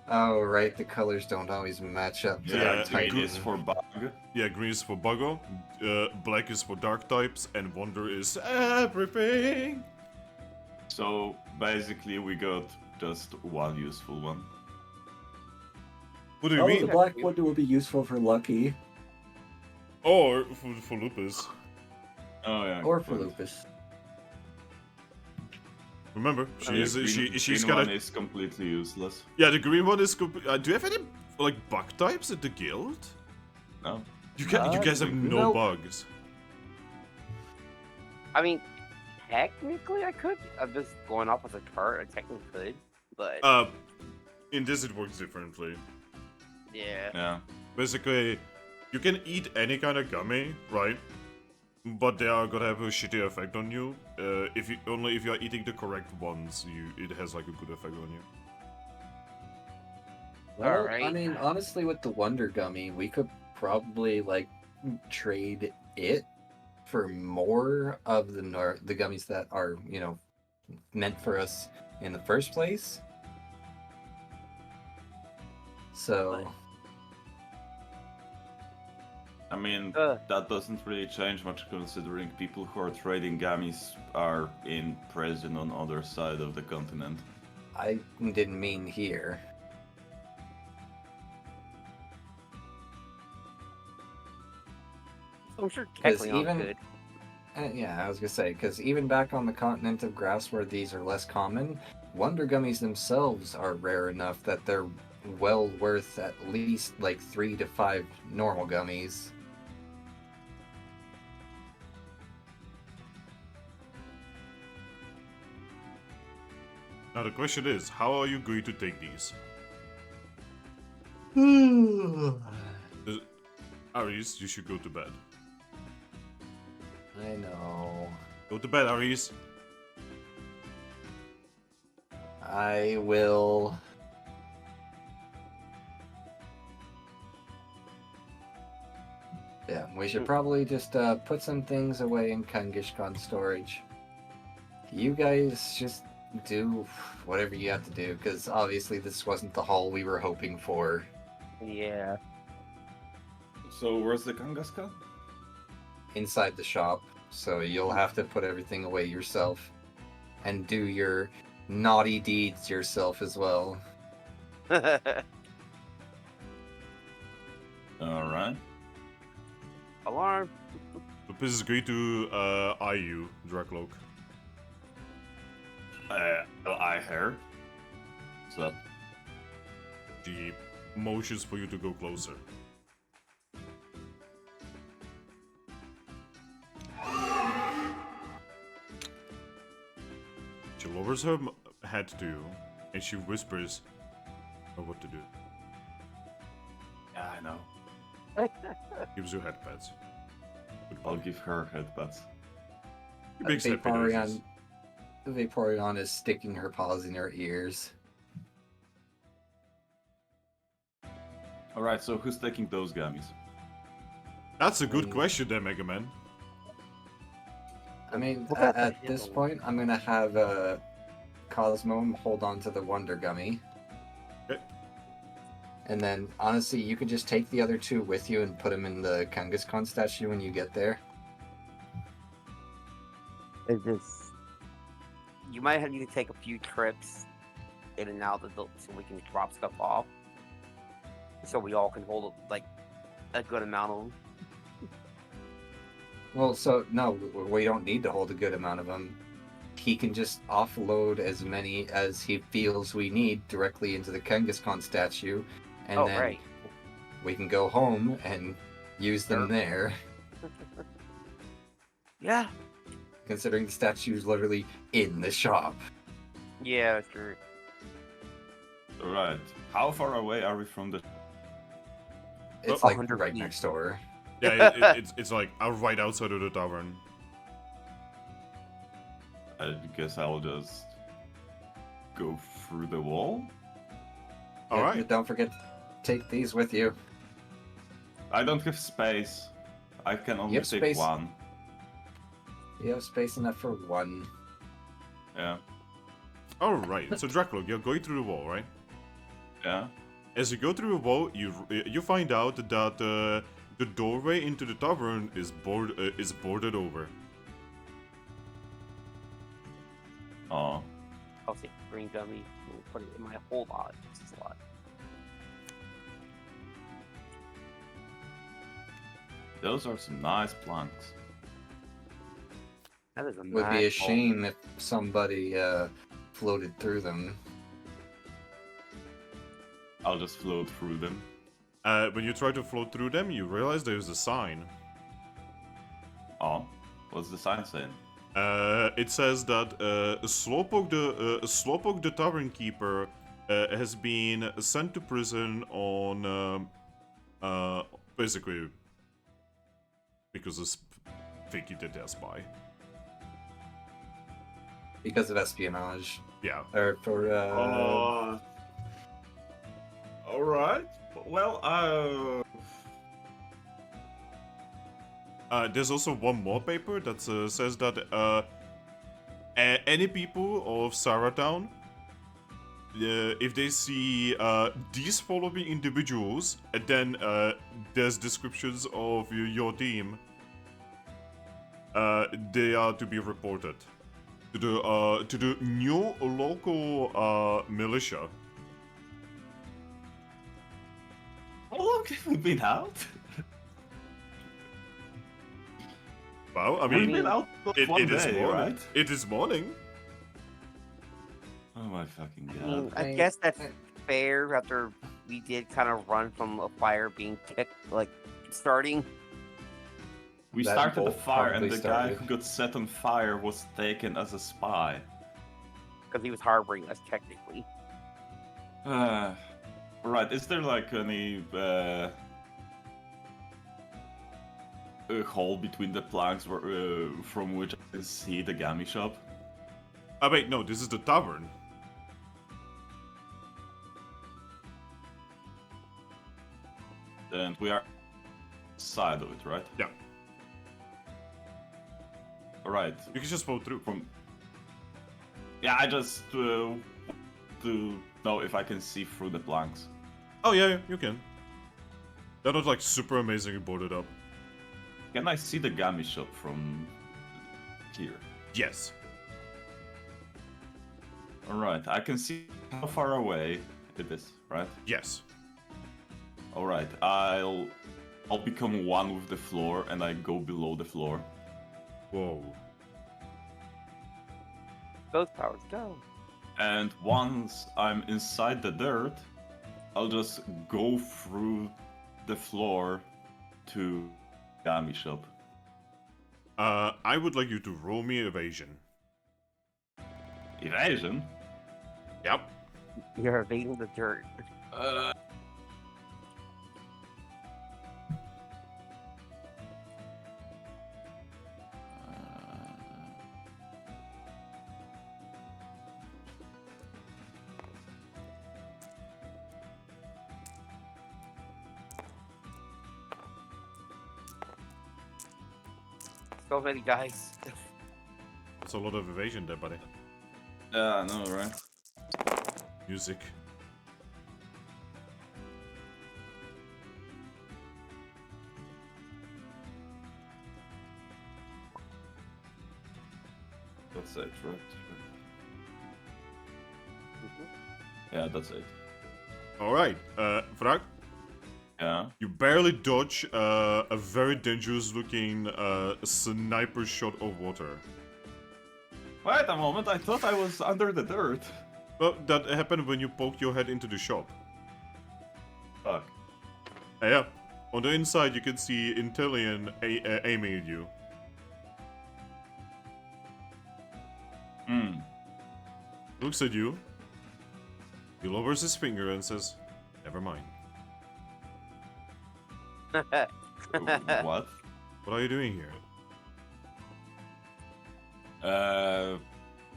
Oh, right, the colors don't always match up. to Yeah, our Yeah, type. green is for bug. Yeah, green is for Buggo, black is for dark types, and Wonder is everything! So basically, we got just one useful one. What do you Oh, mean? the black wonder would be useful for Lucky. Or for Lupus. Oh yeah. Or for but- Lupus. Remember, Yeah, she's green got one a... is completely useless. Yeah, the green one is... do you have any, like, bug types at the guild? No. You guys have no Nope. bugs. I mean, technically I could. I'm just going off with a chart. I technically could, but In this it works differently. yeah. Yeah. Basically, you can eat any kind of gummy, right? But they are gonna have a shitty effect on you. If you are eating the correct ones, it has like a good effect on you. Well, Alright. I mean, honestly, with the Wonder Gummy, we could probably like trade it for more of the gummies that are, meant for us in the first place. So, I mean, Uh. that doesn't really change much considering people who are trading gummies are in prison on other side of the continent. I didn't mean here. I'm sure 'Cause technically even- I'm good. Yeah, I was gonna say, because even back on the continent of grass where these are less common, Wonder Gummies themselves are rare enough that they're well worth at least like 3 to 5 normal gummies. Now the question is, how are you going to take these? Aries, you should go to bed. I know. Go to bed, Aries. I will. Yeah, we should probably just put some things away in Kangishkan storage. You guys just do whatever you have to do, because obviously this wasn't the haul we were hoping for. Yeah. So where's the Kangaskhan? Inside the shop, so you'll have to put everything away yourself and do your naughty deeds yourself as well. Alright. Alarm. Lupus is going to eye you, Dracloak. I heard. So, She motions for you to go closer. She lowers her head to you, and she whispers, "Know what to do." yeah, I know. Gives you head pats. I'll give her headbutts. He makes happy noises. Vaporeon is sticking her paws in her ears. Alright, so who's taking those gummies? That's a good question there, Mega Man. I mean, Look at the at this handle. point, I'm gonna have Cosmo hold on to the Wonder Gummy. Okay. And then, honestly, you could just take the other two with you and put them in the Kangaskhan statue when you get there. It's just You might have need to take a few trips in and out of the so we can drop stuff off. So we all can hold like a good amount of them. Well, so no, we don't need to hold a good amount of them. He can just offload as many as he feels we need directly into the Kangaskhan statue, and Oh, then right. we can go home and use them there. Yeah. Considering the statue's literally in the shop. Yeah, sure. Alright, how far away are we from the... It's Oh, like 100 right feet. next door. Yeah, it's like right outside of the tavern. I guess I'll just go through the wall? All Yeah, right. but don't forget to take these with you. I don't have space. I can only have take space. one. You have space enough for one. Yeah. All right. So Dracula, you're going through the wall, right? Yeah. As you go through the wall, you find out that the doorway into the tavern is boarded over. Oh. I'll take green gummy and put it in my whole lot. This is a lot. Those are some nice planks. That is a Would be a nice ball. shame if somebody floated through them. I'll just float through them. When you try to float through them, you realize there's a sign. Oh. What's the sign saying? It says that Slowpoke the Tavern Keeper has been sent to prison on basically because of think he did their spy. Because of espionage. Yeah. Or for Alright. Well, There's also one more paper that says that any people of Saratown, if they see these following individuals, and then there's descriptions of your team, they are to be reported to the new local militia. how long have we been out? Well, I We've mean, been out one it is day, morning. right? It is morning. Oh my fucking I mean, god. I guess that's fair after we did kind of run from a fire being kicked, like, starting. We That started the bolt fire and probably the guy started. who got set on fire was taken as a spy. Because he was harboring us, technically. Right, is there like any a hole between the planks where, from which I can see the gummy shop? Oh wait, no, this is the tavern. And we are side of it, right? Yeah. Alright. You can just float through. Yeah, I just to know if I can see through the planks. Oh yeah, you can. They're not like super amazingly boarded up. Can I see the gummy shop from here? Yes. Alright, I can see how far away it is, right? Yes. Alright, I'll become one with the floor and I go below the floor. Whoa. Those powers go. And once I'm inside the dirt, I'll just go through the floor to Gami shop. I would like you to roll me evasion. Evasion? Yep. You're evading the dirt. So many dice. That's a lot of evasion there, buddy. Yeah, I know, right? Music. That's it, right? Yeah, that's it. Alright, Thrack, Yeah. you barely dodge a very dangerous looking sniper shot of water. Wait a moment, I thought I was under the dirt. Well, that happened when you poked your head into the shop. Fuck. Yeah, on the inside you can see Intellion aiming at you. Hmm. Looks at you. He lowers his finger and says, "Never mind." What? What are you doing here?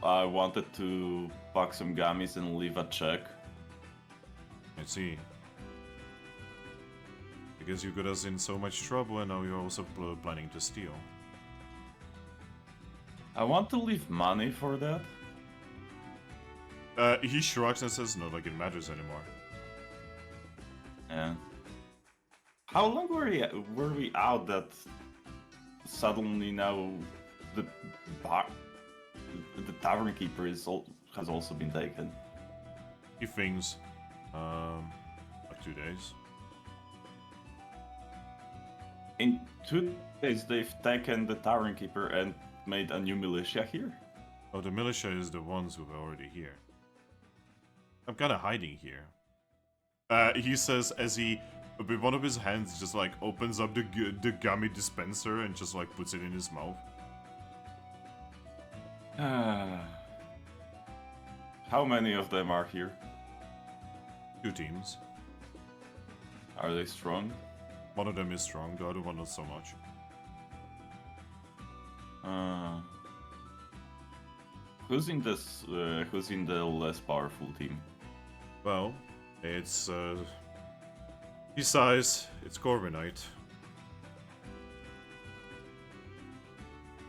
I wanted to pack some gummies and leave a check. I see. Because you got us in so much trouble and now you're also planning to steal. I want to leave money for that. He shrugs and says, "Not like it matters anymore." Yeah. How long were we out that suddenly now the tavern keeper has also been taken? He thinks, like 2 days. In 2 days they've taken the tavern keeper and made a new militia here? Oh, the militia is the ones who are already here. I'm kind of hiding here. He says as he, with one of his hands, just like opens up the gummy dispenser and just like puts it in his mouth. How many of them are here? 2 teams. Are they strong? One of them is strong, the other one not so much. Who's in this? Who's in the less powerful team? Well, it's his size. It's Corviknight.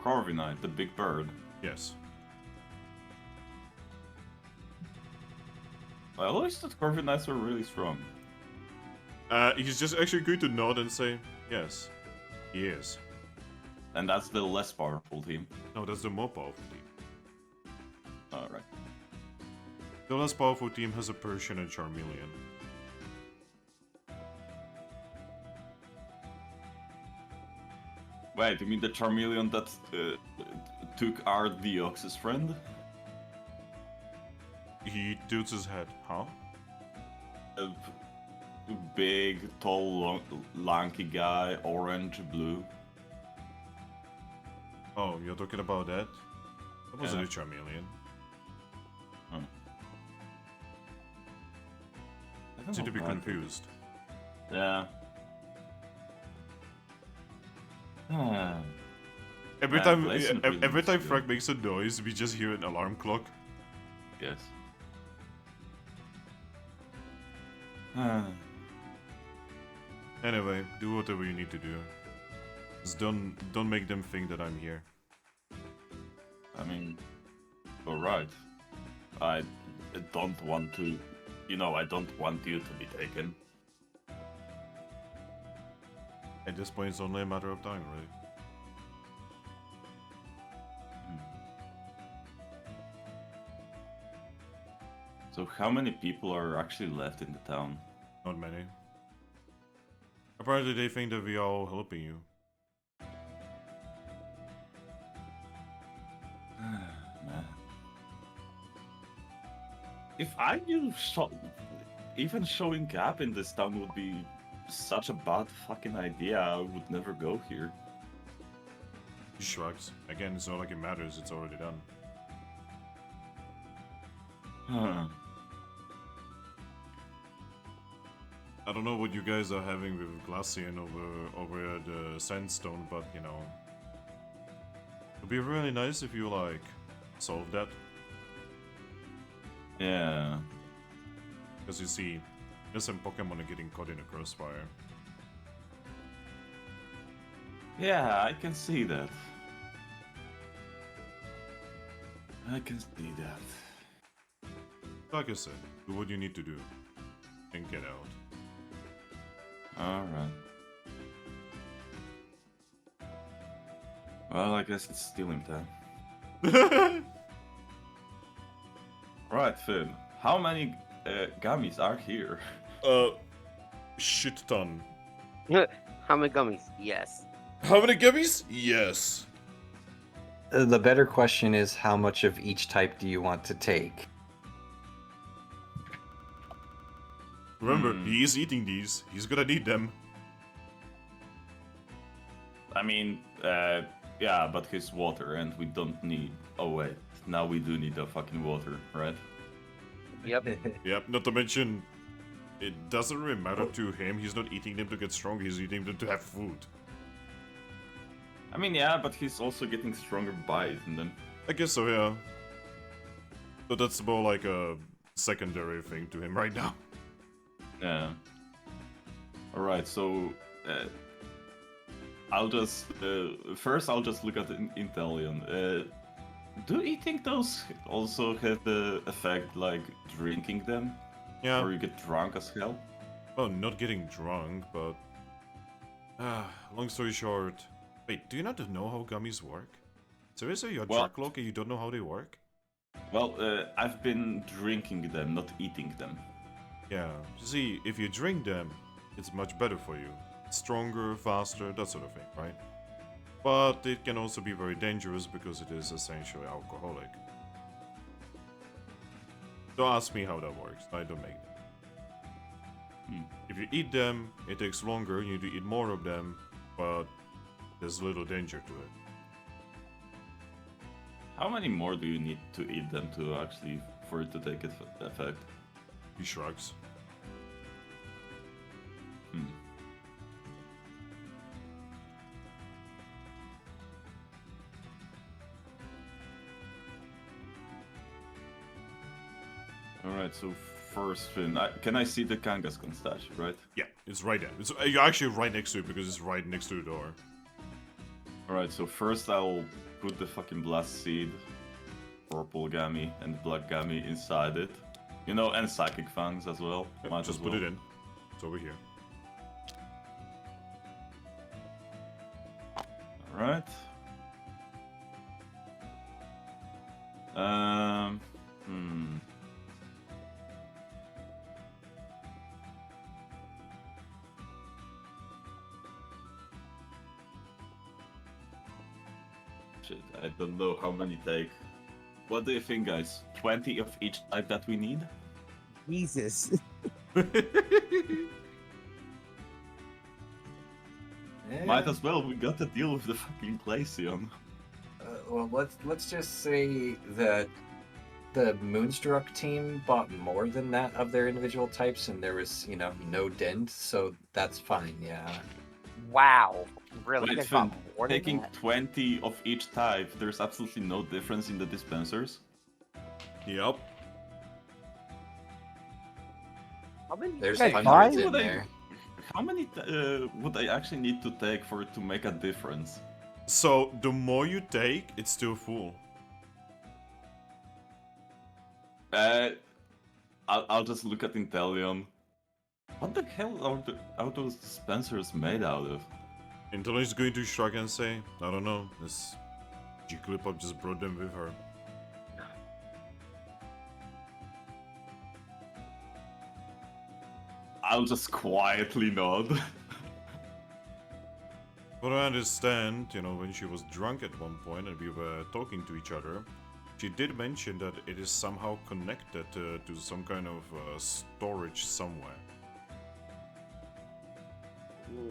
Corviknight, the big bird. Yes. I always thought Corviknights were really strong. He's just actually going to nod and say, "Yes, he is." And that's the less powerful team. No, that's the more powerful team. Alright. The less powerful team has a Persian and Charmeleon. Wait, you mean the Charmeleon that took our Deoxys friend? He tilts his head. Huh? A big, tall, lanky guy, orange, blue. Oh, you're talking about that? That wasn't Yeah. a Charmeleon. Oh. I seem to be confused. Yeah. Every Yeah, time, Glaceon really every needs time to go. Thrack makes a noise, we just hear an alarm clock. Yes. Anyway, do whatever you need to do. Just don't make them think that I'm here. I mean, alright. I don't want to, I don't want you to be taken. At this point, it's only a matter of time, really. So how many people are actually left in the town? Not many. Apparently, they think that we are all helping you. Man. If I knew even showing Cap in this town would be such a bad fucking idea, I would never go here. He shrugs. Again, it's not like it matters, it's already done. Huh. I don't know what you guys are having with Glaceon over the Sandstone, but you know, it'd be really nice if you like solve that. Yeah. Because you see, innocent Pokemon are getting caught in a crossfire. Yeah, I can see that. I can see that. Like I said, do what you need to do and get out. Alright. Well, I guess it's stealing time. Right, Finn. How many gummies are here? Shit ton. How many gummies? Yes. How many gummies? Yes. The better question is, how much of each type do you want to take? Remember, he is eating these. He's gonna need them. I mean, yeah, but his water, and we don't need. Oh wait, now we do need the fucking water, right? Yep. Yep, not to mention, it doesn't really matter to him. He's not eating them to get strong, he's eating them to have food. I mean, yeah, but he's also getting stronger by eating them. I guess so, yeah. But that's more like a secondary thing to him right now. Yeah. Alright, so I'll just first I'll just look at Inteleon. Do you think those also have the effect like drinking them? Yeah. Or you get drunk as hell? Well, not getting drunk, but... long story short... Wait, do you not know how gummies work? Seriously, you're Well- Dracloak and you don't know how they work? Well, I've been drinking them, not eating them. Yeah, see, if you drink them, it's much better for you. Stronger, faster, that sort of thing, right? But it can also be very dangerous because it is essentially alcoholic. Don't ask me how that works, I don't make them. If you eat them, it takes longer, you need to eat more of them, but there's little danger to it. How many more do you need to eat them to actually for it to take effect? He shrugs. Alright, so first, Finn, can I see the Kangaskhan statue, right? Yeah, it's right there. You're actually right next to it because it's right next to the door. Alright, so first I'll put the fucking Blast Seed, Purple Gummy, and Black Gummy inside it. You know, and Psychic Fangs as well. Yep, Might just as put well. it in. It's over here. Alright. Shit, I don't know how many take. What do you think, guys? 20 of each type that we need? Jesus. Might as well, we got to deal with the fucking Glaceon. Well, let's just say that the Moonstruck team bought more than that of their individual types, and there was, no dent, so that's fine. Yeah. Wow. Really? Wait, You guys bought Finn, more than taking that? 20 of each type, there's absolutely no difference in the dispensers. Yep. How many do you There's guys guys hundreds buy? in there. How many would I actually need to take for it to make a difference? So, the more you take, it's still full. I'll just look at Inteleon. What the hell are those dispensers made out of? Intel is going to shrug and say, I don't know, this Jigglypuff just brought them with her. I'll just quietly nod. But I understand, when she was drunk at one point and we were talking to each other, She did mention that it is somehow connected to some kind of storage somewhere.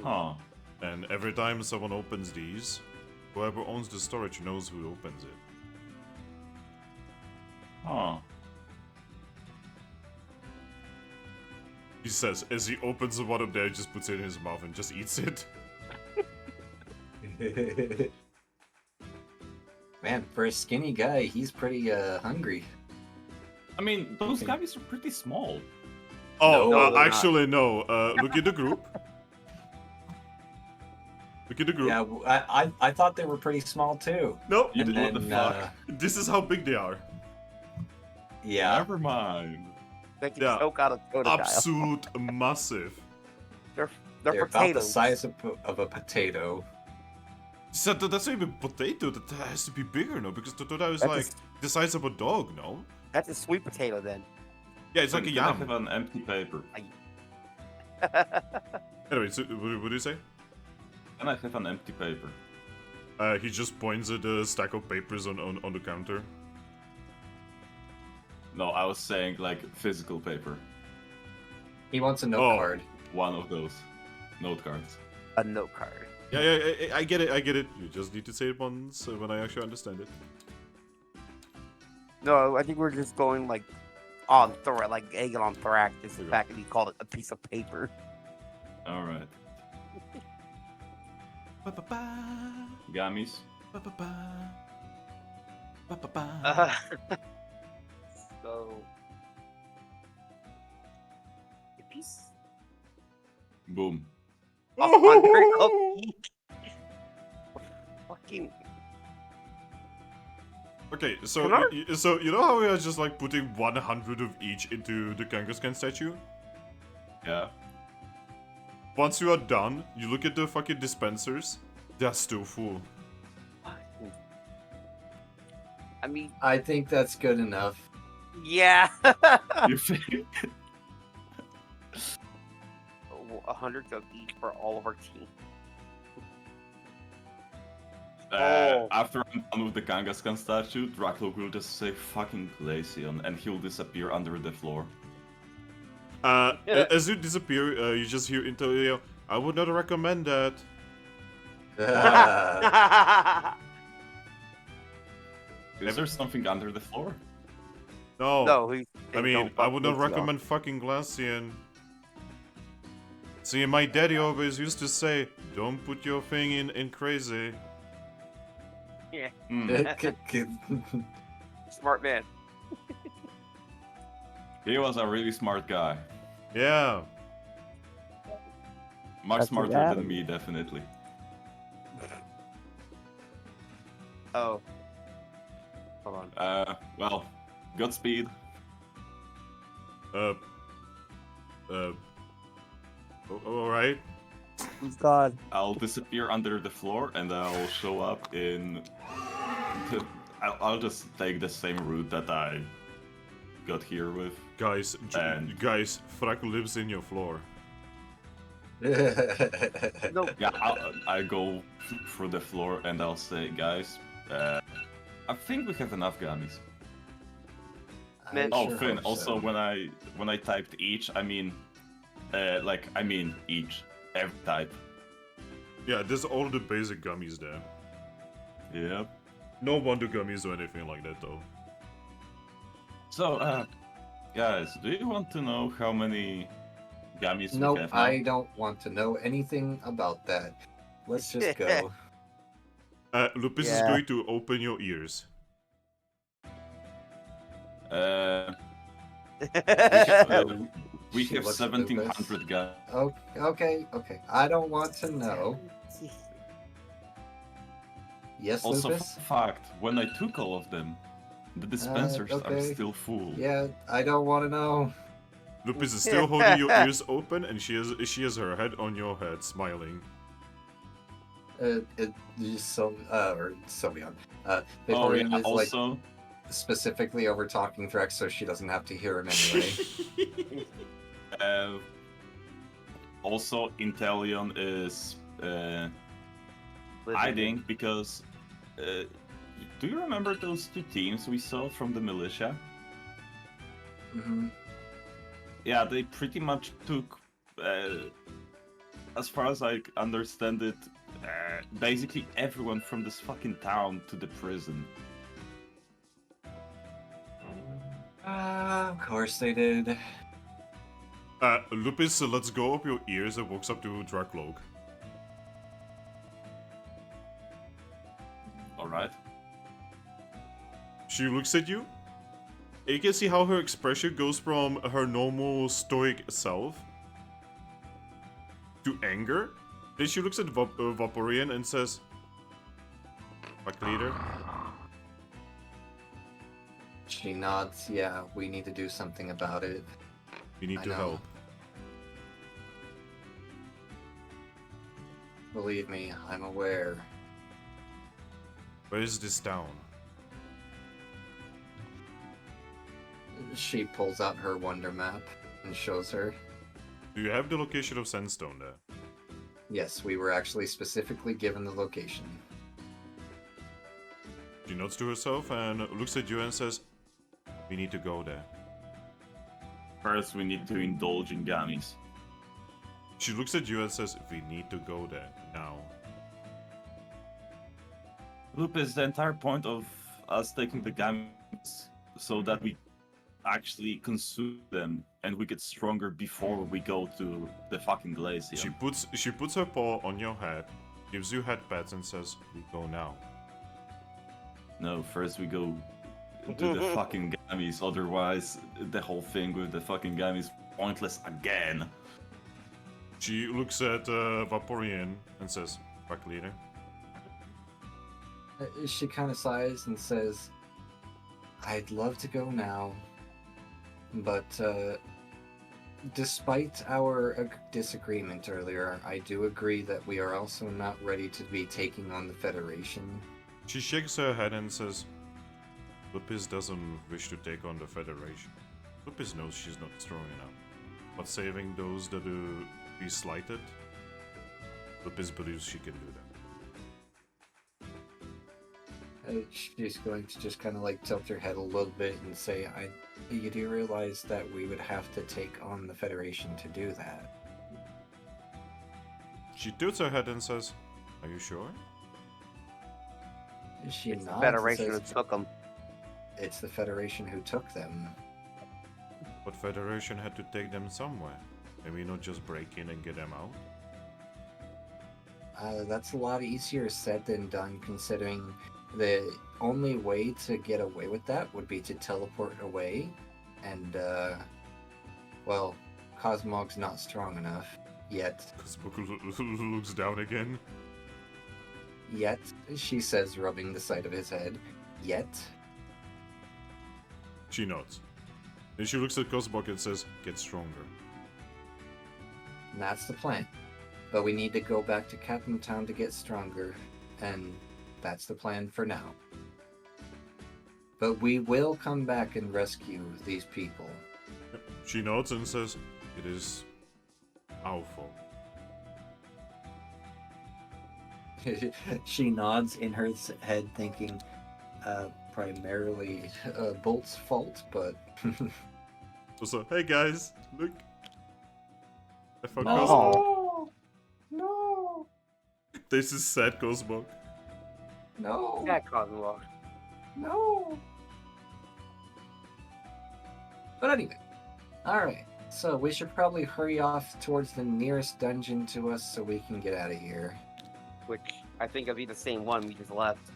Huh. And every time someone opens these, whoever owns the storage knows who opens it. Huh. He says, as he opens the one up there, he just puts it in his mouth and just eats it. Man, for a skinny guy, he's pretty hungry. I mean, those gummies are pretty small. Oh, No, they're actually, no. Look at the group. Look at the group. Yeah, I thought they were pretty small too. No, You And what the then, fuck? this is how big they are. Yeah, Never mind. They can Yeah. choke out a crocodile. Absolute massive. They're they're about the potatoes. size of a potato. So that's not even potato. That has to be bigger, no? Because potato is That's like the size of a dog, no? That's a sweet potato then. Yeah, it's like a Can I have yam. an empty paper? Anyway, so what do you say? Can I have an empty paper? He just points at the stack of papers on the counter. No, I was saying like physical paper. He wants a note Oh. card. One of those note cards. A note card. Yeah, I get it. You just need to say it once when I actually understand it. No, I think we're just going like on Thrack, like egging on Thrack. Just the Okay. fact that he called it a piece of paper. All right. Ba-ba-ba, Gummies. ba-ba-ba, ba-ba-ba. So, a piece. Boom. 100 of each. Fucking. Okay, so Can I- so you know how we are just like putting 100 of each into the Kangaskhan statue? Yeah. Once you are done, you look at the fucking dispensers. They're still full. I mean, I think that's good enough. yeah. You think? 100 of each for all of our team. After I'm done with the Kangaskhan statue, Dracula will just say fucking Glaceon and he'll disappear under the floor. As you disappear, you just hear Intelio, I would not recommend that. Is there something under the floor? No. No, I mean, I would not recommend fucking Glaceon. See, my daddy always used to say, don't put your thing in crazy. Hmm. Smart man. He was a really smart guy. Yeah. Much That's smarter reality. than me, definitely. Oh. Hold on. Well, Godspeed. Alright. He's gone. I'll disappear under the floor and I'll show up in... I'll just take the same route that I got here with. Guys, And- guys, Thrack lives in your floor. No. Yeah, I go through the floor and I'll say, guys, I think we have enough gummies. Man, Oh, sure Finn. hope Also, so. when I typed each, I mean each, every type. Yeah, there's all the basic gummies there. Yep. No wonder gummies or anything like that, though. So, guys, do you want to know how many gummies we Nope, have now? I don't want to know anything about that. Let's just go. Lupus is Yeah. going to open your ears. We She have looks at 1,700 gummies. Oh, okay. I don't want to know. Yes, Also, Lupus? fact, when I took all of them, the dispensers are okay. still full. Yeah, I don't want to know. Lupus is still holding your ears open, and she has her head on your head, smiling. Or Sylveon. Oh, Vaporeon yeah, is also, like specifically over talking Thrack so she doesn't have to hear him anyway. also Inteleon is hiding because Do you remember those two teams we saw from the militia? Mm-hmm. Yeah, they pretty much took, as far as I understand it, basically everyone from this fucking town to the prison. Of course they did. Lupus, let's go up your ears and walks up to Dracloak. Alright. She looks at you. You can see how her expression goes from her normal stoic self to anger. Then she looks at Vaporeon and says, "Pack leader." She nods. Yeah, we need to do something about it. We need I to know. help. Believe me, I'm aware. Where is this town? She pulls out her wonder map and shows her. Do you have the location of Sandstone there? Yes, we were actually specifically given the location. She nods to herself and looks at you and says, "We need to go there." First, we need to indulge in gummies. She looks at you and says, "We need to go there now." Lupus, the entire point of us taking the gummies so that we actually consume them and we get stronger before we go to the fucking Glaceon. She puts her paw on your head, gives you head pats and says, "We go now." No, first we go to the fucking gummies, otherwise the whole thing with the fucking gummies pointless again. She looks at Vaporeon and says, "Pack leader." She kind of sighs and says, I'd love to go now, but despite our disagreement earlier, I do agree that we are also not ready to be taking on the Federation. She shakes her head and says, "Lupus doesn't wish to take on the Federation. Lupus knows she's not strong enough. But saving those that will be slighted, Lupus believes she can do that." She's going to just kind of like tilt her head a little bit and say, you do realize that we would have to take on the Federation to do that? She tilts her head and says, "Are you sure?" She It's the nods and Federation says, that took them. it's the Federation who took them. But Federation had to take them somewhere. Can we not just break in and get them out? That's a lot easier said than done, considering the only way to get away with that would be to teleport away, and, well, Cosmog's not strong enough, yet. Cosmog looks down again. Yet, she says, rubbing the side of his head, yet. She nods. Then she looks at Cosmog and says, "Get stronger." And that's the plan. But we need to go back to Capim Town to get stronger, and that's the plan for now. But we will come back and rescue these people. She nods and says, "It is our fault." She nods in her head, thinking, primarily Bolt's fault, but So, "Hey guys, look. I found No. Cosmog." no, This is sad, Cosmog. no, Yeah, Cosmog. no. But anyway, all right. So we should probably hurry off towards the nearest dungeon to us so we can get out of here. Which I think will be the same one we just left.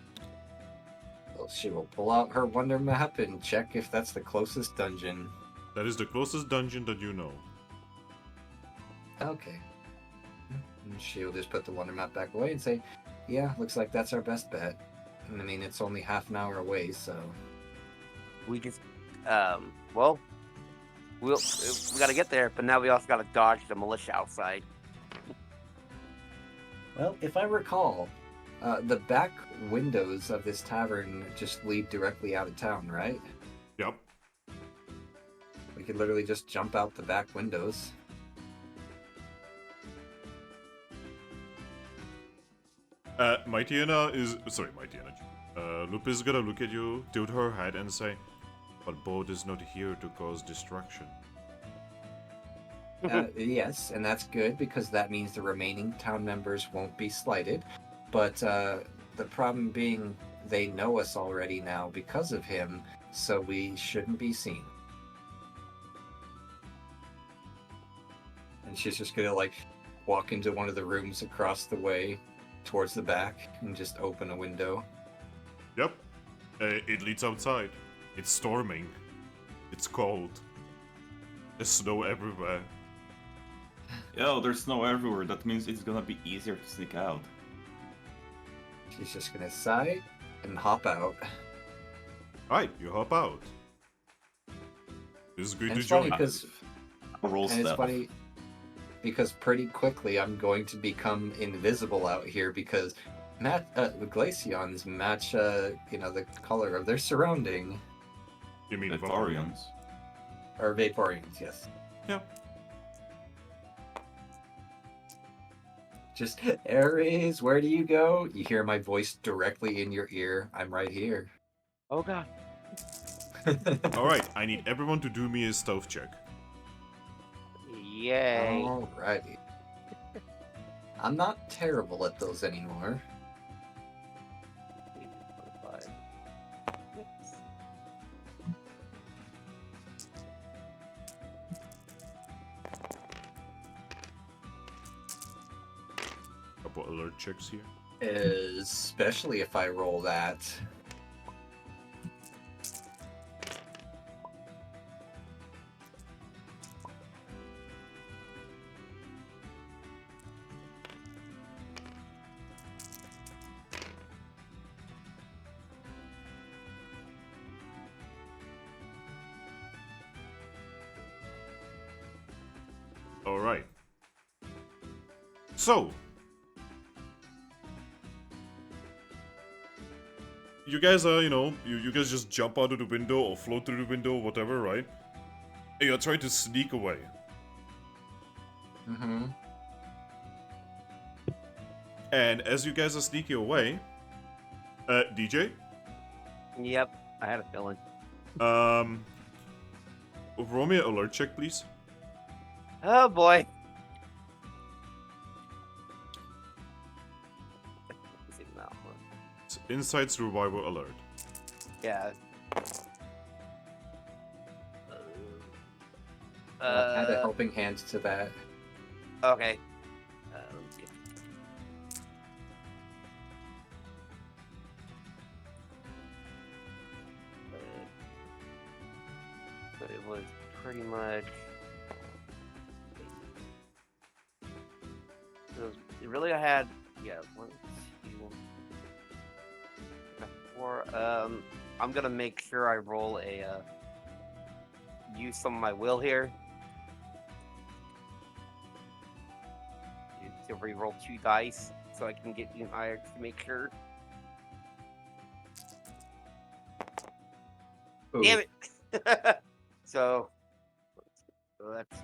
Well, she will pull out her wonder map and check if that's the closest dungeon. That is the closest dungeon that you know. Okay. And she'll just put the wonder map back away and say, yeah, looks like that's our best bet. And I mean, it's only half an hour away, so... We just, well, we gotta get there, but now we also gotta dodge the militia outside. Well, if I recall, the back windows of this tavern just lead directly out of town, right? Yep. We could literally just jump out the back windows. Mightyena is... Sorry, Mightyena. Lupus is gonna look at you, tilt her head, and say, "But Bod is not here to cause destruction." Yes, and that's good because that means the remaining town members won't be slighted. But the problem being they know us already now because of him, so we shouldn't be seen. And she's just gonna like walk into one of the rooms across the way towards the back and just open a window. Yep. It leads outside. It's storming. It's cold. There's snow everywhere. Yo, there's snow everywhere. That means it's gonna be easier to sneak out. She's just gonna sigh and hop out. Right, you hop out. This is good And to it's funny join. because Roll and it's stealth. funny because pretty quickly I'm going to become invisible out here because the Glaceons match the color of their surrounding. You mean Vaporeons. Or Vaporeons, yes. Yeah. Just, Ares, where do you go? You hear my voice directly in your ear. I'm right here. Oh god. Alright, I need everyone to do me a stealth check. Yay. Alrighty. I'm not terrible at those anymore. Couple alert checks here. Especially if I roll that. Alright. So. You guys are, you guys just jump out of the window or float through the window or whatever, right? And you're trying to sneak away. Mm-hmm. And as you guys are sneaking away, DJ? Yep, I had a feeling. Roll me an alert check, please. Oh boy. It's Inside Survival Alert. Yeah. Add a helping hand to that. Okay. Let's see. But it was pretty much. It really, I had, yeah, 1, 2, 4. I'm gonna make sure I roll a use some of my will here. To re-roll 2 dice so I can get even higher to make sure. Ooh. Damn it! so that's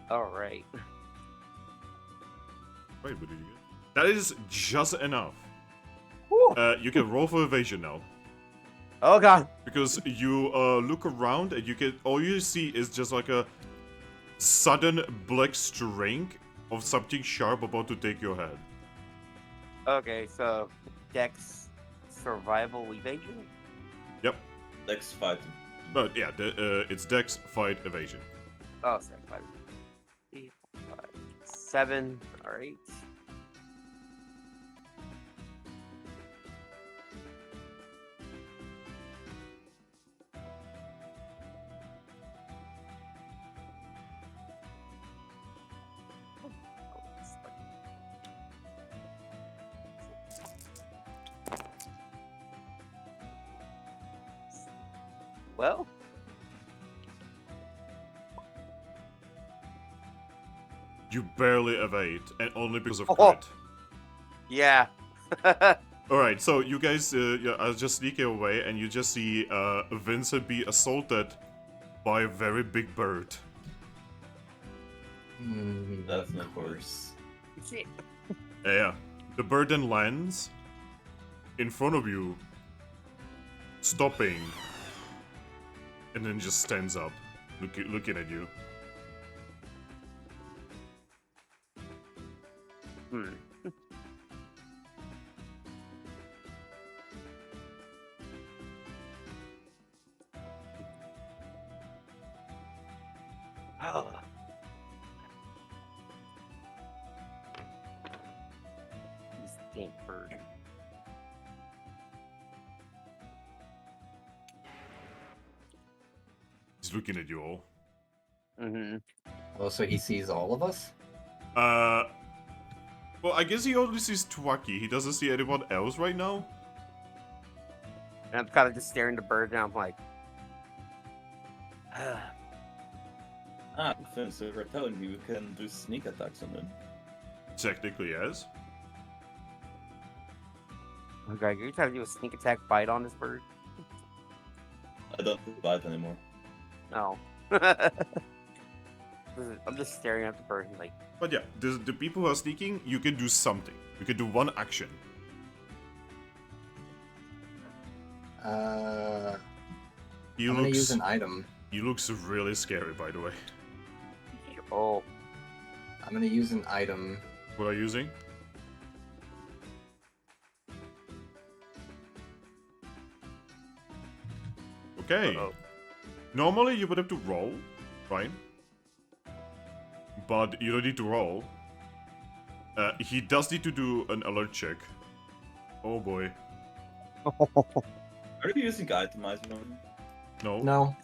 all right. Wait, what did you get? That is just enough. You can roll for evasion now. Oh god. Because you look around and all you see is just like a sudden black string of something sharp about to take your head. Okay, so Dex survival evasion? Yep. Dex fight. But yeah, it's Dex, fight, evasion. Oh, sorry, 5, 8, 5, 7. All right. Well, You barely evade, and only because of Oh. crit. Yeah. Alright, so you guys are just sneaking away, and you just see Vincent be assaulted by a very big bird. That's not worse. Yeah. The bird then lands in front of you, stopping, and then just stands up, looking at you. Hmm. Oh. This damn bird. He's looking at you all. Mm-hmm. Oh, so he sees all of us? Well, I guess he only sees Thwackey. He doesn't see anyone else right now. And I'm kind of just staring at the bird, and I'm like, Since we were telling you, we can do sneak attacks on them. Technically, yes. okay, are you trying to do a sneak attack bite on this bird? I don't bite anymore. No. I'm just staring at the bird and like, But yeah, the people who are sneaking, you can do something. You can do one action. He I'm gonna looks. use an item. He looks really scary, by the way. oh, I'm gonna use an item. What are you using? Okay. Uh-oh. Normally you would have to roll, right? But you don't need to roll. He does need to do an alert check. Oh boy. Are you using itemizer on? No. No.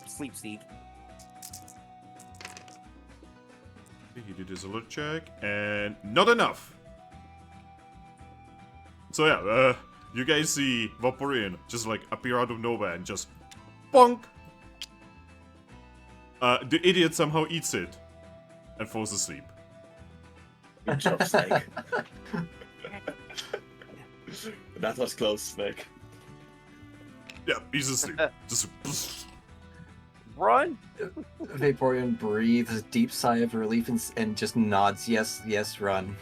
sleep seek. He did his alert check, and not enough. So yeah, you guys see Vaporeon just like appear out of nowhere and just bonk. The idiot somehow eats it and falls asleep. Good job, Snake. That was close, Snake. Yeah, he's asleep. Just Run! Vaporeon breathes a deep sigh of relief and just nods, yes, yes, run.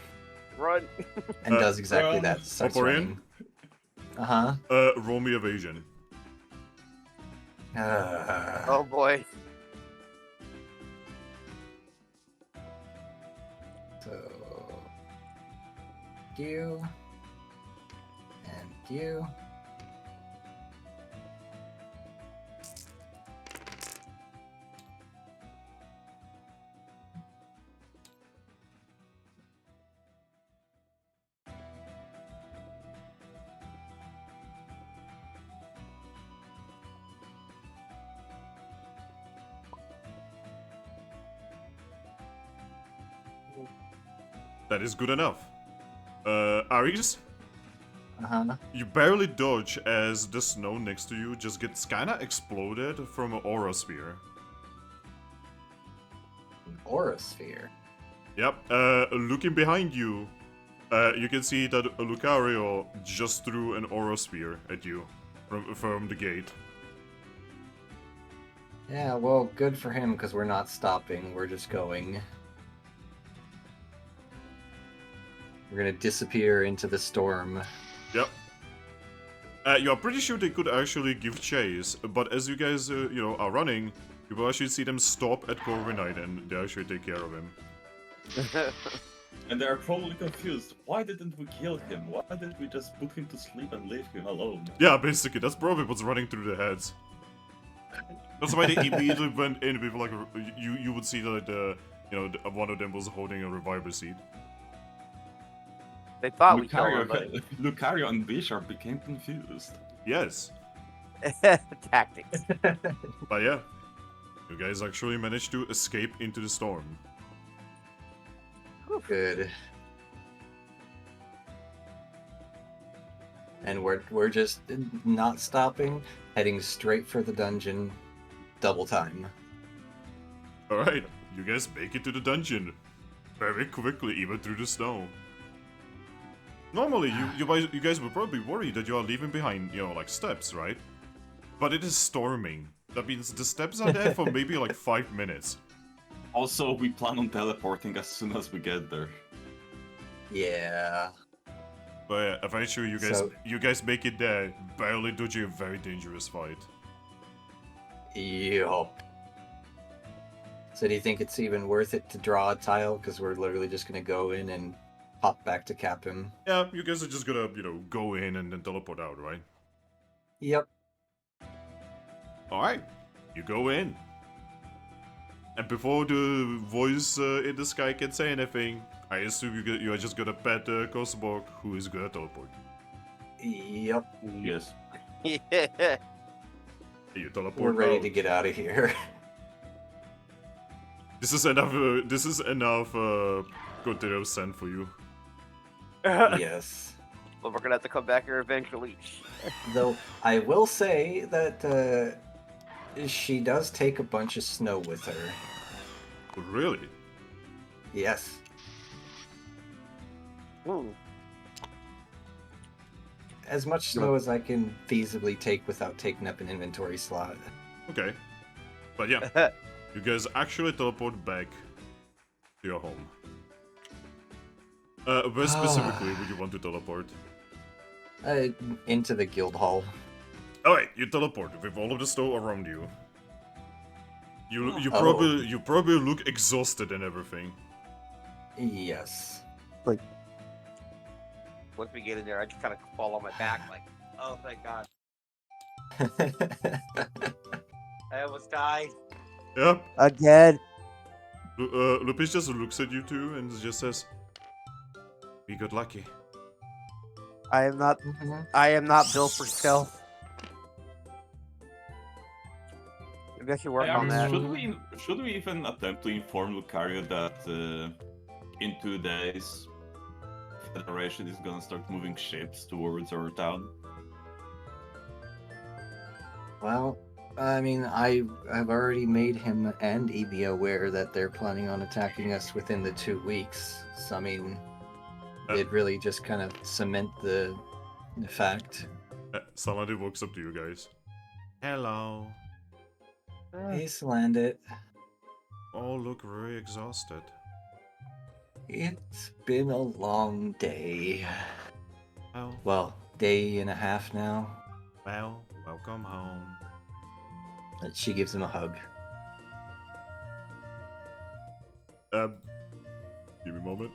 Run! And does exactly run. that. Starts Vaporeon? running. Uh-huh. roll me evasion. Oh boy. So... you... and you... That is good enough. Ares, Uh-huh. you barely dodge as the snow next to you just gets kinda exploded from an aura sphere. An aura sphere. Yep, looking behind you, you can see that Lucario just threw an aura sphere at you from the gate. Yeah, well, good for him, because we're not stopping. We're just going. We're gonna disappear into the storm. Yep. You are pretty sure they could actually give chase, but as you guys, are running, you will actually see them stop at Corviknight and they actually take care of him. And they're probably confused. Why didn't we kill him? Why didn't we just put him to sleep and leave him alone? Yeah, basically, that's probably what's running through their heads. That's why they immediately went in with like you would see that one of them was holding a reviver seed. They thought we killed him, but Lucario and Bishop became confused. Yes, tactics. but yeah, you guys actually managed to escape into the storm. Good. And we're just not stopping, heading straight for the dungeon, double time. All right, you guys make it to the dungeon. very quickly, even through the snow. Normally, you guys would probably worry that you are leaving behind, like steps, right? But it is storming. That means the steps are there for maybe like 5 minutes. Also, we plan on teleporting as soon as we get there. Yeah. But yeah, eventually you guys make it there, barely dodging a very dangerous fight. Yup. So do you think it's even worth it to draw a tile? Because we're literally just gonna go in and pop back to Capim. Yeah, you guys are just gonna, go in and then teleport out, right? Yep. Alright, you go in. And before the voice in the sky can say anything, I assume you are just gonna pet Cosmog, who is gonna teleport. Yep. Yes. Yeah. You teleport We're ready out. to get out of here. This is enough continual send for you. Yes. But we're gonna have to come back here eventually. Though I will say that she does take a bunch of snow with her. Really? Yes. Ooh. As much snow as I can feasibly take without taking up an inventory slot. Okay. But yeah, you guys actually teleport back to your home. Where specifically would you want to teleport? Into the guild hall. Alright, you teleport with all of the snow around you. You Oh. probably look exhausted and everything. Yes. Once we get in there, I just kind of fall on my back, like, oh, thank God. I almost died. Yeah. Again. Lupis just looks at you two and just says, "We got lucky." I am not built for stealth. Maybe I should work on that. Should we even attempt to inform Lucario that in 2 days Federation is gonna start moving ships towards our town? Well, I mean, I have already made him and Evie aware that they're planning on attacking us within the 2 weeks. So, I mean, it really just kind of cement the fact. Somebody walks up to you guys. Hello. He's landed. All look very exhausted. It's been a long day. Well, Well, day and a half now. welcome home. And she gives him a hug. Give me a moment.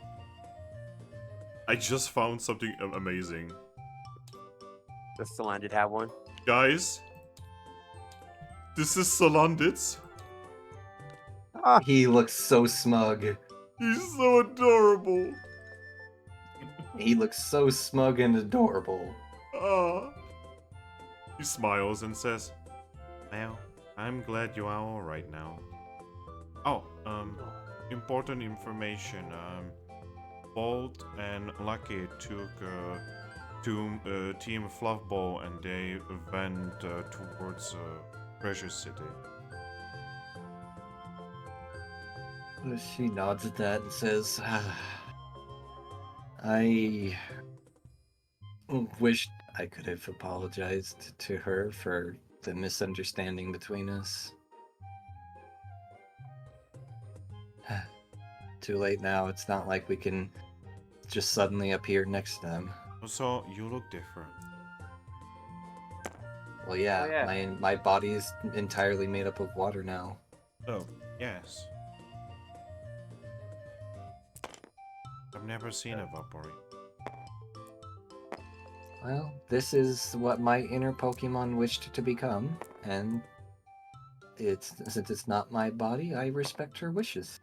I just found something amazing. Does Solandit have one? Guys, this is Solandit's. He looks so smug. He's so adorable. He looks so smug and adorable. He smiles and says, "Well, I'm glad you are all right now. Oh, important information. Bolt and Lucky took Team Fluffball and they went towards Treasure City." She nods at that and says, I wished I could have apologized to her for the misunderstanding between us. Too late now. It's not like we can just suddenly appear next to them. So, you look different. Well, yeah, Oh, yeah. my body is entirely made up of water now. Oh, yes. I've never seen a Vaporeon. Well, this is what my inner Pokemon wished to become, and since it's not my body, I respect her wishes.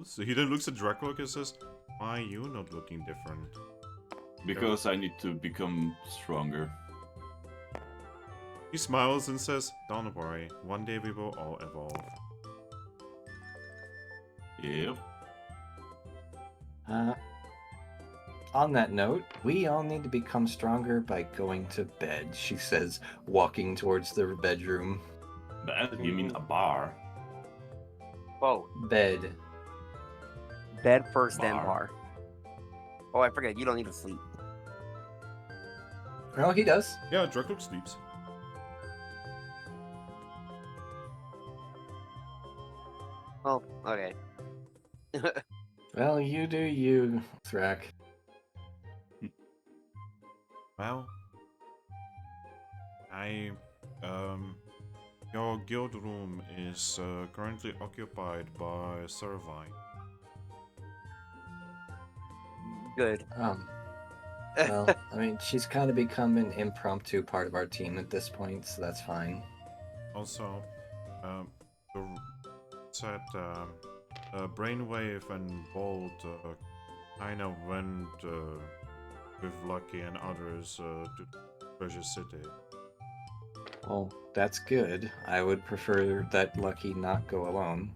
So he then looks at Dracula and says, "Why are you not looking different?" Because I need to become stronger. He smiles and says, "Don't worry, one day we will all evolve." Yep. On that note, we all need to become stronger by going to bed, she says, walking towards the bedroom. Bed? You mean a bar? Whoa. Bed. Bed first, then Bar. bar. Oh, I forget. You don't need to sleep. No, he does. Yeah, Draclook sleeps. Oh, okay. Well, you do you, Thrack. Well, your guild room is currently occupied by Servine. Good. Well, I mean, she's kind of become an impromptu part of our team at this point, so that's fine. Also, the said Brainwave and Bolt kind of went with Lucky and others to Treasure City. Well, that's good. I would prefer that Lucky not go alone.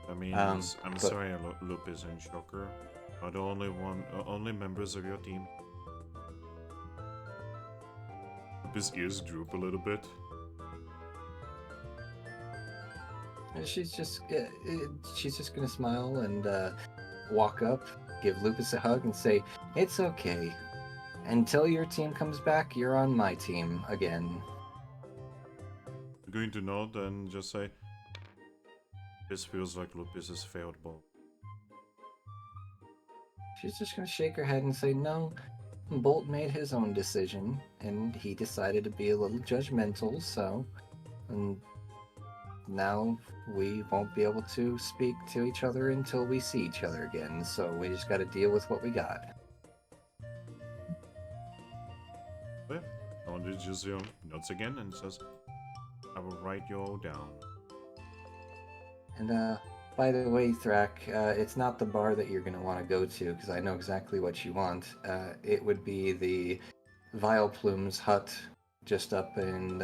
That means I'm but- sorry, Lupus and Shocker are the only members of your team. Lupus' ears droop a little bit. And she's just gonna smile and walk up, give Lupus a hug, and say, "It's okay. Until your team comes back, you're on my team again." I'm going to nod and just say, this feels like Lupus's failed ball. She's just gonna shake her head and say, "No, Bolt made his own decision, and he decided to be a little judgmental, so and now we won't be able to speak to each other until we see each other again, so we just gotta deal with what we got." Yeah, Nod just nods again and says, I will write you all down. And by the way, Thrack, it's not the bar that you're gonna want to go to, because I know exactly what you want. It would be the Vile Plume's hut, just up in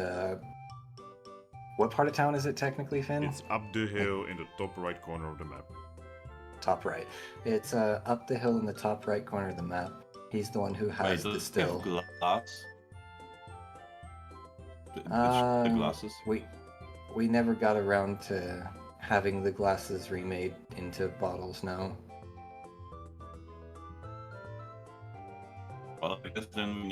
what part of town is it technically, Finn? It's up the hill in the top right corner of the map. Top right. It's up the hill in the top right corner of the map. He's the one who has the still. Glass? The glasses? We never got around to having the glasses remade into bottles now. Well, I guess then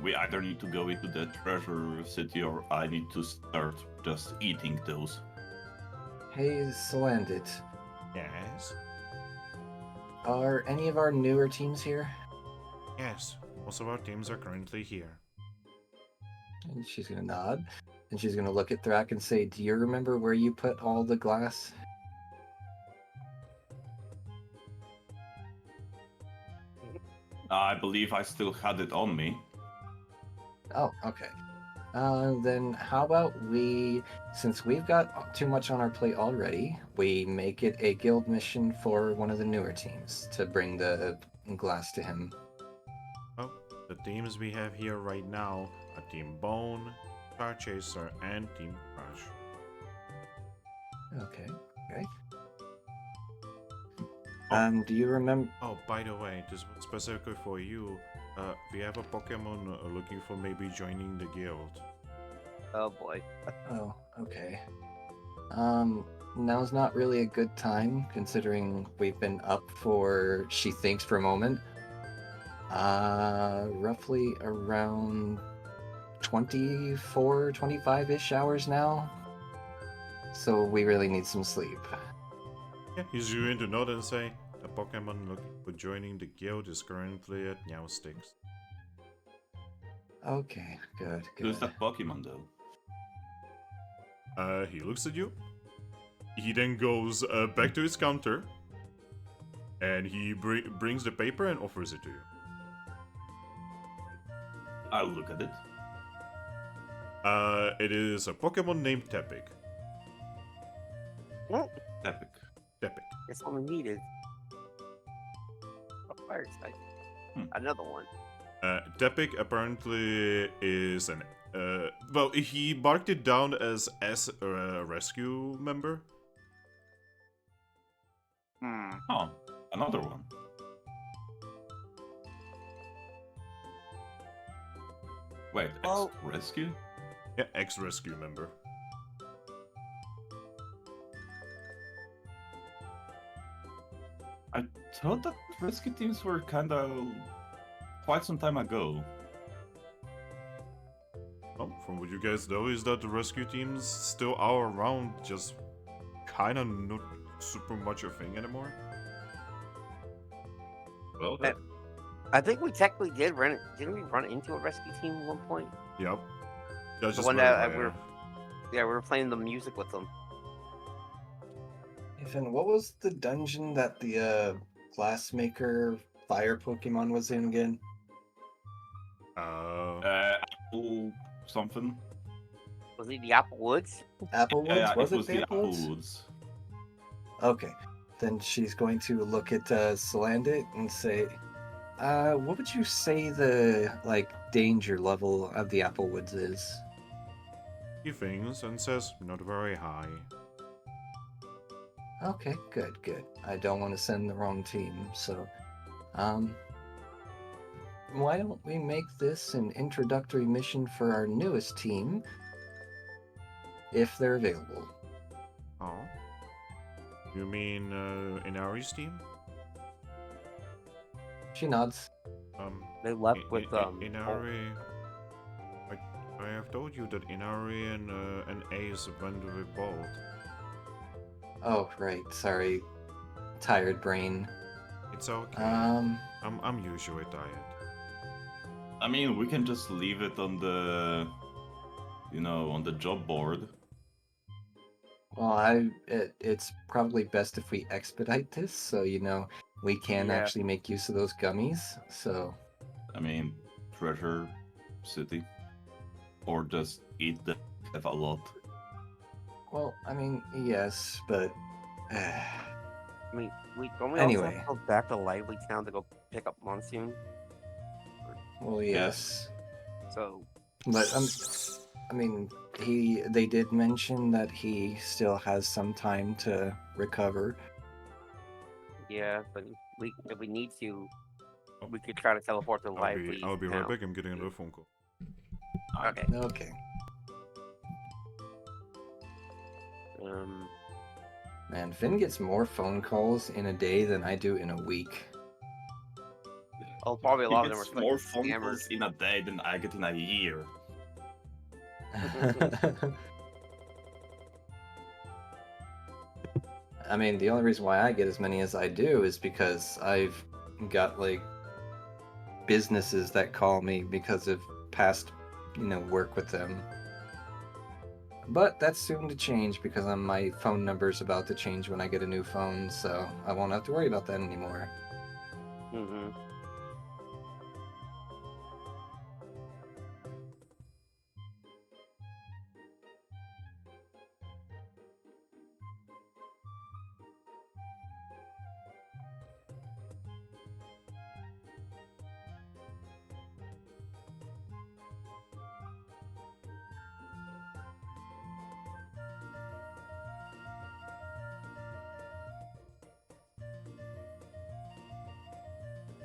we either need to go into the treasure city, or I need to start just eating those. Hey, Solandit, Yes? are any of our newer teams here? Yes. Most of our teams are currently here. And she's gonna nod, and she's gonna look at Thrack and say, "Do you remember where you put all the glass?" I believe I still had it on me. Oh, okay. Then how about since we've got too much on our plate already, we make it a guild mission for one of the newer teams to bring the glass to him. Oh, the teams we have here right now are Team Bone, Star Chaser, and Team Crush. Okay. Oh. Do you remember? Oh, by the way, this was specifically for you. We have a Pokemon looking for maybe joining the guild. Oh boy. Oh, okay. Now's not really a good time, considering we've been up for, she thinks for a moment, roughly around 24, 25-ish hours now. So we really need some sleep. Yeah, he's going to nod and say, the Pokemon looking for joining the guild is currently at Meowsticks. Okay, good. Who's that Pokemon though? He looks at you. He then goes back to his counter. And he brings the paper and offers it to you. I'll look at it. It is a Pokemon named Tepic. Epic. Tepic. That's what we needed. Oh, fire excited. Another one. Tepic apparently is an well, he marked it down as a rescue member. Oh, another one. Wait, Well- rescue? Yeah, ex-rescue member. thought that rescue teams were kind of quite some time ago. Well, from what you guys know is that the rescue teams still are around, just kinda not super much a thing anymore. Well, I think we technically did run. Didn't we run into a rescue team at one point? Yep. Yeah, The just one very that rare. we were playing the music with them. Ethan, what was the dungeon that the glassmaker fire Pokemon was in again? Apple something. Was it the Apple Woods? Applewoods? Yeah, was it it was the the Applewoods? Applewoods. Okay. Then she's going to look at Salandit and say, what would you say the danger level of the Applewoods is? He thinks and says, not very high. Okay, good. I don't want to send the wrong team, so why don't we make this an introductory mission for our newest team, if they're available? Oh? You mean, Inari's team? She nods. They left with Inari... I have told you that Inari and Ace went with Bolt. Oh, right, sorry. Tired brain. It's okay. I'm usually tired. I mean, we can just leave it on the, on the job board. Well, it's probably best if we expedite this, so we can Yeah. actually make use of those gummies. So, I mean, Treasure City. Or just eat them, have a lot. well, I mean, yes, but I mean, we don't we Anyway. also have to go back to Lively Town to go pick up Monsoon. well, yes. So But I mean, they did mention that he still has some time to recover. yeah, but if we need to, we could try to teleport to Lively I'll be right Town. back, I'm getting another phone call. Okay. Okay. Man, Finn gets more phone calls in a day than I do in a week. Oh, probably a lot of them He are gets more like phone scammers. calls in a day than I get in a year. I mean, the only reason why I get as many as I do is because I've got businesses that call me because of past, work with them. But that's soon to change because my phone number's about to change when I get a new phone, so I won't have to worry about that anymore. Mm-hmm.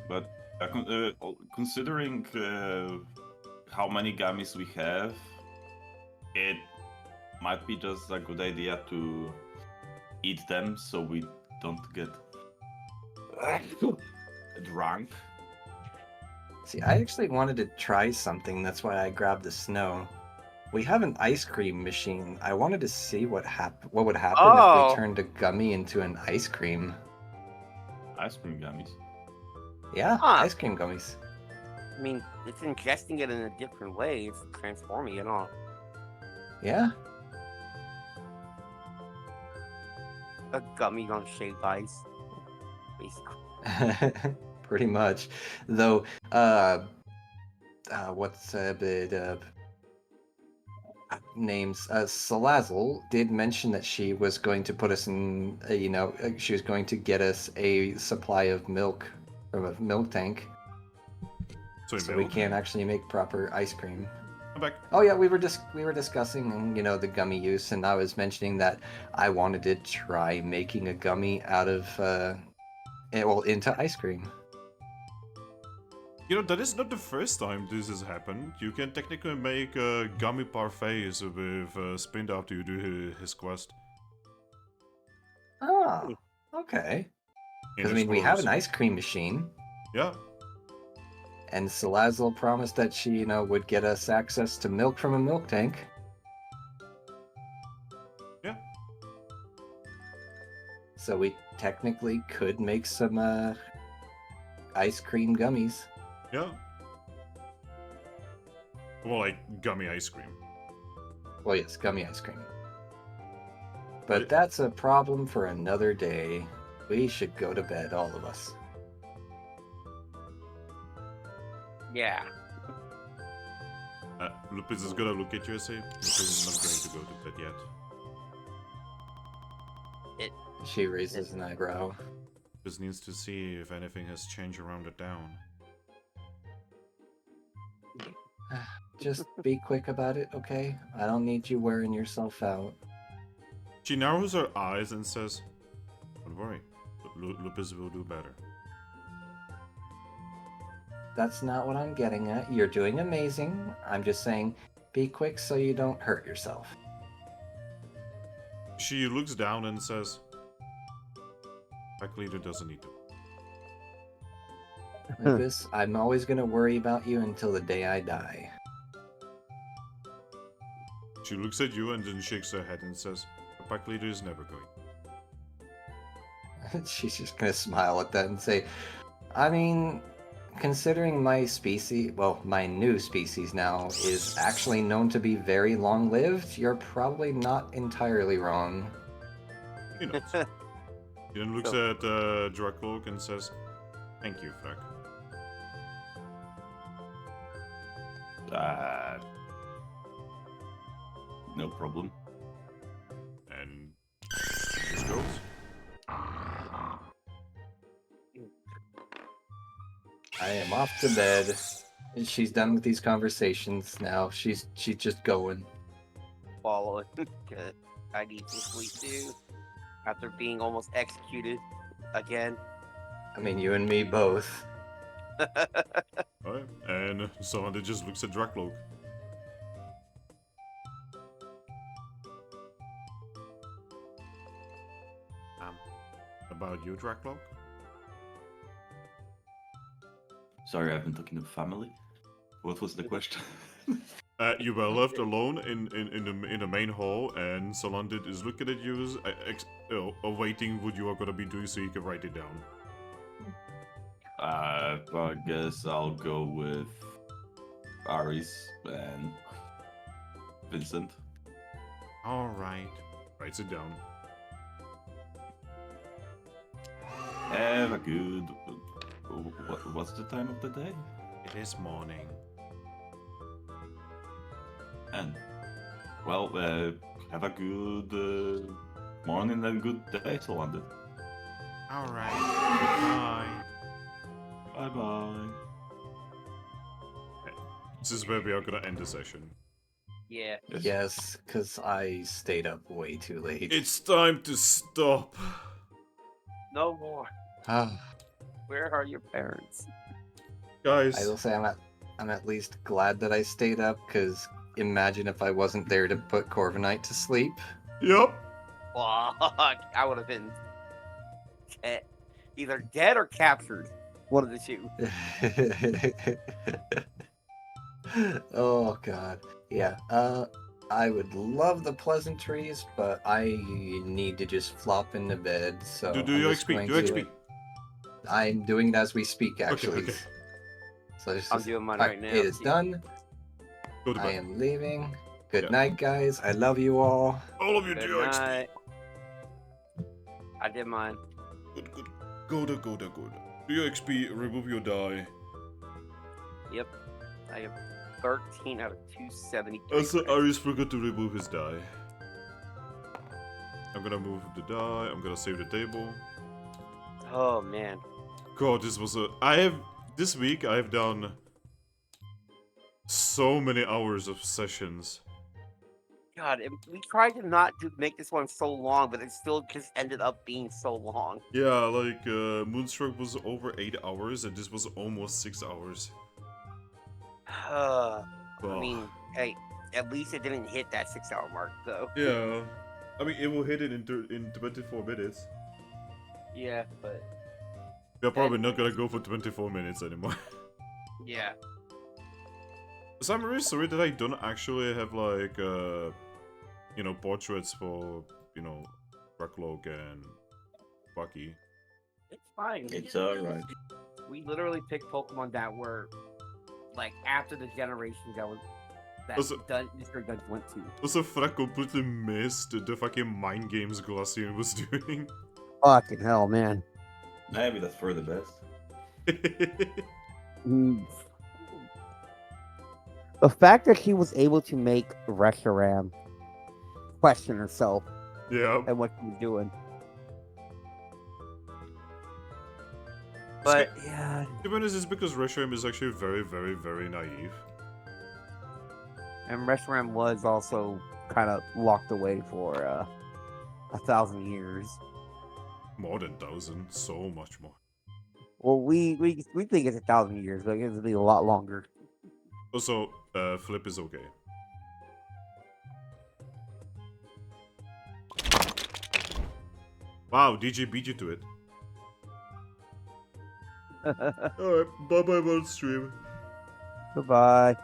But considering how many gummies we have, it might be just a good idea to eat them so we don't get drunk. See, I actually wanted to try something, that's why I grabbed the snow. We have an ice cream machine. I wanted to see what would happen if Oh. we turned a gummy into an ice cream. Ice cream gummies. Yeah, Huh. ice cream gummies. I mean, it's ingesting it in a different way. It's transforming it all. Yeah. A gummy on shaved ice, basically. Pretty much. Though, what's names? Salazzle did mention that she was going to put us in, she was going to get us a supply of milk from a milk tank, so we can actually make proper ice cream. I'm back. Oh yeah, we were discussing, the gummy use, and I was mentioning that I wanted to try making a gummy out of, into ice cream. That is not the first time this has happened. You can technically make gummy parfaits with Spin after you do his quest. Oh, okay. Because I mean, we have an ice cream machine, Yeah. and Salazzle promised that she, would get us access to milk from a milk tank. Yeah. So we technically could make some ice cream gummies. Yeah. Well, like gummy ice cream. Well, yes, gummy ice cream. Yeah. But that's a problem for another day. We should go to bed, all of us. Yeah. Lupus is gonna look at you and say, Lupus is not going to go to bed yet. She raises an eyebrow. Lupus needs to see if anything has changed around the town. Just be quick about it, okay? I don't need you wearing yourself out. She narrows her eyes and says, don't worry, Lupus will do better. That's not what I'm getting at. You're doing amazing. I'm just saying, be quick so you don't hurt yourself. She looks down and says, Pack leader doesn't need to. Lucas, I'm always gonna worry about you until the day I die. She looks at you and then shakes her head and says, the pack leader is never going. She's just gonna smile at that and say, I mean, considering my species, well, my new species now, is actually known to be very long-lived, you're probably not entirely wrong. He nods. He then looks at Dragapult and says, thank you, Thrack. No problem. And she just goes. I am off to bed. She's done with these conversations now. She's just going. Follow it. Good. I need to sleep too. After being almost executed again. I mean, you and me both. Alright, and someone that just looks at Dragapult. About you, Dragapult? Sorry, I've been talking to family. What was the question? You were left alone in the main hall, and Solandit is looking at you, awaiting what you are gonna be doing so you can write it down. I guess I'll go with Aris and Vincent. Alright. Writes it down. Have a good... What's the time of the day? It is morning. And, well, have a good morning and good day, Solandit. Alright. Goodbye. Bye-bye. This is where we are gonna end the session. Yeah. Yes, because I stayed up way too late. It's time to stop. No more. Ah, Where are your parents? Guys. I will say I'm at least glad that I stayed up, because imagine if I wasn't there to put Corviknight to sleep. Yep. Fuck. I would have been either dead or captured. One of the two. Oh god. Yeah. I would love the pleasantries, but I need to just flop into bed. So Do I'm your just XP. going Do to- XP. I'm doing it as we speak, actually. Okay. So it's I'm just- doing mine Alright, right now. It is done. Go to I bed. am leaving. Good Yeah. night, guys. I love you all. All of you Good do your XP. night. I did mine. Good, good. Go there, go there, go there. Do your XP, remove your die. Yep. I have 13 out of 270. Also, Aris forgot to remove his die. I'm gonna move the die, I'm gonna save the table. Oh man. God, this was this week I've done so many hours of sessions. God, we tried to not make this one so long, but it still just ended up being so long. Yeah, like, Moonstruck was over 8 hours, and this was almost 6 hours. I Oh. mean, hey, at least it didn't hit that 6-hour mark, though. Yeah. I mean, it will hit it in 24 minutes. Yeah, but We're probably not gonna go for 24 minutes anymore. Yeah. So I'm really sorry that I don't actually have like, portraits for, Thrack and Thwackey. It's fine. It's alright. We literally picked Pokemon that were like after the generation that Also- Mr. Dungeon went to. Also, Thrack completely missed the fucking mind games Glaceon was doing. Fucking hell, man. Maybe that's for the best. Mm. The fact that she was able to make Reshiram question herself Yeah. and what she was doing. But yeah, To be honest, it's because Reshiram is actually very, very, very naive. And Reshiram was also kind of locked away for 1,000 years. More than 1,000, so much more. Well, we think it's 1,000 years, but it's gonna be a lot longer. Also, Flip is okay. Wow, DJ beat you to it. Alright, bye bye, world stream. Goodbye.